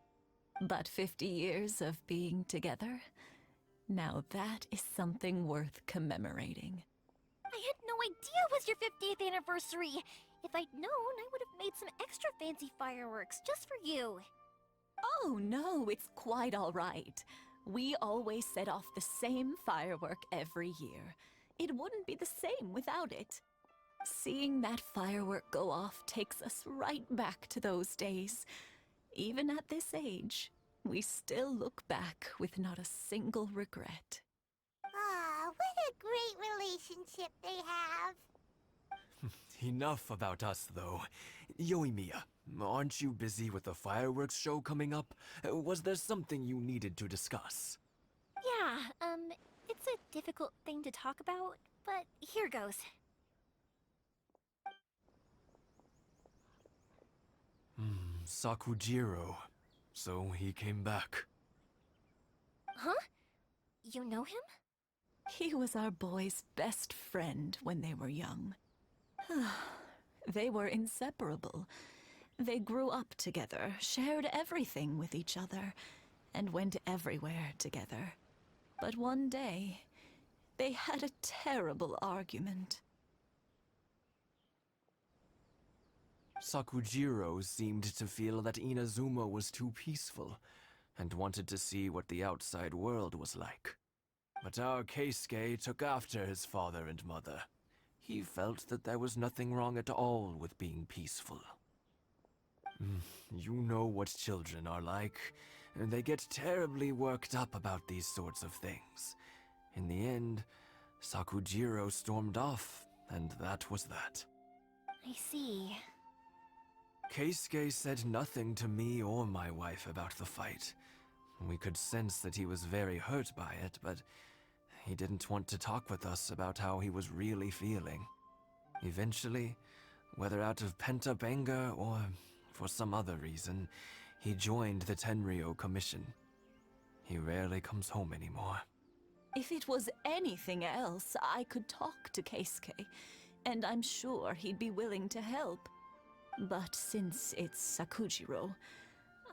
But 50 years of being together? Now that is something worth commemorating. I had no idea it was your 50th anniversary. If I'd known, I would have made some extra fancy fireworks just for you. Oh no, it's quite all right. We always set off the same firework every year. It wouldn't be the same without it. Seeing that firework go off takes us right back to those days. Even at this age, we still look back with not a single regret. Ah, what a great relationship they have. Enough about us, though. Yoimiya, aren't you busy with the fireworks show coming up? Was there something you needed to discuss? Yeah, it's a difficult thing to talk about, but here goes. Sakujiro. So he came back. Huh? You know him? He was our boy's best friend when they were young. They were inseparable. They grew up together, shared everything with each other, and went everywhere together. But one day, they had a terrible argument. Sakujiro seemed to feel that Inazuma was too peaceful, and wanted to see what the outside world was like. But our Keisuke took after his father and mother. He felt that there was nothing wrong at all with being peaceful. You know what children are like. They get terribly worked up about these sorts of things. In the end, Sakujiro stormed off, and that was that. I see. Keisuke said nothing to me or my wife about the fight. We could sense that he was very hurt by it, but he didn't want to talk with us about how he was really feeling. Eventually, whether out of pent-up anger or for some other reason, he joined the Tenryo Commission. He rarely comes home anymore. If it was anything else, I could talk to Keisuke, and I'm sure he'd be willing to help. But since it's Sakujiro,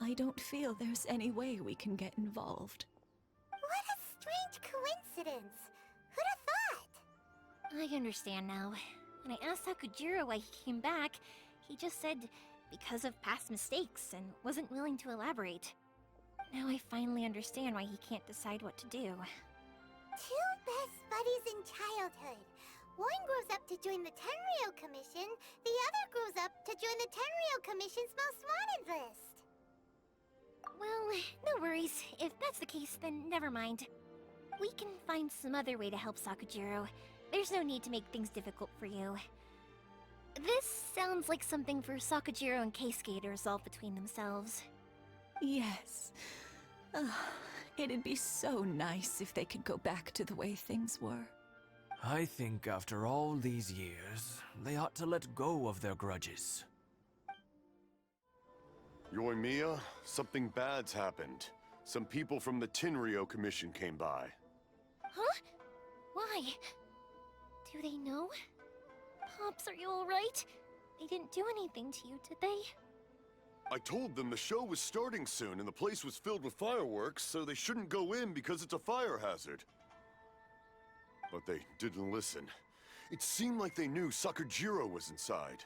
I don't feel there's any way we can get involved. What a strange coincidence! Who'd have I understand now. When I asked Sakujiro why he came back, he just said because of past mistakes and wasn't willing to elaborate. Now I finally understand why he can't decide what to do. Two best buddies in childhood. One grows up to join the Tenryou Commission, the other grows up to join the Tenryou Commission's most wanted list. Well, no worries. If that's the case, then never mind. We can find some other way to help Sakujiro. There's no need to make things difficult for you. This sounds like something for Sakujiro and Keisuke to resolve between themselves. Yes. It'd be so nice if they could go back to the way things were. I think after all these years, they ought to let go of their grudges. Yoimiya, something bad's happened. Some people from the Tenryou Commission came by. Huh? Why? Do they know? Pops, are you alright? They didn't do anything to you, did they? I told them the show was starting soon and the place was filled with fireworks, so they shouldn't go in because it's a fire hazard. But they didn't listen. It seemed like they knew Sakujiro was inside.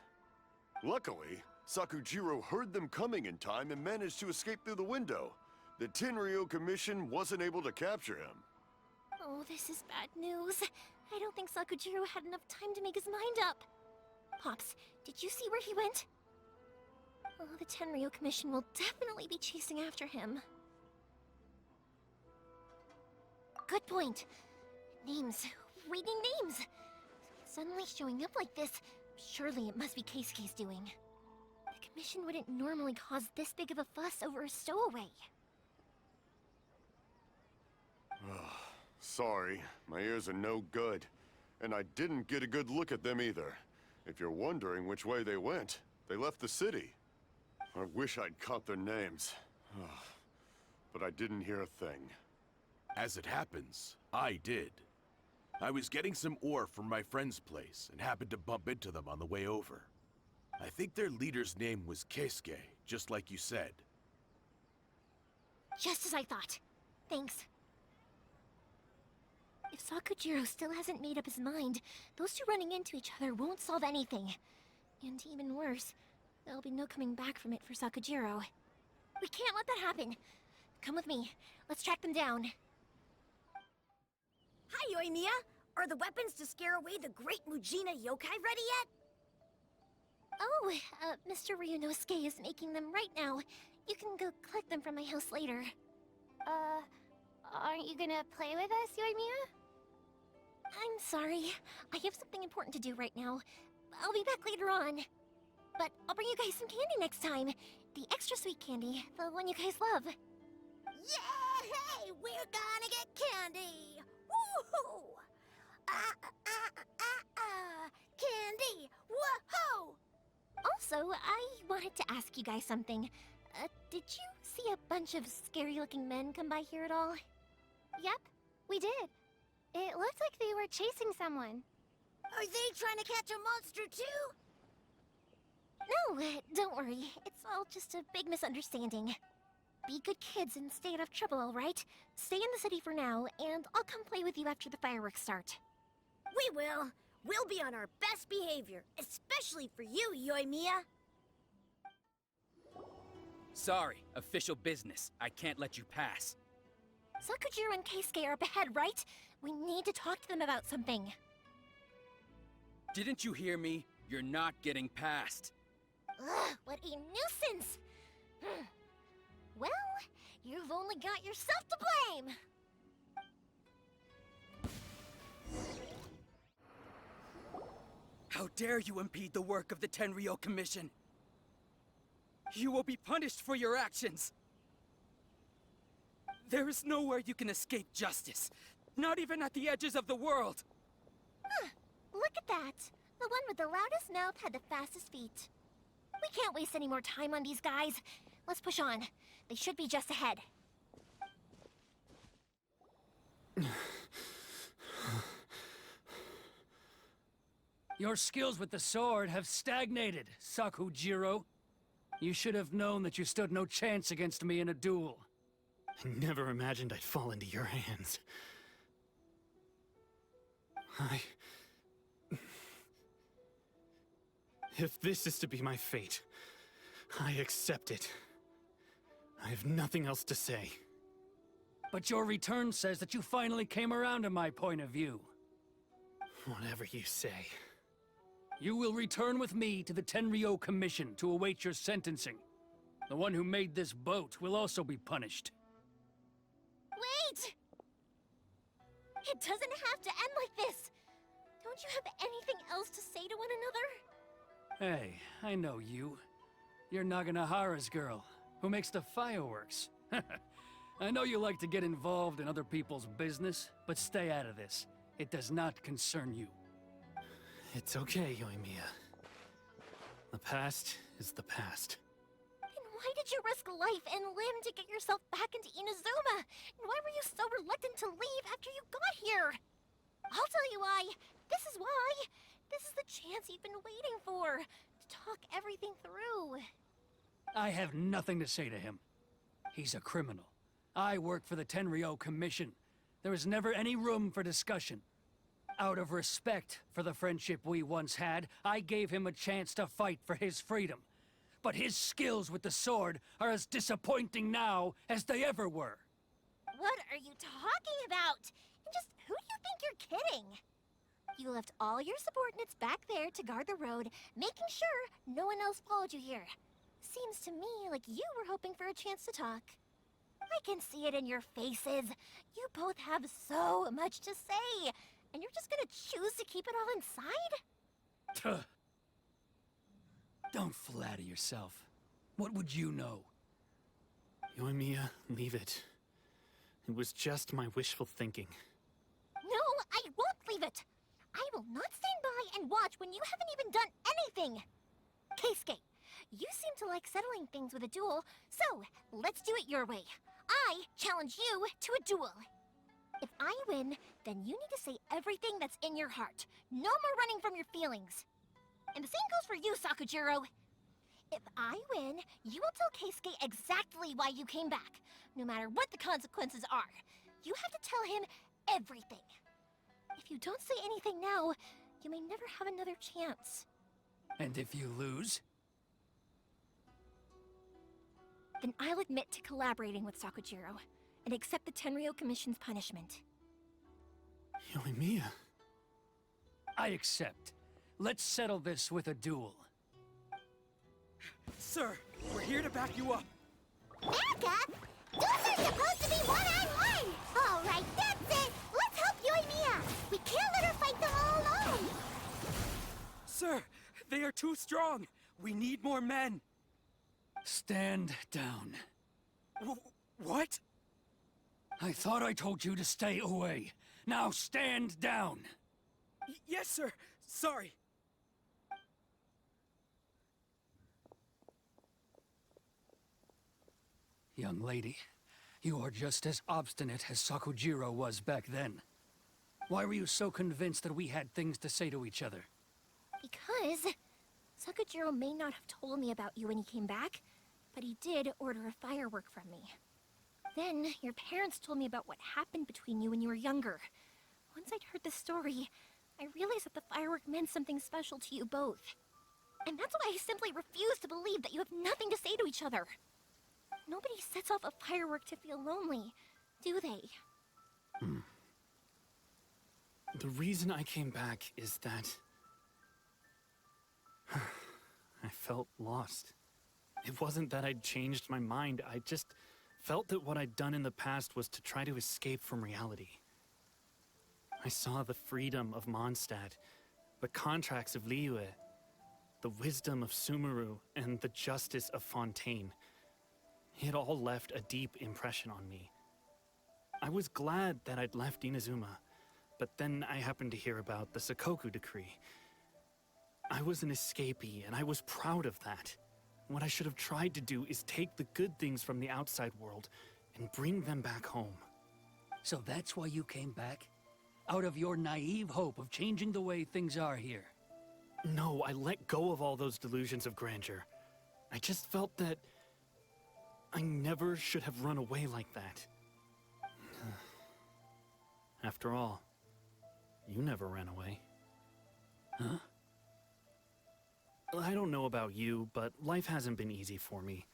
Luckily, Sakujiro heard them coming in time and managed to escape through the window. The Tenryou Commission wasn't able to capture him. Oh, this is bad news. I don't think Sakujiro had enough time to make his mind up. Pops, did you see where he went? Oh, the Tenryou Commission will definitely be chasing after him. Good point. Names. Reading names. Suddenly showing up like this, surely it must be Keisuke's doing. The Commission wouldn't normally cause this big of a fuss over a stowaway. Sorry, my ears are no good. And I didn't get a good look at them either. If you're wondering which way they went, they left the city. I wish I'd caught their names. But I didn't hear a thing. As it happens, I did. I was getting some ore from my friend's place and happened to bump into them on the way over. I think their leader's name was Keisuke, just like you said. Just as I thought. Thanks. If Sakujiro still hasn't made up his mind, those two running into each other won't solve anything. And even worse, there'll be no coming back from it for Sakujiro. We can't let that happen. Come with me. Let's track them down. Hi, Yoimiya! Are the weapons to scare away the great Mujina yokai ready yet? Oh, Mr. Ryunosuke is making them right now. You can go collect them from my house later. Aren't you gonna play with us, Yoimiya? I'm sorry. I have something important to do right now. I'll be back later on. But I'll bring you guys some candy next time. The extra sweet candy, the one you guys love. Yay! We're gonna get candy! Woohoo! Candy! Woohoo! Also, I wanted to ask you guys something. Did you see a bunch of scary-looking men come by here at all? Yep, we did. It looked like they were chasing someone. Are they trying to catch a monster too? No, don't worry. It's all just a big misunderstanding. Be good kids and stay out of trouble, alright? Stay in the city for now, and I'll come play with you after the fireworks start. We will. We'll be on our best behavior, especially for you, Yoimiya. Sorry, official business. I can't let you pass. Sakujiro and Keisuke are up ahead, right? We need to talk to them about something. Didn't you hear me? You're not getting past. Ugh, what a nuisance! Well, you've only got yourself to blame! How dare you impede the work of the Tenryou Commission? You will be punished for your actions! There is nowhere you can escape justice. Not even at the edges of the world! Huh, look at that! The one with the loudest mouth had the fastest feet. We can't waste any more time on these guys. Let's push on. They should be just ahead. Your skills with the sword have stagnated, Sakujiro. You should have known that you stood no chance against me in a duel. I never imagined I'd fall into your hands. If this is to be my fate, I accept it. I have nothing else to say. But your return says that you finally came around to my point of view. Whatever you say. You will return with me to the Tenryou Commission to await your sentencing. The one who made this boat will also be punished. Wait! It doesn't have to end like this! Don't you have anything else to say to one another? Hey, I know you. You're Naganohara's girl, who makes the fireworks. I know you like to get involved in other people's business, but stay out of this. It does not concern you. It's okay, Yoimiya. The past is the past. Then why did you risk life and limb to get yourself back into Inazuma? And why were you so reluctant to leave after you got here? I'll tell you why. This is why. This is the chance you've been waiting for. To talk everything through. I have nothing to say to him. He's a criminal. I work for the Tenryou Commission. There is never any room for discussion. Out of respect for the friendship we once had, I gave him a chance to fight for his freedom. But his skills with the sword are as disappointing now as they ever were. What are you talking about? And just who do you think you're kidding? You left all your subordinates back there to guard the road, making sure no one else followed you here. Seems to me like you were hoping for a chance to talk. I can see it in your faces. You both have so much to say, and you're just gonna choose to keep it all inside? Tuh. Don't flatter yourself. What would you know? Yoimiya, leave it. It was just my wishful thinking. No, I won't leave it! I will not stand by and watch when you haven't even done anything! Keisuke, you seem to like settling things with a duel, so let's do it your way. I challenge you to a duel. If I win, then you need to say everything that's in your heart. No more running from your feelings. And the same goes for you, Sakujiro. If I win, you will tell Keisuke exactly why you came back, no matter what the consequences are. You have to tell him everything. If you don't say anything now, you may never have another chance. And if you lose? Then I'll admit to collaborating with Sakujiro, and accept the Tenryou Commission's punishment. Yoimiya. I accept. Let's settle this with a duel. Sir, we're here to back you up. Back up? Those are supposed to be one-on-one! Alright, that's it! Let's help Yoimiya! We can't let her fight them all alone! Sir, they are too strong. We need more men. Stand down. What? I thought I told you to stay away. Now stand down. Yes, sir. Sorry. Young lady, you are just as obstinate as Sakujiro was back then. Why were you so convinced that we had things to say to each other? Because Sakujiro may not have told me about you when he came back, but he did order a firework from me. Then, your parents told me about what happened between you when you were younger. Once I'd heard the story, I realized that the firework meant something special to you both. And that's why I simply refuse to believe that you have nothing to say to each other. Nobody sets off a firework to feel lonely, do they? The reason I came back is that I felt lost. It wasn't that I'd changed my mind, I just felt that what I'd done in the past was to try to escape from reality. I saw the freedom of Mondstadt, the contracts of Liyue, the wisdom of Sumeru, and the justice of Fontaine. It all left a deep impression on me. I was glad that I'd left Inazuma, but then I happened to hear about the Sakoku decree. I was an escapee, and I was proud of that. What I should have tried to do is take the good things from the outside world and bring them back home. So that's why you came back? Out of your naive hope of changing the way things are here? No, I let go of all those delusions of grandeur. I just felt that I never should have run away like that. After all, you never ran away. Huh? I don't know about you, but life hasn't been easy for me.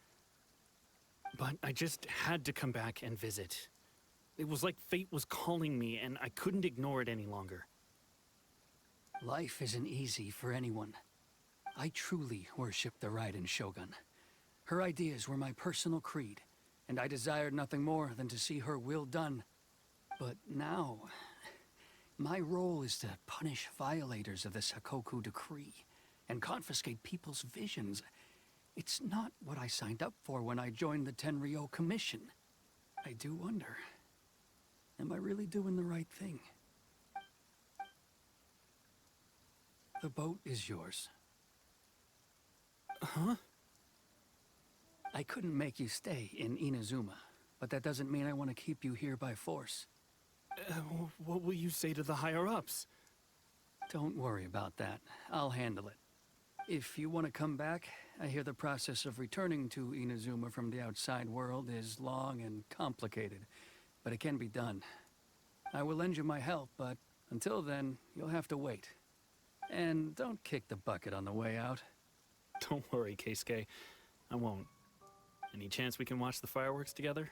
But I just had to come back and visit. It was like fate was calling me, and I couldn't ignore it any longer. Life isn't easy for anyone. I truly worship the Raiden Shogun. Her ideas were my personal creed, and I desired nothing more than to see her will done. But now, my role is to punish violators of the Sakoku decree and confiscate people's visions. It's not what I signed up for when I joined the Tenryou Commission. I do wonder, am I really doing the right thing? The boat is yours. Huh? I couldn't make you stay in Inazuma, but that doesn't mean I want to keep you here by force. What will you say to the higher-ups? Don't worry about that. I'll handle it. If you want to come back, I hear the process of returning to Inazuma from the outside world is long and complicated, but it can be done. I will lend you my help, but until then, you'll have to wait. And don't kick the bucket on the way out. Don't worry, Keisuke. I won't. Any chance we can watch the fireworks together?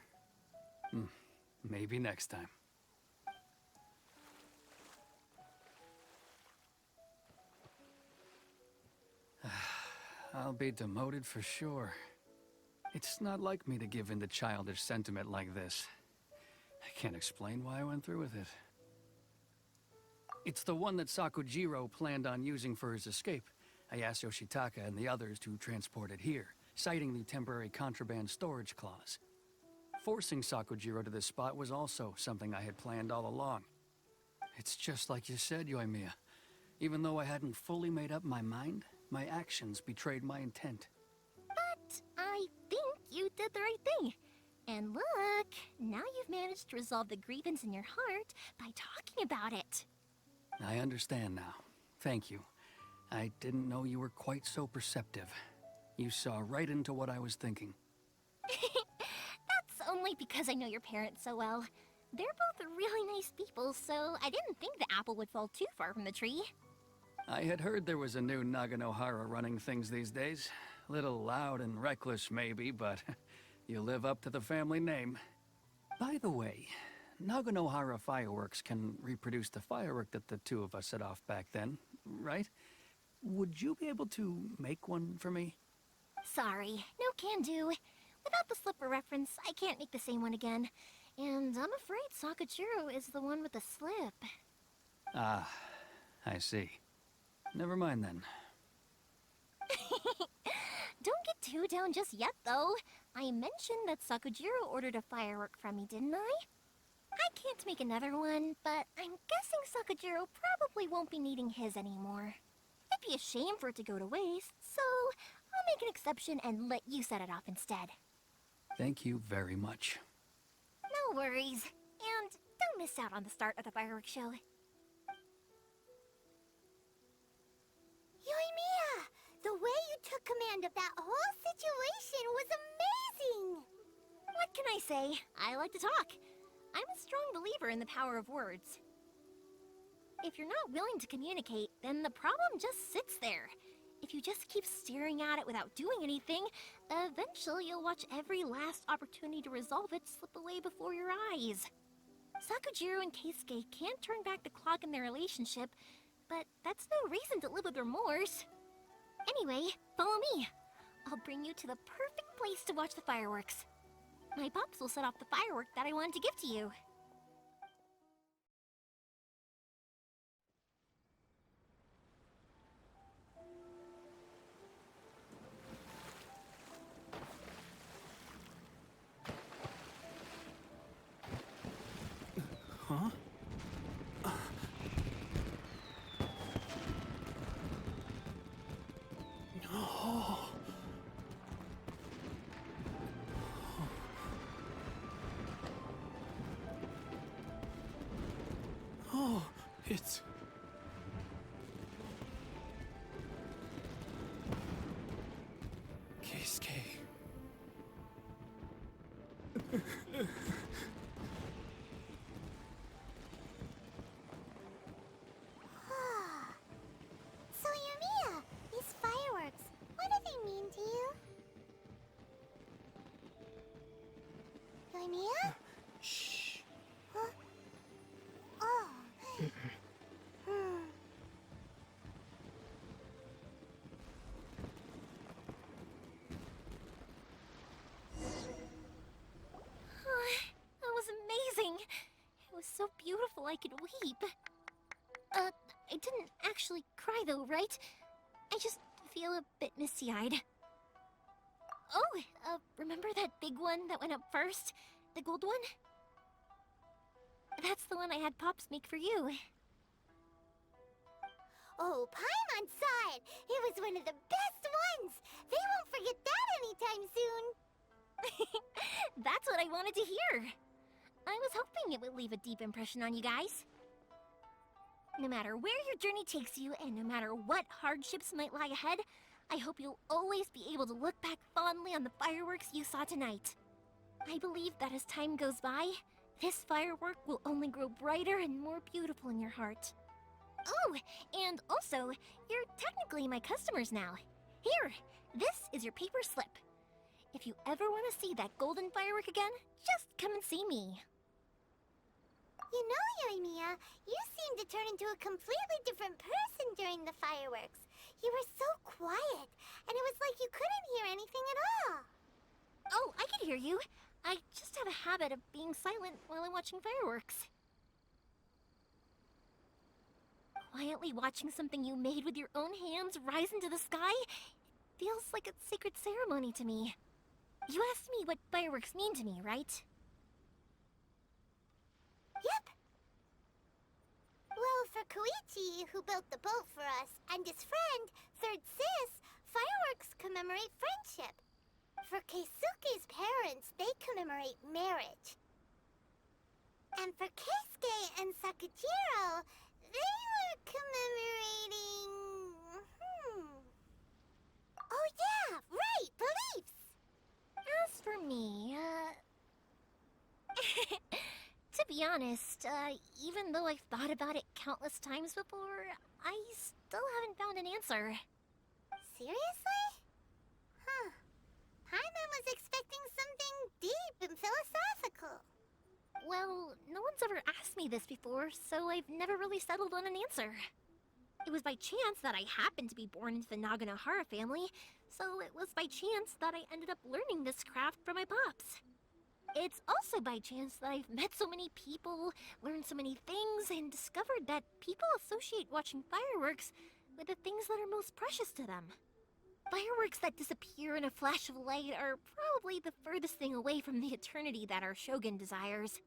Maybe next time. I'll be demoted for sure. It's not like me to give in to childish sentiment like this. I can't explain why I went through with it. It's the one that Sakujiro planned on using for his escape. I asked Yoshitaka and the others to transport it here, citing the temporary contraband storage clause. Forcing Sakujiro to this spot was also something I had planned all along. It's just like you said, Yoimiya. Even though I hadn't fully made up my mind, my actions betrayed my intent. But I think you did the right thing. And look, now you've managed to resolve the grievance in your heart by talking about it. I understand now. Thank you. I didn't know you were quite so perceptive. You saw right into what I was thinking. That's only because I know your parents so well. They're both really nice people, so I didn't think the apple would fall too far from the tree. I had heard there was a new Naganohara running things these days. Little loud and reckless, maybe, but you live up to the family name. By the way, Naganohara fireworks can reproduce the firework that the two of us set off back then, right? Would you be able to make one for me? Sorry, no can do. Without the slipper reference, I can't make the same one again. And I'm afraid Sakujiro is the one with the slip. Ah, I see. Never mind then. Don't get too down just yet, though. I mentioned that Sakujiro ordered a firework from me, didn't I? I can't make another one, but I'm guessing Sakujiro probably won't be needing his anymore. It'd be a shame for it to go to waste, so I'll make an exception and let you set it off instead. Thank you very much. No worries. And don't miss out on the start of the fireworks show. Yoimiya! The way you took command of that whole situation was amazing! What can I say? I like to talk. I'm a strong believer in the power of words. If you're not willing to communicate, then the problem just sits there. If you just keep staring at it without doing anything, eventually you'll watch every last opportunity to resolve it slip away before your eyes. Sakujiro and Keisuke can't turn back the clock in their relationship, but that's no reason to live with remorse. Anyway, follow me. I'll bring you to the perfect place to watch the fireworks. My pops will set off the firework that I wanted to give to you. Huh? Oh. Oh, it's... Keisuke. So Yoimiya, these fireworks, Yoimiya? Shh. Huh? Oh. That was amazing. It was so beautiful I could weep. I didn't actually cry though, right? I just feel a bit misty-eyed. Oh, remember that big one that went up first? The gold one? That's the one I had Pops make for you. Oh, Paimon saw it! It was one of the best ones! They won't forget that anytime soon! That's what I wanted to hear. I was hoping it would leave a deep impression on you guys. No matter where your journey takes you, and no matter what hardships might lie ahead, I hope you'll always be able to look back fondly on the fireworks you saw tonight. I believe that as time goes by, this firework will only grow brighter and more beautiful in your heart. Oh, and also, you're technically my customers now. Here, this is your paper slip. If you ever want to see that golden firework again, just come and see me. You know, Yoimiya, you seemed to turn into a completely different person during the fireworks. You were so quiet, and it was like you couldn't hear anything at all. Oh, I can hear you. I just have a habit of being silent while I'm watching fireworks. Quietly watching something you made with your own hands rise into the sky feels like a sacred ceremony to me. You asked me what fireworks mean to me, right? Yep. Well, for Koichi, who built the boat for us, and his friend, Third Sis, fireworks commemorate friendship. For Keisuke's parents, they commemorate marriage. And for Keisuke and Sakujiro, they were commemorating... Oh yeah, right, beliefs! As for me, to be honest, even though I've thought about it countless times before, I still haven't found an answer. Seriously? Huh. Paimon was expecting something deep and philosophical. Well, no one's ever asked me this before, so I've never really settled on an answer. It was by chance that I happened to be born into the Naganohara family, so it was by chance that I ended up learning this craft from my pops. It's also by chance that I've met so many people, learned so many things, and discovered that people associate watching fireworks with the things that are most precious to them. Fireworks that disappear in a flash of light are probably the furthest thing away from the eternity that our shogun desires.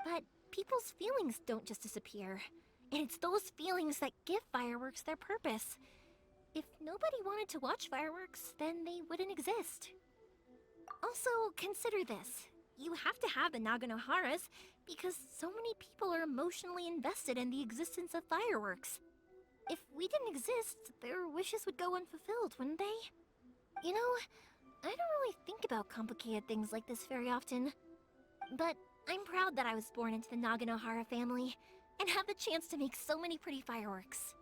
But people's feelings don't just disappear, and it's those feelings that give fireworks their purpose. If nobody wanted to watch fireworks, then they wouldn't exist. Also, consider this. You have to have the Naganoharas because so many people are emotionally invested in the existence of fireworks. If we didn't exist, their wishes would go unfulfilled, wouldn't they? You know, I don't really think about complicated things like this very often. But I'm proud that I was born into the Naganohara family and have the chance to make so many pretty fireworks.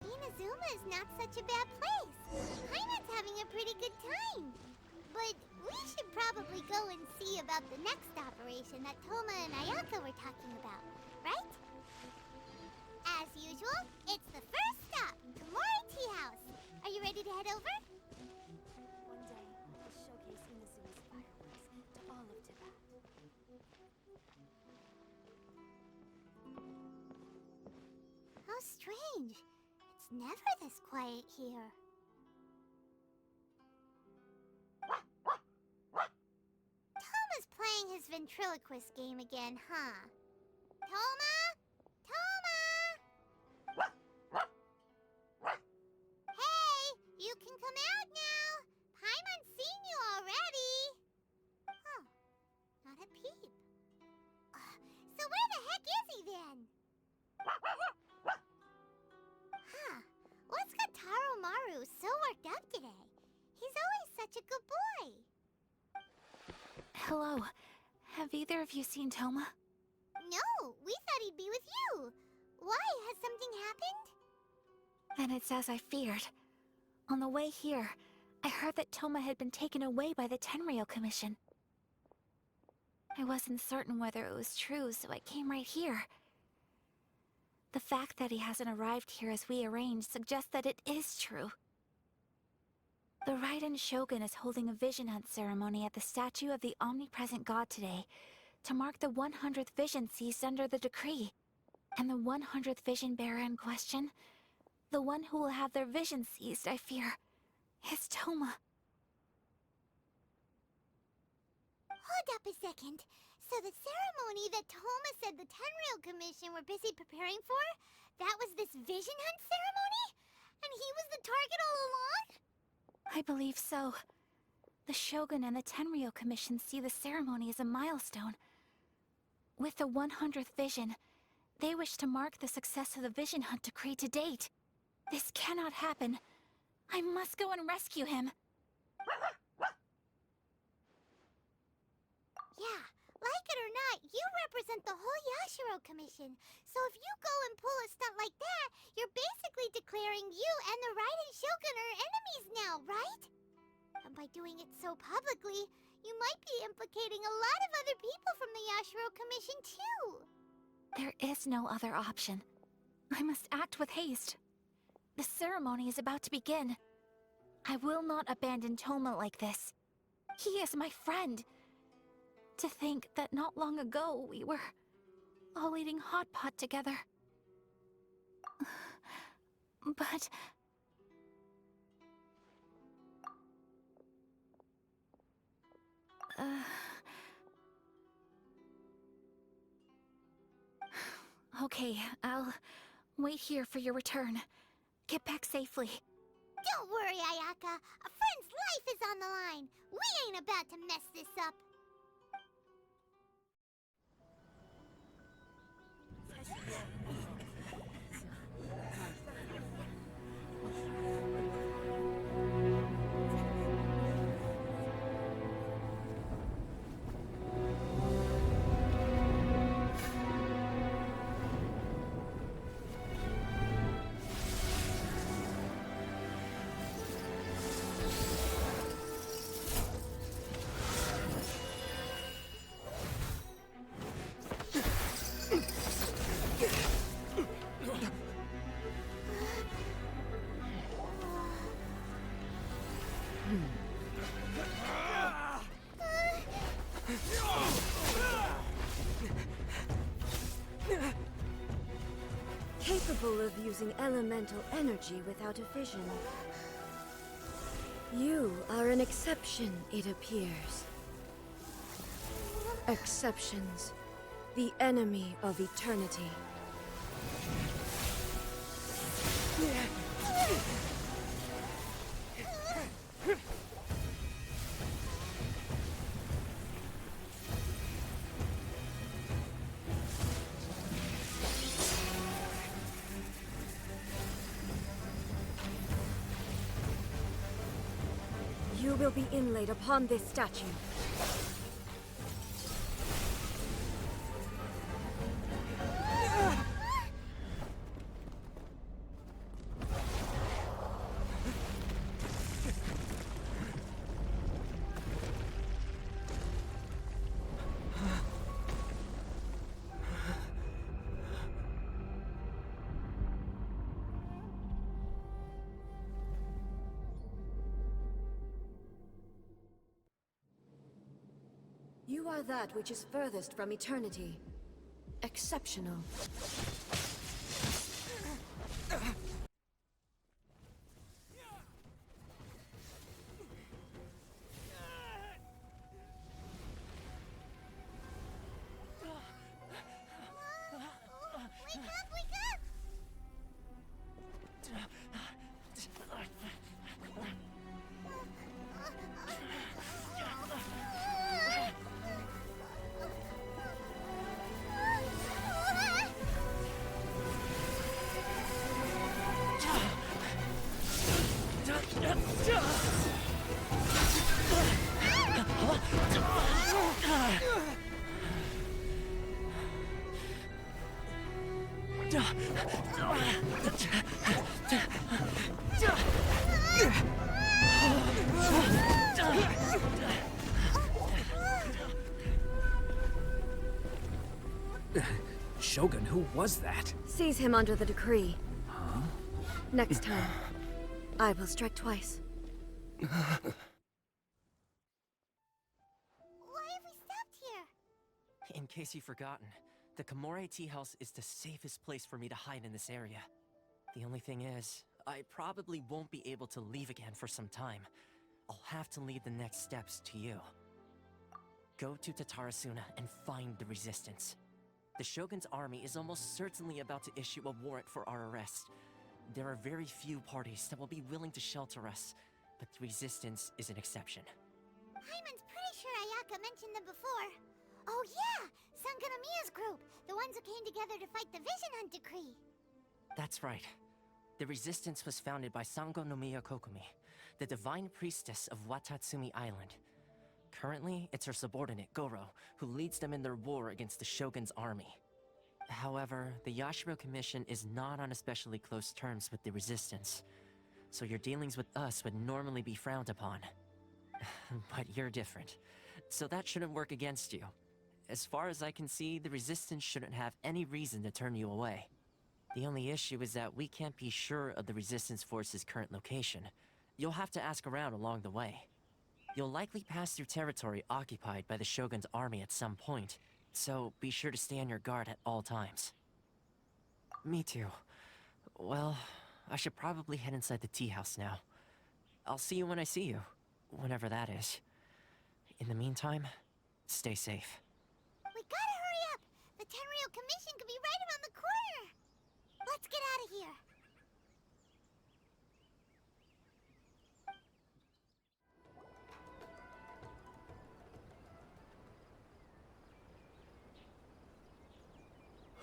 Inazuma is not such a bad place. Paimon's having a pretty good time. But we should probably go and see about the next operation that Toma and Ayaka were talking about, right? As usual, it's the first stop, Komori Tea House. Are you ready to head over? One day, we'll showcase Inazuma's fireworks to all of Tibet. How strange. It's never this quiet here. Toma's playing his ventriloquist game again, huh? Toma? Toma! Hey, you can come out now. Paimon's seen you already. Oh, not a peep. So where the heck is he then? Huh, what's got Taro Maru so worked up today? He's always such a good boy. Hello. Have either of you seen Toma? No, we thought he'd be with you. Why? Has something happened? And it's as I feared. On the way here, I heard that Toma had been taken away by the Tenryou Commission. I wasn't certain whether it was true, so I came right here. The fact that he hasn't arrived here as we arranged suggests that it is true. The Raiden Shogun is holding a vision hunt ceremony at the statue of the omnipresent god today to mark the 100th vision seized under the decree. And the 100th vision bearer in question, the one who will have their vision seized, I fear, is Toma. Hold up a second. So the ceremony that Toma said the Tenryou Commission were busy preparing for, that was this vision hunt ceremony? And he was the target all along? I believe so. The Shogun and the Tenryou Commission see the ceremony as a milestone. With the 100th vision, they wish to mark the success of the vision hunt decree to date. This cannot happen. I must go and rescue him. Yeah, like it or not, you represent the whole Yashiro Commission. So if you go and pull a stunt like that, you're basically declaring you and the Raiden Shogun are enemies now, right? And by doing it so publicly, you might be implicating a lot of other people from the Yashiro Commission too. There is no other option. I must act with haste. The ceremony is about to begin. I will not abandon Toma like this. He is my friend. To think that not long ago we were all eating hot pot together. But... Okay, I'll wait here for your return. Get back safely. Don't worry, Ayaka. A friend's life is on the line. We ain't about to mess this up. Capable of using elemental energy without a vision. You are an exception, it appears. Exceptions. The enemy of eternity. You will be inlaid upon this statue. You are that which is furthest from eternity. Exceptional. Shogun, who was that? Seize him under the decree. Huh? Next time, I will strike twice. Why have we stopped here? In case you've forgotten, the Komore Tea House is the safest place for me to hide in this area. The only thing is, I probably won't be able to leave again for some time. I'll have to leave the next steps to you. Go to Tatarasuna and find the Resistance. The Shogun's army is almost certainly about to issue a warrant for our arrest. There are very few parties that will be willing to shelter us, but the Resistance is an exception. Hyman's pretty sure Ayaka mentioned them before. Oh yeah! Sangonomiya's group! The ones who came together to fight the Vision Hunt Decree! That's right. The Resistance was founded by Sangonomiya Kokumi, the divine priestess of Watatsumi Island. Currently, it's her subordinate, Goro, who leads them in their war against the Shogun's army. However, the Yashiro Commission is not on especially close terms with the Resistance, so your dealings with us would normally be frowned upon. But you're different, so that shouldn't work against you. As far as I can see, the Resistance shouldn't have any reason to turn you away. The only issue is that we can't be sure of the Resistance Force's current location. You'll have to ask around along the way. You'll likely pass through territory occupied by the Shogun's army at some point, so be sure to stay on your guard at all times. Me too. Well, I should probably head inside the tea house now. I'll see you when I see you, whenever that is. In the meantime, stay safe. We gotta hurry up! The Tenryou Commission could be right around the corner! Let's get out of here!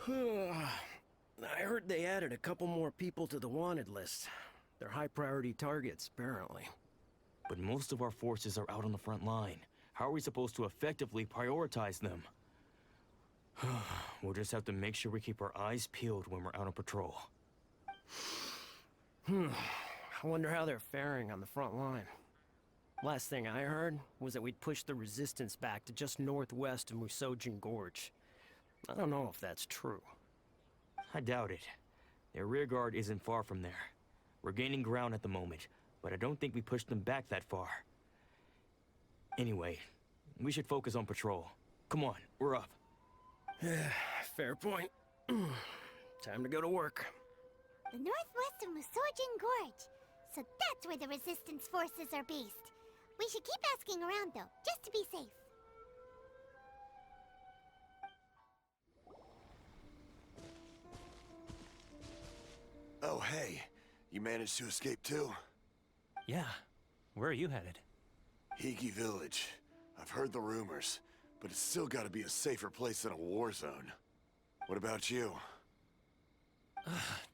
I heard they added a couple more people to the wanted list. They're high-priority targets, apparently. But most of our forces are out on the front line. How are we supposed to effectively prioritize them? We'll just have to make sure we keep our eyes peeled when we're out on patrol. I wonder how they're faring on the front line. Last thing I heard was that we'd pushed the Resistance back to just northwest of Musojin Gorge. I don't know if that's true. I doubt it. Their rearguard isn't far from there. We're gaining ground at the moment, but I don't think we pushed them back that far. Anyway, we should focus on patrol. Come on, we're up. Fair point. Time to go to work. The northwest of Musojin Gorge. So that's where the Resistance forces are based. We should keep asking around, though, just to be safe. Oh, hey. You managed to escape too? Yeah. Where are you headed? Higi Village. I've heard the rumors, but it's still gotta be a safer place than a war zone. What about you?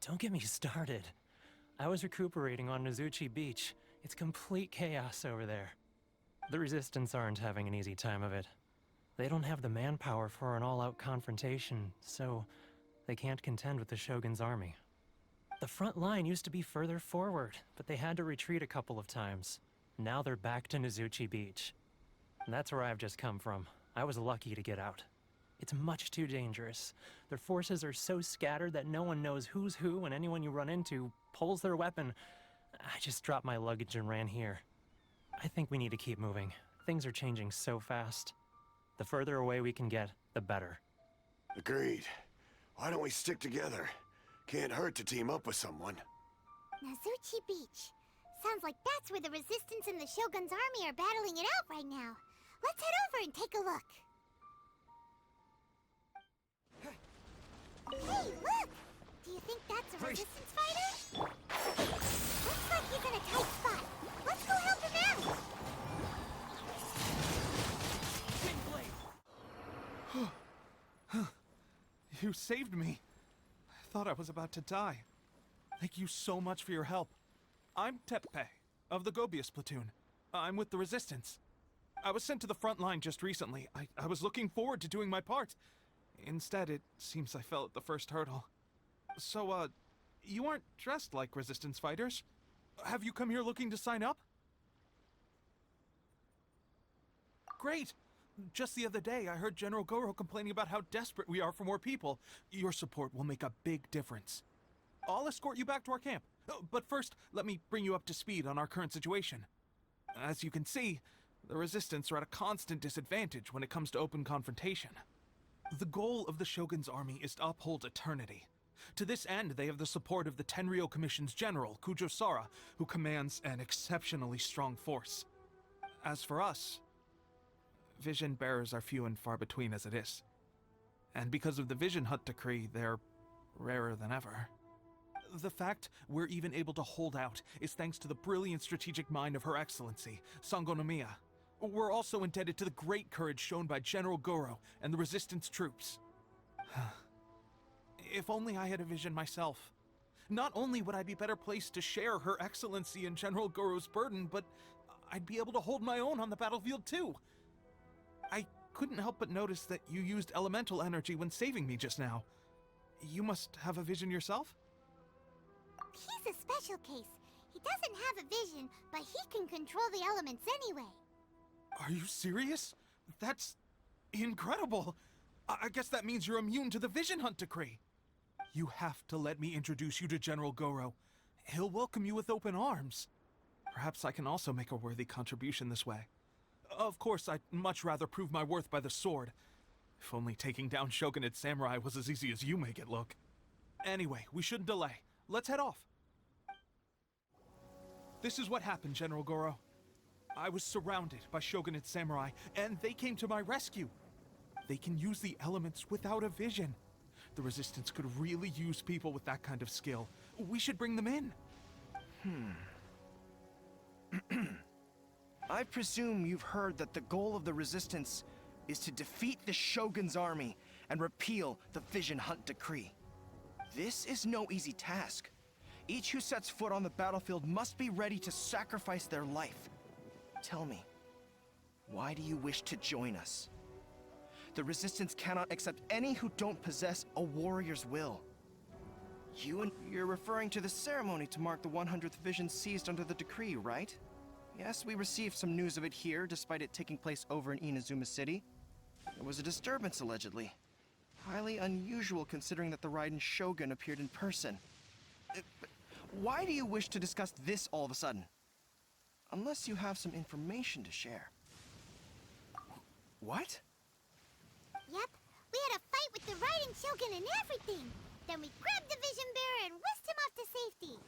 Don't get me started. I was recuperating on Nozuchi Beach. It's complete chaos over there. The Resistance aren't having an easy time of it. They don't have the manpower for an all-out confrontation, so they can't contend with the Shogun's army. The front line used to be further forward, but they had to retreat a couple of times. Now they're back to Nozuchi Beach. And that's where I've just come from. I was lucky to get out. It's much too dangerous. Their forces are so scattered that no one knows who's who, and anyone you run into pulls their weapon. I just dropped my luggage and ran here. I think we need to keep moving. Things are changing so fast. The further away we can get, the better. Agreed. Why don't we stick together? Can't hurt to team up with someone. Nozuchi Beach. Sounds like that's where the Resistance and the Shogun's army are battling it out right now. Let's head over and take a look. Hey, look! Do you think that's a Resistance fighter? Looks like he's in a tight spot. Let's go help him out! You saved me. I thought I was about to die. Thank you so much for your help. I'm Teppei, of the Gobius platoon. I'm with the Resistance. I was sent to the front line just recently. I was looking forward to doing my part. Instead, it seems I fell at the first hurdle. So, you aren't dressed like Resistance fighters. Have you come here looking to sign up? Great! Just the other day, I heard General Goro complaining about how desperate we are for more people. Your support will make a big difference. I'll escort you back to our camp. But first, let me bring you up to speed on our current situation. As you can see, the Resistance are at a constant disadvantage when it comes to open confrontation. The goal of the Shogun's army is to uphold eternity. To this end, they have the support of the Tenryou Commission's general, Kujo Sara, who commands an exceptionally strong force. As for us, vision bearers are few and far between as it is. And because of the Vision Hut decree, they're rarer than ever. The fact we're even able to hold out is thanks to the brilliant strategic mind of Her Excellency, Sango no Miya. We're also indebted to the great courage shown by General Goro and the Resistance troops. If only I had a vision myself. Not only would I be better placed to share Her Excellency and General Goro's burden, but I'd be able to hold my own on the battlefield too. I couldn't help but notice that you used elemental energy when saving me just now. You must have a vision yourself? He's a special case. He doesn't have a vision, but he can control the elements anyway. Are you serious? That's incredible. I guess that means you're immune to the Vision Hunt decree. You have to let me introduce you to General Goro. He'll welcome you with open arms. Perhaps I can also make a worthy contribution this way. Of course, I'd much rather prove my worth by the sword. If only taking down Shogunate samurai was as easy as you make it look. Anyway, we shouldn't delay. Let's head off. This is what happened, General Goro. I was surrounded by Shogunate samurai, and they came to my rescue. They can use the elements without a vision. The Resistance could really use people with that kind of skill. We should bring them in. I presume you've heard that the goal of the Resistance is to defeat the Shogun's army and repeal the Vision Hunt decree. This is no easy task. Each who sets foot on the battlefield must be ready to sacrifice their life. Tell me, why do you wish to join us? The Resistance cannot accept any who don't possess a warrior's will. You're referring to the ceremony to mark the 100th vision seized under the decree, right? Yes, we received some news of it here, despite it taking place over in Inazuma City. There was a disturbance, allegedly. Highly unusual considering that the Raiden Shogun appeared in person. Why do you wish to discuss this all of a sudden? Unless you have some information to share. What? Yep, we had a fight with the Raiden Shogun and everything. Then we grabbed the Vision Bearer and whisked him off to safety.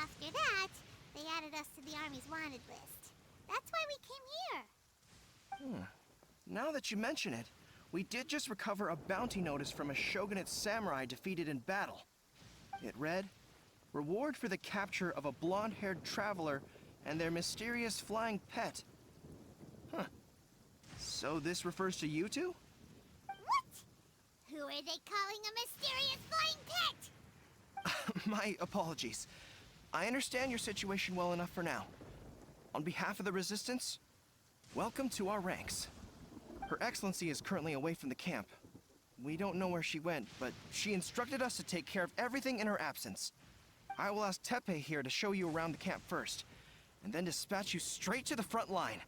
After that, they added us to the Army's wanted list. That's why we came here. Now that you mention it, we did just recover a bounty notice from a Shogunate samurai defeated in battle. It read, "Reward for the capture of a blonde-haired traveler and their mysterious flying pet." So this refers to you two? What? Who are they calling a mysterious flying pet? My apologies. I understand your situation well enough for now. On behalf of the Resistance, welcome to our ranks. Her Excellency is currently away from the camp. We don't know where she went, but she instructed us to take care of everything in her absence. I will ask Teppei here to show you around the camp first, and then dispatch you straight to the front line.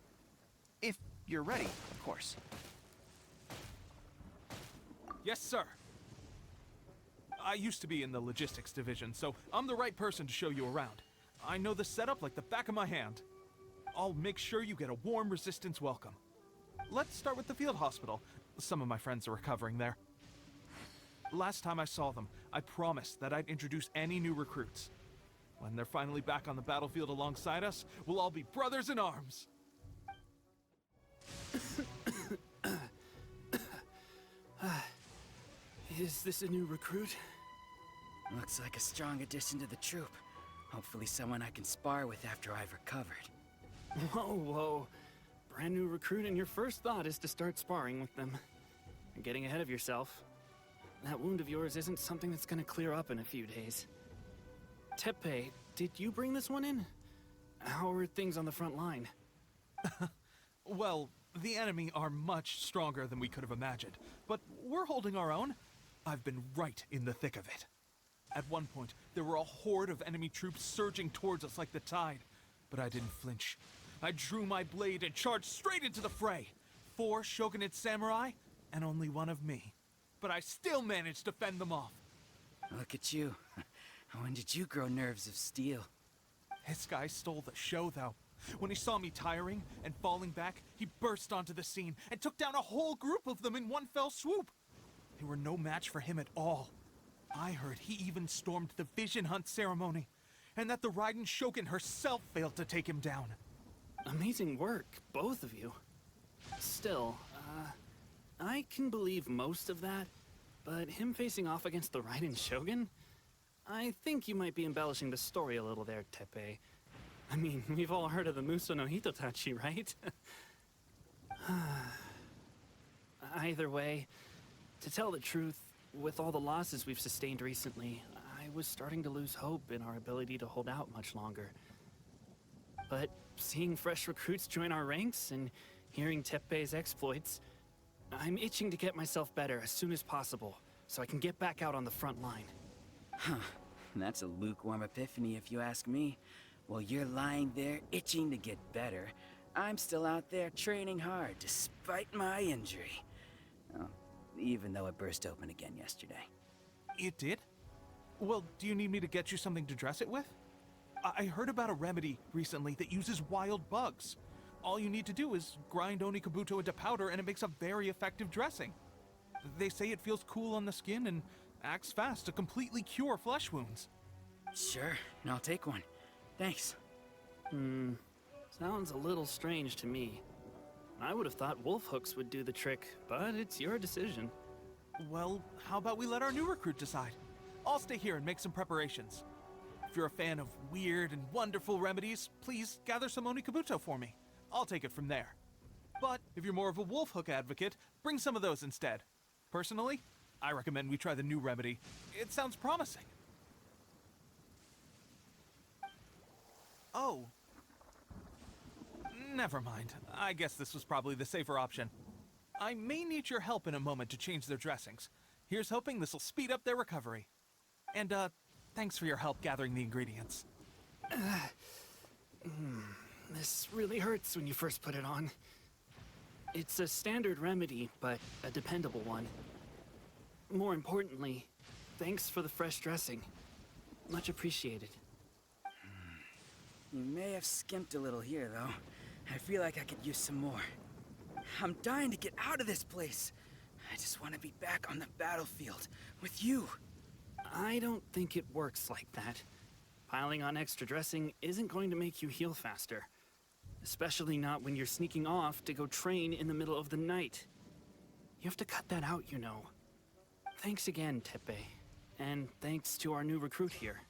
If you're ready, of course. Yes, sir. I used to be in the logistics division, so I'm the right person to show you around. I know the setup like the back of my hand. I'll make sure you get a warm Resistance welcome. Let's start with the field hospital. Some of my friends are recovering there. Last time I saw them, I promised that I'd introduce any new recruits. When they're finally back on the battlefield alongside us, we'll all be brothers in arms. Is this a new recruit? Looks like a strong addition to the troop. Hopefully someone I can spar with after I've recovered. Whoa. Brand new recruit and your first thought is to start sparring with them. You're getting ahead of yourself. That wound of yours isn't something that's gonna clear up in a few days. Teppei, did you bring this one in? How are things on the front line? Well, the enemy are much stronger than we could have imagined, but we're holding our own. I've been right in the thick of it. At one point, there were a horde of enemy troops surging towards us like the tide, but I didn't flinch. I drew my blade and charged straight into the fray. 4 shogunate samurai and only 1 of me. But I still managed to fend them off. Look at you. When did you grow nerves of steel? This guy stole the show, though. When he saw me tiring and falling back, he burst onto the scene and took down a whole group of them in one fell swoop. They were no match for him at all. I heard he even stormed the vision hunt ceremony, and that the Raiden Shogun herself failed to take him down. Amazing work, both of you. Still, I can believe most of that, but him facing off against the Raiden Shogun? I think you might be embellishing the story a little there, Teppei. I mean, we've all heard of the Muso no Hitotachi, right? Either way, to tell the truth, with all the losses we've sustained recently, I was starting to lose hope in our ability to hold out much longer. But seeing fresh recruits join our ranks and hearing Teppei's exploits, I'm itching to get myself better as soon as possible, so I can get back out on the front line. Huh. That's a lukewarm epiphany if you ask me. While you're lying there itching to get better, I'm still out there training hard despite my injury. Oh, even though it burst open again yesterday. It did? Well, do you need me to get you something to dress it with? I heard about a remedy recently that uses wild bugs. All you need to do is grind Onikabuto into powder and it makes a very effective dressing. They say it feels cool on the skin and acts fast to completely cure flesh wounds. Sure, and I'll take one. Thanks. Sounds a little strange to me. I would have thought wolf hooks would do the trick, but it's your decision. Well, how about we let our new recruit decide? I'll stay here and make some preparations. If you're a fan of weird and wonderful remedies, please gather some Onikabuto for me. I'll take it from there. But if you're more of a wolf hook advocate, bring some of those instead. Personally, I recommend we try the new remedy. It sounds promising. Oh. Never mind. I guess this was probably the safer option. I may need your help in a moment to change their dressings. Here's hoping this will speed up their recovery. And, thanks for your help gathering the ingredients. This really hurts when you first put it on. It's a standard remedy, but a dependable one. More importantly, thanks for the fresh dressing. Much appreciated. You may have skimped a little here, though. I feel like I could use some more. I'm dying to get out of this place. I just want to be back on the battlefield with you. I don't think it works like that. Piling on extra dressing isn't going to make you heal faster. Especially not when you're sneaking off to go train in the middle of the night. You have to cut that out, you know. Thanks again, Teppei. And thanks to our new recruit here.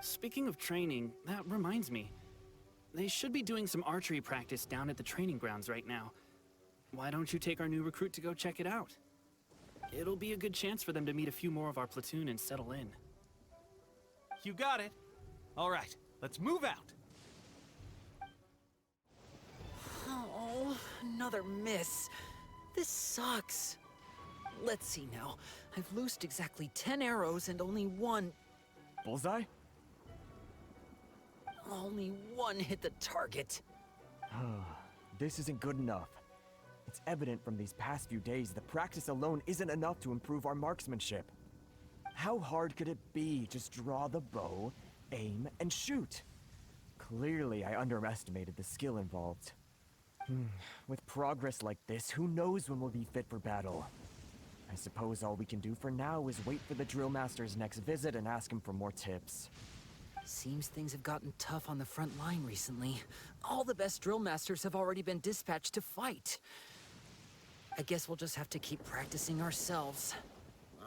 Speaking of training, that reminds me. They should be doing some archery practice down at the training grounds right now. Why don't you take our new recruit to go check it out? It'll be a good chance for them to meet a few more of our platoon and settle in. You got it. All right, let's move out. Oh, another miss. This sucks. Let's see now. I've loosed exactly 10 arrows and only one... Bullseye? Only one hit the target. This isn't good enough. It's evident from these past few days that practice alone isn't enough to improve our marksmanship. How hard could it be? Just draw the bow, aim, and shoot. Clearly, I underestimated the skill involved. With progress like this, who knows when we'll be fit for battle? I suppose all we can do for now is wait for the drill master's next visit and ask him for more tips. Seems things have gotten tough on the front line recently. All the best drill masters have already been dispatched to fight. I guess we'll just have to keep practicing ourselves.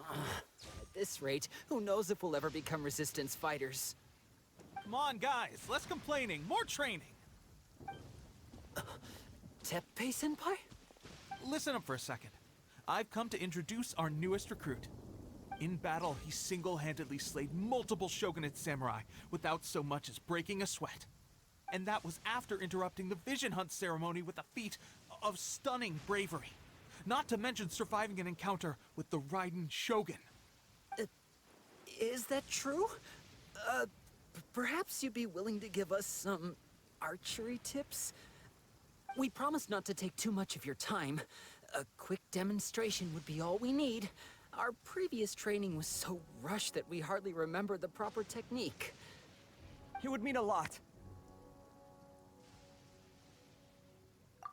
At this rate, who knows if we'll ever become resistance fighters. Come on, guys, less complaining, more training. Teppei-senpai? Listen up for a second. I've come to introduce our newest recruit. In battle, he single-handedly slayed multiple shogunate samurai without so much as breaking a sweat. And that was after interrupting the vision hunt ceremony with a feat of stunning bravery. Not to mention surviving an encounter with the Raiden Shogun. Is that true? Perhaps you'd be willing to give us some archery tips? We promised not to take too much of your time. A quick demonstration would be all we need. Our previous training was so rushed that we hardly remember the proper technique. It would mean a lot.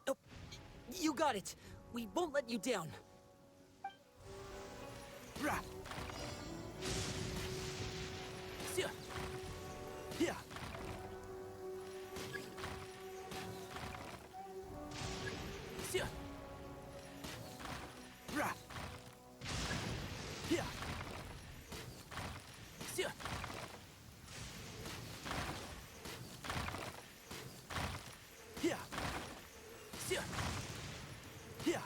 Oh, you got it. We won't let you down. Rah. Yeah. Yeah. Yeah. Rah. Yeah. Yeah. Yeah. Yeah. Yeah.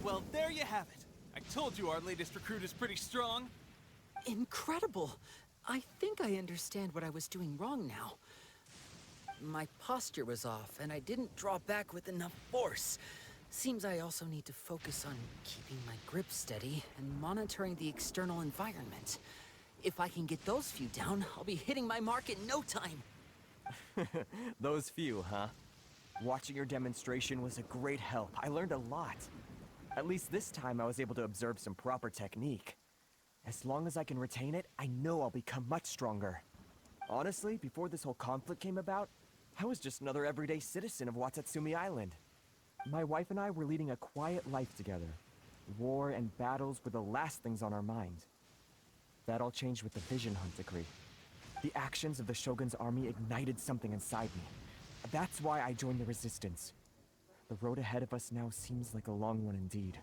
Well, there you have it. I told you our latest recruit is pretty strong. Incredible. I think I understand what I was doing wrong now. My posture was off, and I didn't draw back with enough force. Seems I also need to focus on keeping my grip steady and monitoring the external environment. If I can get those few down, I'll be hitting my mark in no time. Those few, huh? Watching your demonstration was a great help. I learned a lot. At least this time I was able to observe some proper technique. As long as I can retain it, I know I'll become much stronger. Honestly, before this whole conflict came about, I was just another everyday citizen of Watatsumi Island. My wife and I were leading a quiet life together. War and battles were the last things on our mind. That all changed with the Vision Hunt decree. The actions of the Shogun's army ignited something inside me. That's why I joined the Resistance. The road ahead of us now seems like a long one indeed.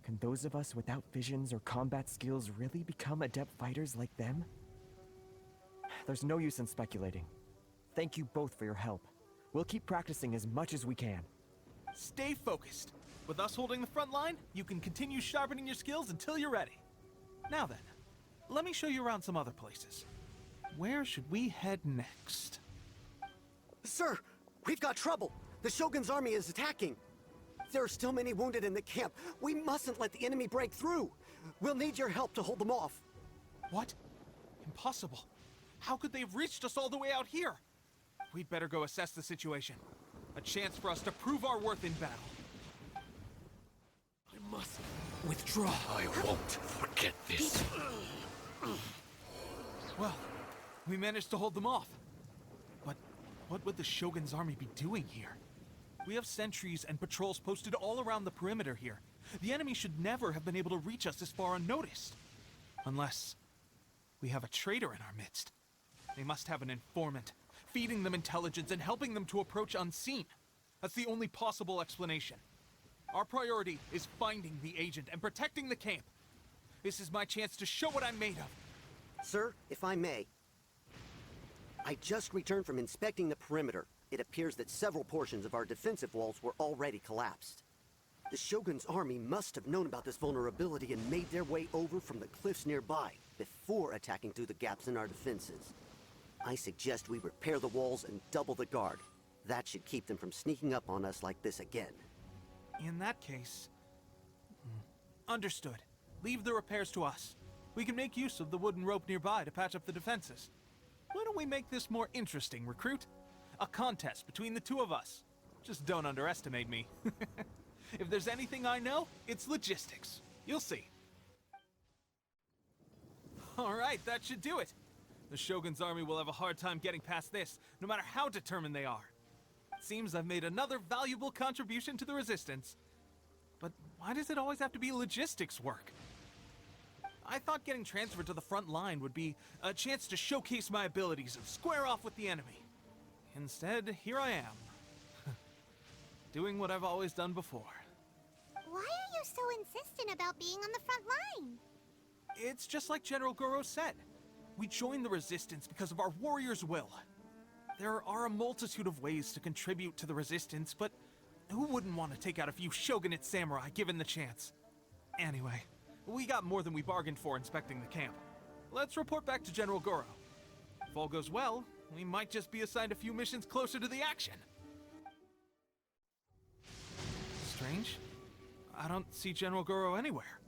Can those of us without visions or combat skills really become adept fighters like them? There's no use in speculating. Thank you both for your help. We'll keep practicing as much as we can. Stay focused. With us holding the front line, you can continue sharpening your skills until you're ready. Now then, let me show you around some other places. Where should we head next? Sir, we've got trouble. The Shogun's army is attacking. There are still many wounded in the camp. We mustn't let the enemy break through. We'll need your help to hold them off. What? Impossible. How could they have reached us all the way out here? We'd better go assess the situation. A chance for us to prove our worth in battle. I must withdraw. I won't forget this. Well, we managed to hold them off. But what would the Shogun's army be doing here? We have sentries and patrols posted all around the perimeter here. The enemy should never have been able to reach us this far unnoticed. Unless we have a traitor in our midst. They must have an informant, feeding them intelligence and helping them to approach unseen. That's the only possible explanation. Our priority is finding the agent and protecting the camp. This is my chance to show what I'm made of. Sir, if I may. I just returned from inspecting the perimeter. It appears that several portions of our defensive walls were already collapsed. The Shogun's army must have known about this vulnerability and made their way over from the cliffs nearby before attacking through the gaps in our defenses. I suggest we repair the walls and double the guard. That should keep them from sneaking up on us like this again. In that case... Understood. Leave the repairs to us. We can make use of the wooden rope nearby to patch up the defenses. Why don't we make this more interesting, recruit? A contest between the two of us. Just don't underestimate me. If there's anything I know, it's logistics. You'll see. Alright, that should do it. The Shogun's army will have a hard time getting past this, no matter how determined they are. It seems I've made another valuable contribution to the Resistance. But why does it always have to be logistics work? I thought getting transferred to the front line would be a chance to showcase my abilities and square off with the enemy. Instead, here I am. Doing what I've always done before. Why are you so insistent about being on the front line? It's just like General Goro said. We joined the Resistance because of our warrior's will. There are a multitude of ways to contribute to the Resistance, but who wouldn't want to take out a few shogunate samurai given the chance? Anyway, we got more than we bargained for inspecting the camp. Let's report back to General Goro. If all goes well, we might just be assigned a few missions closer to the action. Strange. I don't see General Goro anywhere.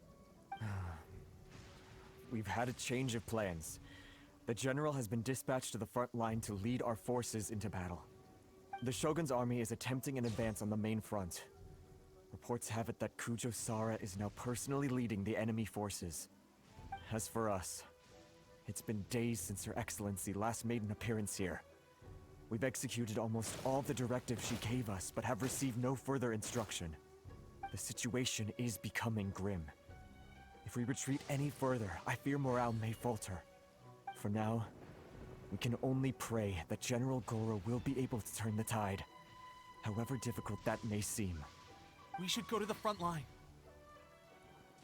we've had a change of plans. The general has been dispatched to the front line to lead our forces into battle. The Shogun's army is attempting an advance on the main front. Reports have it that Kujo Sara is now personally leading the enemy forces. As for us, it's been days since Her Excellency last made an appearance here. We've executed almost all the directives she gave us, but have received no further instruction. The situation is becoming grim. If we retreat any further, I fear morale may falter. For now, we can only pray that General Goro will be able to turn the tide, however difficult that may seem. We should go to the front line.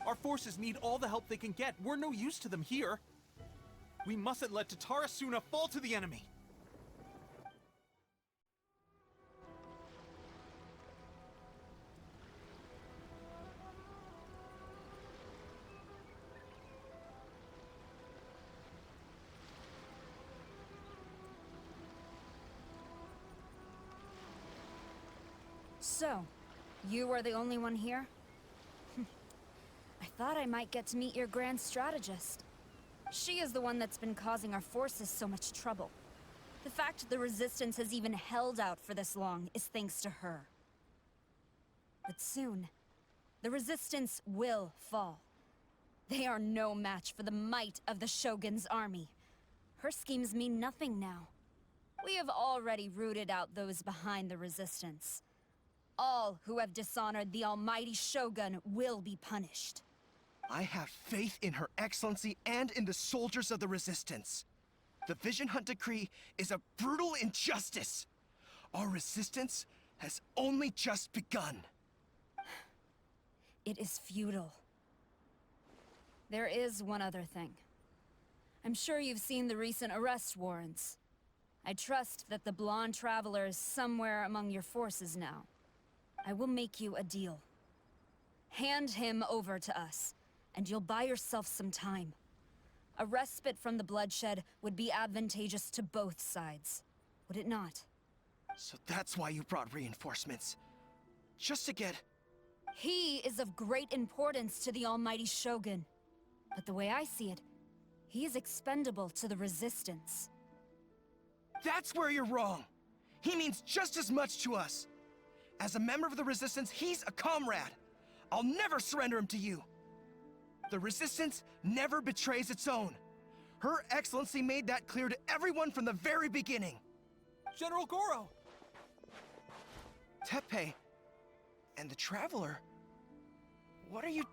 Our forces need all the help they can get. We're no use to them here. We mustn't let Tatarasuna fall to the enemy. So, you are the only one here? I thought I might get to meet your grand strategist. She is the one that's been causing our forces so much trouble. The fact the Resistance has even held out for this long is thanks to her. But soon, the Resistance will fall. They are no match for the might of the Shogun's army. Her schemes mean nothing now. We have already rooted out those behind the Resistance. All who have dishonored the almighty Shogun will be punished. I have faith in Her Excellency and in the soldiers of the Resistance. The Vision Hunt Decree is a brutal injustice. Our resistance has only just begun. It is futile. There is one other thing. I'm sure you've seen the recent arrest warrants. I trust that the blonde traveler is somewhere among your forces now. I will make you a deal. Hand him over to us, and you'll buy yourself some time. A respite from the bloodshed would be advantageous to both sides, would it not? So that's why you brought reinforcements. Just to get... He is of great importance to the almighty Shogun. But the way I see it, he is expendable to the Resistance. That's where you're wrong! He means just as much to us! As a member of the Resistance, he's a comrade! I'll never surrender him to you! The Resistance never betrays its own. Her Excellency made that clear to everyone from the very beginning. General Goro! Teppei and the Traveler? What are you...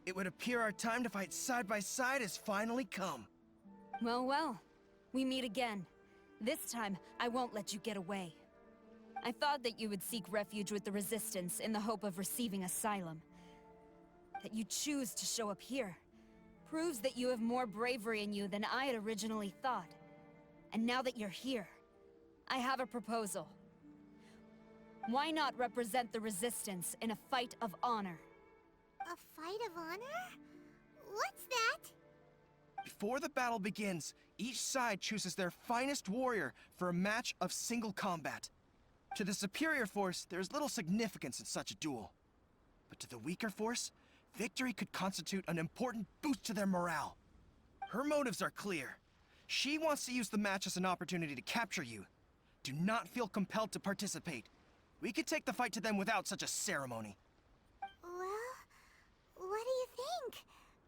It would appear our time to fight side by side has finally come. Well, well. We meet again. This time, I won't let you get away. I thought that you would seek refuge with the Resistance in the hope of receiving asylum. That you choose to show up here proves that you have more bravery in you than I had originally thought. And now that you're here, I have a proposal. Why not represent the Resistance in a fight of honor? A fight of honor? What's that? Before the battle begins, each side chooses their finest warrior for a match of single combat. To the superior force, there is little significance in such a duel. But to the weaker force, victory could constitute an important boost to their morale. Her motives are clear. She wants to use the match as an opportunity to capture you. Do not feel compelled to participate. We could take the fight to them without such a ceremony. Well, what do you think?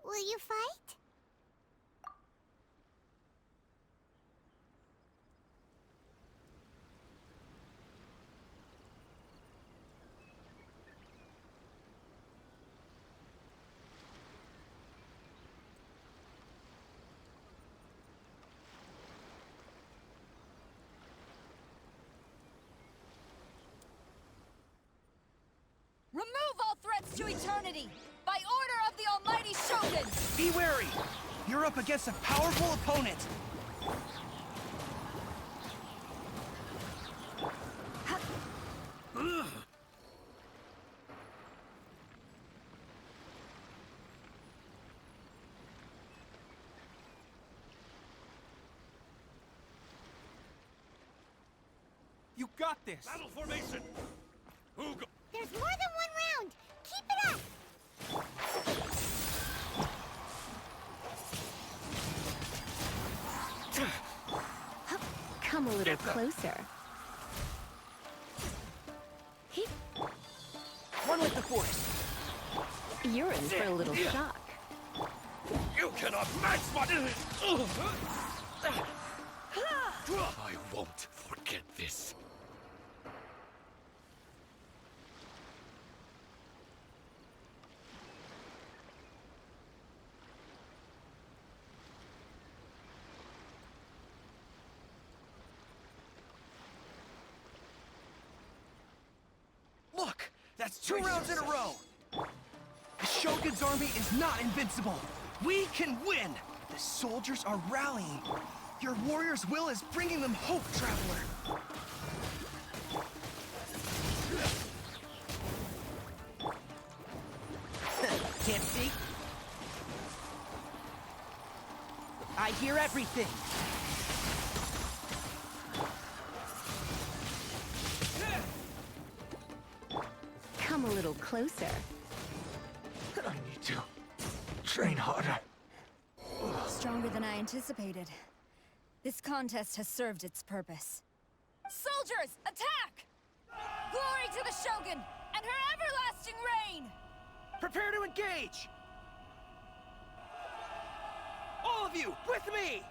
Will you fight? Remove all threats to eternity! By order of the almighty Shogun! Be wary! You're up against a powerful opponent! You got this! Battle formation! Who go? There's more than one round! Keep it up! Come a little closer. One with the force. You're in for a little shock. You cannot match my... I won't forget this. Look! That's 2 rounds in a row! The Shogun's army is not invincible! We can win! The soldiers are rallying! Your warrior's will is bringing them hope, Traveler! Can't see? I hear everything! Come a little closer. I need to train harder. Stronger than I anticipated. This contest has served its purpose. Soldiers, attack! Glory to the Shogun and her everlasting reign! Prepare to engage! All of you, with me!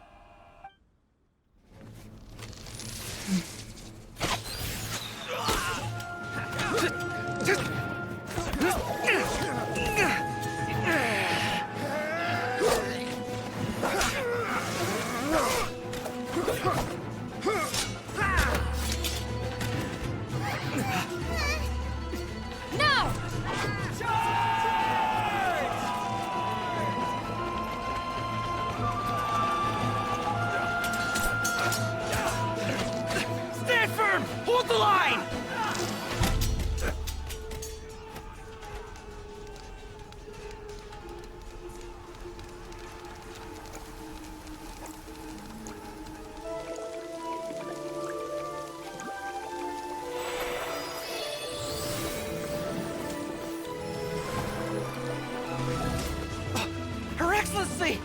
No! Stand firm! Hold the line! Her Excellency!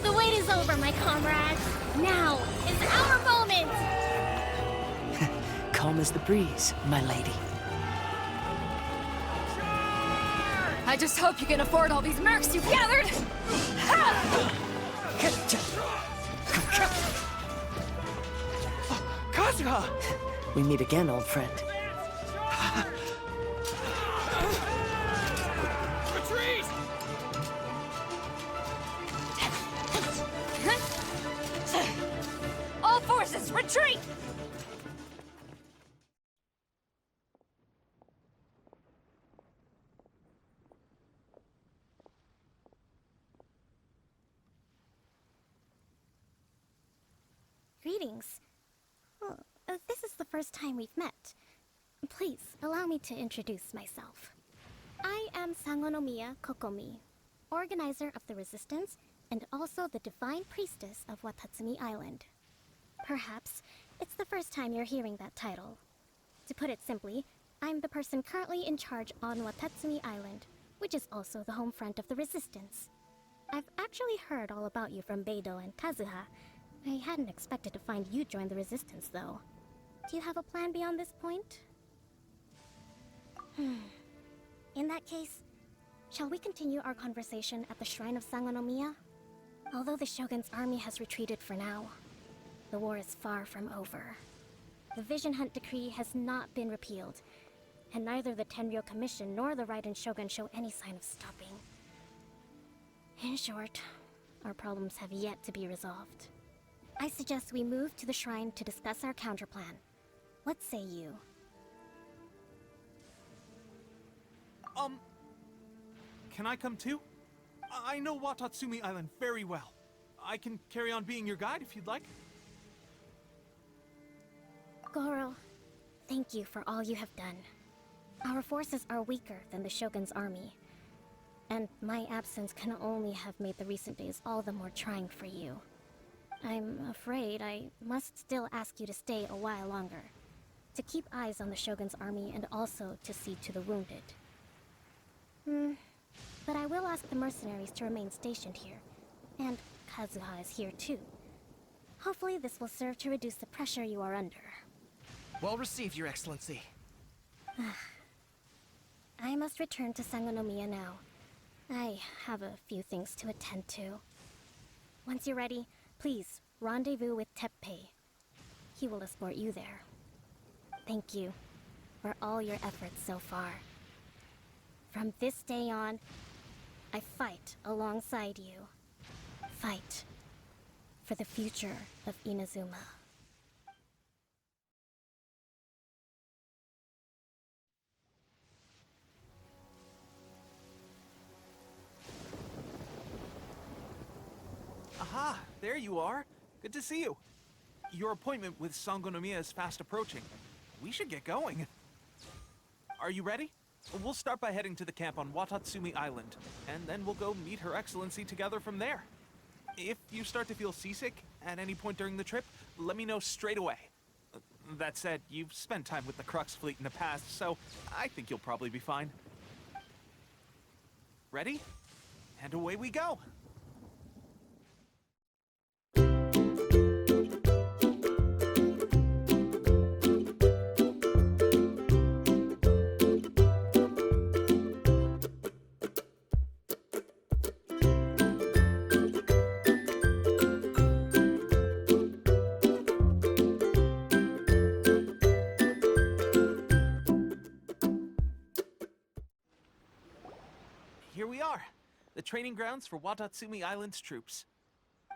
The wait is over, my comrades. Now is our moment! Calm as the breeze, my lady. I just hope you can afford all these mercs you've gathered! Ha! Kazuha! We meet again, old friend. Retreat! All forces, retreat! Greetings. Well, this is the first time we've met. Please, allow me to introduce myself. I am Sangonomiya Kokomi, organizer of the Resistance and also the Divine Priestess of Watatsumi Island. Perhaps it's the first time you're hearing that title. To put it simply, I'm the person currently in charge on Watatsumi Island, which is also the home front of the Resistance. I've actually heard all about you from Beidou and Kazuha. I hadn't expected to find you join the Resistance, though. Do you have a plan beyond this point? In that case, shall we continue our conversation at the Shrine of Sangonomiya? Although the Shogun's army has retreated for now, the war is far from over. The Vision Hunt Decree has not been repealed, and neither the Tenryou Commission nor the Raiden Shogun show any sign of stopping. In short, our problems have yet to be resolved. I suggest we move to the shrine to discuss our counterplan. What say you? Can I come too? I know Watatsumi Island very well. I can carry on being your guide if you'd like. Goro, thank you for all you have done. Our forces are weaker than the Shogun's army, and my absence can only have made the recent days all the more trying for you. I'm afraid I must still ask you to stay a while longer, to keep eyes on the Shogun's army and also to see to the wounded. But ask the mercenaries to remain stationed here. And Kazuha is here too. Hopefully this will serve to reduce the pressure you are under. Well received, Your Excellency. I must return to Sangonomiya now. I have a few things to attend to. Once you're ready, please rendezvous with Teppei. He will escort you there. Thank you for all your efforts so far. From this day on, I fight alongside you. Fight for the future of Inazuma. Aha! There you are! Good to see you. Your appointment with Sangonomiya is fast approaching. We should get going. Are you ready? We'll start by heading to the camp on Watatsumi Island, and then we'll go meet Her Excellency together from there. If you start to feel seasick at any point during the trip, let me know straight away. That said, you've spent time with the Crux fleet in the past, so I think you'll probably be fine. Ready? And away we go! Here we are, the training grounds for Watatsumi Island's troops.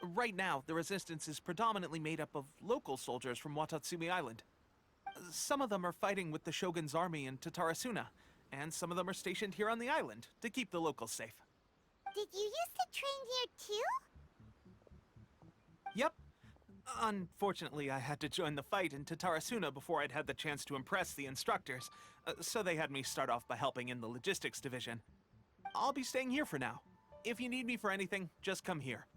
Right now, the resistance is predominantly made up of local soldiers from Watatsumi Island. Some of them are fighting with the Shogun's army in Tatarasuna, and some of them are stationed here on the island to keep the locals safe. Did you used to train here too? Yep. Unfortunately, I had to join the fight in Tatarasuna before I'd had the chance to impress the instructors, so they had me start off by helping in the logistics division. I'll be staying here for now. If you need me for anything, just come here.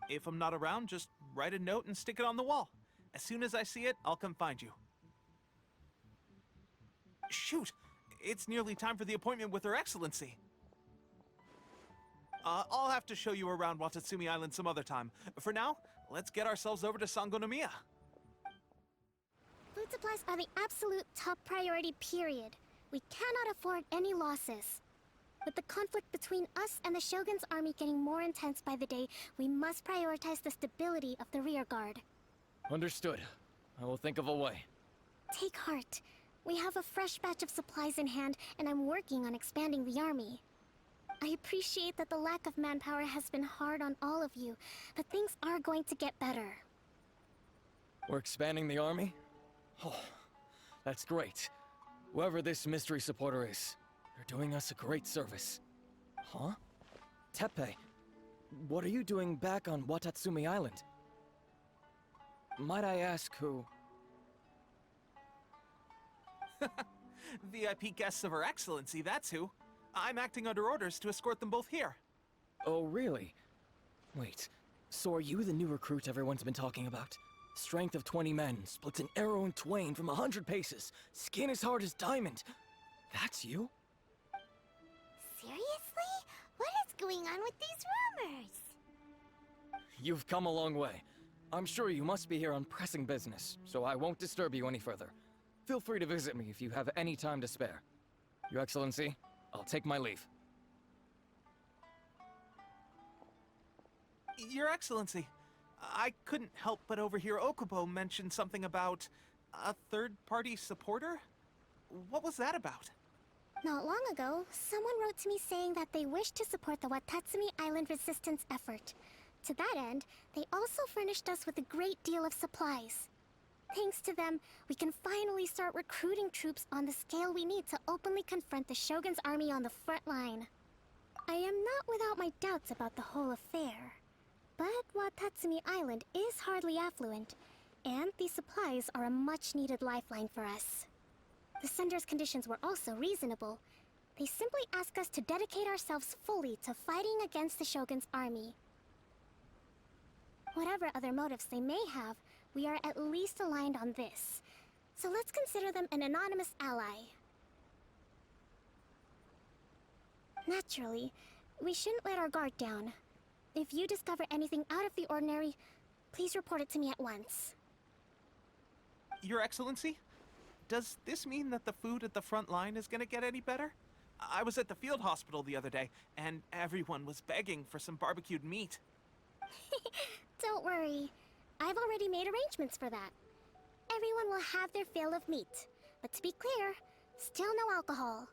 If I'm not around, just write a note and stick it on the wall. As soon as I see it, I'll come find you. Shoot! It's nearly time for the appointment with Her Excellency. I'll have to show you around Watatsumi Island some other time. For now, let's get ourselves over to Sangonomiya. Food supplies are the absolute top priority, period. We cannot afford any losses. With the conflict between us and the Shogun's army getting more intense by the day, we must prioritize the stability of the rear guard. Understood. I will think of a way. Take heart. We have a fresh batch of supplies in hand, and I'm working on expanding the army. I appreciate that the lack of manpower has been hard on all of you, but things are going to get better. We're expanding the army? Oh, that's great. Whoever this mystery supporter is, they're doing us a great service. Huh? Teppei, what are you doing back on Watatsumi Island? Might I ask who? VIP guests of Her Excellency, that's who. I'm acting under orders to escort them both here. Oh, really? Wait, so are you the new recruit everyone's been talking about? Strength of 20 men, splits an arrow in twain from 100 paces, skin as hard as diamond. That's you? Seriously? What is going on with these rumors? You've come a long way. I'm sure you must be here on pressing business, so I won't disturb you any further. Feel free to visit me if you have any time to spare. Your Excellency, I'll take my leave. Your Excellency, I couldn't help but overhear Okubo mention something about a third-party supporter? What was that about? Not long ago, someone wrote to me saying that they wish to support the Watatsumi Island resistance effort. To that end, they also furnished us with a great deal of supplies. Thanks to them, we can finally start recruiting troops on the scale we need to openly confront the Shogun's army on the front line. I am not without my doubts about the whole affair. But Watatsumi Island is hardly affluent, and these supplies are a much-needed lifeline for us. The sender's conditions were also reasonable. They simply ask us to dedicate ourselves fully to fighting against the Shogun's army. Whatever other motives they may have, we are at least aligned on this. So let's consider them an anonymous ally. Naturally, we shouldn't let our guard down. If you discover anything out of the ordinary, please report it to me at once. Your Excellency, does this mean that the food at the front line is gonna get any better? I was at the field hospital the other day, and everyone was begging for some barbecued meat. Don't worry. I've already made arrangements for that. Everyone will have their fill of meat. But to be clear, still no alcohol.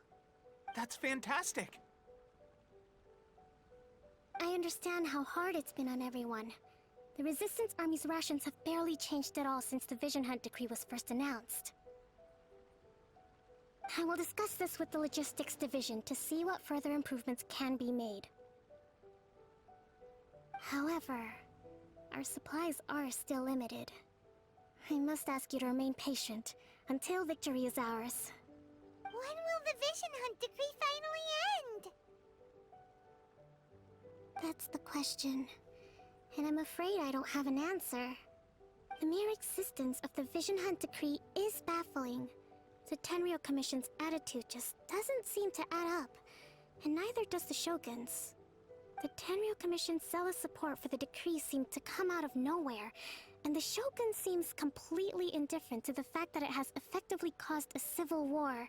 That's fantastic! I understand how hard it's been on everyone. The Resistance Army's rations have barely changed at all since the Vision Hunt decree was first announced. I will discuss this with the Logistics Division to see what further improvements can be made. However, our supplies are still limited. I must ask you to remain patient until victory is ours. When will the Vision Hunt decree finally end? That's the question, and I'm afraid I don't have an answer. The mere existence of the Vision Hunt decree is baffling. The Tenryou Commission's attitude just doesn't seem to add up, and neither does the Shogun's. The Tenryou Commission's zealous support for the decree seemed to come out of nowhere, and the Shogun seems completely indifferent to the fact that it has effectively caused a civil war.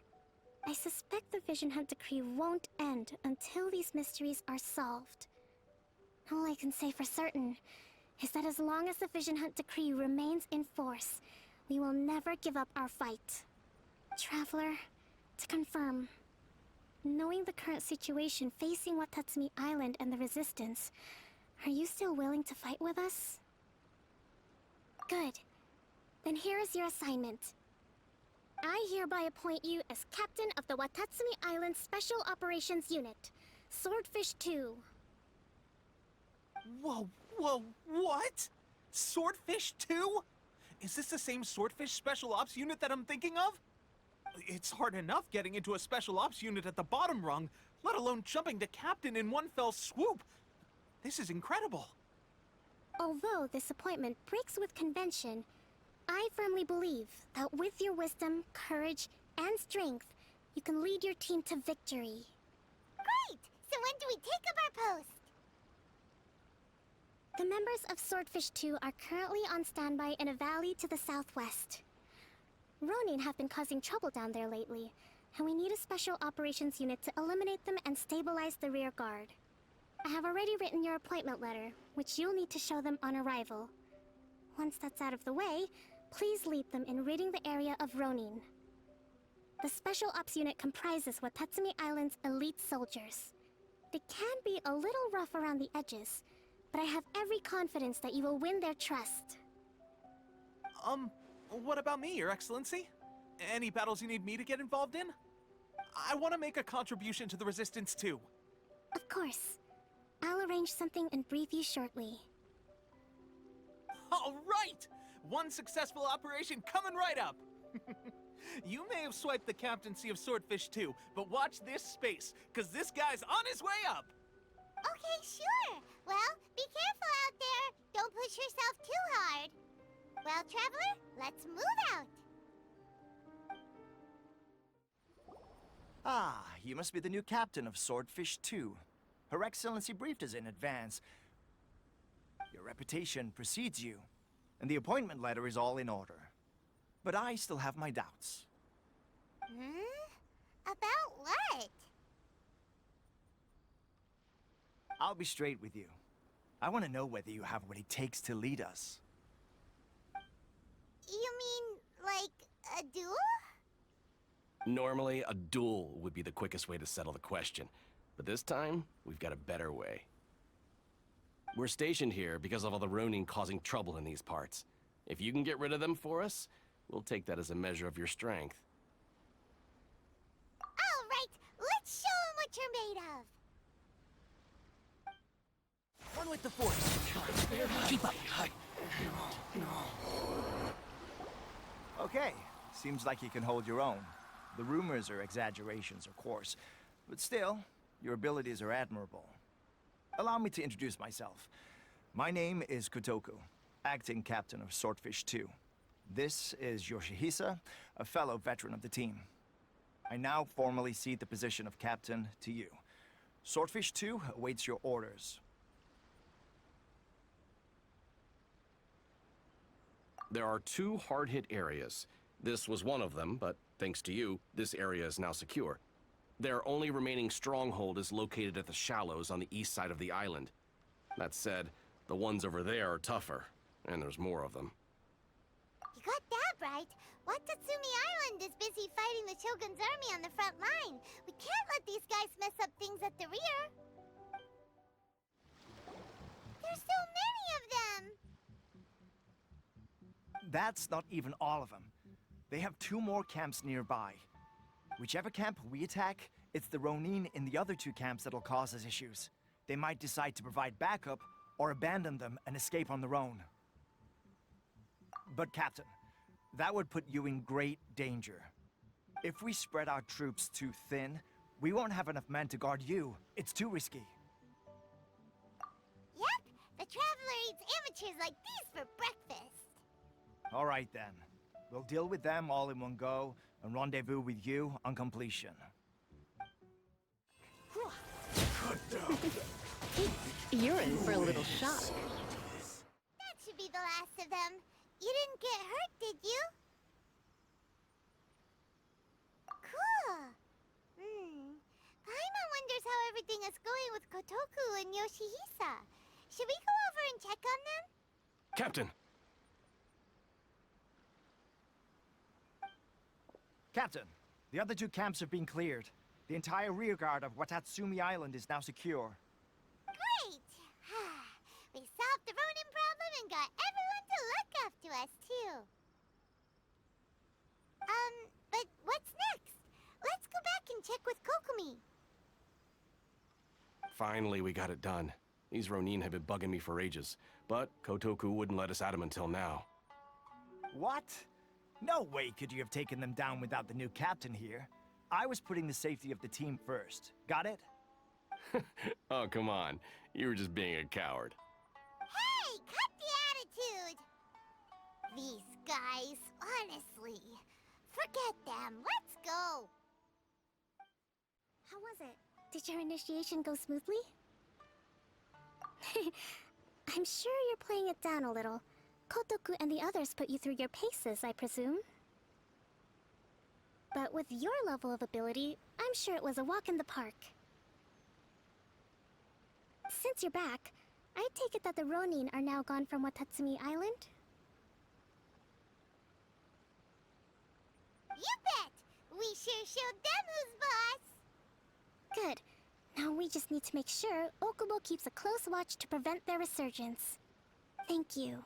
I suspect the Vision Hunt decree won't end until these mysteries are solved. All I can say for certain is that as long as the Vision Hunt decree remains in force, we will never give up our fight. Traveler, to confirm, knowing the current situation facing Watatsumi Island and the Resistance, are you still willing to fight with us? Good. Then here is your assignment. I hereby appoint you as Captain of the Watatsumi Island Special Operations Unit, Swordfish 2. Whoa, what? Swordfish 2? Is this the same Swordfish Special Ops unit that I'm thinking of? It's hard enough getting into a Special Ops unit at the bottom rung, let alone jumping to Captain in one fell swoop. This is incredible. Although this appointment breaks with convention, I firmly believe that with your wisdom, courage, and strength, you can lead your team to victory. Great! So when do we take up our post? The members of Swordfish 2 are currently on standby in a valley to the southwest. Ronin have been causing trouble down there lately, and we need a special operations unit to eliminate them and stabilize the rear guard. I have already written your appointment letter, which you'll need to show them on arrival. Once that's out of the way, please lead them in ridding the area of Ronin. The Special Ops unit comprises Watatsumi Island's elite soldiers. They can be a little rough around the edges, but I have every confidence that you will win their trust. What about me, Your Excellency? Any battles you need me to get involved in? I want to make a contribution to the Resistance too. Of course. I'll arrange something and brief you shortly. All right! One successful operation coming right up! You may have swiped the captaincy of Swordfish 2, but watch this space, because this guy's on his way up! Okay, sure. Well, be careful out there. Don't push yourself too hard. Well, Traveler, let's move out. Ah, you must be the new captain of Swordfish 2. Her Excellency briefed us in advance. Your reputation precedes you, and the appointment letter is all in order. But I still have my doubts. About what? I'll be straight with you. I want to know whether you have what it takes to lead us. You mean, like, a duel? Normally, a duel would be the quickest way to settle the question. But this time, we've got a better way. We're stationed here because of all the Ronin causing trouble in these parts. If you can get rid of them for us, we'll take that as a measure of your strength. All right, let's show them what you're made of. One with the force. Keep up. Okay, seems like you can hold your own. The rumors are exaggerations, of course, but still, your abilities are admirable. Allow me to introduce myself. My name is Kotoku, acting captain of Swordfish 2. This is Yoshihisa, a fellow veteran of the team. I now formally cede the position of captain to you. Swordfish 2 awaits your orders. There are 2 hard-hit areas. This was one of them, but thanks to you, this area is now secure. Their only remaining stronghold is located at the shallows on the east side of the island. That said, the ones over there are tougher, and there's more of them. You got that right. Watatsumi Island is busy fighting the Shogun's army on the front line. We can't let these guys mess up things at the rear. There's so many of them! That's not even all of them. They have 2 more camps nearby. Whichever camp we attack, it's the Ronin in the other 2 camps that'll cause us issues. They might decide to provide backup, or abandon them and escape on their own. But Captain, that would put you in great danger. If we spread our troops too thin, we won't have enough men to guard you. It's too risky. Yep, the Traveler eats amateurs like these for breakfast. All right then. We'll deal with them all in one go, and rendezvous with you on completion. You're in for a little shock. That should be the last of them. You didn't get hurt, did you? Cool. Paimon wonders how everything is going with Kotoku and Yoshihisa. Should we go over and check on them? Captain! Captain, the other 2 camps have been cleared. The entire rearguard of Watatsumi Island is now secure. Great! We solved the Ronin problem and got everyone to look after us, too. But what's next? Let's go back and check with Kokomi. Finally, we got it done. These Ronin have been bugging me for ages, but Kotoku wouldn't let us at them until now. What? No way could you have taken them down without the new captain here. I was putting the safety of the team first. Got it? Oh, come on. You were just being a coward. Hey, cut the attitude! These guys, honestly. Forget them. Let's go. How was it? Did your initiation go smoothly? I'm sure you're playing it down a little. Kotoku and the others put you through your paces, I presume. But with your level of ability, I'm sure it was a walk in the park. Since you're back, I take it that the Ronin are now gone from Watatsumi Island? You bet! We sure showed them who's boss! Good. Now we just need to make sure Okubo keeps a close watch to prevent their resurgence. Thank you.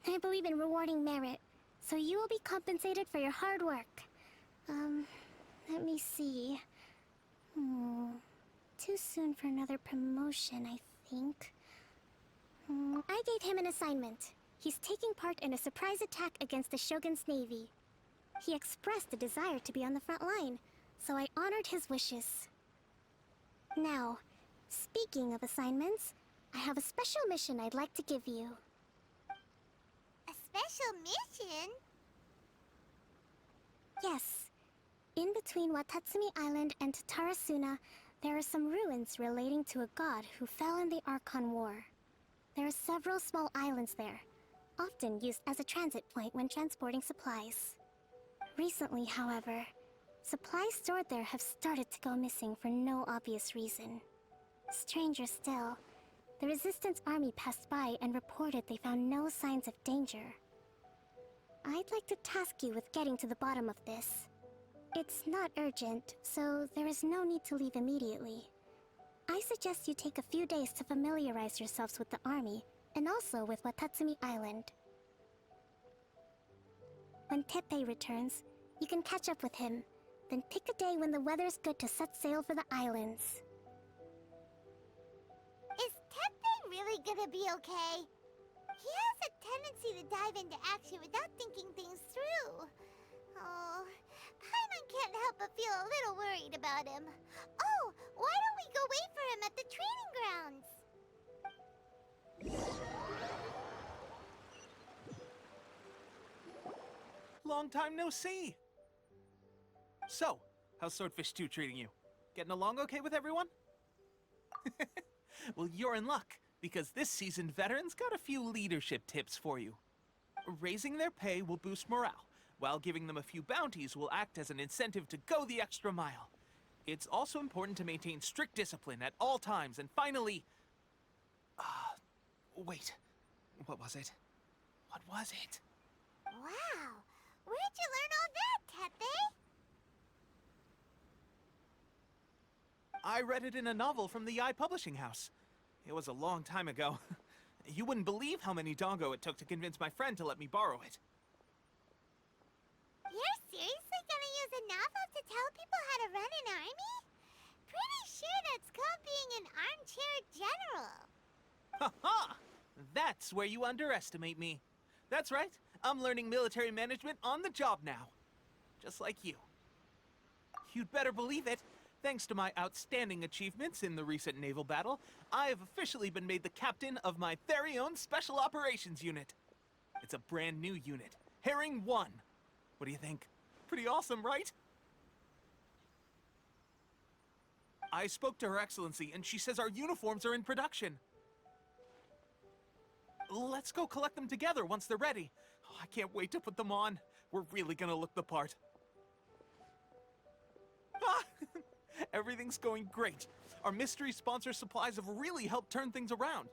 I believe in rewarding merit, so you will be compensated for your hard work. Let me see. Too soon for another promotion, I think. I gave him an assignment. He's taking part in a surprise attack against the Shogun's navy. He expressed a desire to be on the front line, so I honored his wishes. Now, speaking of assignments, I have a special mission I'd like to give you. A special mission? Yes. In between Watatsumi Island and Tatarasuna, there are some ruins relating to a god who fell in the Archon War. There are several small islands there, often used as a transit point when transporting supplies. Recently, however, supplies stored there have started to go missing for no obvious reason. Stranger still, the Resistance army passed by and reported they found no signs of danger. I'd like to task you with getting to the bottom of this. It's not urgent, so there is no need to leave immediately. I suggest you take a few days to familiarize yourselves with the army, and also with Watatsumi Island. When Teppei returns, you can catch up with him, then pick a day when the weather's good to set sail for the islands. Is Teppei really gonna be okay? He has a tendency to dive into action without thinking things through. Oh, Paimon can't help but feel a little worried about him. Oh, why don't we go wait for him at the training grounds? Long time no see. So, how's Swordfish 2 treating you? Getting along okay with everyone? Well, you're in luck, because this seasoned veteran's got a few leadership tips for you. Raising their pay will boost morale, while giving them a few bounties will act as an incentive to go the extra mile. It's also important to maintain strict discipline at all times, and finally... wait. What was it? What was it? Wow! Where'd you learn all that, Tepe? I read it in a novel from the Publishing House. It was a long time ago. You wouldn't believe how many dongo it took to convince my friend to let me borrow it. You're seriously gonna use a novel to tell people how to run an army? Pretty sure that's called being an armchair general. Ha-ha! That's where you underestimate me. That's right. I'm learning military management on the job now. Just like you. You'd better believe it. Thanks to my outstanding achievements in the recent naval battle, I have officially been made the captain of my very own Special Operations Unit. It's a brand new unit, Herring 1. What do you think? Pretty awesome, right? I spoke to Her Excellency, and she says our uniforms are in production. Let's go collect them together once they're ready. Oh, I can't wait to put them on. We're really gonna look the part. Ah! Everything's going great. Our mystery sponsor supplies have really helped turn things around.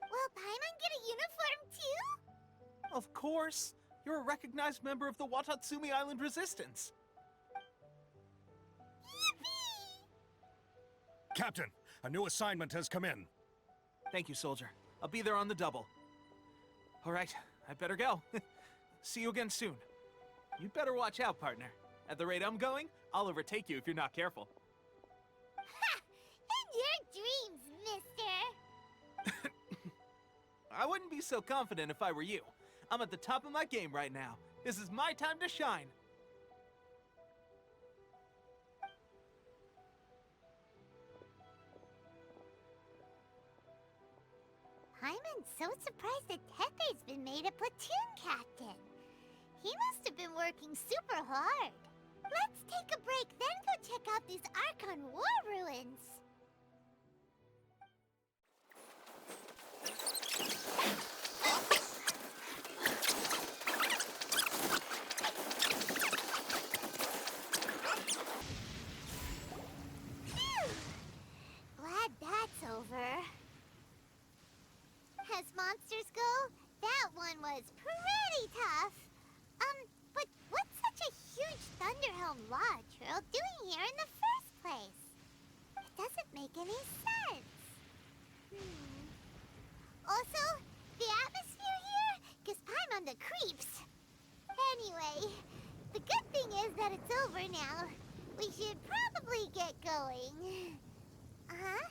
Will Paimon get a uniform too? Of course. You're a recognized member of the Watatsumi Island Resistance. Yippee! Captain, a new assignment has come in. Thank you, soldier. I'll be there on the double. All right, I better go. See you again soon. You'd better watch out, partner. At the rate I'm going, I'll overtake you if you're not careful. Ha! In your dreams, mister! I wouldn't be so confident if I were you. I'm at the top of my game right now. This is my time to shine. Paimon's so surprised that Tepe's been made a platoon captain. He must have been working super hard. Let's take a break, then go check out these Archon War ruins. Phew! Glad that's over. As monsters go, that one was pretty tough. But what's such a huge Thunderhelm Lodge Trail doing here in the first place? It doesn't make any sense. Also, the atmosphere here gives Paimon the creeps. Anyway, the good thing is that it's over now. We should probably get going. Huh?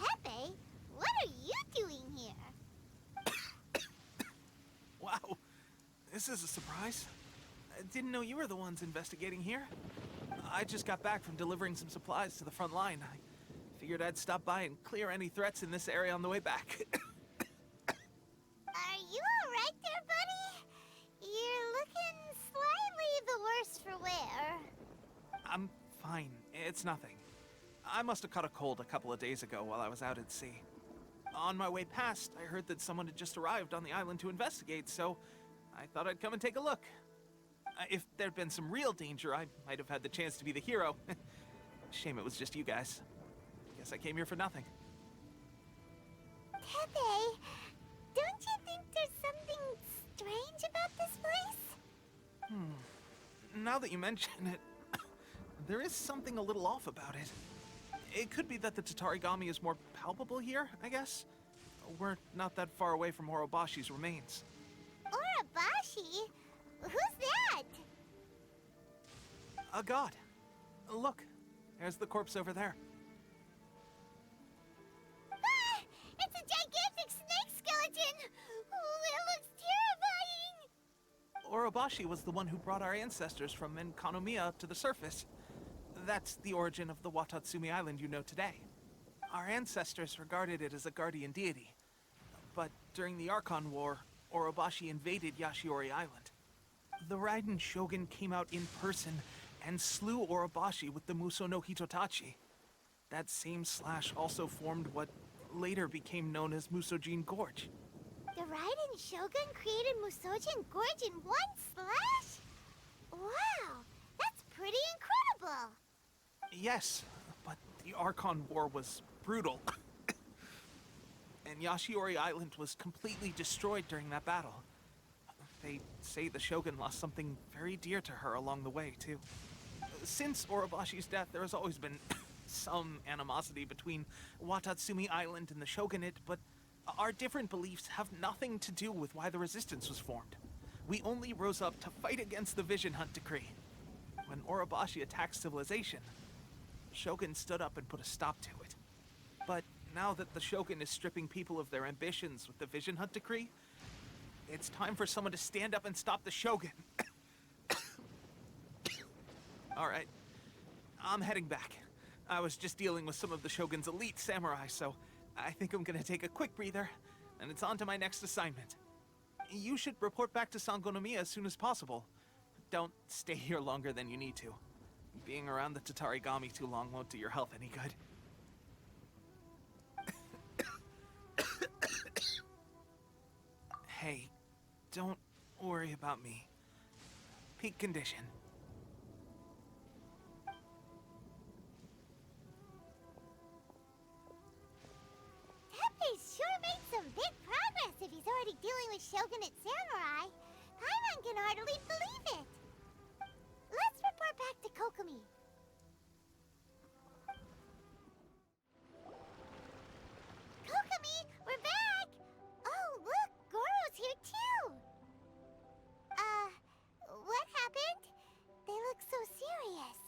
Tepe, what are you doing here? Wow, this is a surprise. I didn't know you were the ones investigating here. I just got back from delivering some supplies to the front line. I figured I'd stop by and clear any threats in this area on the way back. Are you alright there, buddy? You're looking slightly the worse for wear. I'm fine. It's nothing. I must have caught a cold a couple of days ago while I was out at sea. On my way past, I heard that someone had just arrived on the island to investigate, so I thought I'd come and take a look. If there'd been some real danger, I might have had the chance to be the hero. Shame it was just you guys. Guess I came here for nothing. Tepe, don't you think there's something strange about this place? Now that you mention it, there is something a little off about it. It could be that the Tatarigami is more palpable here, I guess. We're not that far away from Orobashi's remains. Orobashi? Who's that? A god. Look, there's the corpse over there. Ah! It's a gigantic snake skeleton! Oh, it looks terrifying! Orobashi was the one who brought our ancestors from Enkanomiya up to the surface. That's the origin of the Watatsumi Island you know today. Our ancestors regarded it as a guardian deity. But during the Archon War, Orobashi invaded Yashiori Island. The Raiden shogun came out in person and slew Orobashi with the Muso no Hitotachi. that same slash also formed what later became known as Musojin Gorge. The Raiden Shogun created Musojin Gorge in one slash? Wow, that's pretty incredible! Yes, but the Archon War was brutal. And Yashiori Island was completely destroyed during that battle. They say the Shogun lost something very dear to her along the way, too. Since Orobashi's death, there has always been some animosity between Watatsumi Island and the Shogunate, but our different beliefs have nothing to do with why the resistance was formed. We only rose up to fight against the Vision Hunt Decree. When Orobashi attacked civilization, the Shogun stood up and put a stop to it. But now that the Shogun is stripping people of their ambitions with the Vision Hunt Decree, it's time for someone to stand up and stop the Shogun. Alright, I'm heading back. I was just dealing with some of the Shogun's elite samurai, so I think I'm gonna take a quick breather, and it's on to my next assignment. You should report back to Sangonomiya as soon as possible. Don't stay here longer than you need to. Being around the Tatarigami too long won't do your health any good. Hey, don't worry about me. Peak condition. Teppei sure made some big progress if he's already dealing with Shogunate samurai. Paimon can hardly believe it. Let's report back to Kokomi. Kokomi, we're back! Oh, look, Goro's here too! What happened? They look so serious.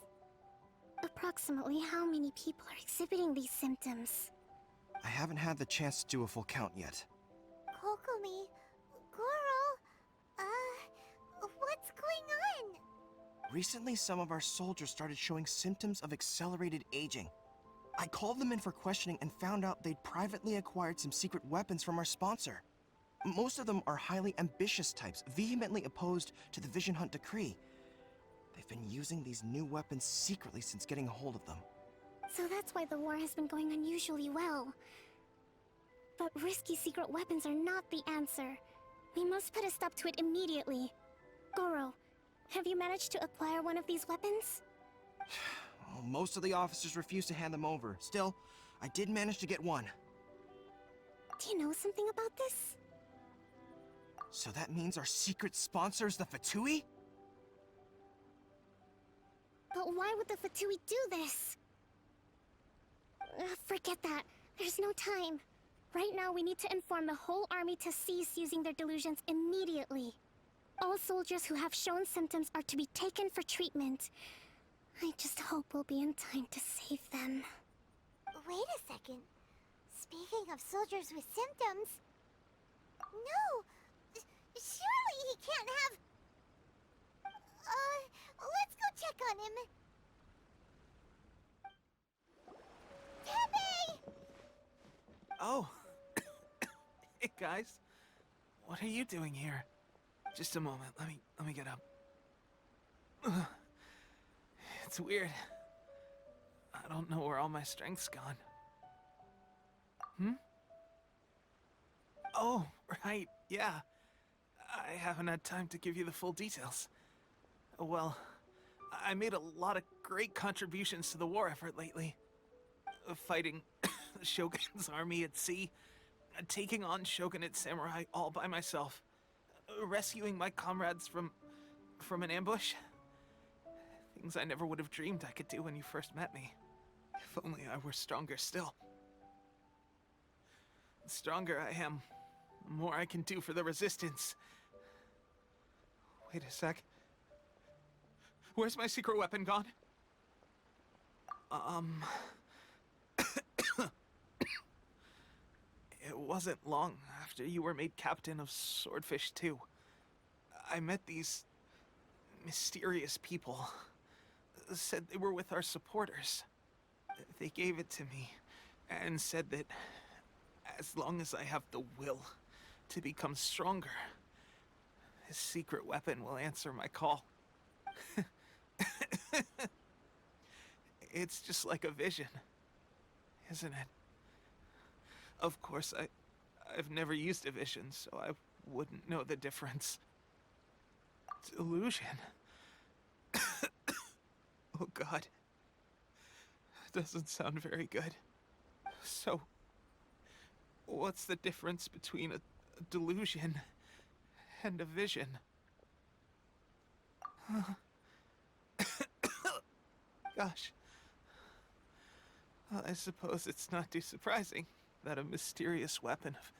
Approximately how many people are exhibiting these symptoms? I haven't had the chance to do a full count yet. Kokomi, Goro, what's going on? Recently, some of our soldiers started showing symptoms of accelerated aging. I called them in for questioning and found out they'd privately acquired some secret weapons from our sponsor. Most of them are highly ambitious types, vehemently opposed to the Vision Hunt Decree. They've been using these new weapons secretly since getting a hold of them. So that's why the war has been going unusually well. But risky secret weapons are not the answer. We must put a stop to it immediately. Goro, have you managed to acquire one of these weapons? Well, most of the officers refused to hand them over. Still, I did manage to get one. Do you know something about this? So that means our secret sponsor is the Fatui? But why would the Fatui do this? Forget that. There's no time. Right now, we need to inform the whole army to cease using their delusions immediately. All soldiers who have shown symptoms are to be taken for treatment. I just hope we'll be in time to save them. Wait a second. Speaking of soldiers with symptoms... No! Surely he can't have... let's go check on him. Teppei! Oh. Hey, guys. What are you doing here? Just a moment. Let me get up. Ugh. It's weird. I don't know where all my strength's gone. Oh, right. Yeah. I haven't had time to give you the full details. Well, I made a lot of great contributions to the war effort lately. Fighting the Shogun's army at sea, taking on Shogunate samurai all by myself, rescuing my comrades from an ambush. Things I never would have dreamed I could do when you first met me. If only I were stronger still. The stronger I am, the more I can do for the Resistance. Wait a sec. Where's my secret weapon gone? It wasn't long after you were made captain of Swordfish 2. I met these mysterious people. Said they were with our supporters. They gave it to me and said that as long as I have the will to become stronger, this secret weapon will answer my call. It's just like a vision. isn't it? Of course, I've never used a vision, so I wouldn't know the difference. Delusion? Oh god. Doesn't sound very good. So, what's the difference between a delusion and a vision? Gosh. Well, I suppose it's not too surprising that a mysterious weapon of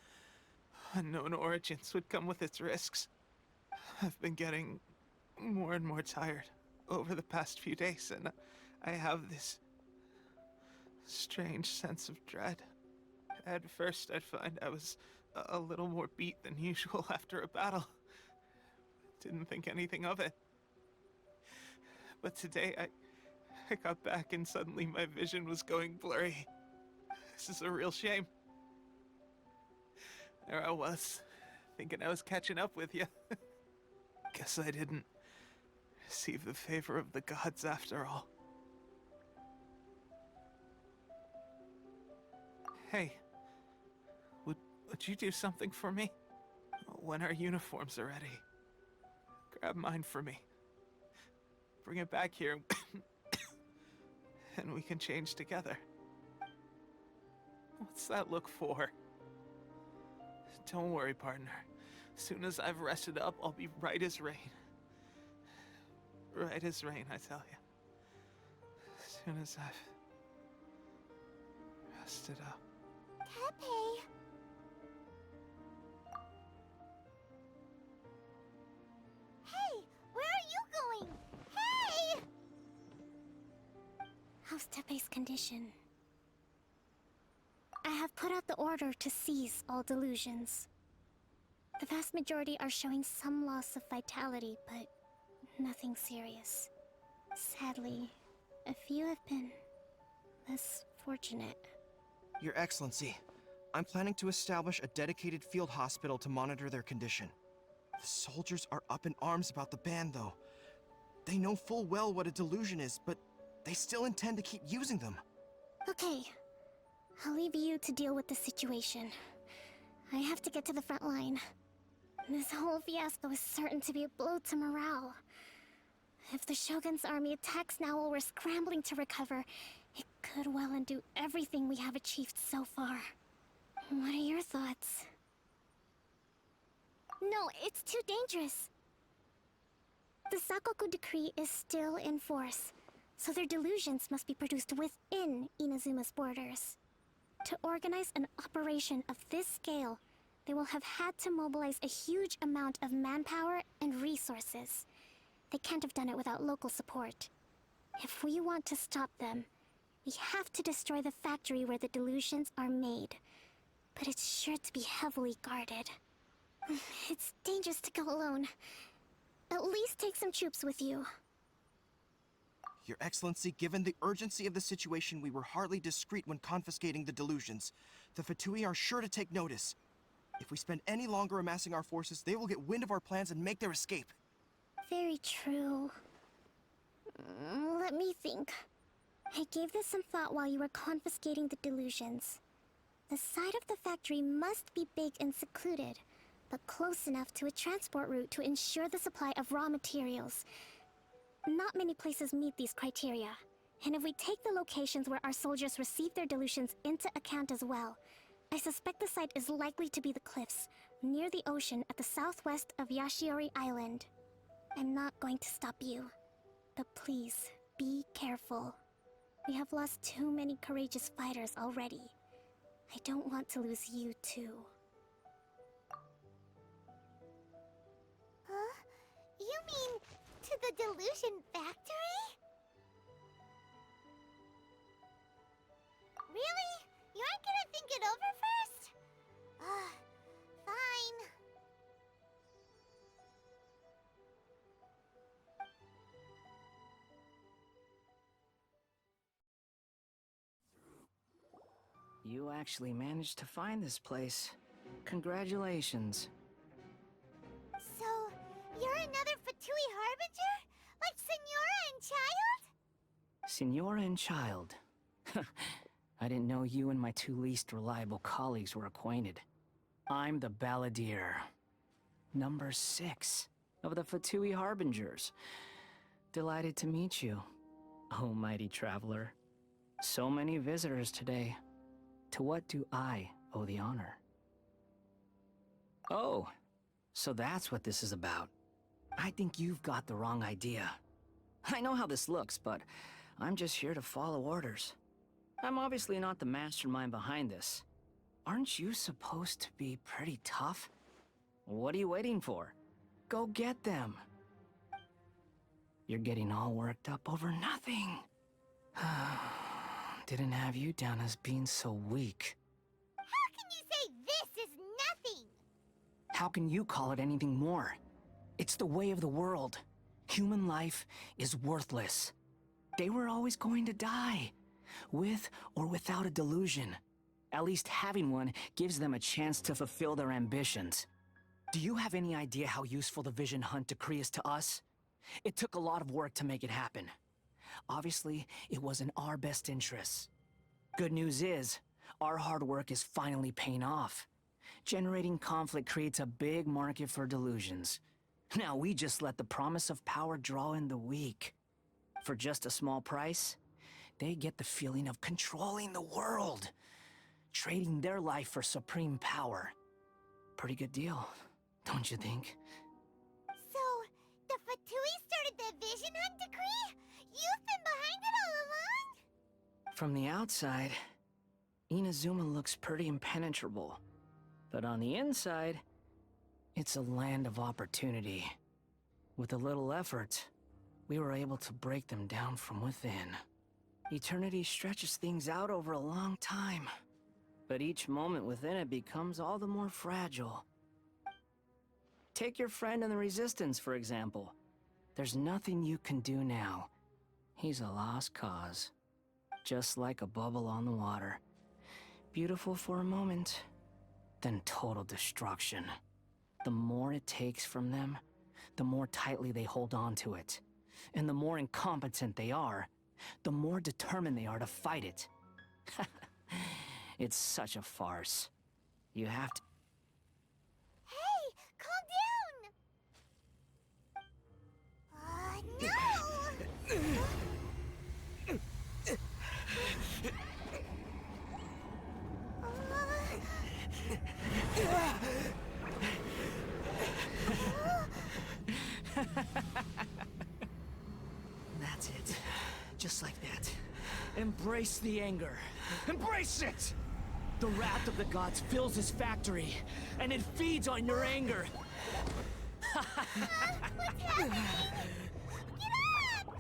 unknown origins would come with its risks. I've been getting more and more tired over the past few days, and I have this strange sense of dread. At first, I'd find I was a little more beat than usual after a battle. Didn't think anything of it. But today, I got back and suddenly my vision was going blurry. This is a real shame. There I was, thinking I was catching up with you. Guess I didn't receive the favor of the gods after all. Hey, would you do something for me? When our uniforms are ready, grab mine for me. Bring it back here, and we can change together. What's that look for? Don't worry, partner. As soon as I've rested up, I'll be right as rain. Right as rain, I tell you. As soon as I've rested up. Tepe! Hey! Where are you going? Hey! How's Tepe's condition? I have put out the order to cease all delusions. The vast majority are showing some loss of vitality, but nothing serious. Sadly, a few have been less fortunate. Your Excellency, I'm planning to establish a dedicated field hospital to monitor their condition. The soldiers are up in arms about the ban, though. They know full well what a delusion is, but they still intend to keep using them. Okay, I'll leave you to deal with the situation. I have to get to the front line. This whole fiasco is certain to be a blow to morale. If the Shogun's army attacks now while we're scrambling to recover, it could well undo everything we have achieved so far. What are your thoughts? No, it's too dangerous. The Sakoku decree is still in force, so their delusions must be produced within Inazuma's borders. To organize an operation of this scale, they will have had to mobilize a huge amount of manpower and resources. They can't have done it without local support. If we want to stop them, we have to destroy the factory where the delusions are made. But it's sure to be heavily guarded. It's dangerous to go alone. At least take some troops with you. Your Excellency, given the urgency of the situation, we were hardly discreet when confiscating the delusions. The Fatui are sure to take notice. If we spend any longer amassing our forces, they will get wind of our plans and make their escape. Very true. Let me think. I gave this some thought while you were confiscating the delusions. The side of the factory must be big and secluded, but close enough to a transport route to ensure the supply of raw materials. Not many places meet these criteria, and if we take the locations where our soldiers receive their delusions into account as well, I suspect the site is likely to be the cliffs, near the ocean at the southwest of Yashiori Island. I'm not going to stop you, but please, be careful. We have lost too many courageous fighters already. I don't want to lose you too. Huh? You mean to the delusion factory? Really? You aren't gonna think it over first? Fine. You actually managed to find this place. Congratulations. So, you're another Fatui Harbinger? Like Senora and Child? Senora and Child. I didn't know you and my two least reliable colleagues were acquainted. I'm the Balladeer. Number 6 of the Fatui Harbingers. Delighted to meet you, oh mighty traveler. So many visitors today. To what do I owe the honor? Oh, so that's what this is about. I think you've got the wrong idea. I know how this looks, but I'm just here to follow orders. I'm obviously not the mastermind behind this. Aren't you supposed to be pretty tough? What are you waiting for? Go get them. You're getting all worked up over nothing. Didn't have you down as being so weak. How can you say this is nothing? How can you call it anything more? It's the way of the world. Human life is worthless. They were always going to die, with or without a delusion. At least having one gives them a chance to fulfill their ambitions. Do you have any idea how useful the Vision Hunt decree is to us? It took a lot of work to make it happen. Obviously, it was in our best interests. Good news is, our hard work is finally paying off. Generating conflict creates a big market for delusions. Now we just let the promise of power draw in the weak. For just a small price, they get the feeling of controlling the world. Trading their life for supreme power. Pretty good deal, don't you think? So, the Fatui started the Vision Hunt decree? You've been behind it all along? From the outside, Inazuma looks pretty impenetrable. But on the inside, it's a land of opportunity. With a little effort, we were able to break them down from within. Eternity stretches things out over a long time, but each moment within it becomes all the more fragile. Take your friend in the Resistance, for example. There's nothing you can do now. He's a lost cause. Just like a bubble on the water. Beautiful for a moment, then total destruction. The more it takes from them, the more tightly they hold on to it. And the more incompetent they are, the more determined they are to fight it. It's such a farce. You have to... Hey, calm down! No! That's it. Just like that. Embrace the anger. Embrace it! The wrath of the gods fills his factory, and it feeds on your anger. What's happening? Get up!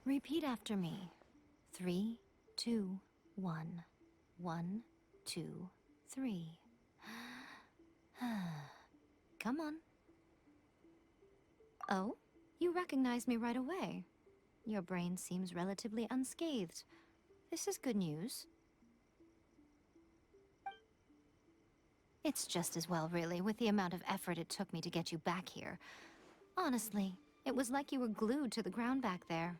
Repeat after me. 3, 2, 1. 1, 2, 3. Come on. Oh, you recognized me right away. Your brain seems relatively unscathed. This is good news. It's just as well, really, with the amount of effort it took me to get you back here. Honestly, it was like you were glued to the ground back there.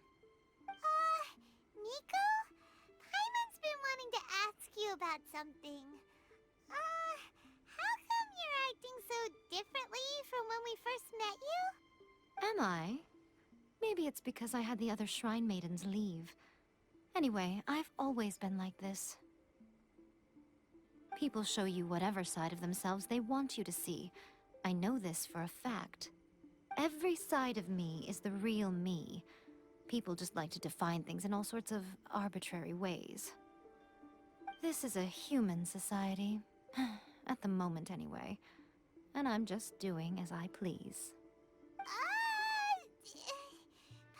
Nico? Paimon's been wanting to ask you about something. How come you're acting so differently from when we first met you? Am I? Maybe it's because I had the other Shrine Maidens leave. Anyway, I've always been like this. People show you whatever side of themselves they want you to see. I know this for a fact. Every side of me is the real me. People just like to define things in all sorts of arbitrary ways. This is a human society. At the moment, anyway. And I'm just doing as I please.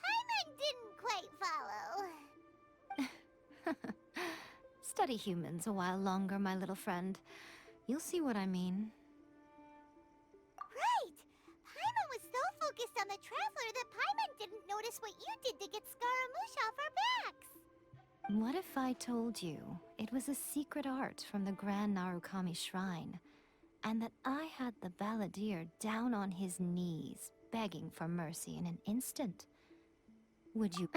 Paimon didn't quite follow. Study humans a while longer, my little friend. You'll see what I mean. Right! Paimon was so focused on the Traveler that Paimon didn't notice what you did to get Scaramouche off our backs. What if I told you it was a secret art from the Grand Narukami Shrine, and that I had the balladeer down on his knees, begging for mercy in an instant? Would you...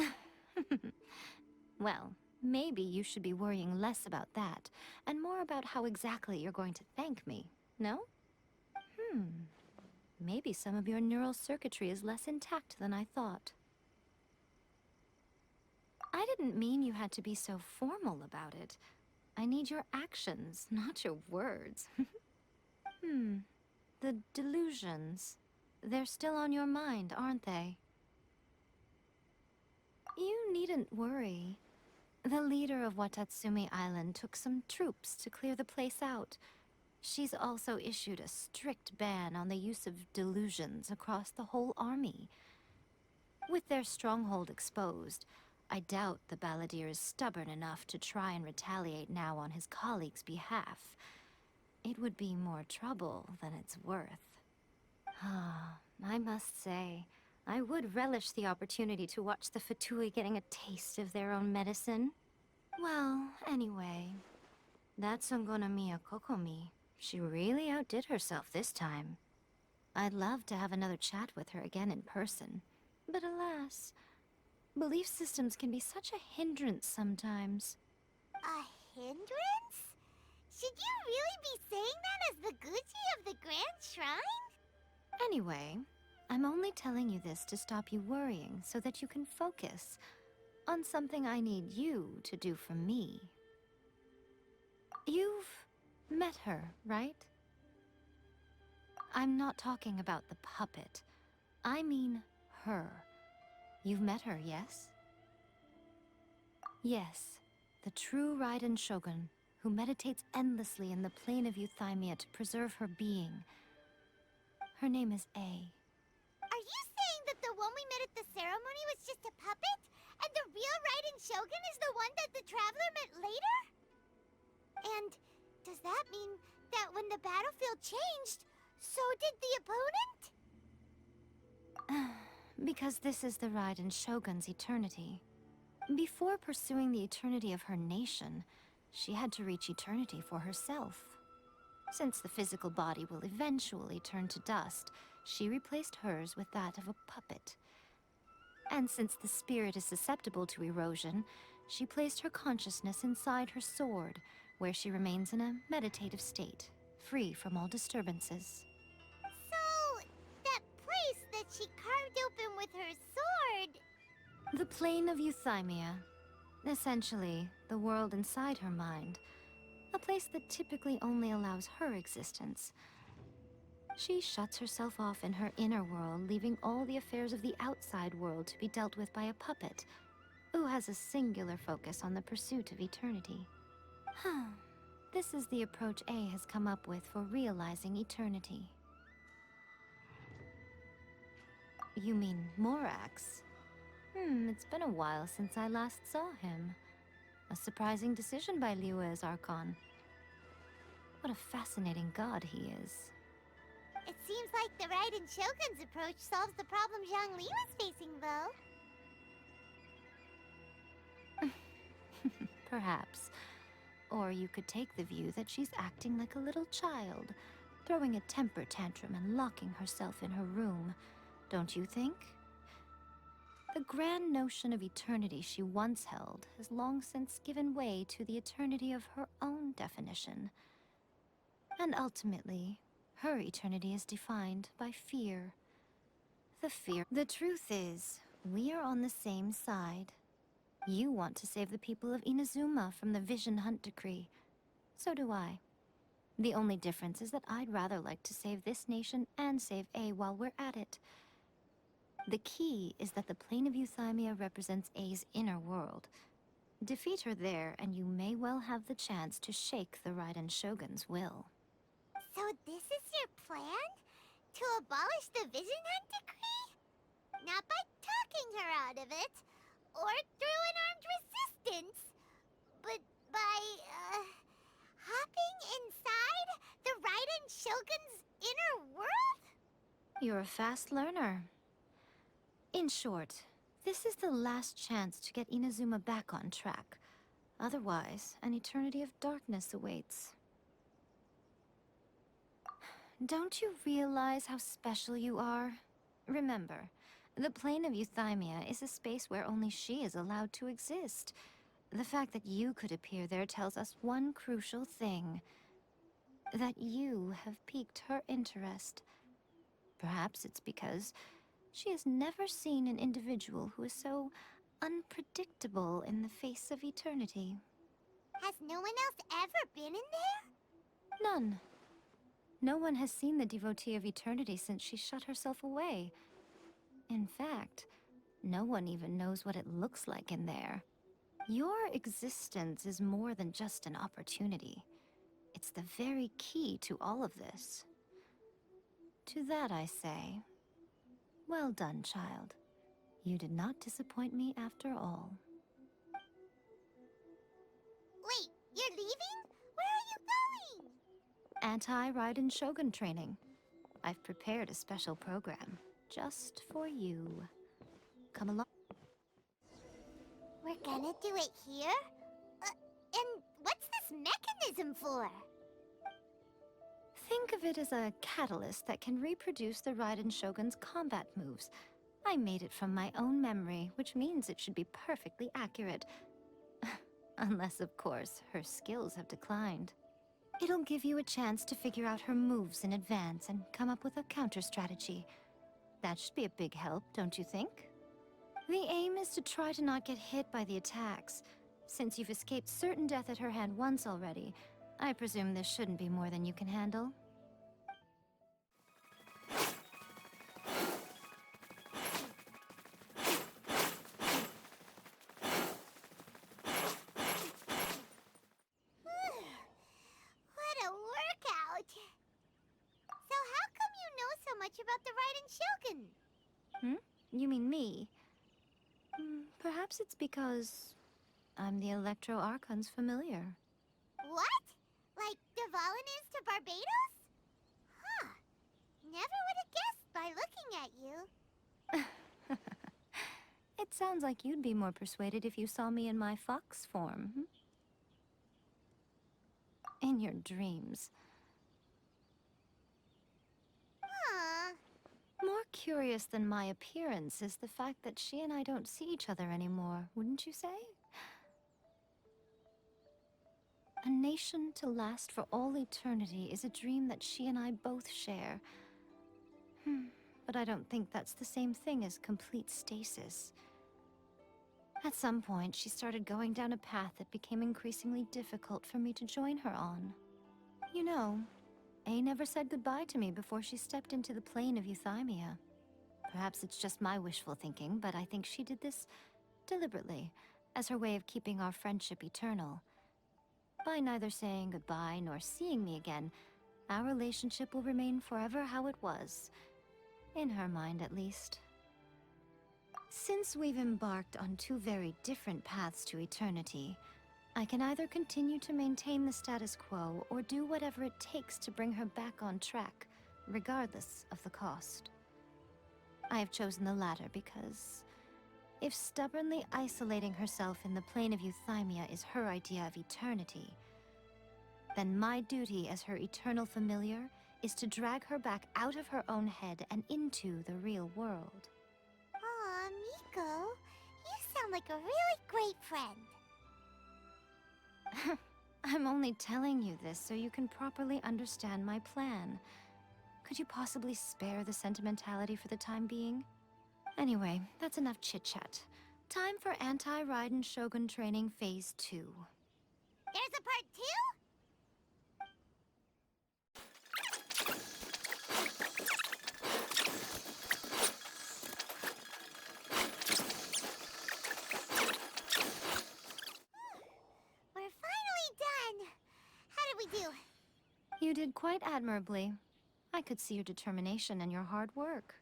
Well, maybe you should be worrying less about that, and more about how exactly you're going to thank me, no? Maybe some of your neural circuitry is less intact than I thought. I didn't mean you had to be so formal about it. I need your actions, not your words. The delusions. They're still on your mind, aren't they? You needn't worry. The leader of Watatsumi Island took some troops to clear the place out. She's also issued a strict ban on the use of delusions across the whole army. With their stronghold exposed, I doubt the balladeer is stubborn enough to try and retaliate now on his colleagues' behalf. It would be more trouble than it's worth. I must say, I would relish the opportunity to watch the Fatui getting a taste of their own medicine. Well, anyway, that's Songonamiya Kokomi. She really outdid herself this time. I'd love to have another chat with her again in person. But alas, belief systems can be such a hindrance sometimes. A hindrance? Should you really be saying that as the Gucci of the Grand Shrine? Anyway, I'm only telling you this to stop you worrying so that you can focus on something I need you to do for me. You've met her, right? I'm not talking about the puppet. I mean her. You've met her, yes? Yes, the true Raiden Shogun, who meditates endlessly in the plane of Euthymia to preserve her being. Her name is A. Are you saying that the one we met at the ceremony was just a puppet? And the real Raiden Shogun is the one that the Traveler met later? And does that mean that when the battlefield changed, so did the opponent? Because this is the Raiden Shogun's eternity. Before pursuing the eternity of her nation, she had to reach eternity for herself. Since the physical body will eventually turn to dust, she replaced hers with that of a puppet. And since the spirit is susceptible to erosion, she placed her consciousness inside her sword, where she remains in a meditative state, free from all disturbances. So, that place that she carved open with her sword... The plane of Euthymia. Essentially, the world inside her mind. A place that typically only allows her existence. She shuts herself off in her inner world, leaving all the affairs of the outside world to be dealt with by a puppet, who has a singular focus on the pursuit of eternity. This is the approach A has come up with for realizing eternity. You mean Morax? It's been a while since I last saw him. A surprising decision by Liyue's Archon. What a fascinating god he is. It seems like the Raiden Shogun's approach solves the problem Zhongli was facing, though. Perhaps. Or you could take the view that she's acting like a little child, throwing a temper tantrum and locking herself in her room. Don't you think? The grand notion of eternity she once held has long since given way to the eternity of her own definition. And ultimately, her eternity is defined by fear. The truth is, we are on the same side. You want to save the people of Inazuma from the Vision Hunt decree. So do I. The only difference is that I'd rather like to save this nation and save A while we're at it. The key is that the plane of Euthymia represents A's inner world. Defeat her there, and you may well have the chance to shake the Raiden Shogun's will. So this is your plan? To abolish the Vision Hunt decree? Not by talking her out of it, or through an armed resistance, but by, hopping inside the Raiden Shogun's inner world? You're a fast learner. In short, this is the last chance to get Inazuma back on track, Otherwise, an eternity of darkness awaits. Don't you realize how special you are? Remember, the plane of Euthymia is a space where only she is allowed to exist. The fact that you could appear there tells us one crucial thing. That you have piqued her interest. Perhaps it's because she has never seen an individual who is so unpredictable in the face of eternity. Has no one else ever been in there? None. No one has seen the devotee of eternity since she shut herself away. In fact, no one even knows what it looks like in there. Your existence is more than just an opportunity. It's the very key to all of this. To that I say, well done, child. You did not disappoint me after all. Wait, you're leaving? Where are you going? Anti-Raiden Shogun training. I've prepared a special program just for you. Come along. We're gonna do it here? And what's this mechanism for? Think of it as a catalyst that can reproduce the Raiden Shogun's combat moves. I made it from my own memory, which means it should be perfectly accurate. Unless, of course, her skills have declined. It'll give you a chance to figure out her moves in advance and come up with a counter-strategy. That should be a big help, don't you think? The aim is to try to not get hit by the attacks. Since you've escaped certain death at her hand once already, I presume this shouldn't be more than you can handle. What a workout! So how come you know so much about the Raiden Shogun? You mean me? Perhaps it's because I'm the Electro Archon's familiar. What? Like Dvalin is to Barbados? Huh. Never would have guessed by looking at you. It sounds like you'd be more persuaded if you saw me in my fox form. In your dreams. More curious than my appearance is the fact that she and I don't see each other anymore, wouldn't you say? A nation to last for all eternity is a dream that she and I both share. But I don't think that's the same thing as complete stasis. At some point, she started going down a path that became increasingly difficult for me to join her on. You know, A never said goodbye to me before she stepped into the plane of Euthymia. Perhaps it's just my wishful thinking, but I think she did this deliberately, as her way of keeping our friendship eternal. By neither saying goodbye nor seeing me again, our relationship will remain forever how it was. In her mind, at least. Since we've embarked on two very different paths to eternity, I can either continue to maintain the status quo or do whatever it takes to bring her back on track, regardless of the cost. I have chosen the latter because if stubbornly isolating herself in the plane of Euthymia is her idea of eternity, then my duty as her eternal familiar is to drag her back out of her own head and into the real world. Aw, Miko, you sound like a really great friend. I'm only telling you this so you can properly understand my plan. Could you possibly spare the sentimentality for the time being? Anyway, that's enough chit-chat. Time for Anti-Raiden Shogun Training Phase 2. There's a part 2? We're finally done. How did we do? You did quite admirably. I could see your determination and your hard work.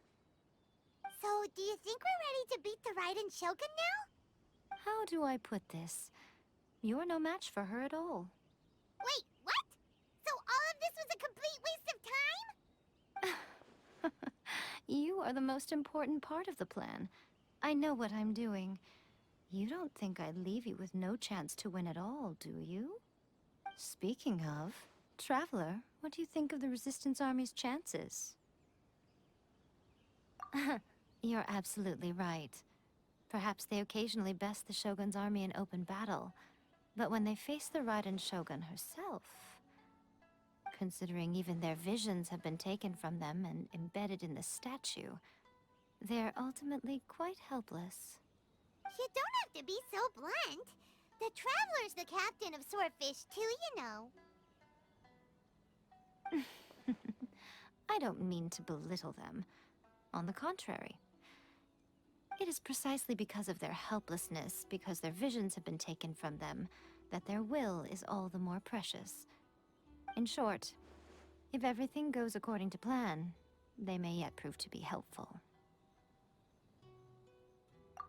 So, do you think we're ready to beat the Raiden Shogun now? How do I put this? You're no match for her at all. Wait, what? So all of this was a complete waste of time? You are the most important part of the plan. I know what I'm doing. You don't think I'd leave you with no chance to win at all, do you? Speaking of, Traveler, what do you think of the Resistance Army's chances? You're absolutely right. Perhaps they occasionally best the Shogun's army in open battle, but when they face the Raiden Shogun herself... Considering even their visions have been taken from them and embedded in the statue, they're ultimately quite helpless. You don't have to be so blunt. The Traveler's the captain of Swordfish too, you know. I don't mean to belittle them. On the contrary. It is precisely because of their helplessness, because their visions have been taken from them, that their will is all the more precious. In short, if everything goes according to plan, they may yet prove to be helpful.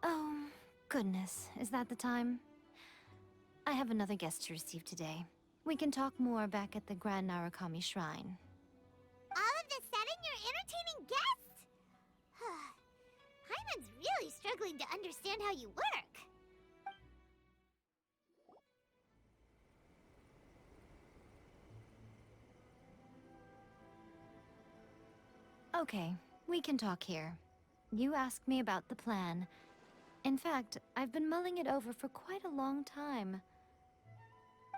Oh, goodness, is that the time? I have another guest to receive today. We can talk more back at the Grand Narukami Shrine. All of this said and you're entertaining guests? Hyman's really struggling to understand how you work. Okay, we can talk here. You asked me about the plan. In fact, I've been mulling it over for quite a long time.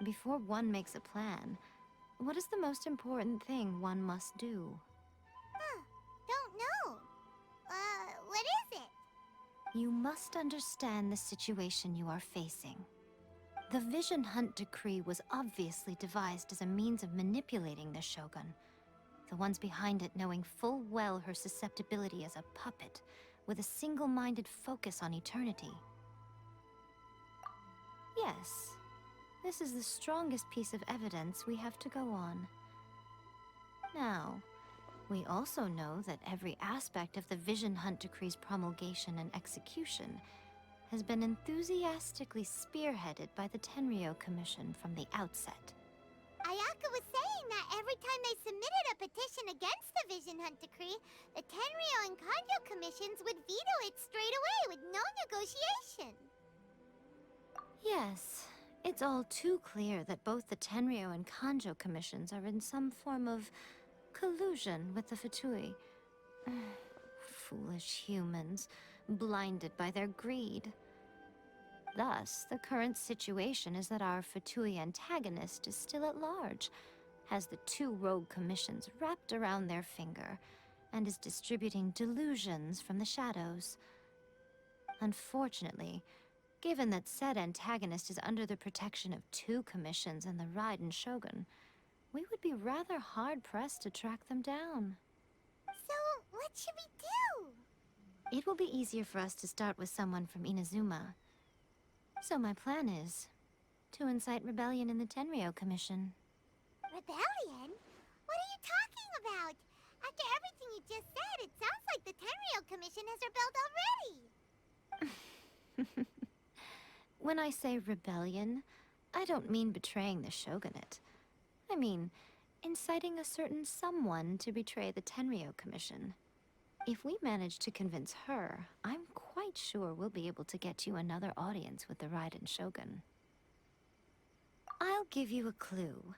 Before one makes a plan, what is the most important thing one must do? Don't know. What is it? You must understand the situation you are facing. The Vision Hunt Decree was obviously devised as a means of manipulating the Shogun. The ones behind it knowing full well her susceptibility as a puppet, with a single-minded focus on eternity. Yes, this is the strongest piece of evidence we have to go on. Now, we also know that every aspect of the Vision Hunt Decree's promulgation and execution has been enthusiastically spearheaded by the Tenryou Commission from the outset. Ayaka was saying that every time they submitted a petition against the Vision Hunt Decree, the Tenryou and Kanjo commissions would veto it straight away with no negotiation. Yes, it's all too clear that both the Tenryou and Kanjo commissions are in some form of collusion with the Fatui. Foolish humans, blinded by their greed. Thus, the current situation is that our Fatui antagonist is still at large, has the two rogue commissions wrapped around their finger, and is distributing delusions from the shadows. Unfortunately, given that said antagonist is under the protection of two commissions and the Raiden Shogun, we would be rather hard-pressed to track them down. So, what should we do? It will be easier for us to start with someone from Inazuma. So my plan is to incite rebellion in the Tenryou Commission. Rebellion? What are you talking about? After everything you just said, it sounds like the Tenryou Commission has rebelled already. When I say rebellion, I don't mean betraying the shogunate. I mean, inciting a certain someone to betray the Tenryou Commission. If we manage to convince her, I'm quite sure we'll be able to get you another audience with the Raiden Shogun. I'll give you a clue.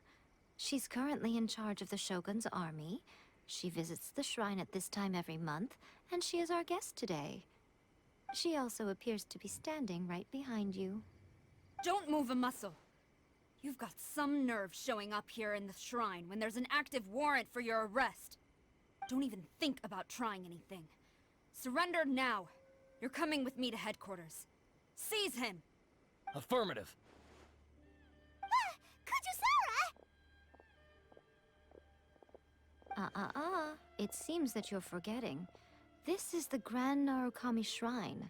She's currently in charge of the Shogun's army. She visits the shrine at this time every month, and she is our guest today. She also appears to be standing right behind you. Don't move a muscle. You've got some nerve showing up here in the shrine when there's an active warrant for your arrest. Don't even think about trying anything. Surrender now. You're coming with me to headquarters. Seize him! Affirmative. Kujusara! It seems that you're forgetting. This is the Grand Narukami Shrine.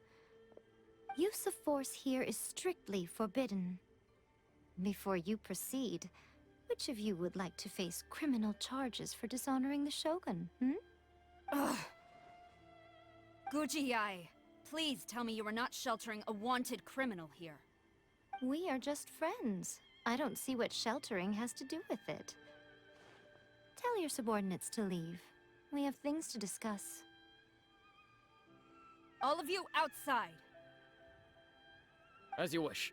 Use of force here is strictly forbidden. Before you proceed, which of you would like to face criminal charges for dishonoring the Shogun, Ugh. Guji-ai, please tell me you are not sheltering a wanted criminal here. We are just friends. I don't see what sheltering has to do with it. Tell your subordinates to leave. We have things to discuss. All of you outside! As you wish.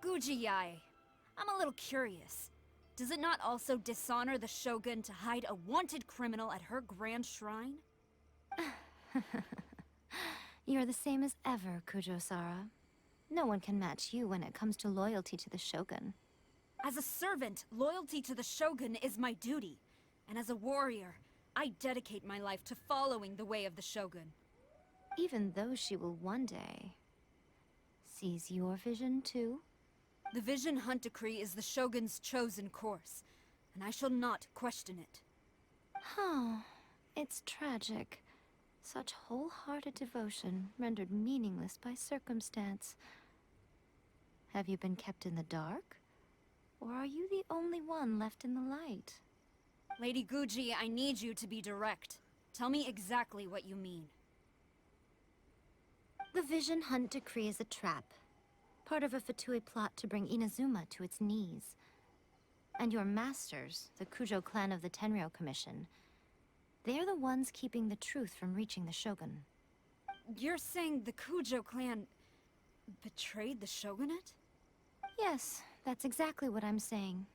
Gujiyai, I'm a little curious. Does it not also dishonor the Shogun to hide a wanted criminal at her grand shrine? You're the same as ever, Kujo-Sara. No one can match you when it comes to loyalty to the Shogun. As a servant, loyalty to the Shogun is my duty. And as a warrior, I dedicate my life to following the way of the Shogun. Even though she will one day seize your vision too? The Vision Hunt Decree is the Shogun's chosen course, and I shall not question it. Oh, it's tragic. Such wholehearted devotion rendered meaningless by circumstance. Have you been kept in the dark? Or are you the only one left in the light? Lady Guji, I need you to be direct. Tell me exactly what you mean. The Vision Hunt Decree is a trap. Part of a Fatui plot to bring Inazuma to its knees. And your masters, the Kujo clan of the Tenryou Commission, they're the ones keeping the truth from reaching the Shogun. You're saying the Kujo clan betrayed the Shogunate? Yes, that's exactly what I'm saying.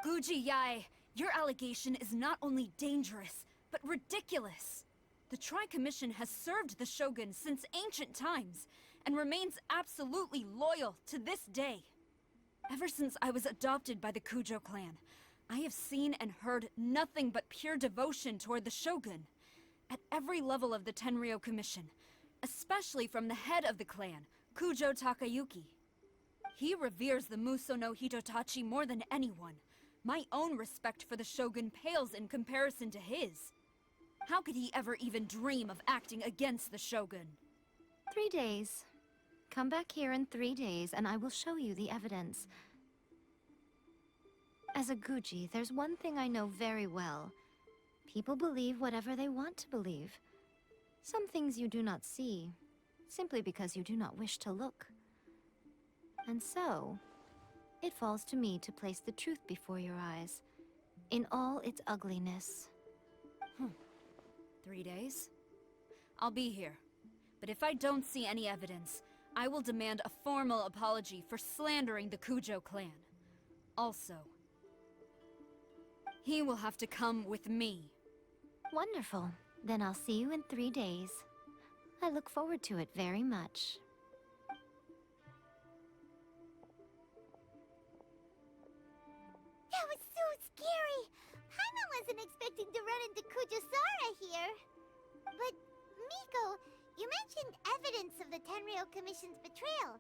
Guji-yai, your allegation is not only dangerous, but ridiculous. The Tri-Commission has served the Shogun since ancient times, and remains absolutely loyal to this day. Ever since I was adopted by the Kujo clan, I have seen and heard nothing but pure devotion toward the Shogun. At every level of the Tenryou Commission, especially from the head of the clan, Kujo Takayuki. He reveres the Muso no Hitotachi more than anyone. My own respect for the Shogun pales in comparison to his. How could he ever even dream of acting against the Shogun? 3 days. Come back here in 3 days, and I will show you the evidence. As a Guji, there's one thing I know very well. People believe whatever they want to believe. Some things you do not see, simply because you do not wish to look. And so, it falls to me to place the truth before your eyes, in all its ugliness. 3 days? I'll be here. But if I don't see any evidence, I will demand a formal apology for slandering the Kujo clan. Also, he will have to come with me. Wonderful. Then I'll see you in 3 days. I look forward to it very much. That was so scary! Paimon wasn't expecting to run into Kujo-Sara here. But, Miko, you mentioned evidence of the Tenryou Commission's betrayal.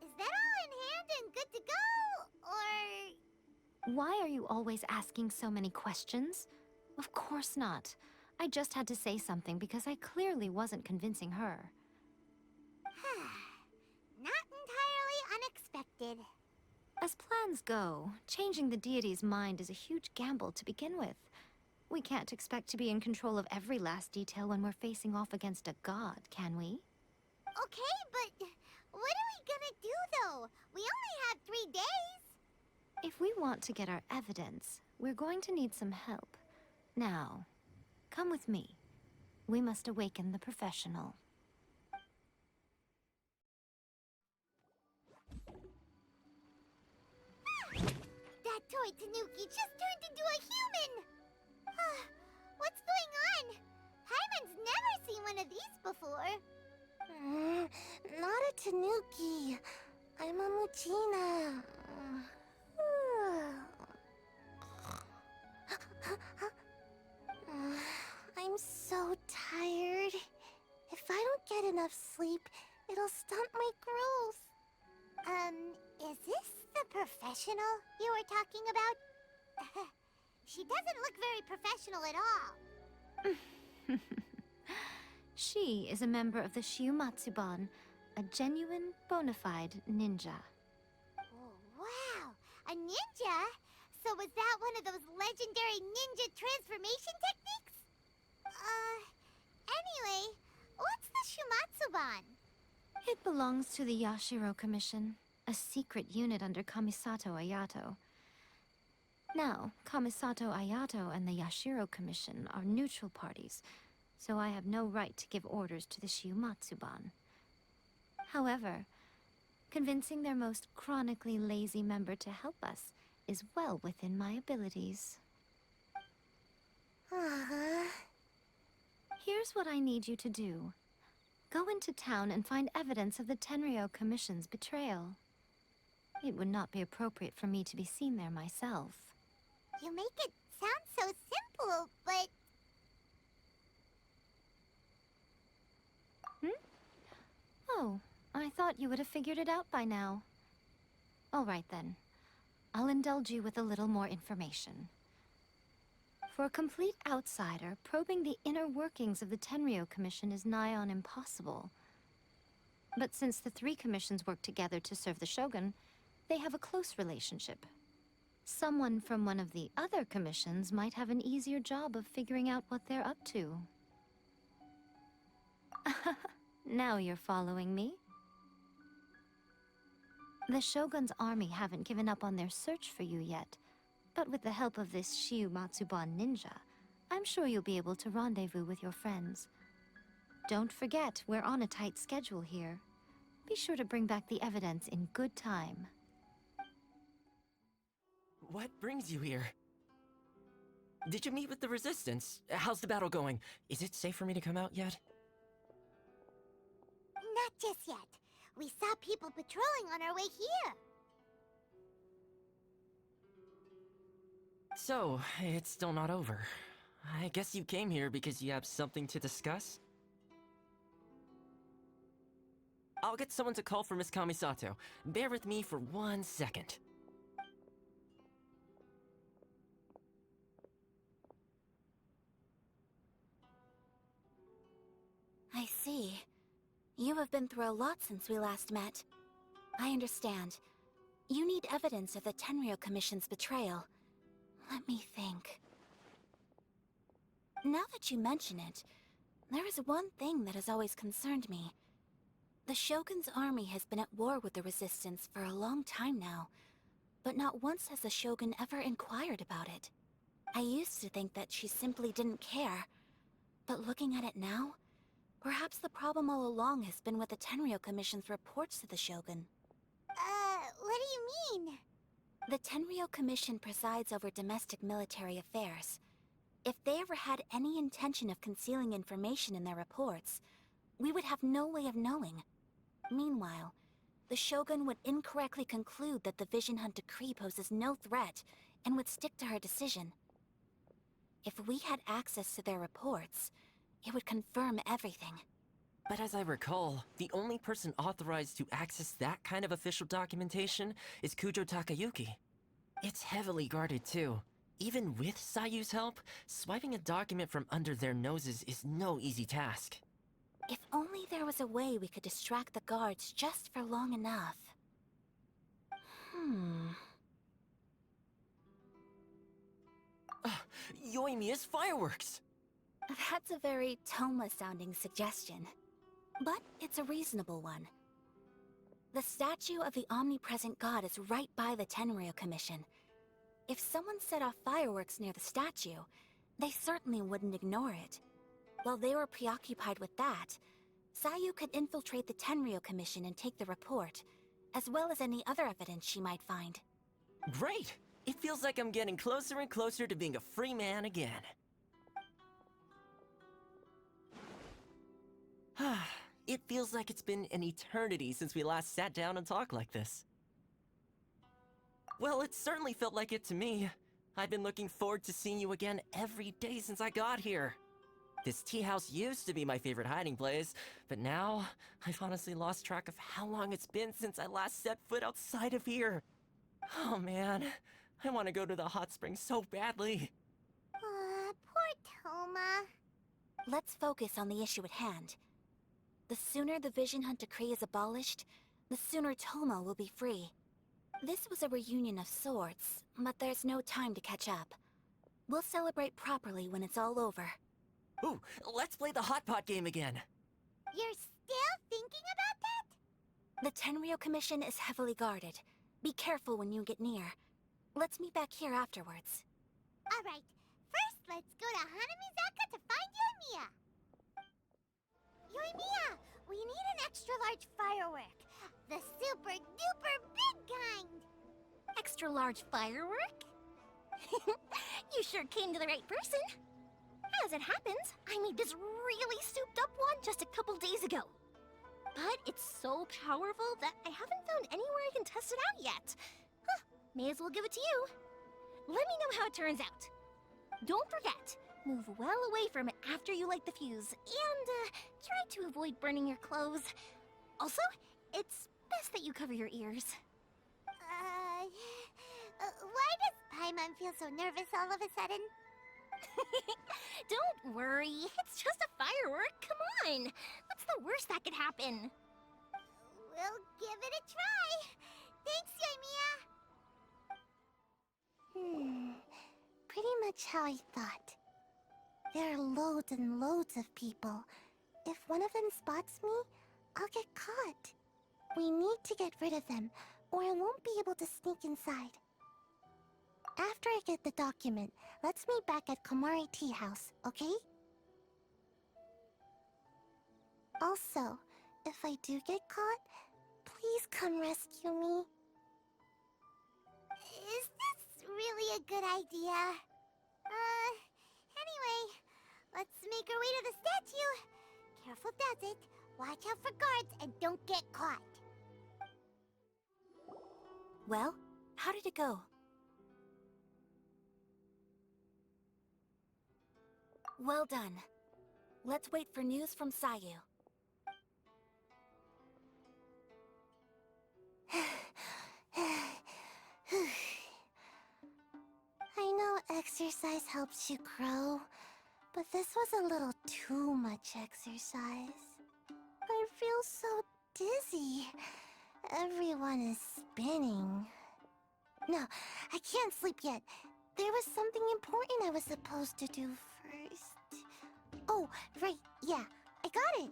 Is that all in hand and good to go, or...? Why are you always asking so many questions? Of course not. I just had to say something because I clearly wasn't convincing her. Not entirely unexpected. As plans go, changing the deity's mind is a huge gamble to begin with. We can't expect to be in control of every last detail when we're facing off against a god, can we? Okay, but what are we gonna do, though? We only have 3 days. If we want to get our evidence, we're going to need some help. Now, come with me. We must awaken the professional. That toy Tanuki just turned into a human! What's going on? Paimon's never seen one of these before. Not a Tanuki. I'm a Muchina. I'm so tired. If I don't get enough sleep, it'll stunt my growth. Is this the professional you were talking about? She doesn't look very professional at all. She is a member of the Shiumatsuban, a genuine, bona fide ninja. Oh, wow! A ninja? So was that one of those legendary ninja transformation techniques? Anyway, what's the Shiumatsuban? It belongs to the Yashiro Commission, a secret unit under Kamisato Ayato. Now, Kamisato Ayato and the Yashiro Commission are neutral parties, so I have no right to give orders to the Shiumatsuban. However, convincing their most chronically lazy member to help us is well within my abilities. Here's what I need you to do. Go into town and find evidence of the Tenryou Commission's betrayal. It would not be appropriate for me to be seen there myself. You make it sound so simple, but... Oh, I thought you would have figured it out by now. All right then. I'll indulge you with a little more information. For a complete outsider, probing the inner workings of the Tenryou Commission is nigh on impossible. But since the three commissions work together to serve the Shogun, they have a close relationship. Someone from one of the other commissions might have an easier job of figuring out what they're up to. Now you're following me. The Shogun's army haven't given up on their search for you yet, but with the help of this Shiumatsuban ninja, I'm sure you'll be able to rendezvous with your friends. Don't forget, we're on a tight schedule here. Be sure to bring back the evidence in good time. What brings you here? Did you meet with the Resistance? How's the battle going? Is it safe for me to come out yet? Not just yet. We saw people patrolling on our way here. So, it's still not over. I guess you came here because you have something to discuss? I'll get someone to call for Miss Kamisato. Bear with me for 1 second. I see. You have been through a lot since we last met. I understand. You need evidence of the Tenryou Commission's betrayal. Let me think. Now that you mention it, there is one thing that has always concerned me. The Shogun's army has been at war with the Resistance for a long time now, but not once has the Shogun ever inquired about it. I used to think that she simply didn't care, but looking at it now, perhaps the problem all along has been with the Tenryou Commission's reports to the Shogun. What do you mean? The Tenryou Commission presides over domestic military affairs. If they ever had any intention of concealing information in their reports, we would have no way of knowing. Meanwhile, the Shogun would incorrectly conclude that the Vision Hunt Decree poses no threat and would stick to her decision. If we had access to their reports, it would confirm everything. But as I recall, the only person authorized to access that kind of official documentation is Kujo Takayuki. It's heavily guarded too. Even with Sayu's help, swiping a document from under their noses is no easy task. If only there was a way we could distract the guards just for long enough. Yoimiya's fireworks! That's a very Toma-sounding suggestion. But it's a reasonable one. The statue of the omnipresent god is right by the Tenryou Commission. If someone set off fireworks near the statue, they certainly wouldn't ignore it. While they were preoccupied with that, Sayu could infiltrate the Tenryou Commission and take the report, as well as any other evidence she might find. Great! It feels like I'm getting closer and closer to being a free man again. It feels like it's been an eternity since we last sat down and talked like this. Well, it certainly felt like it to me. I've been looking forward to seeing you again every day since I got here. This tea house used to be my favorite hiding place, but now I've honestly lost track of how long it's been since I last set foot outside of here. Oh man, I want to go to the hot springs so badly. Poor Toma. Let's focus on the issue at hand. The sooner the Vision Hunt Decree is abolished, the sooner Toma will be free. This was a reunion of sorts, but there's no time to catch up. We'll celebrate properly when it's all over. Ooh, let's play the hot pot game again. You're still thinking about that? The Tenryou Commission is heavily guarded. Be careful when you get near. Let's meet back here afterwards. Alright, first let's go to Hanamizaka to find Yoimiya. Yoimiya, we need an extra-large firework. The super-duper big kind. Extra-large firework? You sure came to the right person. As it happens, I made this really souped-up one just a couple days ago. But it's so powerful that I haven't found anywhere I can test it out yet. Huh, may as well give it to you. Let me know how it turns out. Don't forget, move well away from it after you light the fuse, and try to avoid burning your clothes. Also, it's best that you cover your ears. Why does Paimon feel so nervous all of a sudden? Don't worry, it's just a firework, come on! What's the worst that could happen? We'll give it a try. Thanks, Yoimiya. Pretty much how I thought. There are loads and loads of people. If one of them spots me, I'll get caught. We need to get rid of them, or I won't be able to sneak inside. After I get the document, let's meet back at Komari Tea House, okay? Also, if I do get caught, please come rescue me. Is this really a good idea? Anyway, let's make our way to the statue. Careful does it. Watch out for guards and don't get caught. Well, how did it go? Well done. Let's wait for news from Sayu. I know exercise helps you grow, but this was a little too much exercise. I feel so dizzy. Everyone is spinning. No, I can't sleep yet. There was something important I was supposed to do first. Oh, right, yeah, I got it.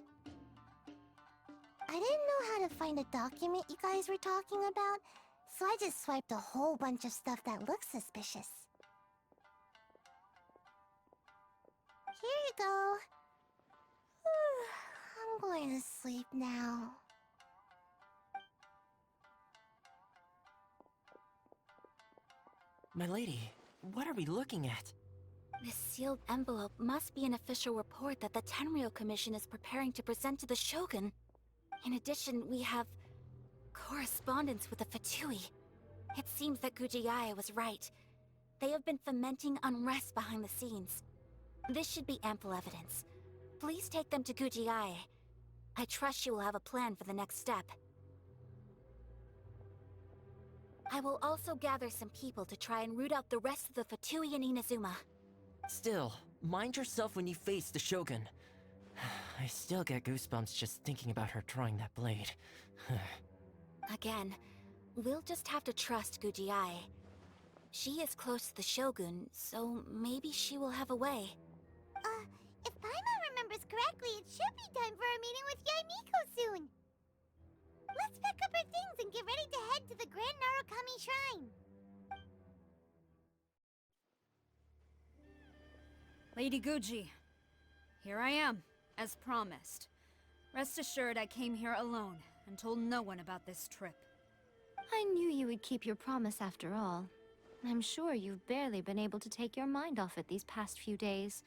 I didn't know how to find a document you guys were talking about, so I just swiped a whole bunch of stuff that looks suspicious. Here you go. I'm going to sleep now. My lady, what are we looking at? This sealed envelope must be an official report that the Tenryou Commission is preparing to present to the Shogun. In addition, we have correspondence with the Fatui. It seems that Gujiae was right. They have been fomenting unrest behind the scenes. This should be ample evidence. Please take them to Gujiae. I trust you will have a plan for the next step. I will also gather some people to try and root out the rest of the Fatui in Inazuma. Still, mind yourself when you face the Shogun. I still get goosebumps just thinking about her drawing that blade. Again, we'll just have to trust Gujiae. She is close to the Shogun, so maybe she will have a way. If Paimon remembers correctly, it should be time for a meeting with Yaimiko soon. Let's pack up our things and get ready to head to the Grand Narukami Shrine. Lady Guji, here I am, as promised. Rest assured I came here alone and told no one about this trip. I knew you would keep your promise after all. I'm sure you've barely been able to take your mind off it these past few days.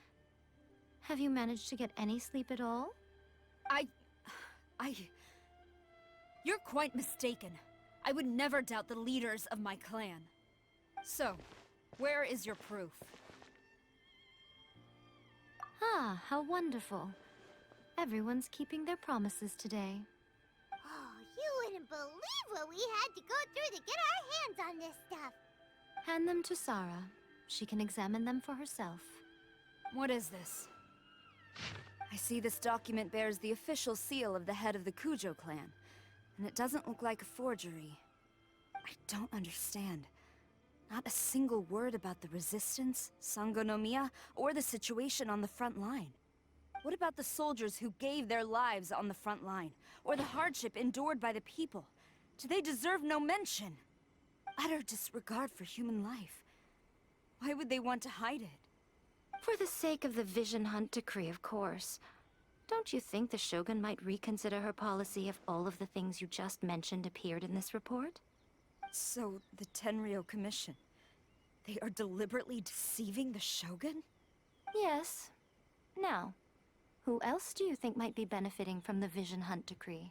Have you managed to get any sleep at all? You're quite mistaken. I would never doubt the leaders of my clan. So, where is your proof? Ah, how wonderful. Everyone's keeping their promises today. Oh, you wouldn't believe what we had to go through to get our hands on this stuff. Hand them to Sara. She can examine them for herself. What is this? I see this document bears the official seal of the head of the Kujo clan, and it doesn't look like a forgery. I don't understand. Not a single word about the resistance, Sangonomiya, or the situation on the front line. What about the soldiers who gave their lives on the front line, or the hardship endured by the people? Do they deserve no mention? utter disregard for human life. Why would they want to hide it? For the sake of the Vision Hunt decree, of course. Don't you think the Shogun might reconsider her policy if all of the things you just mentioned appeared in this report? So, the Tenryou Commission, they are deliberately deceiving the Shogun? Yes. Now, who else do you think might be benefiting from the Vision Hunt decree?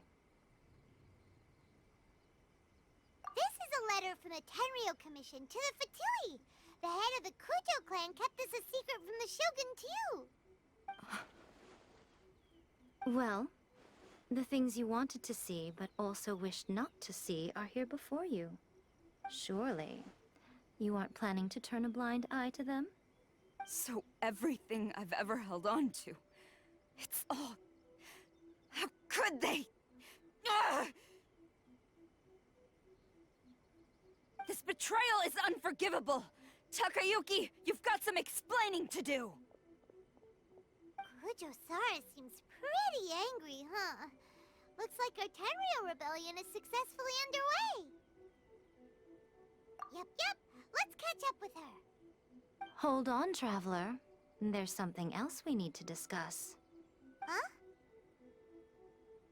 This is a letter from the Tenryou Commission to the Fatui. The head of the Kujo clan kept this a secret from the Shogun, too. Well, the things you wanted to see but also wished not to see are here before you. Surely, you aren't planning to turn a blind eye to them? So everything I've ever held on to, it's all... How could they? Ugh! This betrayal is unforgivable! Takayuki, you've got some explaining to do! Kujo-Sara seems pretty angry, huh? Looks like our Tenryou rebellion is successfully underway. Yep. Let's catch up with her. Hold on, Traveler. There's something else we need to discuss. Huh?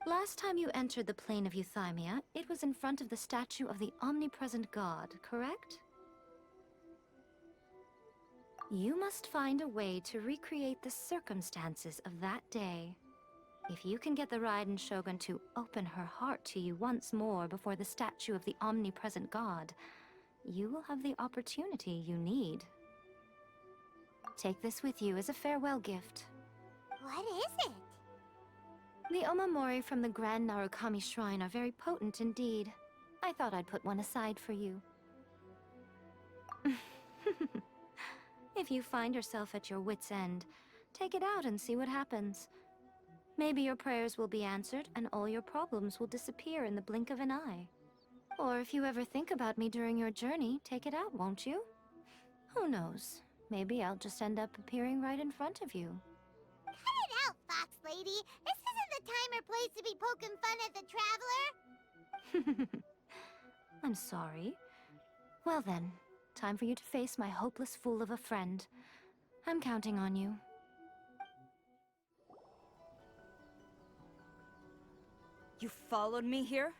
Last time you entered the plane of Euthymia, it was in front of the statue of the omnipresent god, correct? You must find a way to recreate the circumstances of that day. If you can get the Raiden Shogun to open her heart to you once more before the statue of the omnipresent god, you will have the opportunity you need. Take this with you as a farewell gift. What is it? The omamori from the Grand Narukami Shrine are very potent indeed. I thought I'd put one aside for you. If you find yourself at your wit's end, take it out and see what happens. Maybe your prayers will be answered and all your problems will disappear in the blink of an eye. Or if you ever think about me during your journey, take it out, won't you? Who knows? Maybe I'll just end up appearing right in front of you. Cut it out, Fox Lady! This isn't the time or place to be poking fun at the Traveler! I'm sorry. Well then, time for you to face my hopeless fool of a friend. I'm counting on you. You followed me here?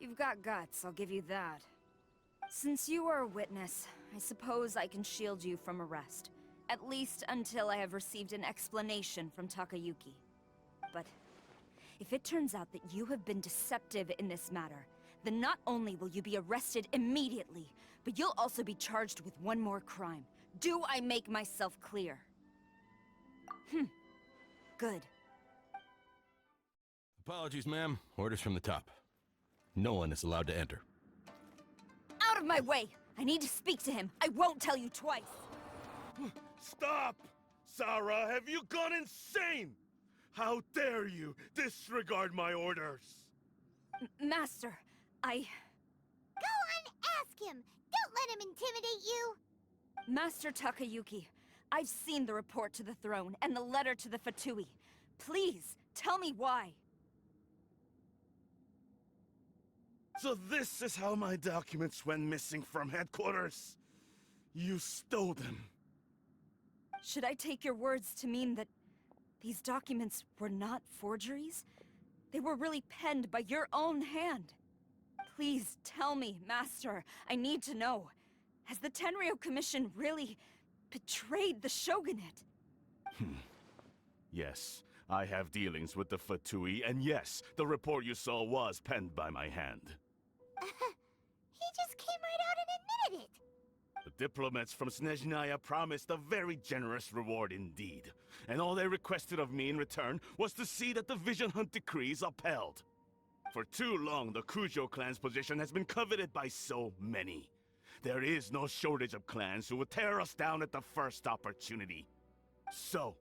You've got guts, I'll give you that. Since you are a witness, I suppose I can shield you from arrest. At least until I have received an explanation from Takayuki. But if it turns out that you have been deceptive in this matter, then not only will you be arrested immediately, but you'll also be charged with one more crime. Do I make myself clear? Good. Apologies, ma'am. Orders from the top. No one is allowed to enter. Out of my way! I need to speak to him. I won't tell you twice. Stop! Sarah, have you gone insane? How dare you disregard my orders? Master, Go on, ask him! Don't let him intimidate you! Master Takayuki, I've seen the report to the throne and the letter to the Fatui. Please, tell me why. So this is how my documents went missing from headquarters? You stole them. Should I take your words to mean that these documents were not forgeries? They were really penned by your own hand. Please tell me, Master. I need to know. Has the Tenryou Commission really betrayed the Shogunate? Yes, I have dealings with the Fatui, and yes, the report you saw was penned by my hand. He just came right out and admitted it! The diplomats from Snezhnaya promised a very generous reward indeed, and all they requested of me in return was to see that the Vision Hunt decree is upheld. For too long, the Kujo clan's position has been coveted by so many. There is no shortage of clans who would tear us down at the first opportunity. So,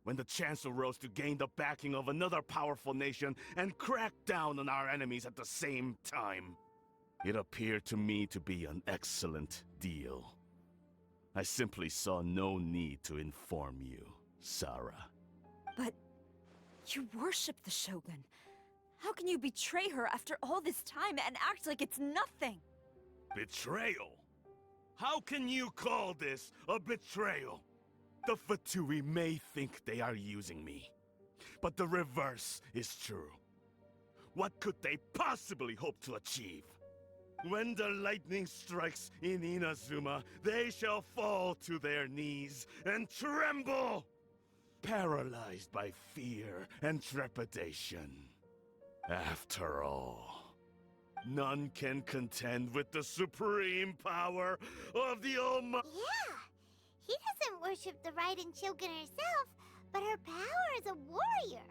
when the chance arose to gain the backing of another powerful nation and crack down on our enemies at the same time, it appeared to me to be an excellent deal. I simply saw no need to inform you, Sarah. But you worship the Shogun. How can you betray her after all this time and act like it's nothing? Betrayal? How can you call this a betrayal? The Fatui may think they are using me, but the reverse is true. What could they possibly hope to achieve? When the lightning strikes in Inazuma, they shall fall to their knees and tremble, paralyzed by fear and trepidation. After all, none can contend with the supreme power of the Almighty. Yeah, he doesn't worship the Raiden Shogun herself, but her power as a warrior,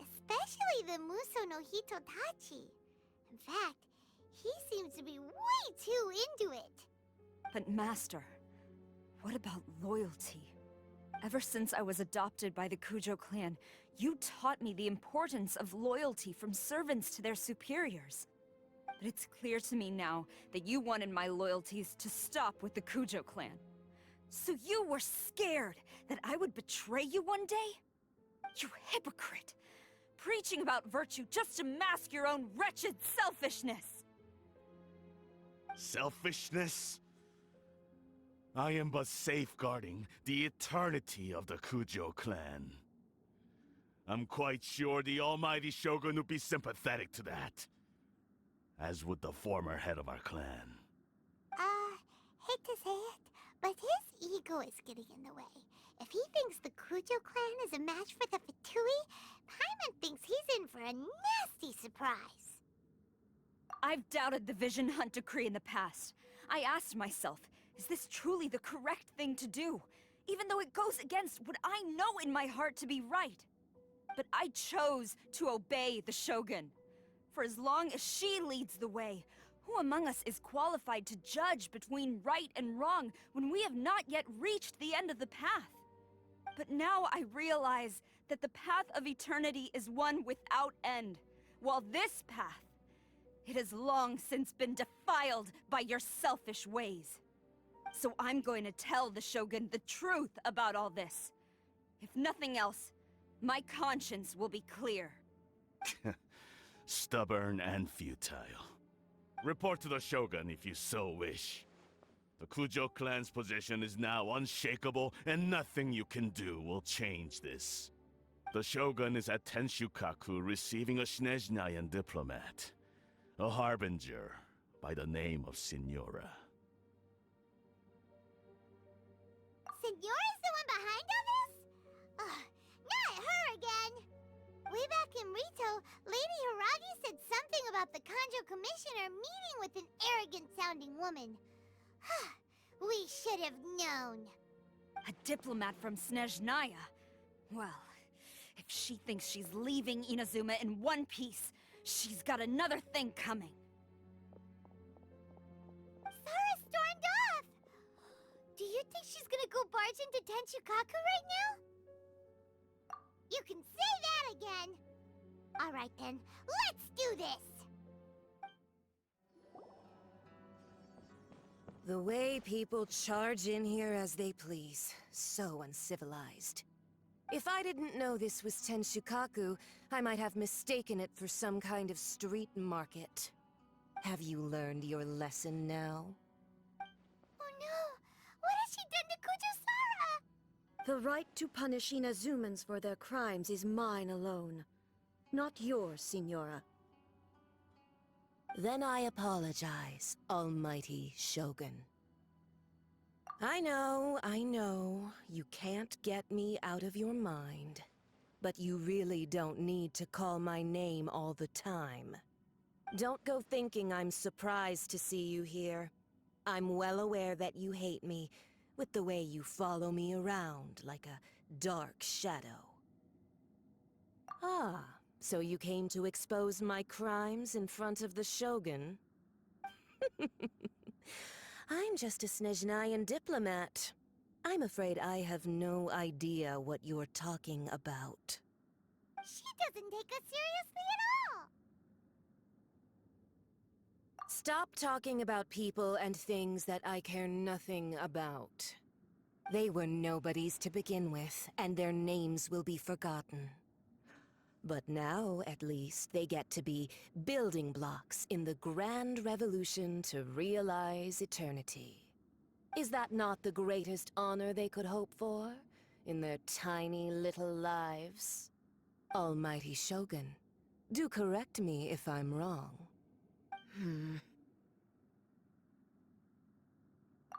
especially the Muso no Hitotachi. In fact, he seems to be way too into it. But Master, what about loyalty? Ever since I was adopted by the Kujo clan, you taught me the importance of loyalty from servants to their superiors. But it's clear to me now that you wanted my loyalties to stop with the Kujo clan. So you were scared that I would betray you one day? You hypocrite! Preaching about virtue just to mask your own wretched selfishness! Selfishness? I am but safeguarding the eternity of the Kujo clan. I'm quite sure the almighty Shogun would be sympathetic to that. As would the former head of our clan. Hate to say it, but his ego is getting in the way. If he thinks the Kujo clan is a match for the Fatui, Paimon thinks he's in for a nasty surprise. I've doubted the Vision Hunt decree in the past. I asked myself, is this truly the correct thing to do? Even though it goes against what I know in my heart to be right. But I chose to obey the Shogun. For as long as she leads the way, who among us is qualified to judge between right and wrong when we have not yet reached the end of the path? But now I realize that the path of eternity is one without end, while this path, it has long since been defiled by your selfish ways. So I'm going to tell the Shogun the truth about all this. If nothing else, my conscience will be clear. Stubborn and futile. Report to the Shogun if you so wish. The Kujo clan's position is now unshakable, and nothing you can do will change this. The Shogun is at Tenshukaku receiving a Snezhnayan diplomat. A harbinger by the name of Signora. Signora's the one behind all this? Not her again! Way back in Rito, Lady Hiragi said something about the Kanjo Commissioner meeting with an arrogant-sounding woman. We should have known. A diplomat from Snezhnaya? Well, if she thinks she's leaving Inazuma in one piece, she's got another thing coming. Sara stormed off! Do you think she's gonna go barge into Tenshukaku right now? You can say that again! Alright then, let's do this! The way people charge in here as they please. So uncivilized. If I didn't know this was Tenshukaku, I might have mistaken it for some kind of street market. Have you learned your lesson now? Oh no! What has she done to Kujo-Sara? The right to punish Inazumans for their crimes is mine alone. Not yours, Signora. Then I apologize, Almighty Shogun. I know, you can't get me out of your mind. But you really don't need to call my name all the time. Don't go thinking I'm surprised to see you here. I'm well aware that you hate me, with the way you follow me around like a dark shadow. Ah, so you came to expose my crimes in front of the Shogun? I'm just a Snezhnayan diplomat. I'm afraid I have no idea what you're talking about. She doesn't take us seriously at all! Stop talking about people and things that I care nothing about. They were nobodies to begin with, and their names will be forgotten. But now, at least, they get to be building blocks in the grand revolution to realize eternity. Is that not the greatest honor they could hope for in their tiny little lives? Almighty Shogun, do correct me if I'm wrong.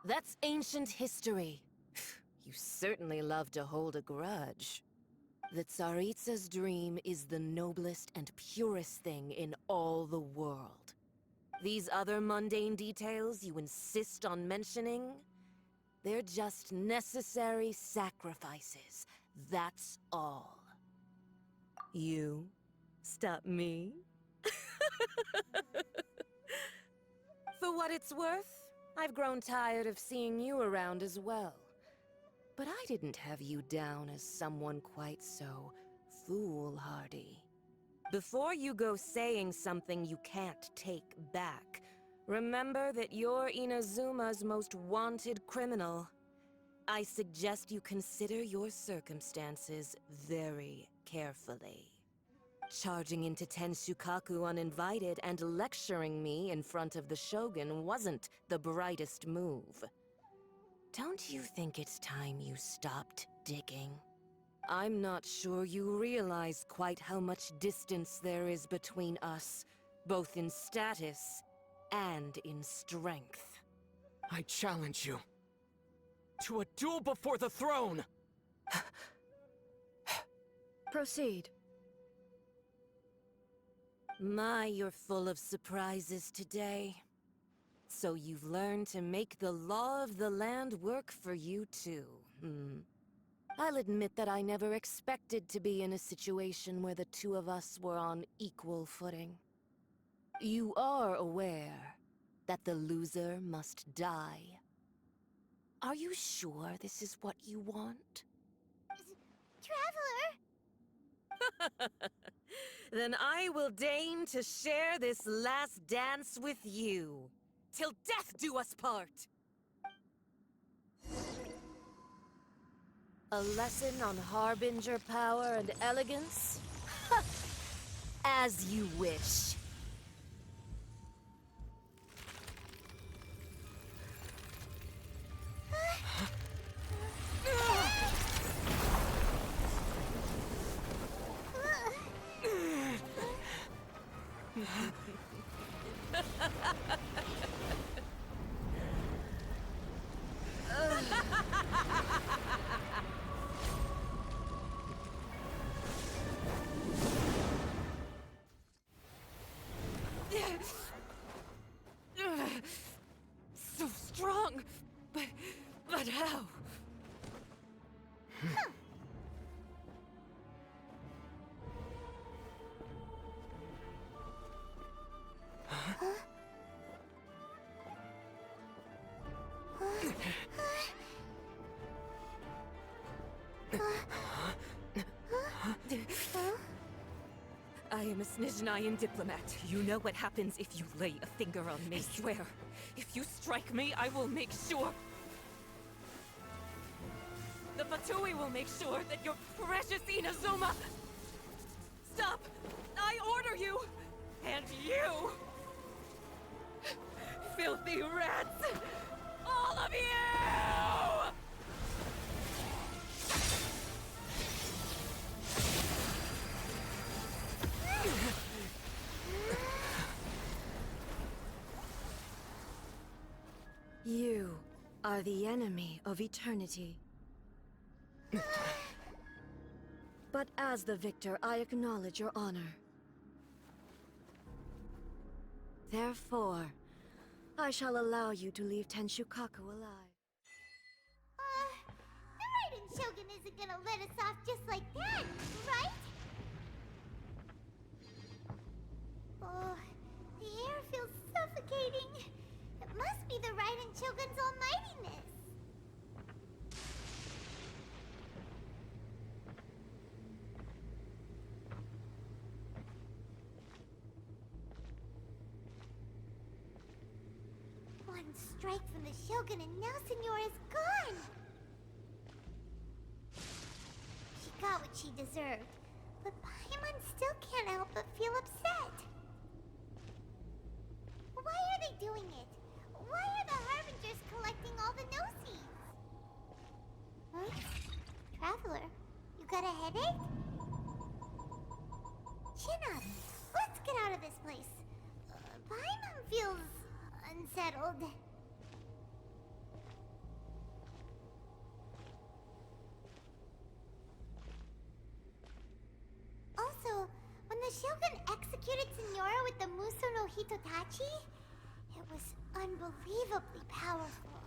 That's ancient history. You certainly love to hold a grudge. The Tsaritsa's dream is the noblest and purest thing in all the world. These other mundane details you insist on mentioning, they're just necessary sacrifices. That's all. You stop me? For what it's worth, I've grown tired of seeing you around as well. But I didn't have you down as someone quite so foolhardy. Before you go saying something you can't take back, remember that you're Inazuma's most wanted criminal. I suggest you consider your circumstances very carefully. Charging into Tenshukaku uninvited and lecturing me in front of the Shogun wasn't the brightest move. Don't you think it's time you stopped digging? I'm not sure you realize quite how much distance there is between us, both in status and in strength. I challenge you to a duel before the throne! Proceed. My, you're full of surprises today. So you've learned to make the law of the land work for you too, I'll admit that I never expected to be in a situation where the two of us were on equal footing. You are aware that the loser must die. Are you sure this is what you want? Traveler! Then I will deign to share this last dance with you. Till death do us part! A lesson on Harbinger power and elegance? As you wish. So strong, but how? I am a Snezhnayan diplomat. You know what happens if you lay a finger on me. I swear, if you strike me, I will make sure... The Fatui will make sure that your precious Inazuma... Stop! I order you! And you! Filthy rats! All of you! You are the enemy of eternity. But as the victor, I acknowledge your honor. Therefore, I shall allow you to leave Tenshukaku alive. The Raiden Shogun isn't gonna let us off just like that, right? Oh, the air feels suffocating. It must be the Raiden Shogun's almightiness. One strike from the Shogun and now Senora is gone! She got what she deserved, but Paimon's still can't help but feel upset. Why are they doing it? Why are the Harbingers collecting all the no-seeds? Huh? Traveler, you got a headache? Chin up. Let's get out of this place. Paimon feels unsettled. Also, when the Shogun executed Senora with the Muso no Hitotachi, it was unbelievably powerful.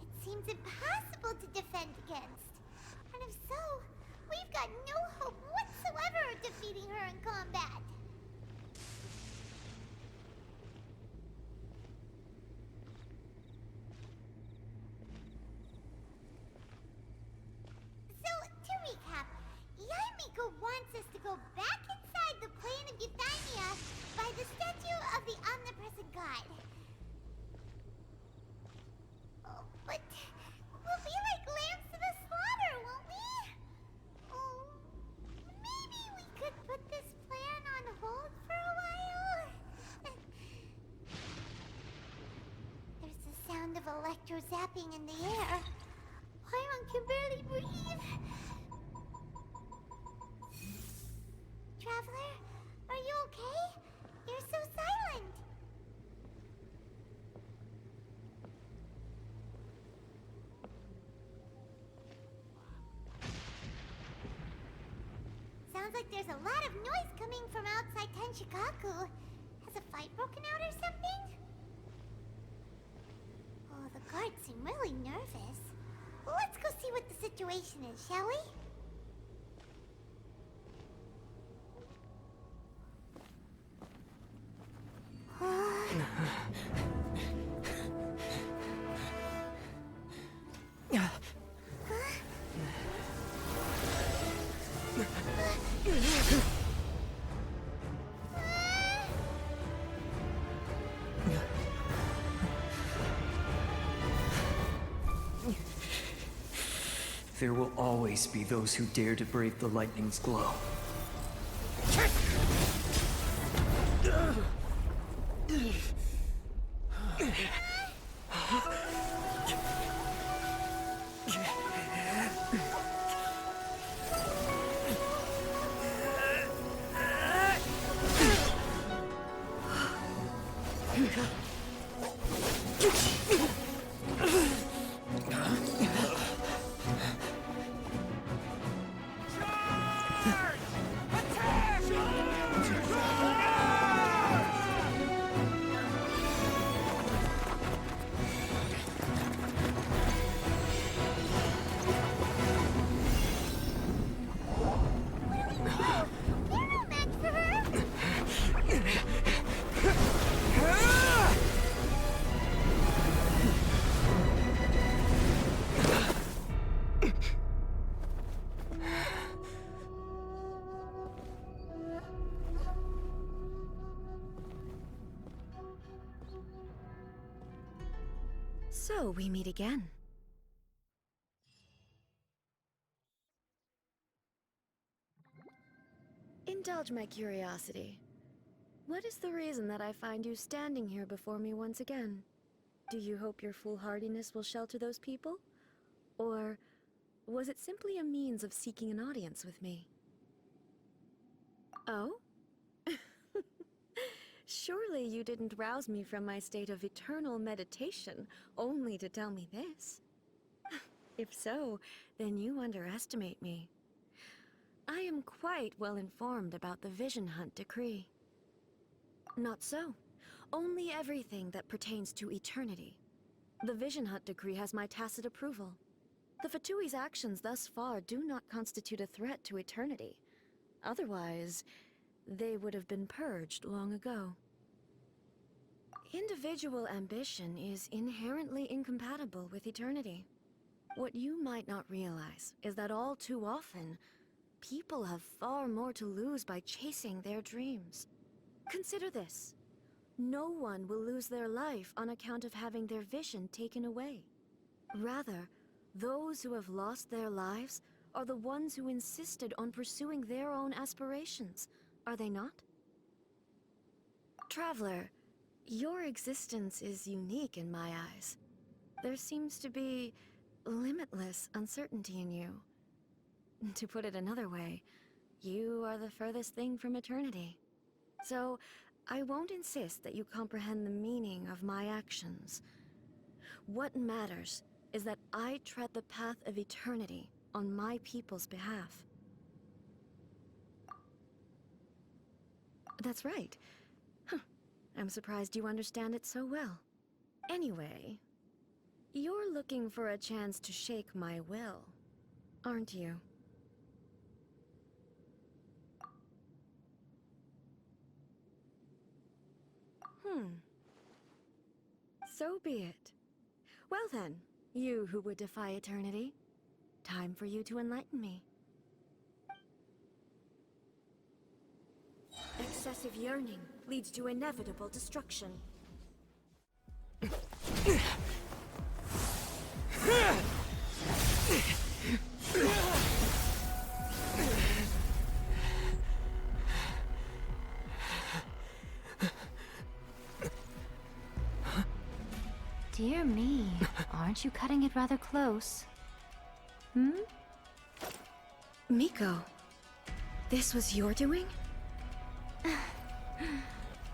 It seems impossible to defend against. And if so, we've got no hope whatsoever of defeating her in combat. So, to recap, Yaimiko wants us to go back inside the plane of Euthymia by the statue of the omnipresent god. Oh, but we'll be like lambs to the slaughter, won't we? Oh, maybe we could put this plan on hold for a while? There's the sound of electro-zapping in the air. Paimon can barely breathe. Traveler, are you okay? You're so silent. Sounds like there's a lot of noise coming from outside Tenshikaku. Has a fight broken out or something? Oh, the guards seem really nervous. Let's go see what the situation is, shall we? There will always be those who dare to brave the lightning's glow. So we meet again. Indulge my curiosity. What is the reason that I find you standing here before me once again? Do you hope your foolhardiness will shelter those people? Or was it simply a means of seeking an audience with me? Oh? Surely you didn't rouse me from my state of eternal meditation only to tell me this. If so, then you underestimate me. I am quite well informed about the Vision Hunt decree. Not so. Only everything that pertains to eternity. The Vision Hunt decree has my tacit approval. The Fatui's actions thus far do not constitute a threat to eternity. Otherwise, they would have been purged long ago. Individual ambition is inherently incompatible with eternity. What you might not realize is that all too often, people have far more to lose by chasing their dreams. Consider this. No one will lose their life on account of having their vision taken away. Rather, those who have lost their lives are the ones who insisted on pursuing their own aspirations, are they not? Traveler, your existence is unique in my eyes. There seems to be limitless uncertainty in you. To put it another way, you are the furthest thing from eternity. So, I won't insist that you comprehend the meaning of my actions. What matters is that I tread the path of eternity on my people's behalf. That's right. Huh. I'm surprised you understand it so well. Anyway, you're looking for a chance to shake my will, aren't you? So be it. Well then, you who would defy eternity, time for you to enlighten me. Excessive yearning leads to inevitable destruction. Dear me, aren't you cutting it rather close? Miko, this was your doing?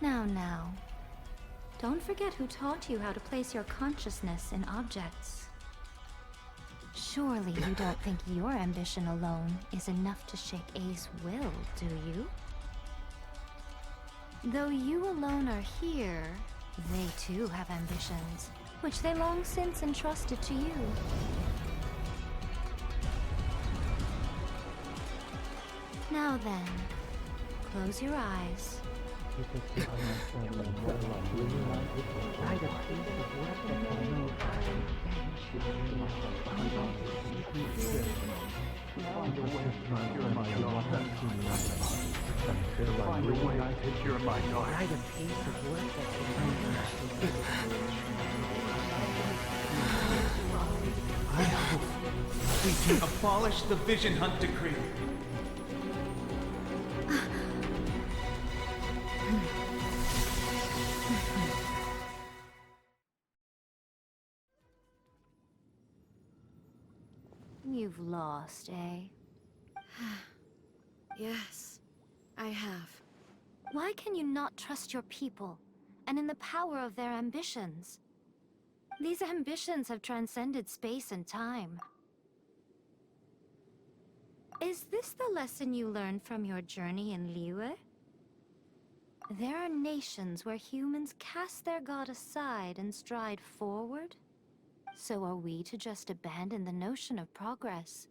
Now. Don't forget who taught you how to place your consciousness in objects. Surely you don't think your ambition alone is enough to shake A's will, do you? Though you alone are here, they too have ambitions, which they long since entrusted to you. Now then, close your eyes. I hope we can abolish the Vision Hunt Decree. You've lost, eh? Yes, I have. Why can you not trust your people, and in the power of their ambitions? These ambitions have transcended space and time. Is this the lesson you learned from your journey in Liyue? There are nations where humans cast their god aside and stride forward. So are we to just abandon the notion of progress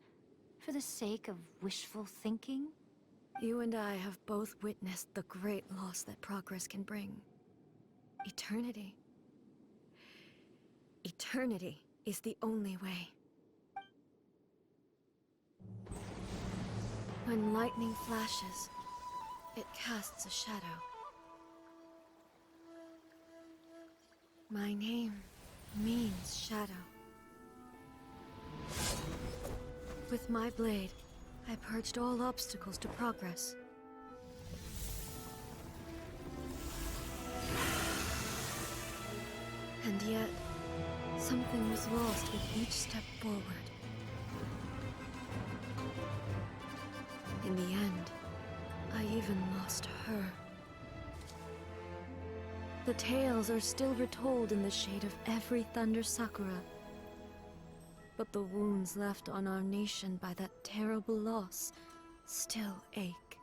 for the sake of wishful thinking? You and I have both witnessed the great loss that progress can bring. Eternity. Eternity is the only way. When lightning flashes, it casts a shadow. My name means shadow. With my blade, I purged all obstacles to progress. And yet, something was lost with each step forward. In the end, I even lost her. The tales are still retold in the shade of every Thunder Sakura. But the wounds left on our nation by that terrible loss still ache.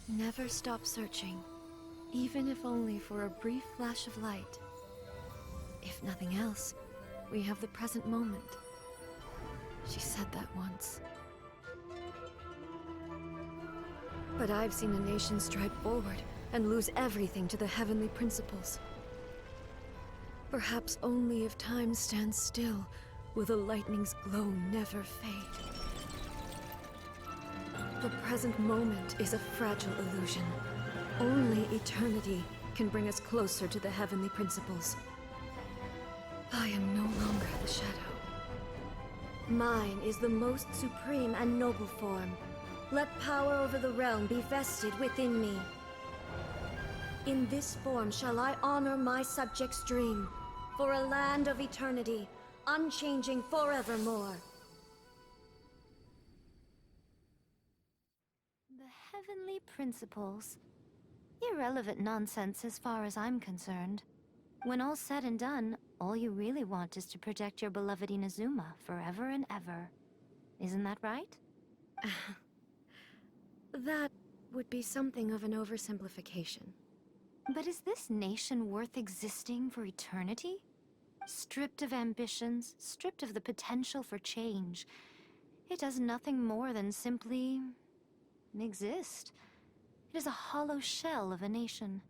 Never stop searching, even if only for a brief flash of light. If nothing else, we have the present moment. She said that once. But I've seen a nation stride forward and lose everything to the heavenly principles. Perhaps only if time stands still will the lightning's glow never fade. The present moment is a fragile illusion. Only eternity can bring us closer to the heavenly principles. I am no longer the shadow. Mine is the most supreme and noble form. Let power over the realm be vested within me. In this form shall I honor my subjects' dream, for a land of eternity, unchanging forevermore. The heavenly principles. Irrelevant nonsense as far as I'm concerned. When all's said and done, all you really want is to protect your beloved Inazuma forever and ever. Isn't that right? That would be something of an oversimplification. But is this nation worth existing for eternity? Stripped of ambitions, stripped of the potential for change, it does nothing more than simply exist. It is a hollow shell of a nation.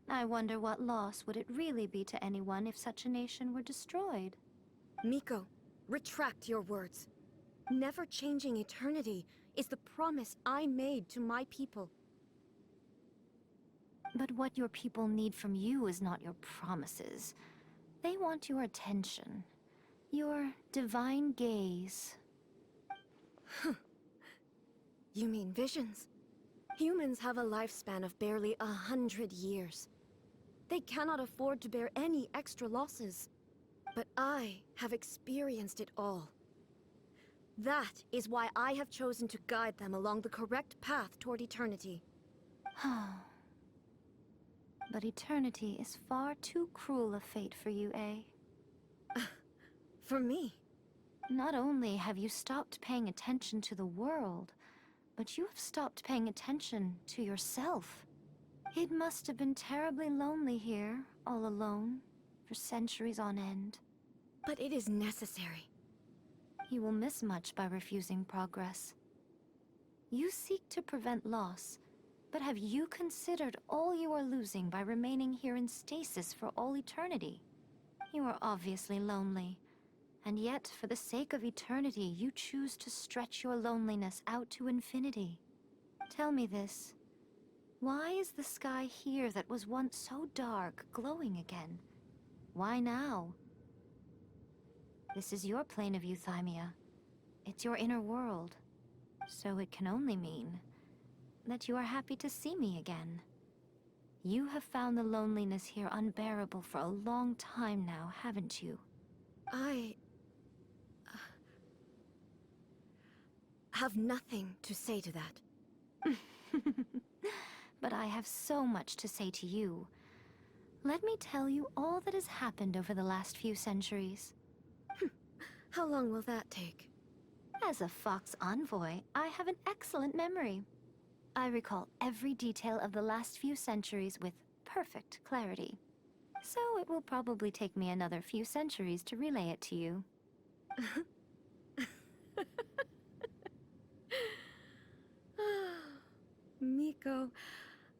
I wonder what loss would it really be to anyone if such a nation were destroyed? Miko, retract your words. Never changing eternity is the promise I made to my people. But what your people need from you is not your promises. They want your attention. Your divine gaze. You mean visions? Humans have a lifespan of barely 100 years. They cannot afford to bear any extra losses. But I have experienced it all. That is why I have chosen to guide them along the correct path toward eternity. But eternity is far too cruel a fate for you, eh? For me? Not only have you stopped paying attention to the world, but you have stopped paying attention to yourself. It must have been terribly lonely here, all alone, for centuries on end. But it is necessary. You will miss much by refusing progress. You seek to prevent loss, but have you considered all you are losing by remaining here in stasis for all eternity? You are obviously lonely, and yet, for the sake of eternity, you choose to stretch your loneliness out to infinity. Tell me this. Why is the sky here that was once so dark glowing again? Why now? This is your plane of euthymia. It's your inner world. So it can only mean that you are happy to see me again. You have found the loneliness here unbearable for a long time now, haven't you? I have nothing to say to that. But I have so much to say to you. Let me tell you all that has happened over the last few centuries. How long will that take? As a Fox envoy, I have an excellent memory. I recall every detail of the last few centuries with perfect clarity. So it will probably take me another few centuries to relay it to you. Miko,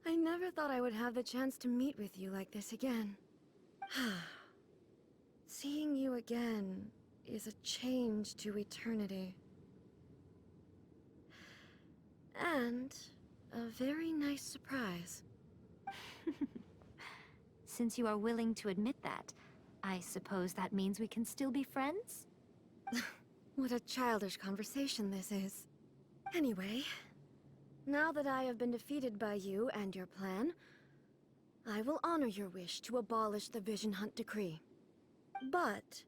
I never thought I would have the chance to meet with you like this again. Seeing you again is a change to eternity. And a very nice surprise. Since you are willing to admit that, I suppose that means we can still be friends? What a childish conversation this is. Anyway, now that I have been defeated by you and your plan, I will honor your wish to abolish the Vision Hunt Decree. But,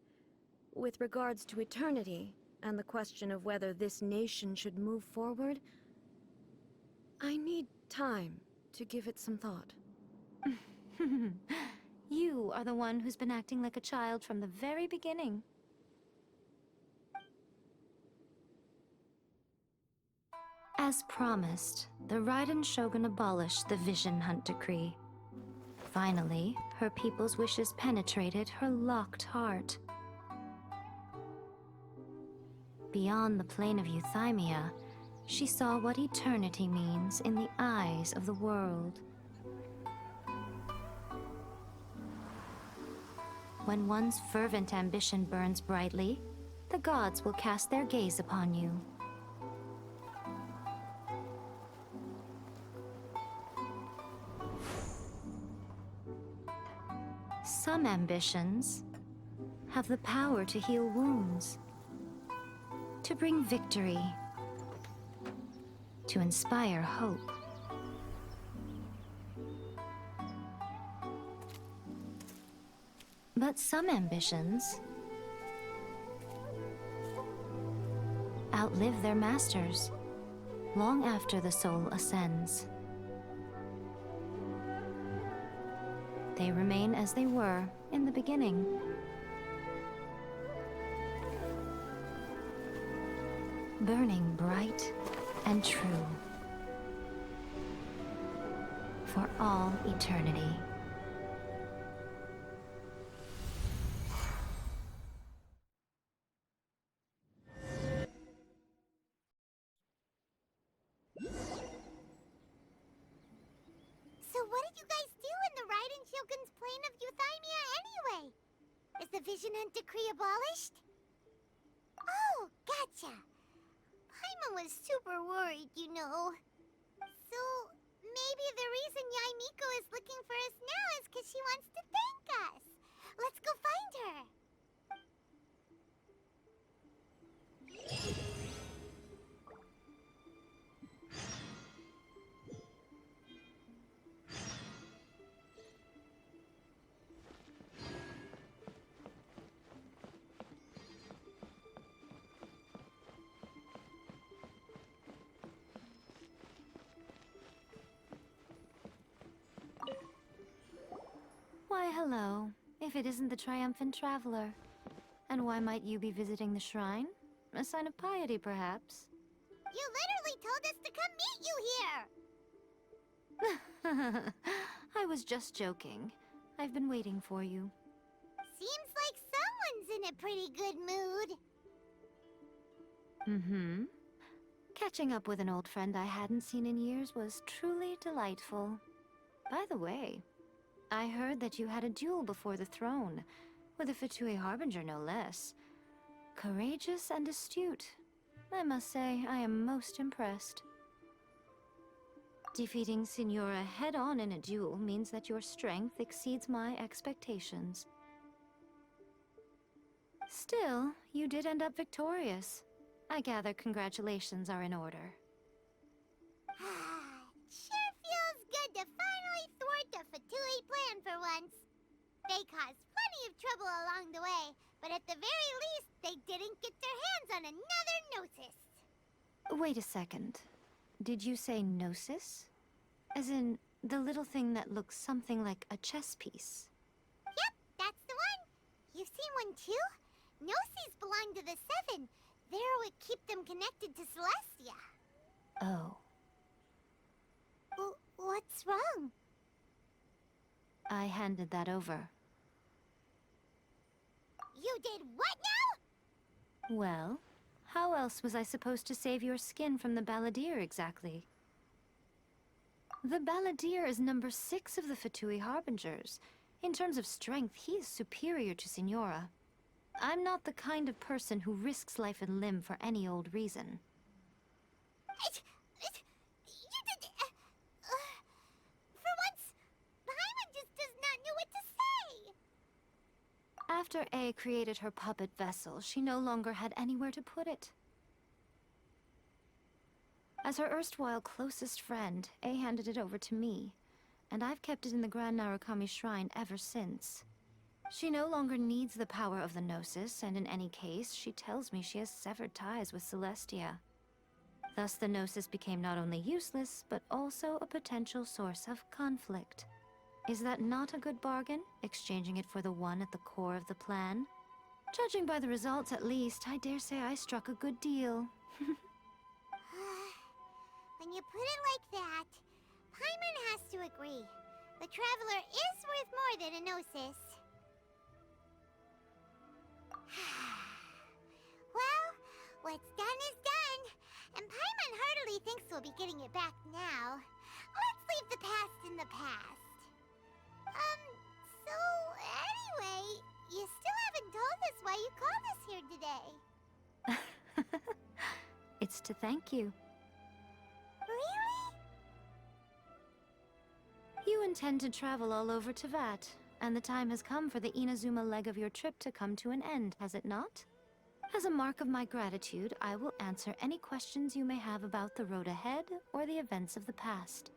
with regards to eternity, and the question of whether this nation should move forward, I need time to give it some thought. You are the one who's been acting like a child from the very beginning. As promised, the Raiden Shogun abolished the Vision Hunt Decree. Finally, her people's wishes penetrated her locked heart. Beyond the plane of euthymia, she saw what eternity means in the eyes of the world. When one's fervent ambition burns brightly, the gods will cast their gaze upon you. Some ambitions have the power to heal wounds, To bring victory. To inspire hope. But some ambitions outlive their masters, long after the soul ascends. They remain as they were in the beginning. Burning bright and true for all eternity. So what did you guys do in the Raiden Shogun's plane of euthymia anyway? Is the Vision Hunt decree abolished? Oh, gotcha. Paimon was super worried, you know. So, maybe the reason Yaimiko is looking for us now is because she wants to thank us. Let's go find her. Why, hello, if it isn't the triumphant traveler. And why might you be visiting the shrine? A sign of piety, perhaps? You literally told us to come meet you here! I was just joking. I've been waiting for you. Seems like someone's in a pretty good mood. Mm-hmm. Catching up with an old friend I hadn't seen in years was truly delightful. By the way, I heard that you had a duel before the throne, with a Fatui Harbinger no less. Courageous and astute. I must say, I am most impressed. Defeating Signora head-on in a duel means that your strength exceeds my expectations. Still, you did end up victorious. I gather congratulations are in order. Sure feels good to finally thwart the Fatui plan for once. They caused plenty of trouble along the way, but at the very least, they didn't get their hands on another Gnosis. Wait a second. Did you say Gnosis? As in, the little thing that looks something like a chess piece? Yep, that's the one. You've seen one too? Gnosis belong to the Seven. They're what keep them connected to Celestia. Oh. What's wrong? I handed that over. You did what now? Well, how else was I supposed to save your skin from the Balladeer exactly? The Balladeer is number 6 of the Fatui Harbingers. In terms of strength, he is superior to Signora. I'm not the kind of person who risks life and limb for any old reason. You did... for once, Paimon just does not know what to say. After A created her puppet vessel, she no longer had anywhere to put it. As her erstwhile closest friend, A handed it over to me, and I've kept it in the Grand Narukami Shrine ever since. She no longer needs the power of the Gnosis, and in any case, she tells me she has severed ties with Celestia. Thus the Gnosis became not only useless, but also a potential source of conflict. Is that not a good bargain, exchanging it for the one at the core of the plan? Judging by the results, at least, I dare say I struck a good deal. When you put it like that, Paimon has to agree. The Traveler is worth more than a Gnosis. Well, what's done is done, and Paimon heartily thinks we'll be getting it back now. Let's leave the past in the past. So anyway, you still haven't told us why you called us here today. It's to thank you. Really? You intend to travel all over Teyvat, and the time has come for the Inazuma leg of your trip to come to an end, has it not? As a mark of my gratitude, I will answer any questions you may have about the road ahead or the events of the past.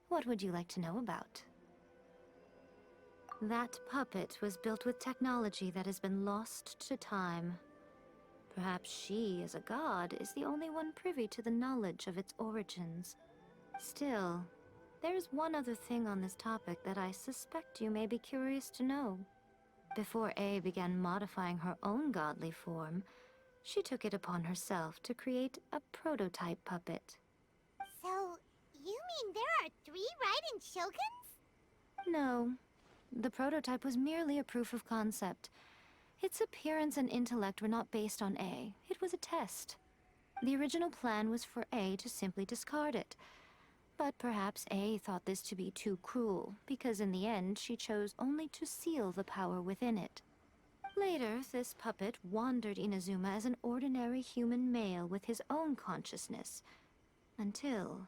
What would you like to know about? That puppet was built with technology that has been lost to time. Perhaps she, as a god, is the only one privy to the knowledge of its origins. Still, there is one other thing on this topic that I suspect you may be curious to know. Before A began modifying her own godly form, she took it upon herself to create a prototype puppet. So, you mean there are 3 Raiden Shoguns? No. The prototype was merely a proof of concept. Its appearance and intellect were not based on A. It was a test. The original plan was for A to simply discard it. But perhaps A thought this to be too cruel, because in the end she chose only to seal the power within it. Later, this puppet wandered Inazuma as an ordinary human male with his own consciousness, until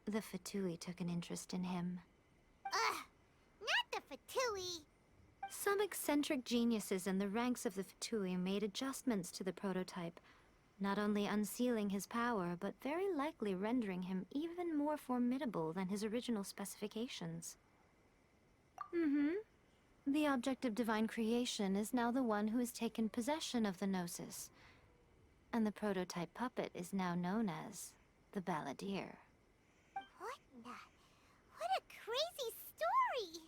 the Fatui took an interest in him. Ugh! Not the Fatui! Some eccentric geniuses in the ranks of the Fatui made adjustments to the prototype, not only unsealing his power, but very likely rendering him even more formidable than his original specifications. The object of divine creation is now the one who has taken possession of the Gnosis, and the prototype puppet is now known as the Balladeer. What a crazy story!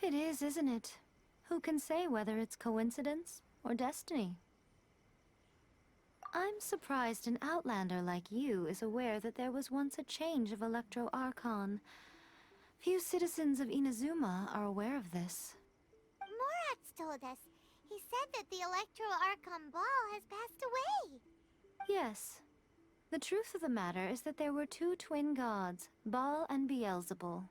It is, isn't it? Who can say whether it's coincidence or destiny? I'm surprised an outlander like you is aware that there was once a change of Electro Archon. Few citizens of Inazuma are aware of this. Morat's told us. He said that the Electro Archon Ball has passed away. Yes. The truth of the matter is that there were 2 twin gods, Baal and Beelzebul.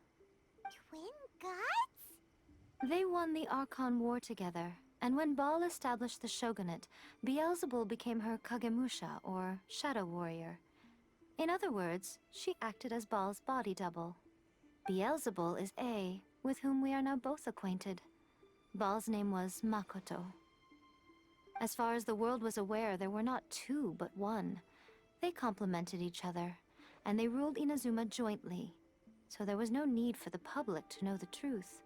Twin gods? They won the Archon War together, and when Baal established the shogunate, Beelzebul became her Kagemusha, or shadow warrior. In other words, she acted as Baal's body double. Beelzebul is A, with whom we are now both acquainted. Baal's name was Makoto. As far as the world was aware, there were not 2, but 1. They complemented each other, and they ruled Inazuma jointly, so there was no need for the public to know the truth.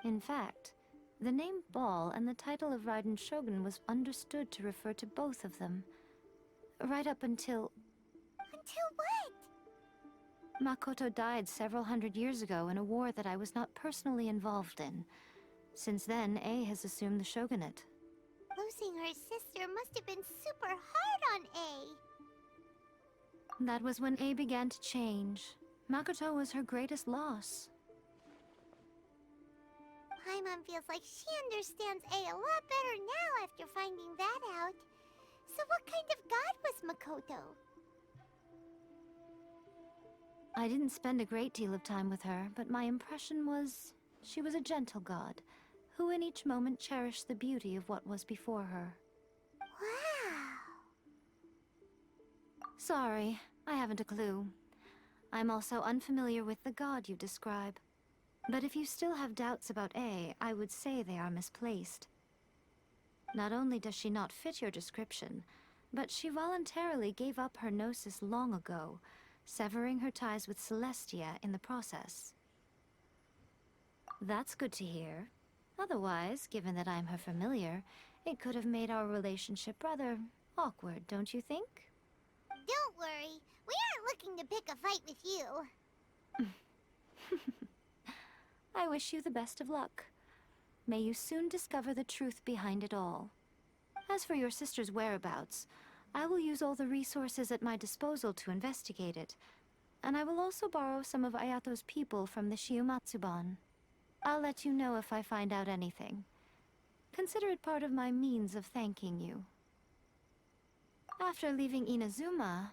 In fact, the name Baal and the title of Raiden Shogun was understood to refer to both of them. Right up until... Until what? Makoto died several hundred years ago in a war that I was not personally involved in. Since then, A has assumed the shogunate. Losing her sister must have been super hard on A. That was when A began to change. Makoto was her greatest loss. Paimon feels like she understands A a lot better now after finding that out. So what kind of god was Makoto? I didn't spend a great deal of time with her, but my impression was she was a gentle god, who in each moment cherished the beauty of what was before her. Wow! Sorry, I haven't a clue. I'm also unfamiliar with the god you describe. But if you still have doubts about A, I would say they are misplaced. Not only does she not fit your description, but she voluntarily gave up her gnosis long ago, severing her ties with Celestia in the process. That's good to hear. Otherwise, given that I'm her familiar, it could have made our relationship rather awkward, don't you think? Don't worry, we aren't looking to pick a fight with you. I wish you the best of luck. May you soon discover the truth behind it all. As for your sister's whereabouts, I will use all the resources at my disposal to investigate it, and I will also borrow some of Ayato's people from the Shiumatsuban. I'll let you know if I find out anything. Consider it part of my means of thanking you. After leaving Inazuma,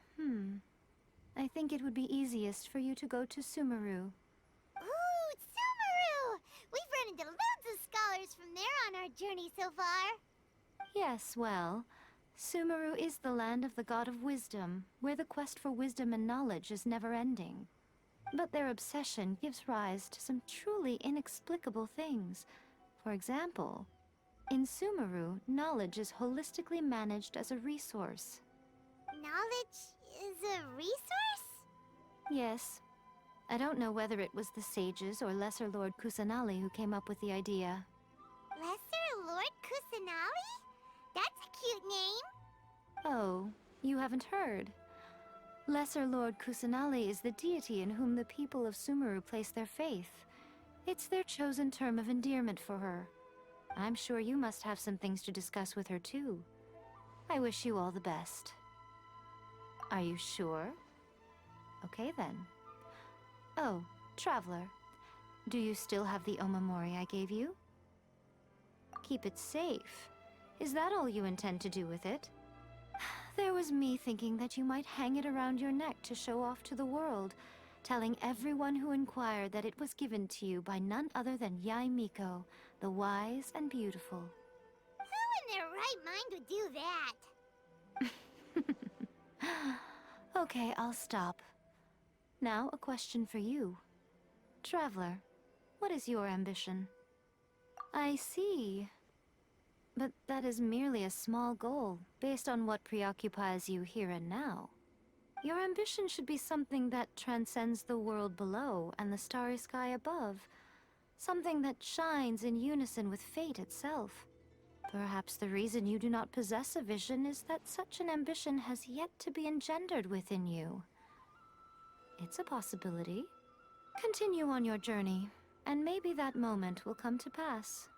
I think it would be easiest for you to go to Sumeru. Ooh, Sumeru! We've run into loads of scholars from there on our journey so far. Yes, well, Sumeru is the land of the god of wisdom, where the quest for wisdom and knowledge is never-ending. But their obsession gives rise to some truly inexplicable things. For example, in Sumeru, knowledge is holistically managed as a resource. Knowledge is a resource? Yes. I don't know whether it was the sages or Lesser Lord Kusanali who came up with the idea. Lesser Lord Kusanali? That's a cute name. Oh, you haven't heard. Lesser Lord Kusanali is the deity in whom the people of Sumeru place their faith. It's their chosen term of endearment for her. I'm sure you must have some things to discuss with her too. I wish you all the best. Are you sure? Okay then. Oh, Traveler. Do you still have the Omamori I gave you? Keep it safe. Is that all you intend to do with it? There was me thinking that you might hang it around your neck to show off to the world, telling everyone who inquired that it was given to you by none other than Yae Miko, the wise and beautiful. Who in their right mind would do that? Okay, I'll stop. Now, a question for you. Traveler, what is your ambition? I see. But that is merely a small goal, based on what preoccupies you here and now. Your ambition should be something that transcends the world below and the starry sky above. Something that shines in unison with fate itself. Perhaps the reason you do not possess a vision is that such an ambition has yet to be engendered within you. It's a possibility. Continue on your journey, and maybe that moment will come to pass.